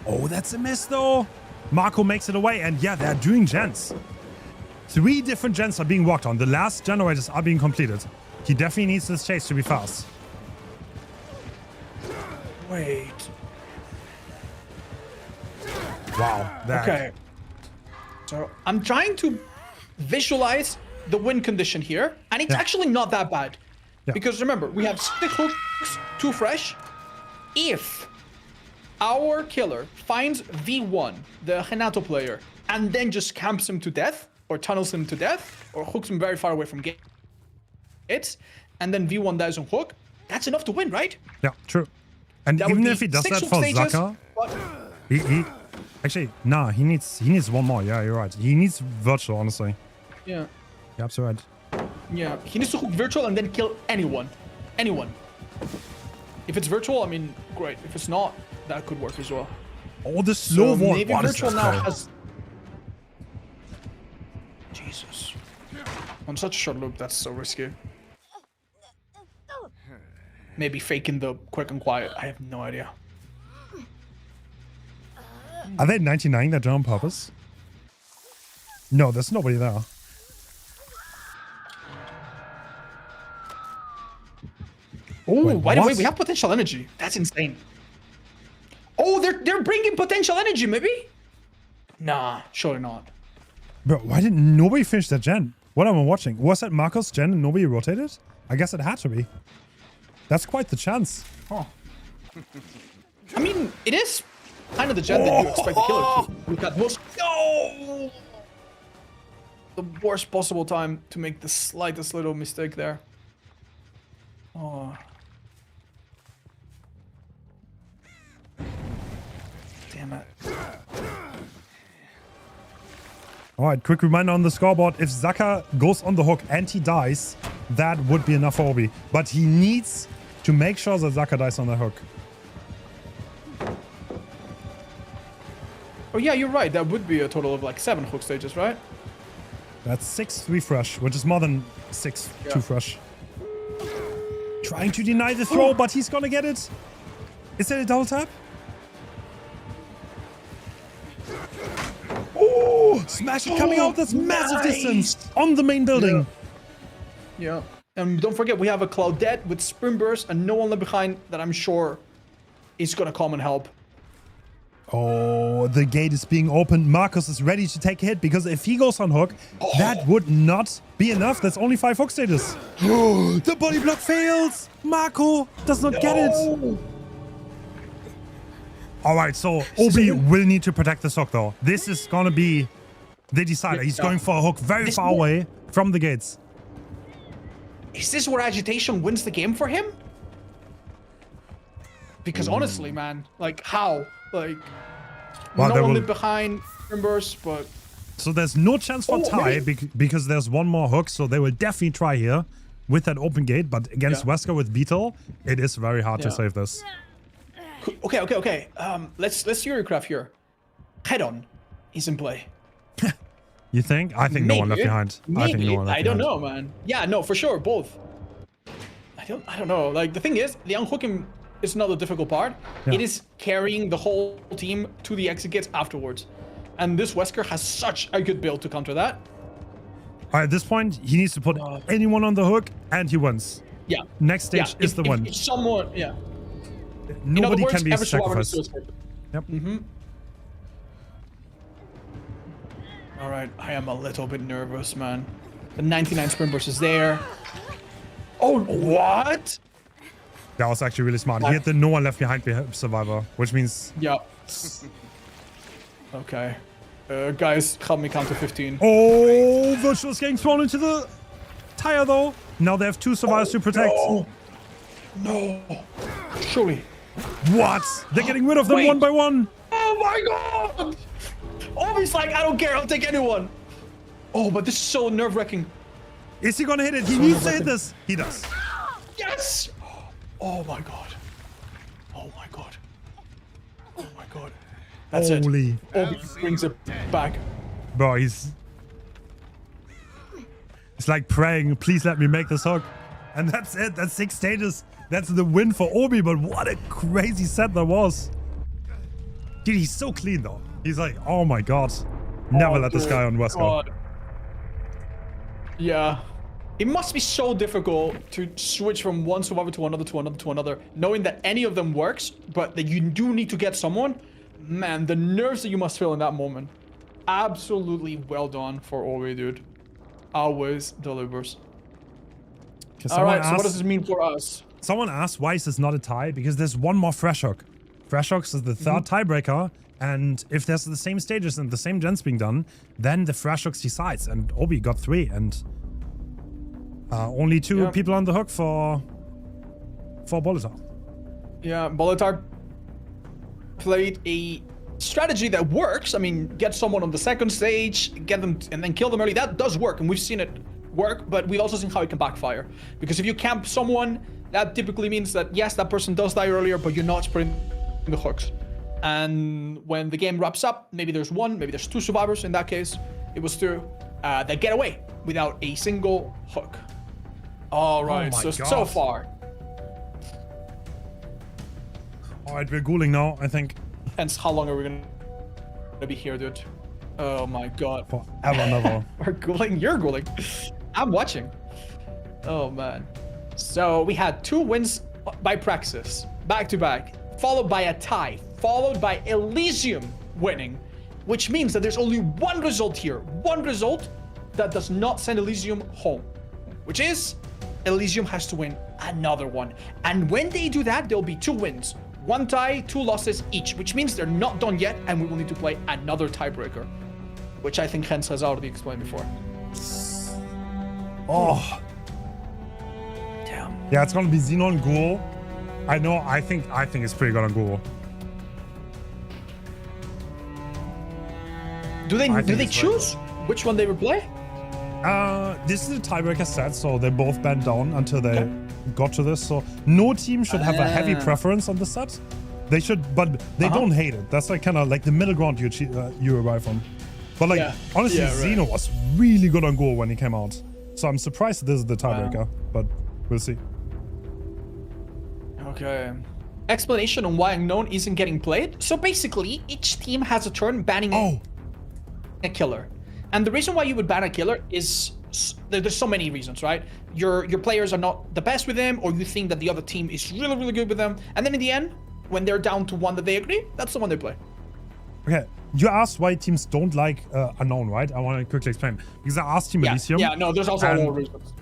S2: Oh, that's a miss though. Marco makes it away, and yeah, they're doing gens. 3 different gens are being worked on. The last generators are being completed. He definitely needs this chase to be fast.
S1: Wait.
S2: Wow.
S1: Okay. So I'm trying to visualize the win condition here, and it's actually not that bad.
S2: Yeah.
S1: Because remember, we have 6 hooks, 2 fresh. If our killer finds V1, the Renato player, and then just camps him to death, or tunnels him to death, or hooks him very far away from gates, and then V1 dies on hook, that's enough to win, right?
S2: Yeah, true. And
S1: That
S2: even
S1: would
S2: if he
S1: be
S2: does
S1: 6
S2: that
S1: hook
S2: for
S1: stages,
S2: Zaka,
S1: but-
S2: he actually, nah, he needs one more. Yeah, you're right. He needs virtual, honestly.
S1: Yeah.
S2: You're absolutely right.
S1: Yeah, he needs to hook virtual and then kill anyone. Anyone. If it's virtual, I mean, great. If it's not, that could work as well.
S2: Oh, the slow one.
S1: Maybe
S2: What is
S1: virtual
S2: that
S1: now
S2: play?
S1: has... Jesus. On such a short loop, that's so risky. Maybe faking the quick and quiet. I have no idea.
S2: Are they 99 that are on purpose? No, there's nobody there.
S1: Oh,
S2: Wait,
S1: by the way,
S2: what?
S1: we have potential energy. That's insane. Oh, they're bringing potential energy, maybe? Nah, surely not.
S2: Bro, why didn't nobody finish that gen? What am I watching? Was that Marcos gen and nobody rotated? I guess it had to be. That's quite the chance.
S1: Huh. I mean, it is kind of the gen that you expect the killer to. We got most. No! The worst possible time to make the slightest little mistake there. Oh. Damn it.
S2: All right, quick reminder on the scoreboard. If Zaka goes on the hook and he dies, that would be enough for Obi. But he needs to make sure that Zaka dies on the hook.
S1: Oh yeah, you're right. That would be a total of like 7 hook stages, right?
S2: That's 6 refresh, which is more than 6
S1: Yeah.
S2: 2 fresh. Trying to deny the throw, but he's gonna get it. Is that a double tap? Oh, smash it coming out. That's massive distance on the main building.
S1: Yeah. And don't forget, we have a Claudette with sprint burst and no one left behind that I'm sure is gonna come and help.
S2: Oh, the gate is being opened. Marcus is ready to take a hit because if he goes on hook, that would not be enough. That's only 5 hook stages. The body block fails. Marco does not get it. All right, so Obi will need to protect this hook, though. This is going to be the decider. He's going for a hook very far away from the gates.
S1: Is this where agitation wins the game for him? Because honestly, man, like how? Like
S2: Well,
S1: no
S2: there
S1: one
S2: will-
S1: left behind sprint but
S2: So there's no chance for tie
S1: maybe.
S2: because there's one more hook. So they will definitely try here with that open gate. But against Wesker with Beetle, it is very hard to save this.
S1: Okay. Let's choreograph here. Head on is in play.
S2: You think? I think no one left
S1: Maybe.
S2: behind.
S1: Maybe.
S2: I think no one left
S1: I don't
S2: behind.
S1: know, man. Yeah, no, for sure, both. I don't know. Like the thing is, the unhooking is not the difficult part.
S2: Yeah.
S1: It is carrying the whole team to the exit gates afterwards. And this Wesker has such a good build to counter that.
S2: All right, at this point, he needs to put anyone on the hook, and he wins.
S1: Yeah.
S2: Next stage is the win.
S1: If someone, yeah.
S2: Nobody
S1: In other words,
S2: can be
S1: every survivor needs
S2: sacrificed.
S1: to escape.
S2: Yep.
S1: All right, I am a little bit nervous, man. The 99 sprint burst is there. Oh, what?
S2: That was actually really smart. He had the no one left behind survivor, which means...
S1: Yeah. Okay. Guys, help me count to 15.
S2: Oh, Virtual's getting thrown into the tire, though. Now they have 2 survivors to protect.
S1: No. Surely.
S2: What? They're getting rid of them
S1: Wait.
S2: one by one.
S1: Oh my god! Obi's like, I don't care, I'll take anyone. Oh, but this is so nerve-wracking.
S2: Is he gonna hit it? He needs to hit this. He does.
S1: Yes! Oh my god. Oh my god. Oh my god. That's
S2: Holy.
S1: it. Obi brings it back.
S2: Bro, he's like praying, please let me make this hook. And that's it. That's 6 stages. That's the win for Obi, but what a crazy set that was. Dude, he's so clean, though. He's like, oh my god. Never let this guy on Wesker.
S1: God. Yeah. It must be so difficult to switch from one survivor to another, to another, to another, knowing that any of them works, but that you do need to get someone. Man, the nerves that you must feel in that moment. Absolutely well done for Obi, dude. Always delivers. All right, so what does this mean for us?
S2: Someone asked, why is this not a tie? Because there's one more fresh hook. Fresh hooks is the third tiebreaker, and if there's the same stages and the same gens being done, then the fresh hooks decides, and Obi got 3, and only 2 people on the hook for Bolitar.
S1: Yeah, Bolitar played a strategy that works. I mean, get someone on the second stage, get them, and then kill them early. That does work, and we've seen it work, but we've also seen how it can backfire. Because if you camp someone, that typically means that, yes, that person does die earlier, but you're not spreading the hooks. And when the game wraps up, maybe there's 1, maybe there's 2 survivors. In that case, it was 2 that get away without a single hook. All right, so far.
S2: All right, we're ghouling now, I think.
S1: Hence, how long are we gonna be here, dude? Oh my god.
S2: Forever, never.
S1: We're ghouling, you're ghouling. I'm watching. Oh man. So we had 2 wins by Praxis, back to back, followed by a tie, followed by Elysium winning, which means that there's only one result here, one result that does not send Elysium home, which is Elysium has to win another one. And when they do that, there'll be 2 wins, 1 tie, 2 losses each, which means they're not done yet, and we will need to play another tiebreaker, which I think Hens has already explained before.
S2: Oh.
S1: Damn.
S2: Yeah, it's gonna be Xenon Ghoul. I know. I think it's pretty good on Ghoul.
S1: Do they choose which one they will play?
S2: This is a tiebreaker set, so they both bent down until they got to this. So no team should have a heavy preference on the set. They should, but they don't hate it. That's like kind of like the middle ground you arrive from. But like honestly, Xeno was really good on Ghoul when he came out. So I'm surprised this is the tiebreaker, but we'll see.
S1: Okay. Explanation on why Unknown isn't getting played. So basically, each team has a turn banning a killer. And the reason why you would ban a killer is there's so many reasons, right? Your players are not the best with them, or you think that the other team is really, really good with them. And then in the end, when they're down to one that they agree, that's the one they play.
S2: Okay. You asked why teams don't like Unknown, right? I want to quickly explain. Because I asked Team Elysium.
S1: Yeah, no, there's also more reasons.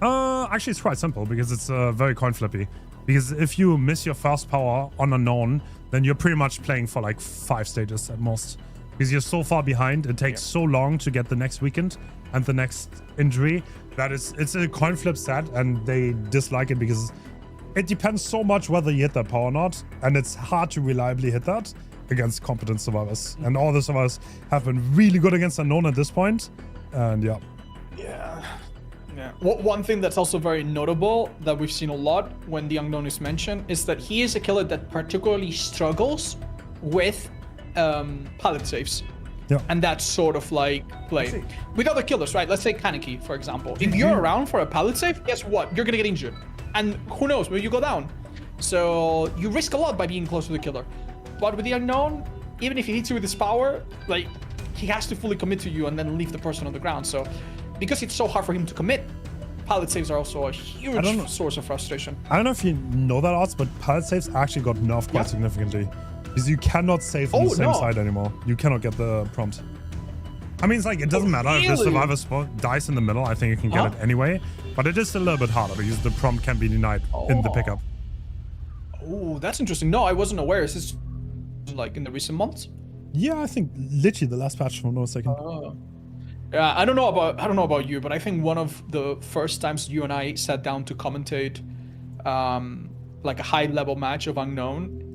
S2: Actually, it's quite simple because it's very coin flippy. Because if you miss your first power on Unknown, then you're pretty much playing for like 5 stages at most. Because you're so far behind, it takes so long to get the next weekend and the next injury that it's a coin flip set, and they dislike it because it depends so much whether you hit that power or not, and it's hard to reliably hit that against competent survivors. And all the survivors have been really good against Unknown at this point, and yeah.
S1: One thing that's also very notable that we've seen a lot when the Unknown is mentioned is that he is a killer that particularly struggles with pallet saves.
S2: Yeah.
S1: And that's sort of like play. With other killers, right? Let's say Kaneki, for example. If you're around for a pallet save, guess what? You're gonna get injured. And who knows, maybe you go down. So you risk a lot by being close to the killer. But with the Unknown, even if he hits you with his power, like, he has to fully commit to you and then leave the person on the ground. So because it's so hard for him to commit, pallet saves are also a huge source of frustration.
S2: I don't know if you know that, odds, but pallet saves actually got nerfed quite significantly. Because you cannot save on the same side anymore. You cannot get the prompt. I mean, it's like, it doesn't matter if the survivor dies in the middle. I think you can get it anyway. But it is a little bit harder because the prompt can be denied in the pickup.
S1: Oh, that's interesting. No, I wasn't aware. Is this like in the recent months?
S2: Yeah, I think literally the last patch for no second.
S1: Yeah, I don't know about you, but I think one of the first times you and I sat down to commentate like a high level match of Unknown,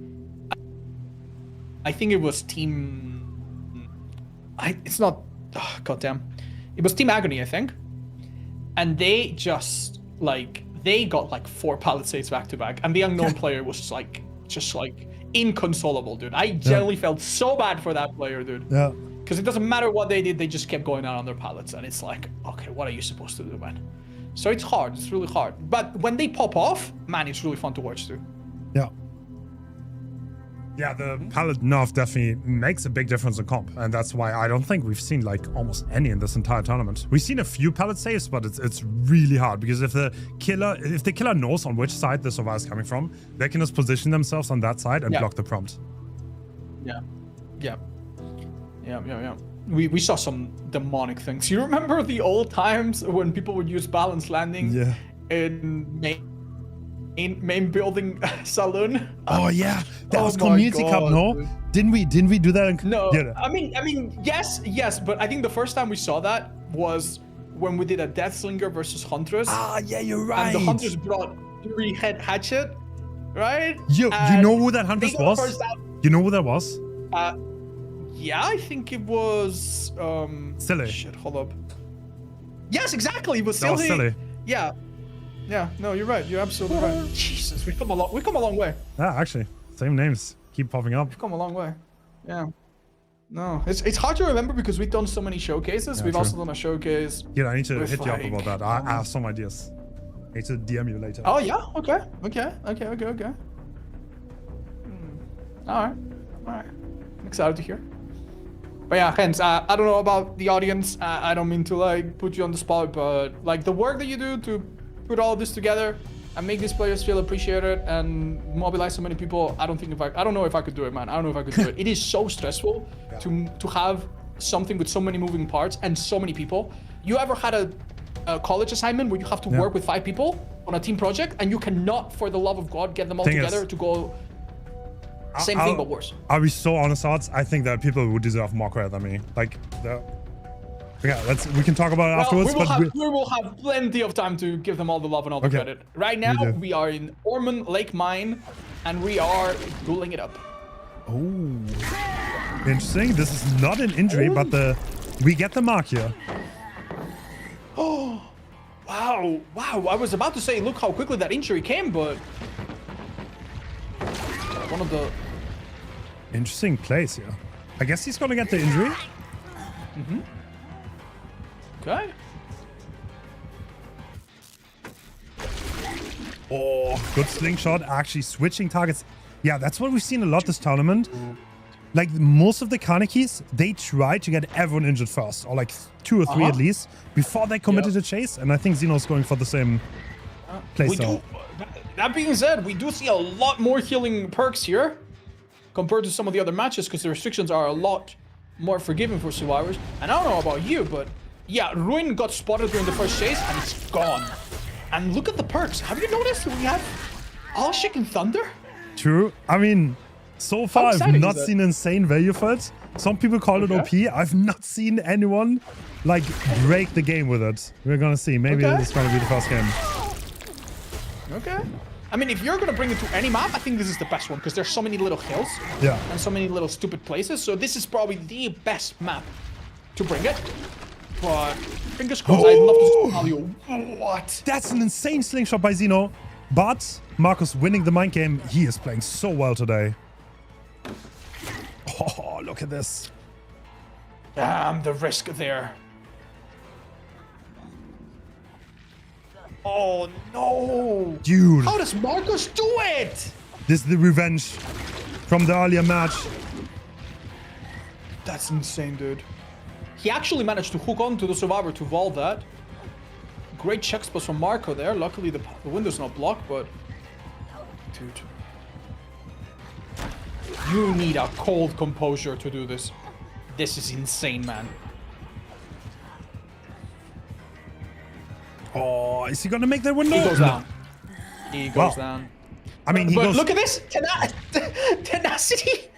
S1: I think it was it's not, oh, goddamn. It was Team Agony, I think. And they just, like, they got like 4 pallet saves back to back. And the Unknown player was just like inconsolable, dude. I genuinely felt so bad for that player, dude.
S2: Yeah.
S1: Because it doesn't matter what they did, they just kept going out on their pallets. And it's like, okay, what are you supposed to do, man? So it's hard, it's really hard. But when they pop off, man, it's really fun to watch too.
S2: Yeah. Yeah, the pallet nerf definitely makes a big difference in comp, and that's why I don't think we've seen like almost any in this entire tournament. We've seen a few pallet saves, but it's really hard because if the killer knows on which side the survivor is coming from, they can just position themselves on that side and block the prompt.
S1: Yeah. We saw some demonic things. You remember the old times when people would use balance landing in main building saloon?
S2: Oh yeah, that was Community Cup, no? Dude. Didn't we do that?
S1: No, I mean, yes, but I think the first time we saw that was when we did a Deathslinger versus Huntress.
S2: Ah, yeah, you're right.
S1: And the Huntress brought 3-head hatchet, right?
S2: You know who that Huntress was? You know who that was?
S1: Yeah, I think it was
S2: Silly.
S1: Shit, hold up. Yes, exactly. It was
S2: Silly. That was Silly.
S1: Yeah, no, you're right. You're absolutely right. Jesus, we've come a long way.
S2: Yeah, actually, same names keep popping up.
S1: We've come a long way. Yeah. No, it's hard to remember because we've done so many showcases. We've also done a showcase.
S2: Yeah, I need to hit you up about that. I have some ideas. I need to DM you later.
S1: Oh yeah. Okay. All right. I'm excited to hear. But yeah, Hens, I don't know about the audience. I don't mean to like put you on the spot, but like the work that you do to put all this together, and make these players feel appreciated and mobilize so many people. I don't know if I could do it, man. I don't know if I could do it. It is so stressful to have something with so many moving parts and so many people. You ever had a college assignment where you have to work with 5 people on a team project and you cannot, for the love of God, get them all together to go same thing but worse?
S2: I'll be so honest, odds. I think that people who deserve more credit than me. Like, yeah, we can talk about it afterwards.
S1: We will have plenty of time to give them all the love and all the credit. Right now, we are in Ormond Lake Mine, and we are dueling it up.
S2: Oh, interesting. This is not an injury, but we get the mark here.
S1: Oh, wow. I was about to say, look how quickly that injury came, but one of the
S2: interesting plays here. I guess he's gonna get the injury.
S1: Okay.
S2: Oh, good slingshot. Actually switching targets. Yeah, that's what we've seen a lot this tournament. Like most of the Kanekis, they try to get everyone injured first, or like 2 or 3 at least, before they committed the chase. And I think Xeno's going for the same playstyle.
S1: That being said, we do see a lot more healing perks here compared to some of the other matches because the restrictions are a lot more forgiving for survivors. And I don't know about you, but yeah, Ruin got spotted during the first chase and it's gone. And look at the perks. Have you noticed we have all shaking thunder?
S2: True. I mean, so far I've not seen insane value for it. Some people call it OP. I've not seen anyone like break the game with it. We're gonna see. Maybe this is gonna be the first game.
S1: Okay. I mean, if you're gonna bring it to any map, I think this is the best one because there's so many little hills and so many little stupid places. So this is probably the best map to bring it. But fingers crossed, I'd love to tell you what.
S2: That's an insane slingshot by Xeno. But Marcus winning the mind game. He is playing so well today. Oh, look at this.
S1: Damn, the risk there. Oh, no.
S2: Dude.
S1: How does Marcus do it?
S2: This is the revenge from the earlier match.
S1: That's insane, dude. He actually managed to hook on to the survivor to vault that. Great check spots from Marco there. Luckily, the window's not blocked, but... Dude. You need a cold composure to do this. This is insane, man.
S2: Oh, is he gonna make that window?
S1: He goes down. He goes down.
S2: I mean,
S1: but look at this! Tenacity!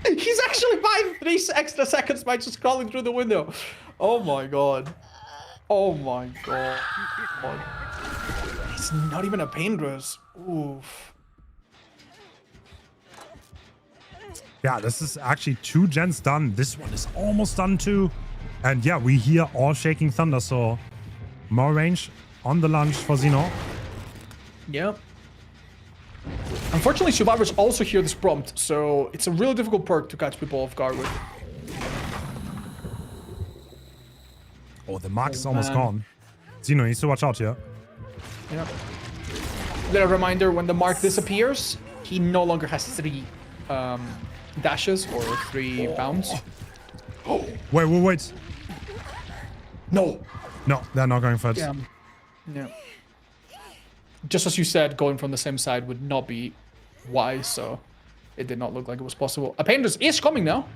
S1: He's actually buying 3 extra seconds by just crawling through the window. Oh my god. Oh my god. It's not even a pain rose. Oof.
S2: Yeah, this is actually 2 gens done. This one is almost done too. And yeah, we hear all shaking thunder, so more range on the launch for Xeno.
S1: Yep. Unfortunately, survivors also hear this prompt, so it's a really difficult perk to catch people off guard with.
S2: Oh, the mark is almost gone. Xeno needs to watch out here.
S1: Yeah. Little reminder, when the mark disappears, he no longer has 3 dashes or 3 bounds.
S2: Oh. Wait.
S1: No,
S2: they're not going for it.
S1: Yeah. Just as you said, going from the same side would not be wise, so it did not look like it was possible. Appendus is coming now.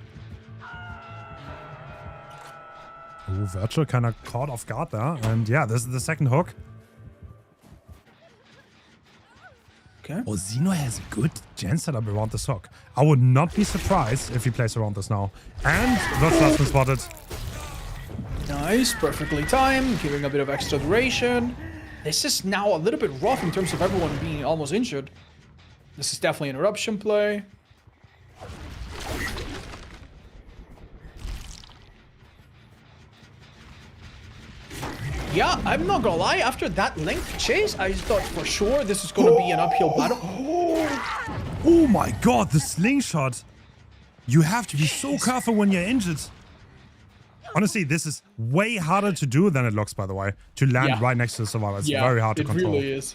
S2: Oh, Virtual kind of caught off guard there. And yeah, this is the second hook.
S1: Okay.
S2: Oh, Xeno has a good gen setup around this hook. I would not be surprised if he plays around this now. And Virtual has been spotted.
S1: Nice, perfectly timed, giving a bit of extra duration. This is now a little bit rough in terms of everyone being almost injured. This is definitely an eruption play. Yeah, I'm not gonna lie, after that length chase, I thought for sure this is gonna be an uphill battle.
S2: Oh my god, the slingshot. You have to be so careful when you're injured. Honestly, this is way harder to do than it looks, by the way. To land right next to the survivor. It's very hard to control.
S1: It really is.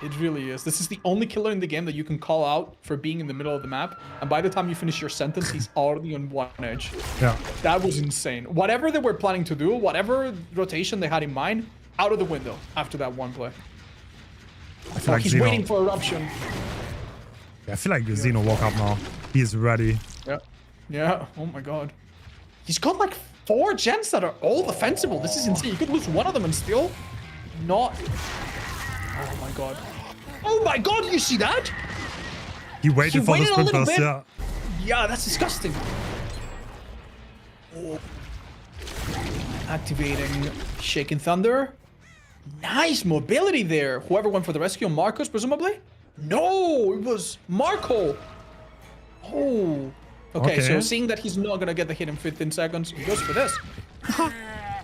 S1: It really is. This is the only killer in the game that you can call out for being in the middle of the map. And by the time you finish your sentence, he's already on one edge.
S2: Yeah.
S1: That was insane. Whatever they were planning to do, whatever rotation they had in mind, out of the window after that one play.
S2: feel like
S1: he's
S2: Xeno.
S1: waiting for eruption.
S2: Yeah, I feel like Xeno woke up now. He's ready.
S1: Yeah. Yeah. Oh my god. He's got like 4 gens that are all defensible. This is insane. You could lose one of them and still not. Oh my god. Oh my god, you see that?
S2: He waited for the
S1: a little
S2: sprinters,
S1: bit.
S2: yeah.
S1: Yeah, that's disgusting. Oh. Activating Shaking Thunder. Nice mobility there. Whoever went for the rescue, Marcos, presumably? No, it was Marco. Oh. Okay, so seeing that he's not gonna get the hit in 15 seconds, he goes for this.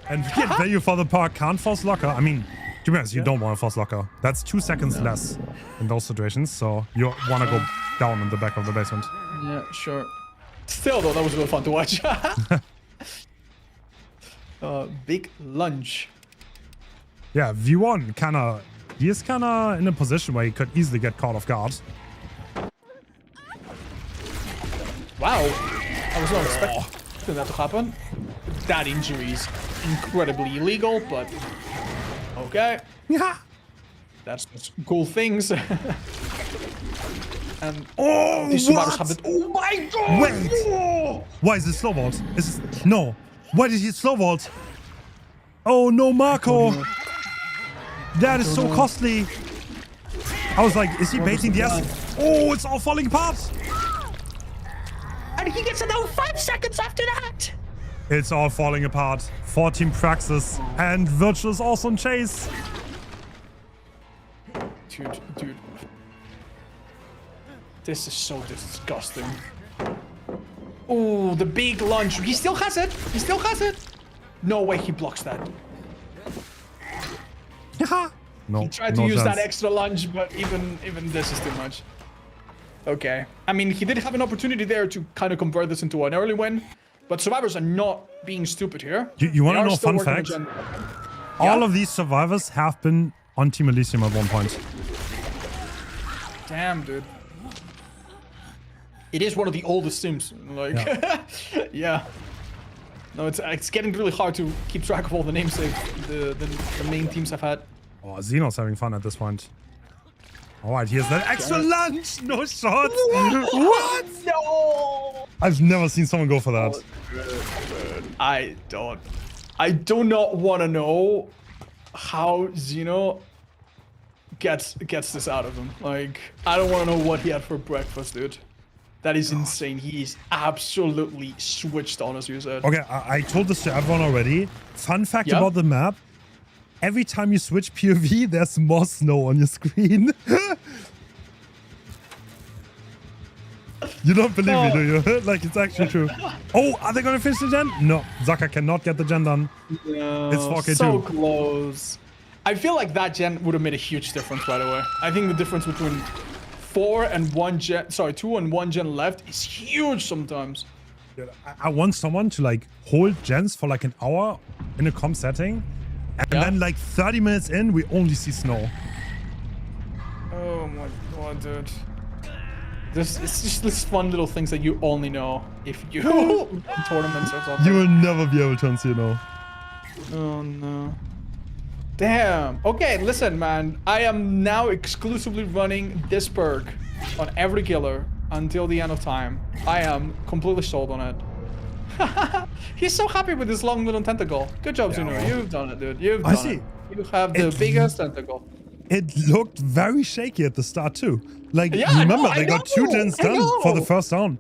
S2: And we get value for the Perk. Can't force locker. I mean, to be honest, you don't want to force locker. That's 2 seconds less in those situations, so you want to go down in the back of the basement.
S1: Yeah, sure. Still, though, that was really fun to watch. Big lunge.
S2: Yeah, V1 he is kinda in a position where he could easily get caught off guard.
S1: Wow, I was not expecting that to happen. That injury is incredibly illegal, but okay.
S2: Yeah.
S1: That's cool things. And
S2: Oh,
S1: these survivors
S2: what?
S1: have it. Oh my god!
S2: Wait.
S1: Oh!
S2: Why is it slow vault? No. Why did he slow vault? Oh no, Marco. That is so costly. I was like, is he baiting the S? Oh, it's all falling apart.
S1: And he gets another 5 seconds after that.
S2: It's all falling apart. 14 Praxis and Virtual is also on chase.
S1: Dude. This is so disgusting. Oh, the big lunge. He still has it. He still has it. No way he blocks that.
S2: No,
S1: He tried to use that extra lunge, but even this is too much. Okay. I mean, he did have an opportunity there to kind of convert this into an early win, but survivors are not being stupid here.
S2: You want to
S1: They are
S2: know a
S1: still
S2: fun
S1: working
S2: fact?
S1: on
S2: All of these survivors have been on Team Elysium at one point.
S1: Damn, dude. It is one of the oldest sims. Like, yeah. No, it's getting really hard to keep track of all the names the main teams have had.
S2: Oh, Xeno's having fun at this point. Alright, here's that extra lunge! No shots! What?
S1: No!
S2: I've never seen someone go for that.
S1: I do not want to know how Xeno gets this out of him. Like, I don't want to know what he had for breakfast, dude. That is insane. He is absolutely switched on, as you said.
S2: Okay, I told this to everyone already. Fun fact about the map. Every time you switch POV, there's more snow on your screen. You don't believe me, do you? Like, it's actually true. Oh, are they gonna finish the gen? No, Zaka cannot get the gen done.
S1: No,
S2: It's 4K2.
S1: so close. I feel like that gen would have made a huge difference, by the way. I think the difference between 2 and 1 gen left is huge sometimes.
S2: I want someone to like hold gens for like an hour in a comp setting, and then like 30 minutes in, we only see snow.
S1: Oh my god, dude. It's just these fun little things that you only know if you run tournaments or something.
S2: You will never be able to unsee snow.
S1: Oh no. Damn. Okay, listen, man. I am now exclusively running this perk on every killer until the end of time. I am completely sold on it. He's so happy with this long little tentacle. Good job, Zuno. You've done it, dude. You've done it. You have the biggest tentacle.
S2: It looked very shaky at the start too. Like,
S1: Yeah,
S2: remember, they got 2 gens done for the first round.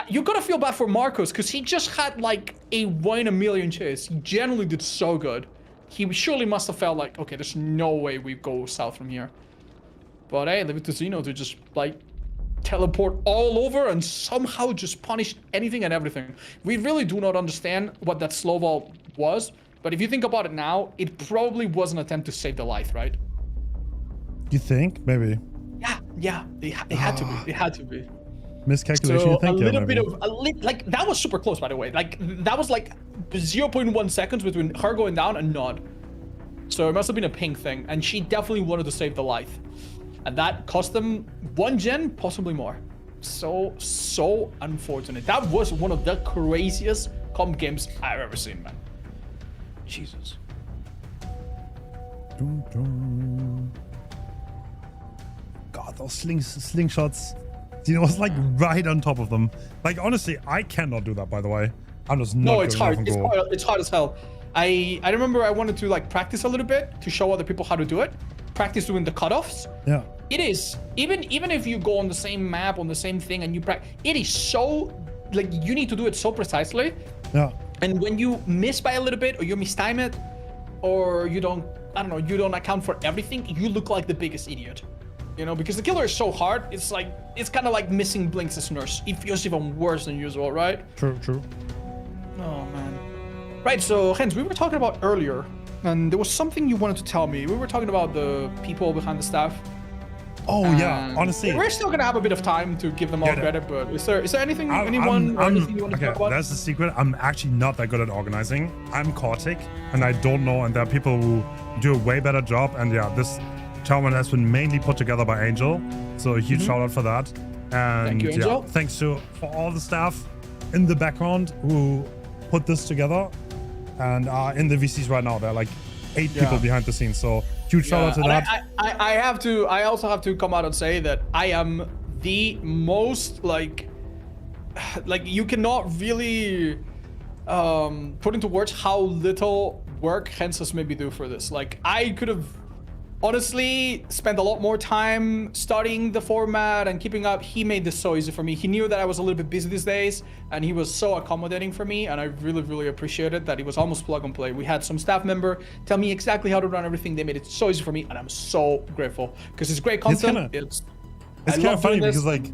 S1: You gotta feel bad for Marcos, because he just had like a 1 in a million chase. He generally did so good. He surely must have felt like, okay, there's no way we go south from here. But hey, leave it to Xeno to just like teleport all over and somehow just punish anything and everything. We really do not understand what that slow vault was, but if you think about it now, it probably was an attempt to save the life, right?
S2: You think? Maybe.
S1: Yeah, it had to be. It had to be.
S2: Miscalculation,
S1: So
S2: you think?
S1: a little
S2: maybe.
S1: bit of like that was super close, by the way. Like that was like 0.1 seconds between her going down and Nod. So it must have been a ping thing, and she definitely wanted to save the life, and that cost them 1 gen, possibly more. So unfortunate. That was one of the craziest comp games I've ever seen, man. Jesus.
S2: Dun, dun. God, those slingshots. It was like right on top of them. Like, honestly, I cannot do that, by the way. I'm just not
S1: No, it's
S2: good enough
S1: hard.
S2: on goal.
S1: It's hard as hell. I remember I wanted to like practice a little bit to show other people how to do it. Practice doing the cutoffs.
S2: Yeah.
S1: It is even if you go on the same map on the same thing and you practice, it is so like you need to do it so precisely.
S2: Yeah.
S1: And when you miss by a little bit or you mistime it or you don't, I don't know, you don't account for everything, you look like the biggest idiot. You know, because the killer is so hard, it's like, it's kind of like missing Blinks as nurse. It feels even worse than usual, right?
S2: True.
S1: Oh, man. Right, so, Hens, we were talking about earlier, and there was something you wanted to tell me. We were talking about the people behind the staff.
S2: Oh, yeah, honestly.
S1: We're still gonna have a bit of time to give them all credit, but is there anything, anything you want to talk about?
S2: That's the secret. I'm actually not that good at organizing. I'm chaotic, and I don't know, and there are people who do a way better job, and yeah, this tournament has been mainly put together by Angel, so a huge shout out for that. And
S1: thank you, Angel.
S2: Yeah, thanks for all the staff in the background who put this together and are in the VCs right now. There are like 8 people behind the scenes, so huge shout out to that.
S1: I also have to come out and say that I am the most like you cannot really put into words how little work Hens has made me do for this. Like, I could have honestly spent a lot more time studying the format and keeping up. He made this so easy for me. He knew that I was a little bit busy these days, and he was so accommodating for me, and I really appreciated that. He was almost plug and play. We had some staff member tell me exactly how to run everything. They made it so easy for me, and I'm so grateful because it's great content.
S2: It's kind of funny because like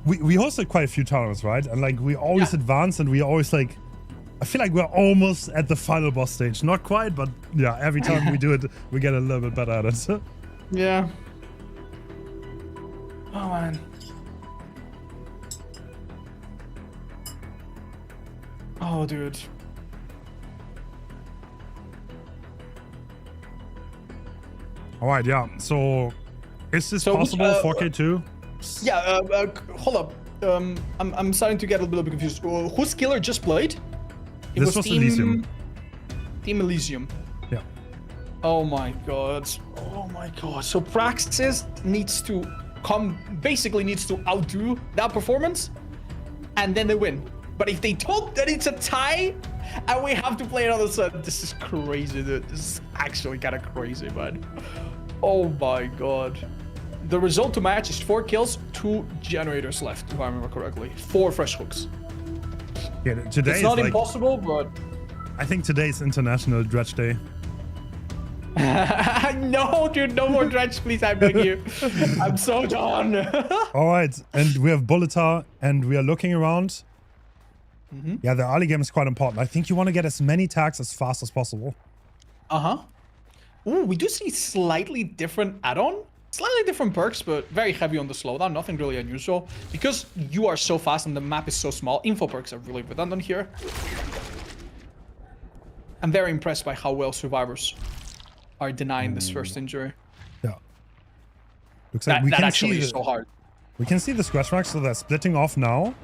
S2: we hosted quite a few tournaments, right? And like we always advance, and we always like, I feel like we're almost at the final boss stage. Not quite, but yeah, every time we do it, we get a little bit better at it.
S1: Yeah. Oh, man. Oh, dude.
S2: All right, yeah. So, is this possible 4K2?
S1: Yeah, hold up. I'm starting to get a little bit confused. Whose killer just played?
S2: This was Elysium.
S1: Team Elysium.
S2: Yeah.
S1: Oh my god. Oh my god. So Praxis needs to basically needs to outdo that performance, and then they win. But if they don't, then it's a tie, and we have to play another set. This is crazy, dude. This is actually kind of crazy, man. Oh my god. The result to match is 4 kills, 2 generators left, if I remember correctly. 4 fresh hooks.
S2: Yeah, today
S1: it's not
S2: like,
S1: impossible, but
S2: I think today's International Dredge Day.
S1: No, dude, no more Dredge, please. I beg you. I'm so done.
S2: All right, and we have Bulletar, and we are looking around. Yeah, the early game is quite important. I think you want to get as many tags as fast as possible.
S1: Ooh, we do see slightly different add-on. Slightly different perks, but very heavy on the slowdown. Nothing really unusual. Because you are so fast and the map is so small, info perks are really redundant here. I'm very impressed by how well survivors are denying this first injury.
S2: Yeah. Looks like we
S1: that
S2: can
S1: actually
S2: see
S1: is so hard.
S2: We can see the scratch marks, so they're splitting off now.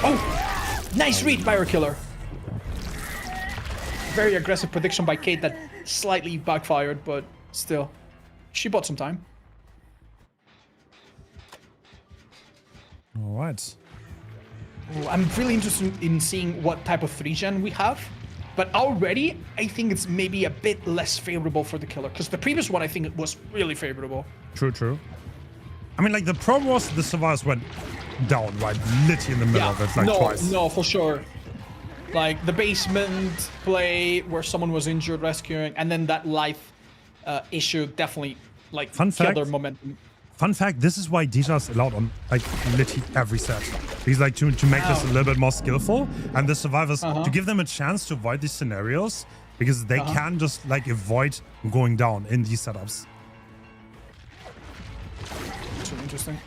S1: Oh! Nice read by our killer. Very aggressive prediction by Kate that slightly backfired, but still. She bought some time.
S2: All right.
S1: Ooh, I'm really interested in seeing what type of 3-gen we have. But already, I think it's maybe a bit less favorable for the killer. Because the previous one, I think it was really favorable.
S2: True. I mean, like, the problem was the survivors went down, right? Literally in the middle of it, like twice.
S1: No, for sure. Like, the basement play where someone was injured, rescuing, and then that life issue definitely, like, killed their momentum.
S2: Fun fact, this is why Deja is allowed on, like, literally every set. He's like, to make this a little bit more skillful, and the survivors, to give them a chance to avoid these scenarios, because they can just, like, avoid going down in these setups.
S1: So interesting.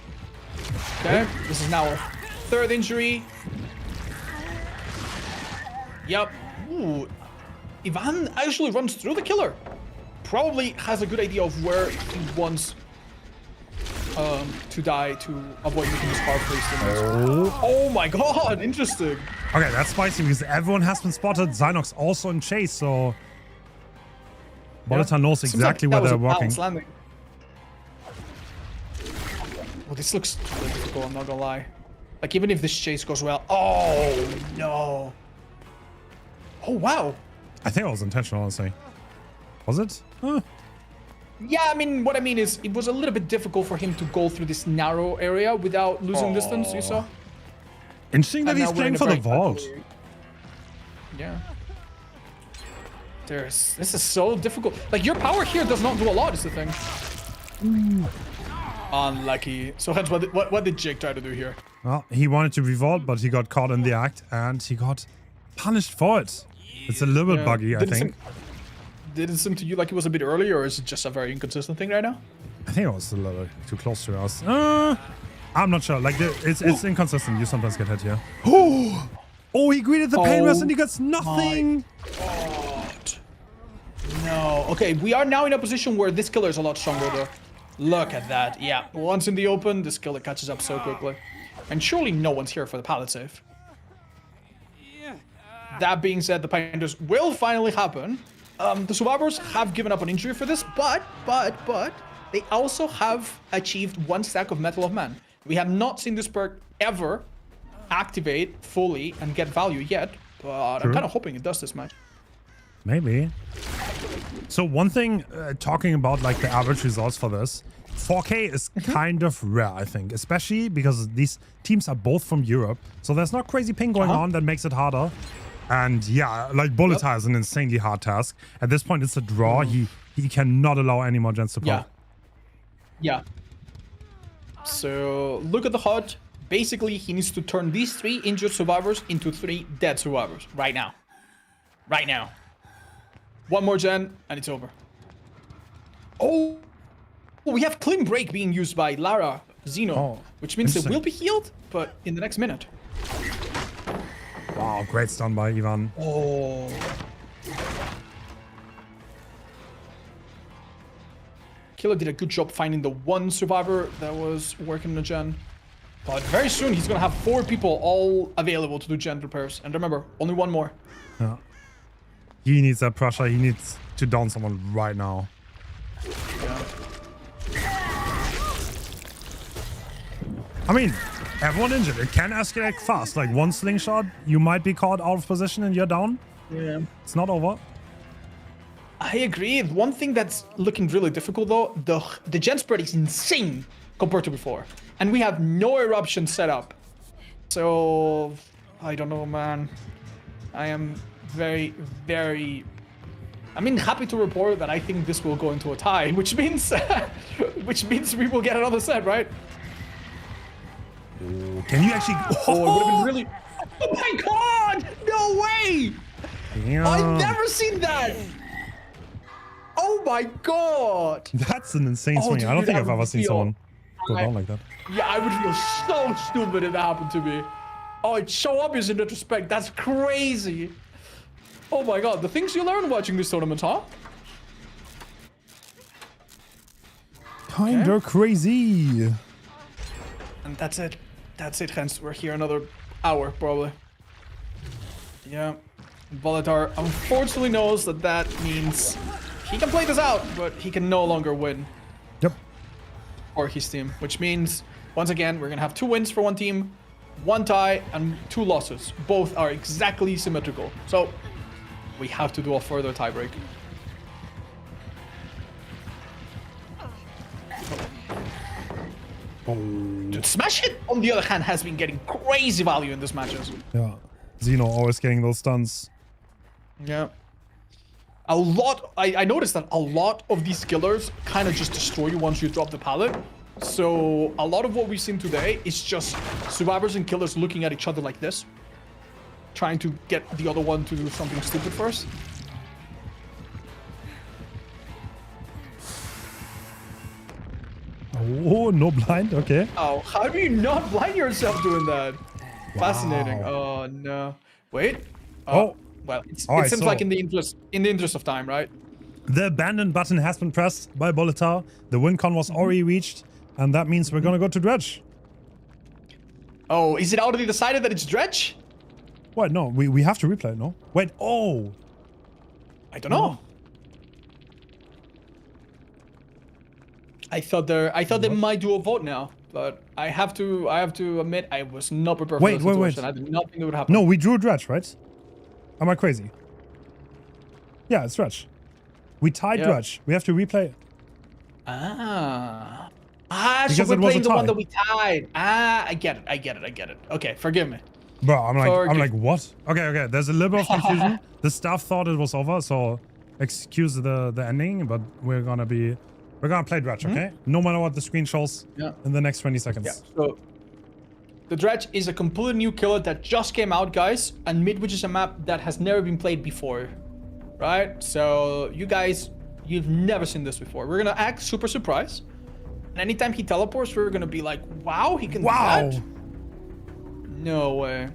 S1: Okay, this is now our 3rd injury. Yep. Ooh. Ivan actually runs through the killer. Probably has a good idea of where he wants to die to avoid making his hard place. Oh my god, interesting.
S2: Okay, that's spicy because everyone has been spotted. Zynox also in chase, so Boleta knows exactly where they're walking.
S1: Oh, this looks really difficult, I'm not gonna lie. Like, even if this chase goes well. Oh, no. Oh, wow.
S2: I think it was intentional, honestly. Was it? Huh.
S1: Yeah, I mean, what I mean is it was a little bit difficult for him to go through this narrow area without losing distance, you saw?
S2: Interesting that
S1: And
S2: he's
S1: now we're in
S2: playing
S1: a
S2: for the
S1: very
S2: vault.
S1: ugly- Yeah. This is so difficult. Like, your power here does not do a lot, is the thing. Unlucky. So, Hens, what did Jake try to do here?
S2: Well, he wanted to revolt, but he got caught in the act, and he got punished for it. It's a little bit buggy, I think.
S1: Did it seem to you like it was a bit early, or is it just a very inconsistent thing right now?
S2: I think it was a little too close to us. I'm not sure. Like, it's inconsistent. You sometimes get hit here. Oh, he greeted the pain rest and he gets nothing.
S1: God. No. Okay, we are now in a position where this killer is a lot stronger, though. Look at that. Yeah, once in the open, this killer catches up so quickly. And surely no one's here for the pallet save. That being said, the Pinders will finally happen. The survivors have given up on injury for this, but they also have achieved 1 stack of Metal of Man. We have not seen this perk ever activate fully and get value yet, but I'm kind of hoping it does this match.
S2: Maybe. So one thing, talking about like the average results for this, 4K is kind of rare, I think, especially because these teams are both from Europe. So there's not crazy ping going on that makes it harder. And yeah, like Bulletar is an insanely hard task. At this point, it's a draw. He cannot allow any more gens to pop.
S1: Yeah. So look at the HUD. Basically, he needs to turn these 3 injured survivors into 3 dead survivors right now. Right now. 1 more gen and it's over. Oh, we have clean break being used by Lara Zeno, which means it will be healed, but in the next minute.
S2: Wow, great stun by Ivan.
S1: Oh. Killer did a good job finding the 1 survivor that was working the gen. But very soon he's gonna have 4 people all available to do gen repairs. And remember, only 1 more.
S2: Yeah. He needs that pressure. He needs to down someone right now.
S1: Yeah.
S2: I mean, everyone injured. It can escalate fast. Like 1 slingshot, you might be caught out of position and you're down.
S1: Yeah.
S2: It's not over.
S1: I agree. One thing that's looking really difficult though, the gen spread is insane compared to before. And we have no eruption set up. So, I don't know, man. I am very, very... happy to report that I think this will go into a tie, which means we will get another set, right?
S2: Can you actually...
S1: Oh, it would have been really... Oh my god! No way!
S2: Damn.
S1: I've never seen that! Oh my god!
S2: That's an insane swing.
S1: Dude,
S2: I don't think
S1: I
S2: I've ever seen
S1: feel-
S2: someone go down like that.
S1: Yeah, I would feel so stupid if that happened to me. Oh, it's so obvious in retrospect. That's crazy. Oh my god, the things you learn watching this tournament, huh?
S2: Kinda crazy.
S1: And that's it. That's it, Hens. We're here another hour, probably. Yeah. Volatar unfortunately knows that means he can play this out, but he can no longer win.
S2: Yep.
S1: Or his team, which means, once again, we're gonna have 2 wins for one team, 1 tie, and 2 losses. Both are exactly symmetrical. So, we have to do a further tiebreak. Dude, Smash Hit, on the other hand, has been getting crazy value in these matches.
S2: Yeah. Zeno always getting those stuns.
S1: Yeah. A lot, I noticed that a lot of these killers kind of just destroy you once you drop the pallet. So a lot of what we've seen today is just survivors and killers looking at each other like this, trying to get the other one to do something stupid first.
S2: Oh, no blind. Okay.
S1: Oh, how do you not blind yourself doing that?
S2: Wow.
S1: Fascinating. Oh no. Wait.
S2: Oh.
S1: Well, it
S2: Alright,
S1: seems
S2: so-
S1: like in the interest of time, right?
S2: The abandon button has been pressed by Bulletar. The win con was already reached, and that means we're gonna go to Dredge.
S1: Oh, is it already decided that it's Dredge?
S2: Wait, no, we have to replay it, no? Wait, oh!
S1: I don't know. I thought they might do a vote now. But I have to admit I was not prepared
S2: Wait,
S1: for the
S2: wait,
S1: situation.
S2: wait.
S1: I did not think it would happen.
S2: No, we drew a Dredge, right? Am I crazy? Yeah, it's Dredge. We tied Dredge. We have to replay.
S1: So
S2: Because
S1: we're
S2: it was
S1: playing
S2: a
S1: the one
S2: tie.
S1: that we tied. I get it. Okay, forgive me.
S2: Bro, I'm
S1: Forgive.
S2: like, what? Okay. There's a little bit of confusion. The staff thought it was over, so excuse the ending, but we're gonna play Dredge, okay? No matter what the screen shows in the next 20 seconds.
S1: Yeah. So the Dredge is a completely new killer that just came out, guys, and Midwich is a map that has never been played before, right? So you guys, you've never seen this before. We're gonna act super surprised, and anytime he teleports, we're gonna be like, "Wow, he can do that." No way.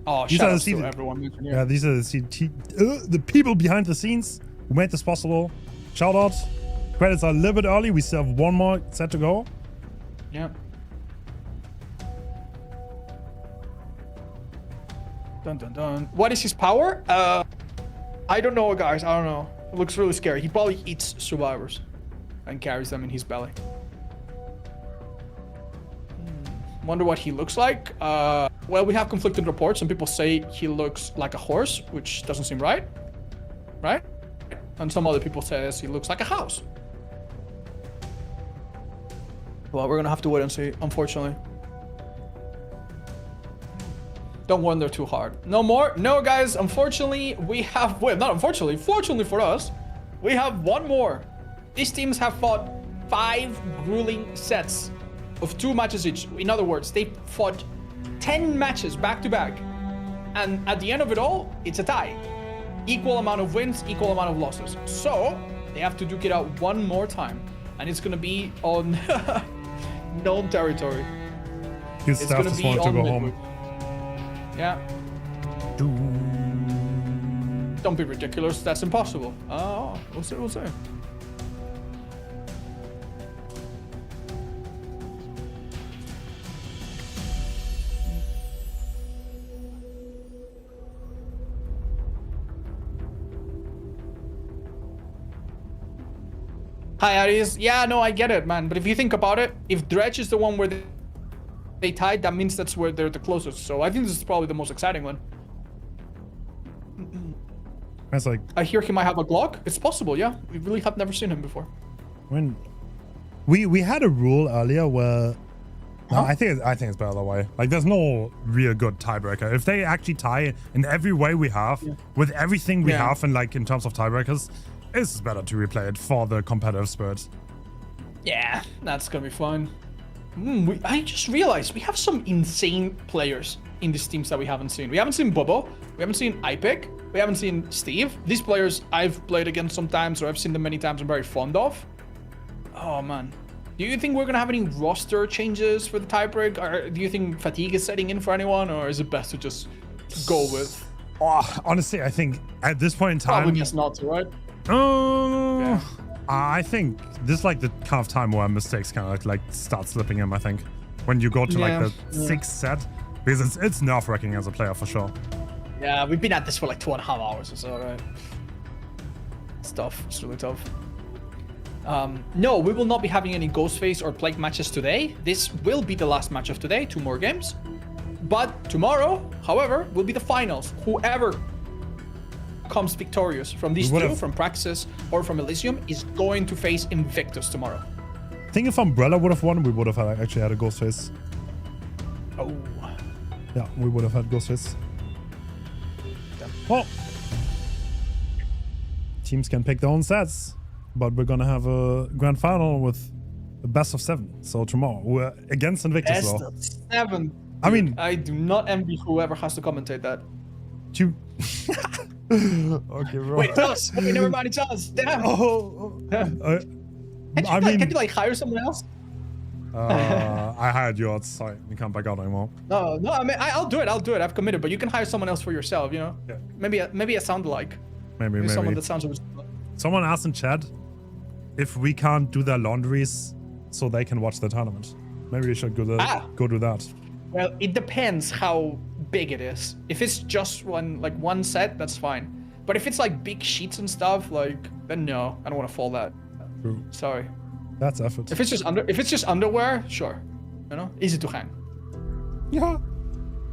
S1: Oh, shout out to everyone.
S2: Yeah, these are the people behind the scenes who made this possible. Shout out. Credits are a little bit early. We still have one more set to go.
S1: Yeah. Dun dun dun. What is his power? I don't know, guys. I don't know. It looks really scary. He probably eats survivors and carries them in his belly. Wonder what he looks like. Well, we have conflicting reports. Some people say he looks like a horse, which doesn't seem right. Right? And some other people say he looks like a house. Well, we're gonna have to wait and see, unfortunately. Don't wonder too hard. No more? No, guys, unfortunately, we have... Well, not unfortunately. Fortunately for us, we have one more. These teams have fought 5 grueling sets of 2 matches each. In other words, they fought 10 matches back to back. And at the end of it all, it's a tie. Equal amount of wins, equal amount of losses. So, they have to duke it out one more time. And it's gonna be on known territory.
S2: His staff just wanted to go home.
S1: Yeah. Don't be ridiculous. That's impossible. Oh, we'll see. Hi, Aries. Yeah, no, I get it, man. But if you think about it, if Dredge is the one where they tied, that means that's where they're the closest. So I think this is probably the most exciting one.
S2: That's like...
S1: I hear he might have a Glock. It's possible, yeah. We really have never seen him before.
S2: When we had a rule earlier where... No, I think it's better that way. Like, there's no real good tiebreaker. If they actually tie in every way we have, with everything we have, and like in terms of tiebreakers, it's better to replay it for the competitive spirit. Yeah,
S1: that's gonna be fun. I just realized we have some insane players in these teams that we haven't seen. We haven't seen Bobo. We haven't seen Ipic. We haven't seen Steve. These players I've played against sometimes, or I've seen them many times. I'm very fond of. Oh man, do you think we're gonna have any roster changes for the tiebreak, or do you think fatigue is setting in for anyone, or is it best to just go with?
S2: Oh, honestly, I think at this point in time,
S1: probably guess not to, right?
S2: Yeah. I think this is like the kind of time where mistakes kind of like start slipping in. I think when you go to like the 6th set, because it's nerve-wracking as a player for sure.
S1: Yeah, we've been at this for like 2.5 hours or so, right? It's tough. It's really tough. No, we will not be having any Ghostface or Plague matches today. This will be the last match of today. 2 more games. But tomorrow, however, will be the finals. Whoever comes victorious from these two, from Praxis or from Elysium, is going to face Invictus tomorrow.
S2: I think if Umbrella would have won, we would have actually had a Ghostface.
S1: Oh.
S2: Yeah, we would have had Ghostface. Well, teams can pick their own sets, but we're gonna have a grand final with a best of 7. So tomorrow we're against Invictus.
S1: Best of 7.
S2: I mean,
S1: I do not envy whoever has to commentate that.
S2: Okay, bro.
S1: Wait, tell us. Okay, never mind. It's us. Damn. Can you like hire someone else?
S2: I hired yours. Sorry, you can't back out anymore.
S1: No. I mean, I'll do it. I've committed. But you can hire someone else for yourself. You know.
S2: Yeah.
S1: Maybe a sound-alike.
S2: Maybe.
S1: Someone that sounds.
S2: Someone asked in chat if we can't do their laundries so they can watch the tournament. Maybe we should go do that.
S1: Well, it depends how big it is. If it's just one set, that's fine. But if it's like big sheets and stuff, then no, I don't want to fold that.
S2: True.
S1: Sorry.
S2: That's effort.
S1: If it's just underwear, sure. You know, easy to hang.
S2: Yeah.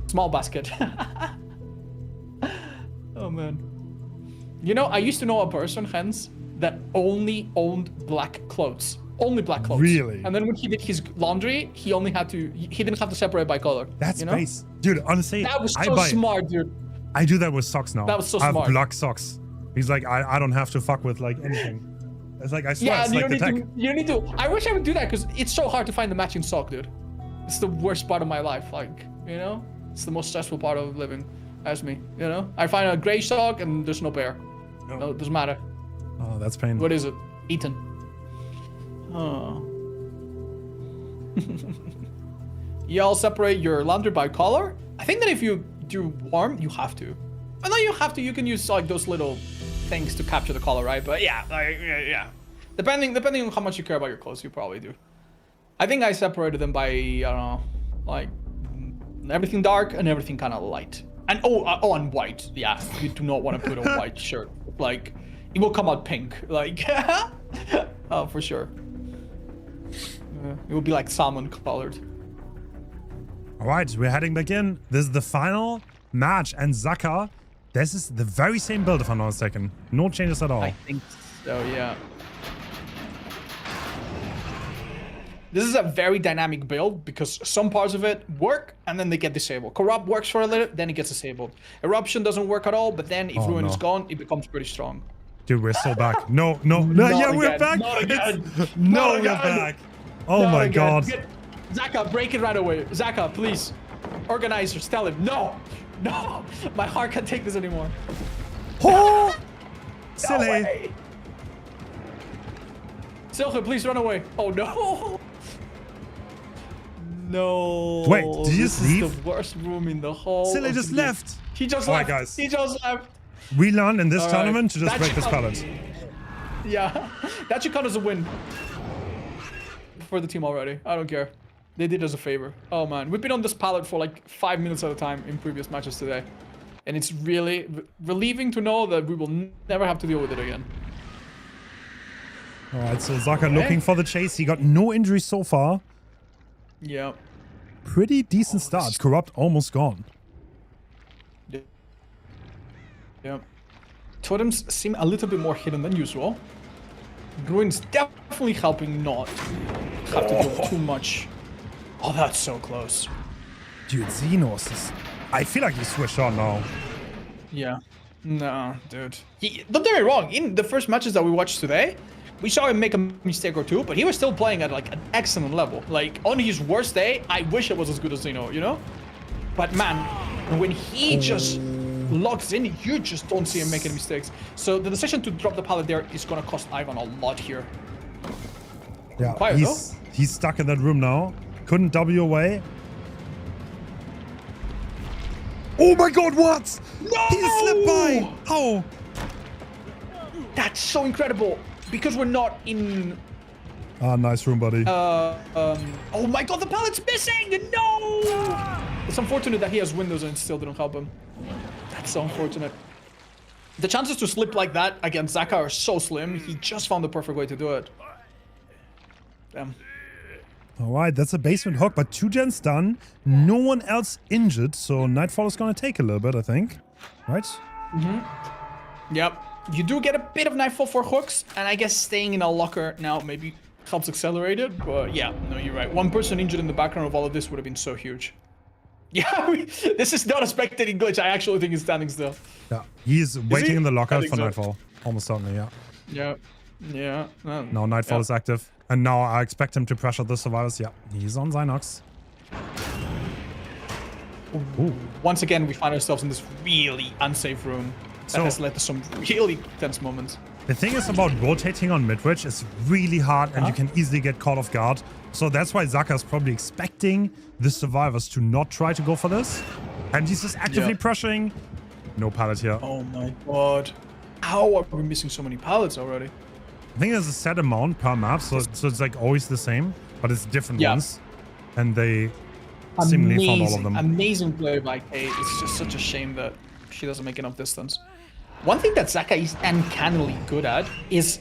S1: Small basket. Oh man. You know, I used to know a person, Hens, that only owned black clothes. Only black clothes.
S2: Really?
S1: And then when he did his laundry, he didn't have to separate by color.
S2: That's
S1: you know?
S2: base. Dude, honestly,
S1: That was so smart, dude.
S2: I do that with socks now.
S1: That was so
S2: I have
S1: smart.
S2: black socks. He's like, I don't have to fuck with like anything. It's like, I swear,
S1: Yeah,
S2: it's
S1: and
S2: like the tech.
S1: you don't need to. I wish I would do that because it's so hard to find the matching sock, dude. It's the worst part of my life. Like, you know, it's the most stressful part of living. As me, you know, I find a gray sock and there's no pair. No, it doesn't matter.
S2: Oh, that's pain.
S1: What is it? Eaten. Oh. Y'all separate your laundry by color? I think that if you do warm, you have to. I know you have to. You can use like those little things to capture the color, right? But yeah, like, yeah. Depending on how much you care about your clothes, you probably do. I think I separated them by I don't know, like everything dark and everything kind of light. And and white. Yeah, you do not want to put a white shirt. Like, it will come out pink. Like, oh, for sure. It will be like salmon colored.
S2: All right, we're heading back in. This is the final match, and Zaka, this is the very same build, if I'm not mistaken. No changes at all.
S1: I think so, yeah. This is a very dynamic build because some parts of it work and then they get disabled. Corrupt works for a little, then it gets disabled. Eruption doesn't work at all, but then if Ruin is gone, it becomes pretty strong.
S2: Dude, we're still back. No, yeah, we're back.
S1: Not again.
S2: No,
S1: Not
S2: we're
S1: again.
S2: back. Oh
S1: Not
S2: my
S1: again.
S2: god.
S1: Zaka, break it right away. Zaka, please. Organizers, tell him. No. My heart can't take this anymore.
S2: Oh,
S1: No
S2: silly.
S1: way. Silke, please run away. Oh no. No.
S2: Wait, did you just
S1: This is
S2: leave?
S1: the worst room in the whole.
S2: Silly
S1: of
S2: just
S1: the game.
S2: left.
S1: He just
S2: Alright,
S1: left.
S2: guys.
S1: He just left.
S2: We learned in this
S1: All right.
S2: tournament to just
S1: That
S2: break
S1: should
S2: this
S1: count.
S2: pallet.
S1: Yeah, that should count as a win for the team already. I don't care. They did us a favor. Oh man, we've been on this pallet for like 5 minutes at a time in previous matches today. And it's really relieving to know that we will never have to deal with it again.
S2: All right, so Zaka looking for the chase. He got no injuries so far.
S1: Yeah.
S2: Pretty decent start. Corrupt almost gone.
S1: Yeah. Totems seem a little bit more hidden than usual. Ruin's definitely helping not have to deal with too much. Oh, that's so close.
S2: Dude, Xenos is... I feel like he switched on now.
S1: Yeah. No, dude. Don't get me wrong. In the first matches that we watched today, we saw him make a mistake or two, but he was still playing at like an excellent level. Like on his worst day, I wish it was as good as Xeno, you know? But man, when he just logs in, you just don't see him making mistakes. So the decision to drop the pallet there is gonna cost Ivan a lot here.
S2: Yeah,
S1: Quiet,
S2: he's stuck in that room now. Couldn't W away. Oh my god, what?
S1: No!
S2: He slipped by. How?
S1: That's so incredible. Because we're not in...
S2: Ah, nice room, buddy.
S1: Oh my god, the pallet's missing! No! It's unfortunate that he has windows and it still didn't help him. That's so unfortunate. The chances to slip like that against Zaka are so slim. He just found the perfect way to do it. Damn.
S2: All right, that's a basement hook, but 2 gens done. No one else injured, so Nightfall is going to take a little bit, I think. Right?
S1: Yep. You do get a bit of Nightfall for hooks, and I guess staying in a locker now maybe helps accelerate it, but yeah, no, you're right. One person injured in the background of all of this would have been so huge. Yeah, this is not a spectating glitch. I actually think he's standing still.
S2: Yeah, he's waiting in the
S1: I
S2: lockout
S1: think
S2: for
S1: so.
S2: Nightfall. Almost certainly, yeah.
S1: Yeah. Yeah.
S2: Now Nightfall is active. And now I expect him to pressure the survivors. Yeah, he's on Zynox. Ooh.
S1: Once again, we find ourselves in this really unsafe room that has led to some really tense moments.
S2: The thing is about rotating on Midwich, it's really hard and you can easily get caught off guard. So that's why Zaka is probably expecting the survivors to not try to go for this. And he's just actively pressuring. No pallet here.
S1: Oh my god. How are we missing so many pallets already?
S2: I think there's a set amount per map, so it's like always the same, but it's different ones. And they seemingly found all of them.
S1: Amazing play by Kate. It's just such a shame that she doesn't make enough distance. One thing that Zaka is uncannily good at is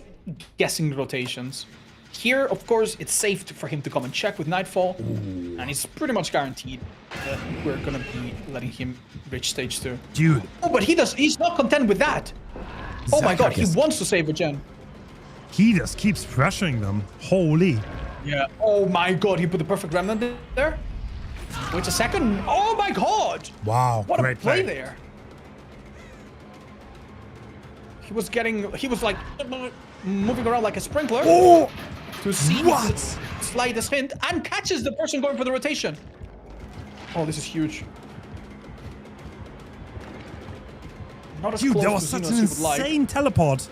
S1: guessing rotations. Here, of course, it's safe for him to come and check with Nightfall, and it's pretty much guaranteed that we're gonna be letting him reach stage 2.
S2: Dude.
S1: Oh, but he's not content with that. Oh my god, he wants to save a gen.
S2: He just keeps pressuring them. Holy.
S1: Yeah. Oh my god, he put the perfect remnant there. Wait a second. Oh my god.
S2: Wow.
S1: What a
S2: Great
S1: play there. He was like moving around like a sprinkler.
S2: Oh!
S1: To see
S2: What?
S1: the slightest hint and catches the person going for the rotation. Oh, this is huge. Not as
S2: Dude,
S1: close
S2: that
S1: to
S2: was such
S1: Xeno
S2: an
S1: as you would like.
S2: insane teleport.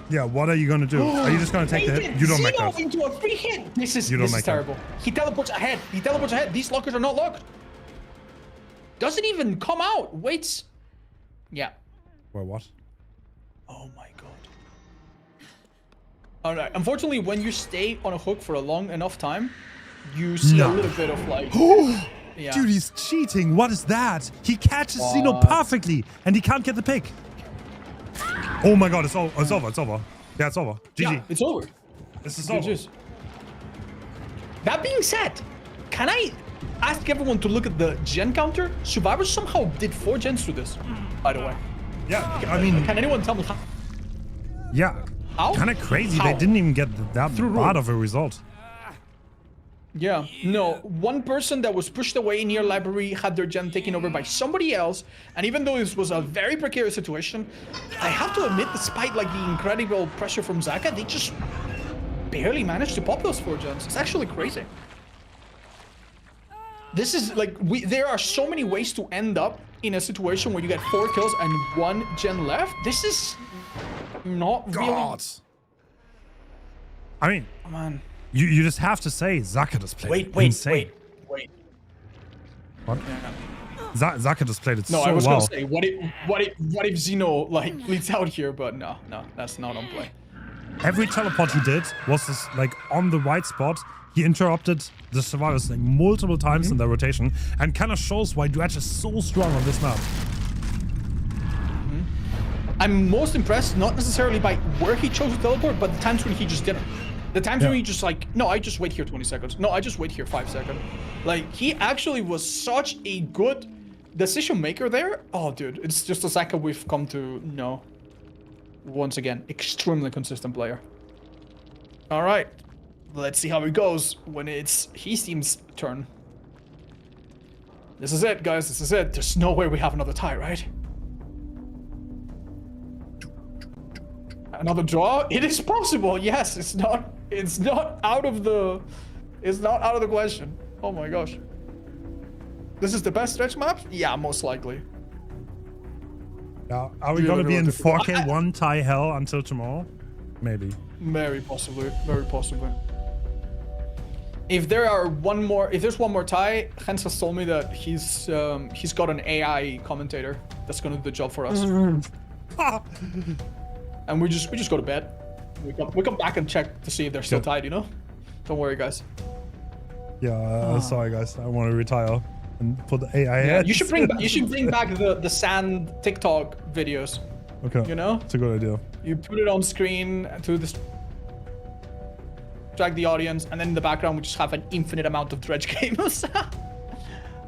S2: Yeah, what are you gonna do? Are you just gonna take the hit? You don't make that.
S1: Into a free hit. This is
S2: Make that.
S1: terrible. He teleports ahead. These lockers are not locked. Doesn't even come out. Waits. Yeah.
S2: Wait, what?
S1: Oh my god. Alright, unfortunately, when you stay on a hook for a long enough time, you see a little bit of like... yeah.
S2: Dude, he's cheating. What is that? He catches Xeno perfectly, and he can't get the pick. Oh my god, it's over. It's over. Yeah, it's over. GG.
S1: Yeah, it's over.
S2: This is
S1: Good
S2: over.
S1: juice. That being said, can I ask everyone to look at the gen counter? Survivors somehow did 4 gens through this, by the way.
S2: Yeah, I mean...
S1: Can anyone tell me how?
S2: Yeah.
S1: How?
S2: Kind of crazy.
S1: How?
S2: They didn't even get that bad of a result.
S1: Yeah, no. One person that was pushed away near library had their gen taken over by somebody else, and even though this was a very precarious situation, I have to admit, despite like the incredible pressure from Zaka, they just barely managed to pop those 4 gens. It's actually crazy. This is like there are so many ways to end up in a situation where you get 4 kills and 1 gen left. This is not really.
S2: I mean,
S1: Oh, man.
S2: you just have to say Zaka just played insane.
S1: Wait.
S2: What? Zaka just played it
S1: No,
S2: so
S1: I was
S2: well.
S1: gonna say, what if Xeno like leads out here? But no, that's not on play.
S2: Every teleport he did was just like on the right spot. He interrupted the survivors like multiple times in their rotation, and kind of shows why Dredge is so strong on this map.
S1: I'm most impressed, not necessarily by where he chose to teleport, but the times when he just didn't. The times when he just like, no, I just wait here 20 seconds. No, I just wait here 5 seconds. Like, he actually was such a good decision maker there. Oh, dude, it's just a Zaka we've come to know. Once again, extremely consistent player. All right, let's see how it goes when it's his team's turn. This is it, guys. This is it. There's no way we have another tie, right? Another draw? It is possible. Yes, it's not out of the question. Oh my gosh. This is the best stretch map? Yeah, most likely.
S2: Yeah, are we gonna be in 4K 1 tie hell until tomorrow? Maybe.
S1: Very possibly. Very possibly. If there's one more tie, Hens has told me that he's got an AI commentator that's gonna do the job for us. And we just go to bed. We come back and check to see if they're still tied, you know? Don't worry, guys.
S2: Yeah, sorry guys. I want to retire and put the AI.
S1: Yeah, you should bring back the sand TikTok videos.
S2: Okay.
S1: You know?
S2: It's a good idea.
S1: You put it on screen to distract the audience, and then in the background we just have an infinite amount of Dredge games.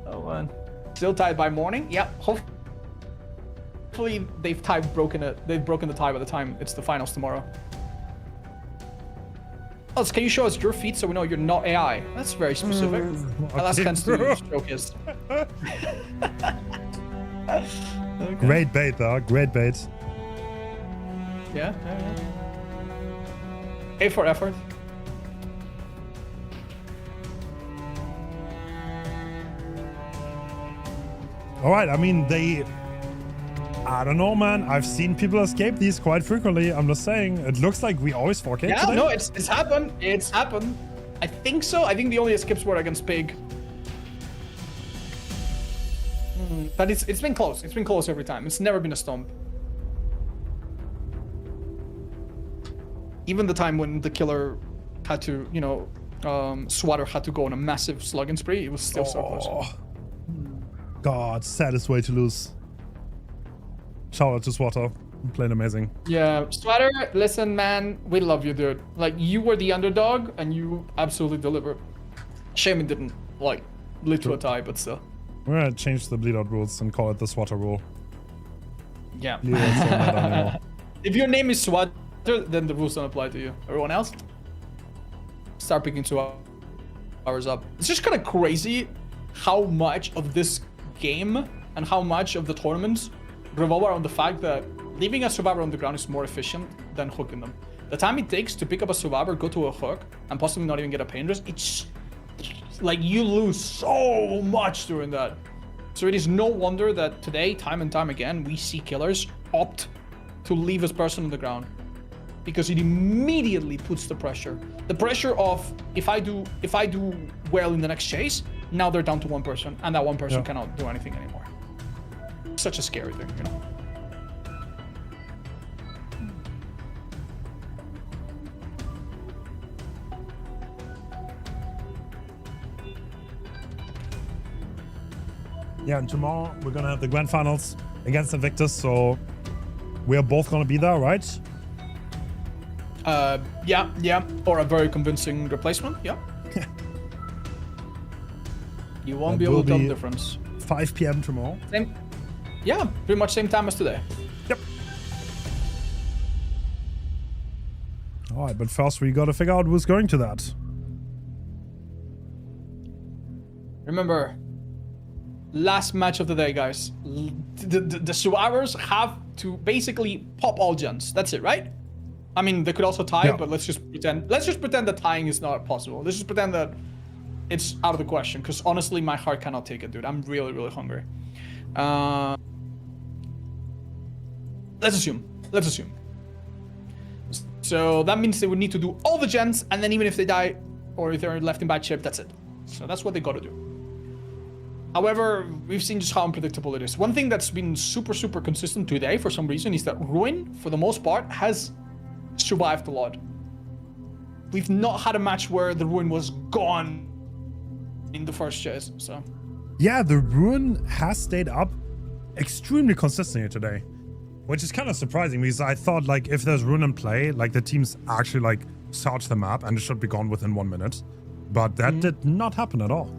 S1: Oh man. Still tied by morning? Yeah. Hopefully they've broken the tie by the time it's the finals tomorrow. Else, can you show us your feet so we know you're not AI? That's very specific. I'll ask Hens to stroke his. Okay.
S2: Great bait though, great bait.
S1: Yeah. A for effort.
S2: Alright, I mean, I don't know, man. I've seen people escape these quite frequently. I'm just saying, it looks like we always 4K
S1: Yeah,
S2: today.
S1: no, it's happened. It's happened. I think so. I think the only escapes were against Pig. But it's been close. It's been close every time. It's never been a stomp. Even the time when the killer had to, you know, Swatter had to go on a massive slugging spree, it was still so close.
S2: God, saddest way to lose. Shout out to Swatter. Played amazing.
S1: Yeah, Sweater, listen, man, we love you, dude. Like, you were the underdog, and you absolutely delivered. Shame it didn't, like, lead to a tie, but still.
S2: We're gonna change the bleed out rules and call it the Swatter rule.
S1: Yeah.
S2: Bleed outs don't matter anymore.
S1: If your name is Sweater, then the rules don't apply to you. Everyone else, start picking 2 hours up. It's just kind of crazy how much of this game and how much of the tournaments revolve around the fact that leaving a survivor on the ground is more efficient than hooking them. The time it takes to pick up a survivor, go to a hook, and possibly not even get a pain risk, it's like you lose so much during that. So it is no wonder that today, time and time again, we see killers opt to leave this person on the ground, because it immediately puts the pressure. The pressure of if I do well in the next chase, now they're down to one person, and that one person cannot do anything anymore. Such a scary thing, you know.
S2: Yeah, and tomorrow we're gonna have the grand finals against Invictus, so we are both gonna be there, right?
S1: Yeah, or a very convincing replacement, yeah. You won't be able to tell the difference.
S2: 5 p.m. tomorrow.
S1: Yeah, pretty much same time as today.
S2: Yep. All right, but first we gotta figure out who's going to that.
S1: Remember, last match of the day, guys. The survivors have to basically pop all gens. That's it, right? I mean, they could also tie, but let's just pretend that tying is not possible. Let's just pretend that it's out of the question, because honestly, my heart cannot take it, dude. I'm really, really hungry. Let's assume. So that means they would need to do all the gens, and then even if they die, or if they're left in bad shape, that's it. So that's what they gotta do. However, we've seen just how unpredictable it is. One thing that's been super, super consistent today, for some reason, is that Ruin, for the most part, has survived a lot. We've not had a match where the Ruin was gone in the first chase, so.
S2: Yeah, the Ruin has stayed up extremely consistently today, which is kind of surprising because I thought, like, if there's Ruin in play, like, the teams actually, like, search the map and it should be gone within 1 minute. But that did not happen at all.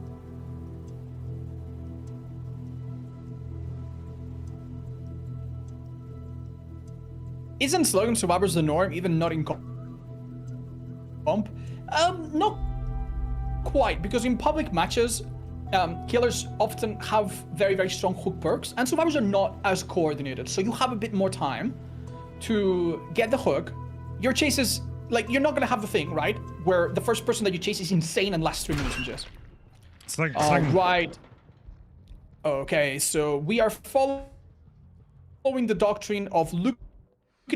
S1: Isn't slugging survivors the norm, even not in comp? Not quite, because in public matches, killers often have very, very strong hook perks, and survivors are not as coordinated, so you have a bit more time to get the hook. Your chases, like, you're not gonna have the thing, right, where the first person that you chase is insane and lasts 3 minutes in chase.
S2: It's like,
S1: right. Okay, so we are following the doctrine of looking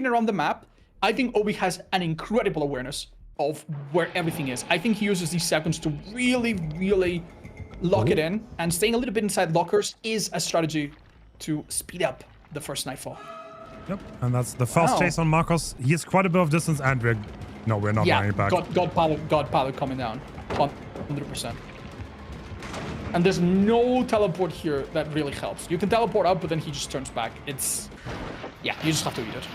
S1: around the map. I think Obi has an incredible awareness of where everything is. I think he uses these seconds to really, really lock it in, and staying a little bit inside lockers is a strategy to speed up the first nightfall.
S2: Yep, and that's the first chase on Marcos. He has quite a bit of distance, and we're not running back.
S1: God pilot coming down, 100%. And there's no teleport here that really helps. You can teleport up, but then he just turns back. It's, yeah, you just have to eat it.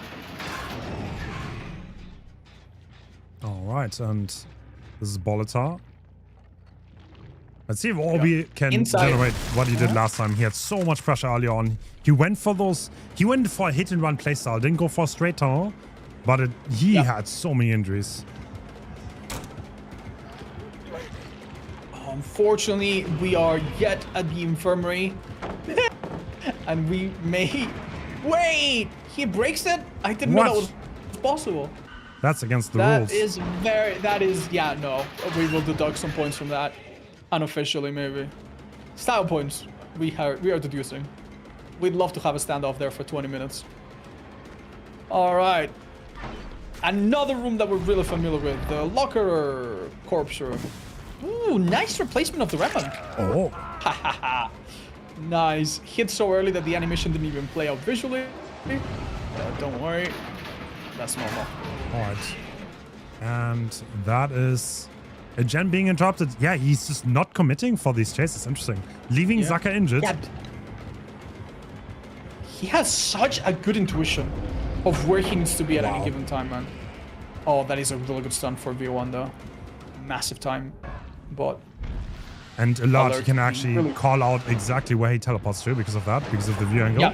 S2: All right, and this is Bolitar. Let's see if Obi can generate what he did last time. He had so much pressure early on. He went for a hit and run playstyle. Didn't go for a straight tunnel, but he had so many injuries.
S1: Unfortunately, we are yet at the infirmary. And we may... Wait! He breaks it? I didn't know that was possible.
S2: That's against the rules.
S1: That is, yeah, no. We will deduct some points from that. Unofficially, maybe. Style points, we are deducing. We'd love to have a standoff there for 20 minutes. Alright. Another room that we're really familiar with. The locker corpse room. Ooh, nice replacement of the weapon.
S2: Oh.
S1: Hahaha. Nice. Hit so early that the animation didn't even play out visually. Don't worry. That's normal.
S2: Alright. And that is a gen being interrupted. Yeah, he's just not committing for these chases. Interesting. Leaving Zaka injured.
S1: Yeah. He has such a good intuition. of where he needs to be at any
S2: Wow.
S1: given time, man. Oh, that is a really good stun for V1 though. Massive time, but
S2: And a lot,
S1: Alert.
S2: he can actually
S1: Really-
S2: call out exactly where he teleports to because of that, because of the view angle.
S1: yeah.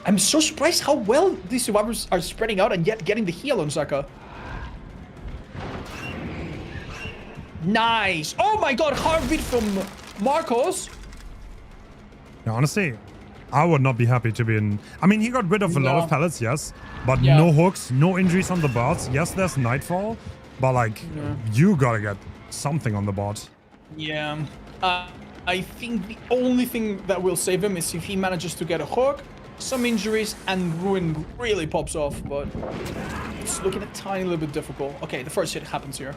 S1: I'm so surprised how well these survivors are spreading out and yet getting the heal on Zaka. Nice. Oh my god, hard beat from Marcos.
S2: Yeah, honestly, I would not be happy to be in. I mean, he got rid of a lot
S1: No.
S2: of pellets, yes, but
S1: Yeah.
S2: no hooks, no injuries on the bots. Yes, there's Nightfall, but like, you gotta get something on the bot.
S1: Yeah. I think the only thing that will save him is if he manages to get a hook, some injuries, and Ruin really pops off, but it's looking a tiny little bit difficult. Okay, the first hit happens here.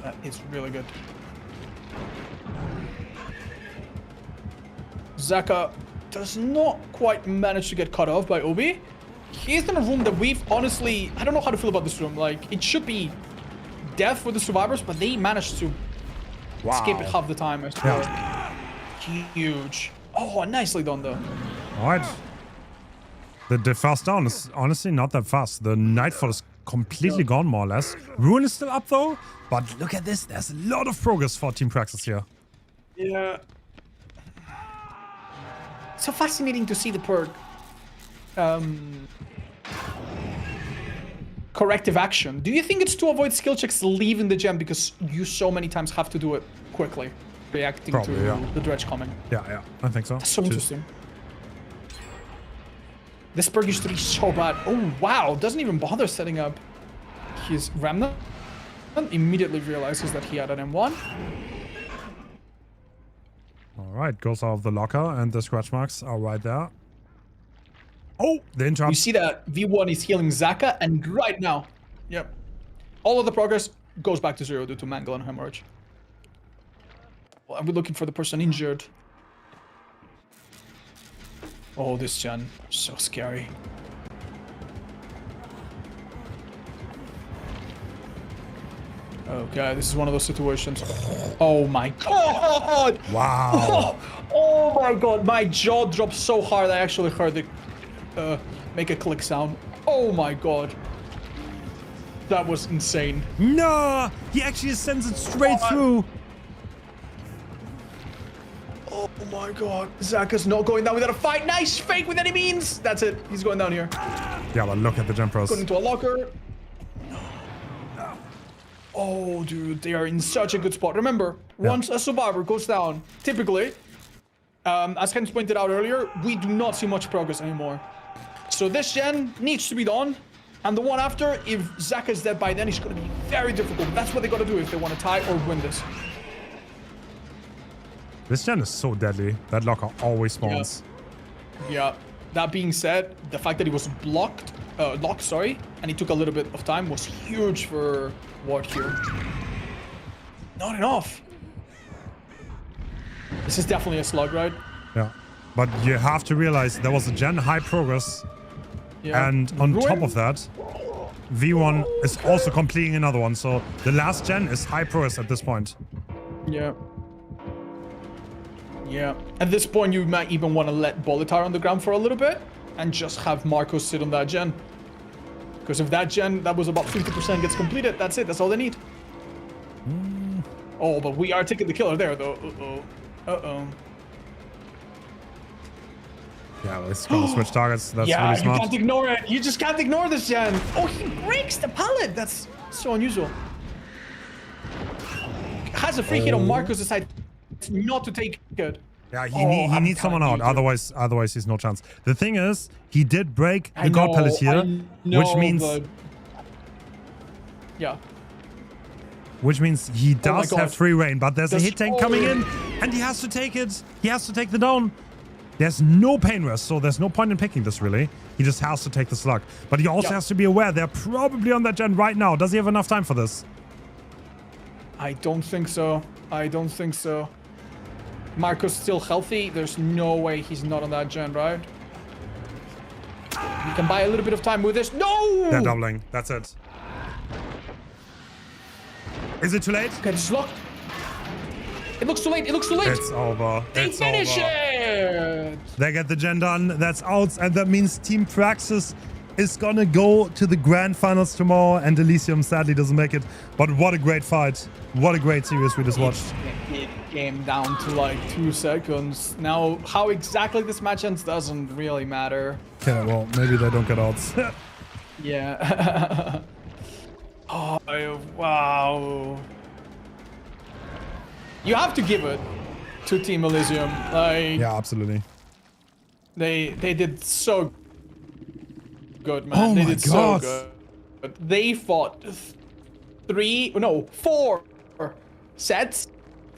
S1: That is really good. Zaka does not quite manage to get cut off by Obi. He's in a room that we've honestly... I don't know how to feel about this room. Like, it should be death for the survivors, but they managed to escape it half the time.
S2: Yeah.
S1: Huge. Oh, nicely done, though.
S2: All right. The fast down is honestly not that fast. The Nightfall is completely gone, more or less. Ruin is still up, though. But look at this. There's a lot of progress for Team Praxis here.
S1: Yeah. So fascinating to see the perk. Corrective action. Do you think it's to avoid skill checks leaving the gem because you so many times have to do it quickly, reacting
S2: Probably,
S1: to
S2: yeah.
S1: the dredge coming?
S2: Yeah, I think so.
S1: That's so interesting. This perk used to be so bad. Oh wow, doesn't even bother setting up his remnant. Immediately realizes that he had an M1.
S2: All right, goes out of the locker, and the scratch marks are right there. Oh, the interrupt.
S1: You see that V1 is healing Zaka, and right now, yep, all of the progress goes back to 0 due to mangle and hemorrhage. Well, are we looking for the person injured? Oh, this gen, so scary. Okay, this is one of those situations. Oh my god!
S2: Wow.
S1: Oh my god, my jaw dropped so hard I actually heard it make a click sound. Oh my god. That was insane.
S2: No! He actually sends it straight through.
S1: Oh my god. Zaka's not going down without a fight. Nice fake with any means. That's it. He's going down here.
S2: Yeah, but look at the jump pros.
S1: Going into a locker. Oh, dude, they are in such a good spot. Remember, once a survivor goes down, typically, as Hens pointed out earlier, we do not see much progress anymore. So this gen needs to be done, and the one after, if Zaka is dead by then, it's going to be very difficult. That's what they got to do if they want to tie or win this.
S2: This gen is so deadly. That locker always spawns.
S1: Yeah. That being said, the fact that he was locked, and he took a little bit of time was huge for Ward here. Not enough. This is definitely a slug, right?
S2: Yeah. But you have to realize there was a gen high progress.
S1: Yeah.
S2: And on
S1: Ruin-
S2: top of that, V1 is also completing another one. So the last gen is high progress at this point.
S1: Yeah. Yeah. At this point, you might even want to let Bolitar on the ground for a little bit and just have Marcos sit on that gen. Because if that gen that was about 50% gets completed, that's it. That's all they need. Oh, but we are taking the killer there, though. Uh-oh. Uh-oh.
S2: Yeah, well, it's gonna switch targets. That's
S1: Yeah,
S2: really
S1: you
S2: smart.
S1: can't ignore it. You just can't ignore this gen. Oh, he breaks the pallet. That's so unusual. Has a free hit on Marcos, decides not to take it.
S2: Yeah, he
S1: I'm
S2: needs someone
S1: telling
S2: out.
S1: you,
S2: Otherwise, he's no chance. The thing is, he did break
S1: I
S2: the god
S1: know,
S2: pellet here,
S1: I know,
S2: which means
S1: but- Yeah.
S2: he does
S1: God.
S2: have free reign. But there's a
S1: Does-
S2: hit tank coming in, and he has to take it. He has to take the down. There's no pain rest, so there's no point in picking this, really. He just has to take the slug. But he also has to be aware they're probably on that gen right now. Does he have enough time for this?
S1: I don't think so. I don't think so. Marco's still healthy. There's no way he's not on that gen, right? We can buy a little bit of time with this. No!
S2: They're doubling. That's it. Is it too late?
S1: Okay, this is locked. It looks too late. It looks too late.
S2: It's over.
S1: They
S2: It's
S1: finish
S2: over.
S1: it! it.
S2: They get the gen done. That's out, and that means Team Praxis is gonna go to the grand finals tomorrow, and Elysium sadly doesn't make it. But what a great fight. What a great series we just watched.
S1: It came down to like 2 seconds. Now, how exactly this match ends doesn't really matter.
S2: Okay, well, maybe they don't get odds.
S1: Yeah. Oh, wow. You have to give it to Team Elysium. Like,
S2: Yeah, absolutely.
S1: they did so good, man.
S2: Oh
S1: they
S2: my
S1: did
S2: God.
S1: so good. They fought 4 sets.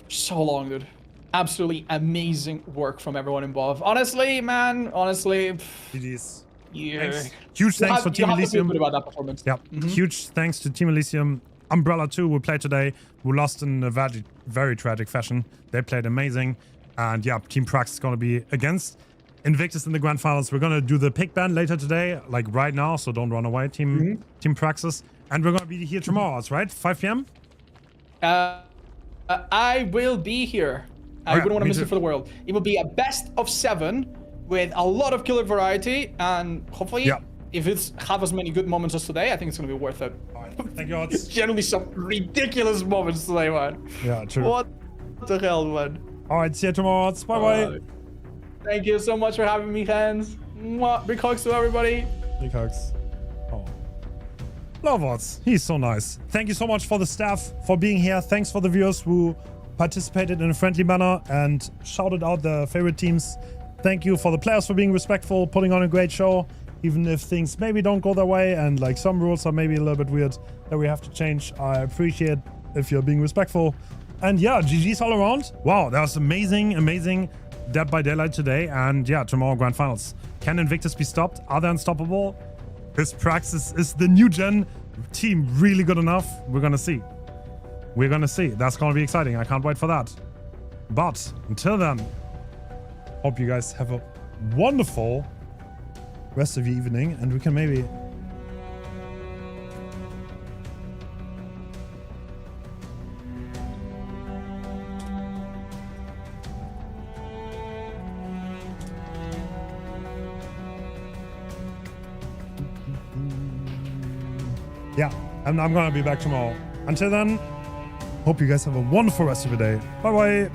S1: So long, dude. Absolutely amazing work from everyone involved. Honestly, man. Honestly.
S2: GG's.
S1: Yeah.
S2: Thanks. Huge thanks for Team Elysium.
S1: About that performance.
S2: Yeah, huge thanks to Team Elysium. Umbrella 2, who played today, who lost in a very, very tragic fashion. They played amazing. And yeah, Team Prax is going to be against Invictus in the grand finals. We're going to do the pick ban later today, like right now, so don't run away, Team Praxis. And we're going to be here tomorrow, that's right? 5 p.m.?
S1: I will be here. I wouldn't want to miss it for the world. It will be a best of 7 with a lot of killer variety, and hopefully, if it's have as many good moments as today, I think it's going to be worth it.
S2: Thank you,
S1: It's generally some ridiculous moments today, man.
S2: Yeah, true.
S1: What the hell, man?
S2: All right, see you tomorrow. Bye-bye.
S1: Thank you so much for having me, Hens. Mwah. Big hugs to everybody.
S2: Big hugs. Oh. Lovots, he's so nice. Thank you so much for the staff for being here. Thanks for the viewers who participated in a friendly manner and shouted out their favorite teams. Thank you for the players for being respectful, putting on a great show, even if things maybe don't go their way and like some rules are maybe a little bit weird that we have to change. I appreciate if you're being respectful. And yeah, GG's all around. Wow, that was amazing, amazing Dead by Daylight today. And yeah, tomorrow grand finals. Can Invictus be stopped? Are they unstoppable? This Praxis is the new gen team really good enough? We're gonna see. We're gonna see. That's gonna be exciting. I can't wait for that. But until then, hope you guys have a wonderful rest of your evening, and we can maybe... Yeah, and I'm gonna be back tomorrow. Until then, hope you guys have a wonderful rest of your day. Bye-bye.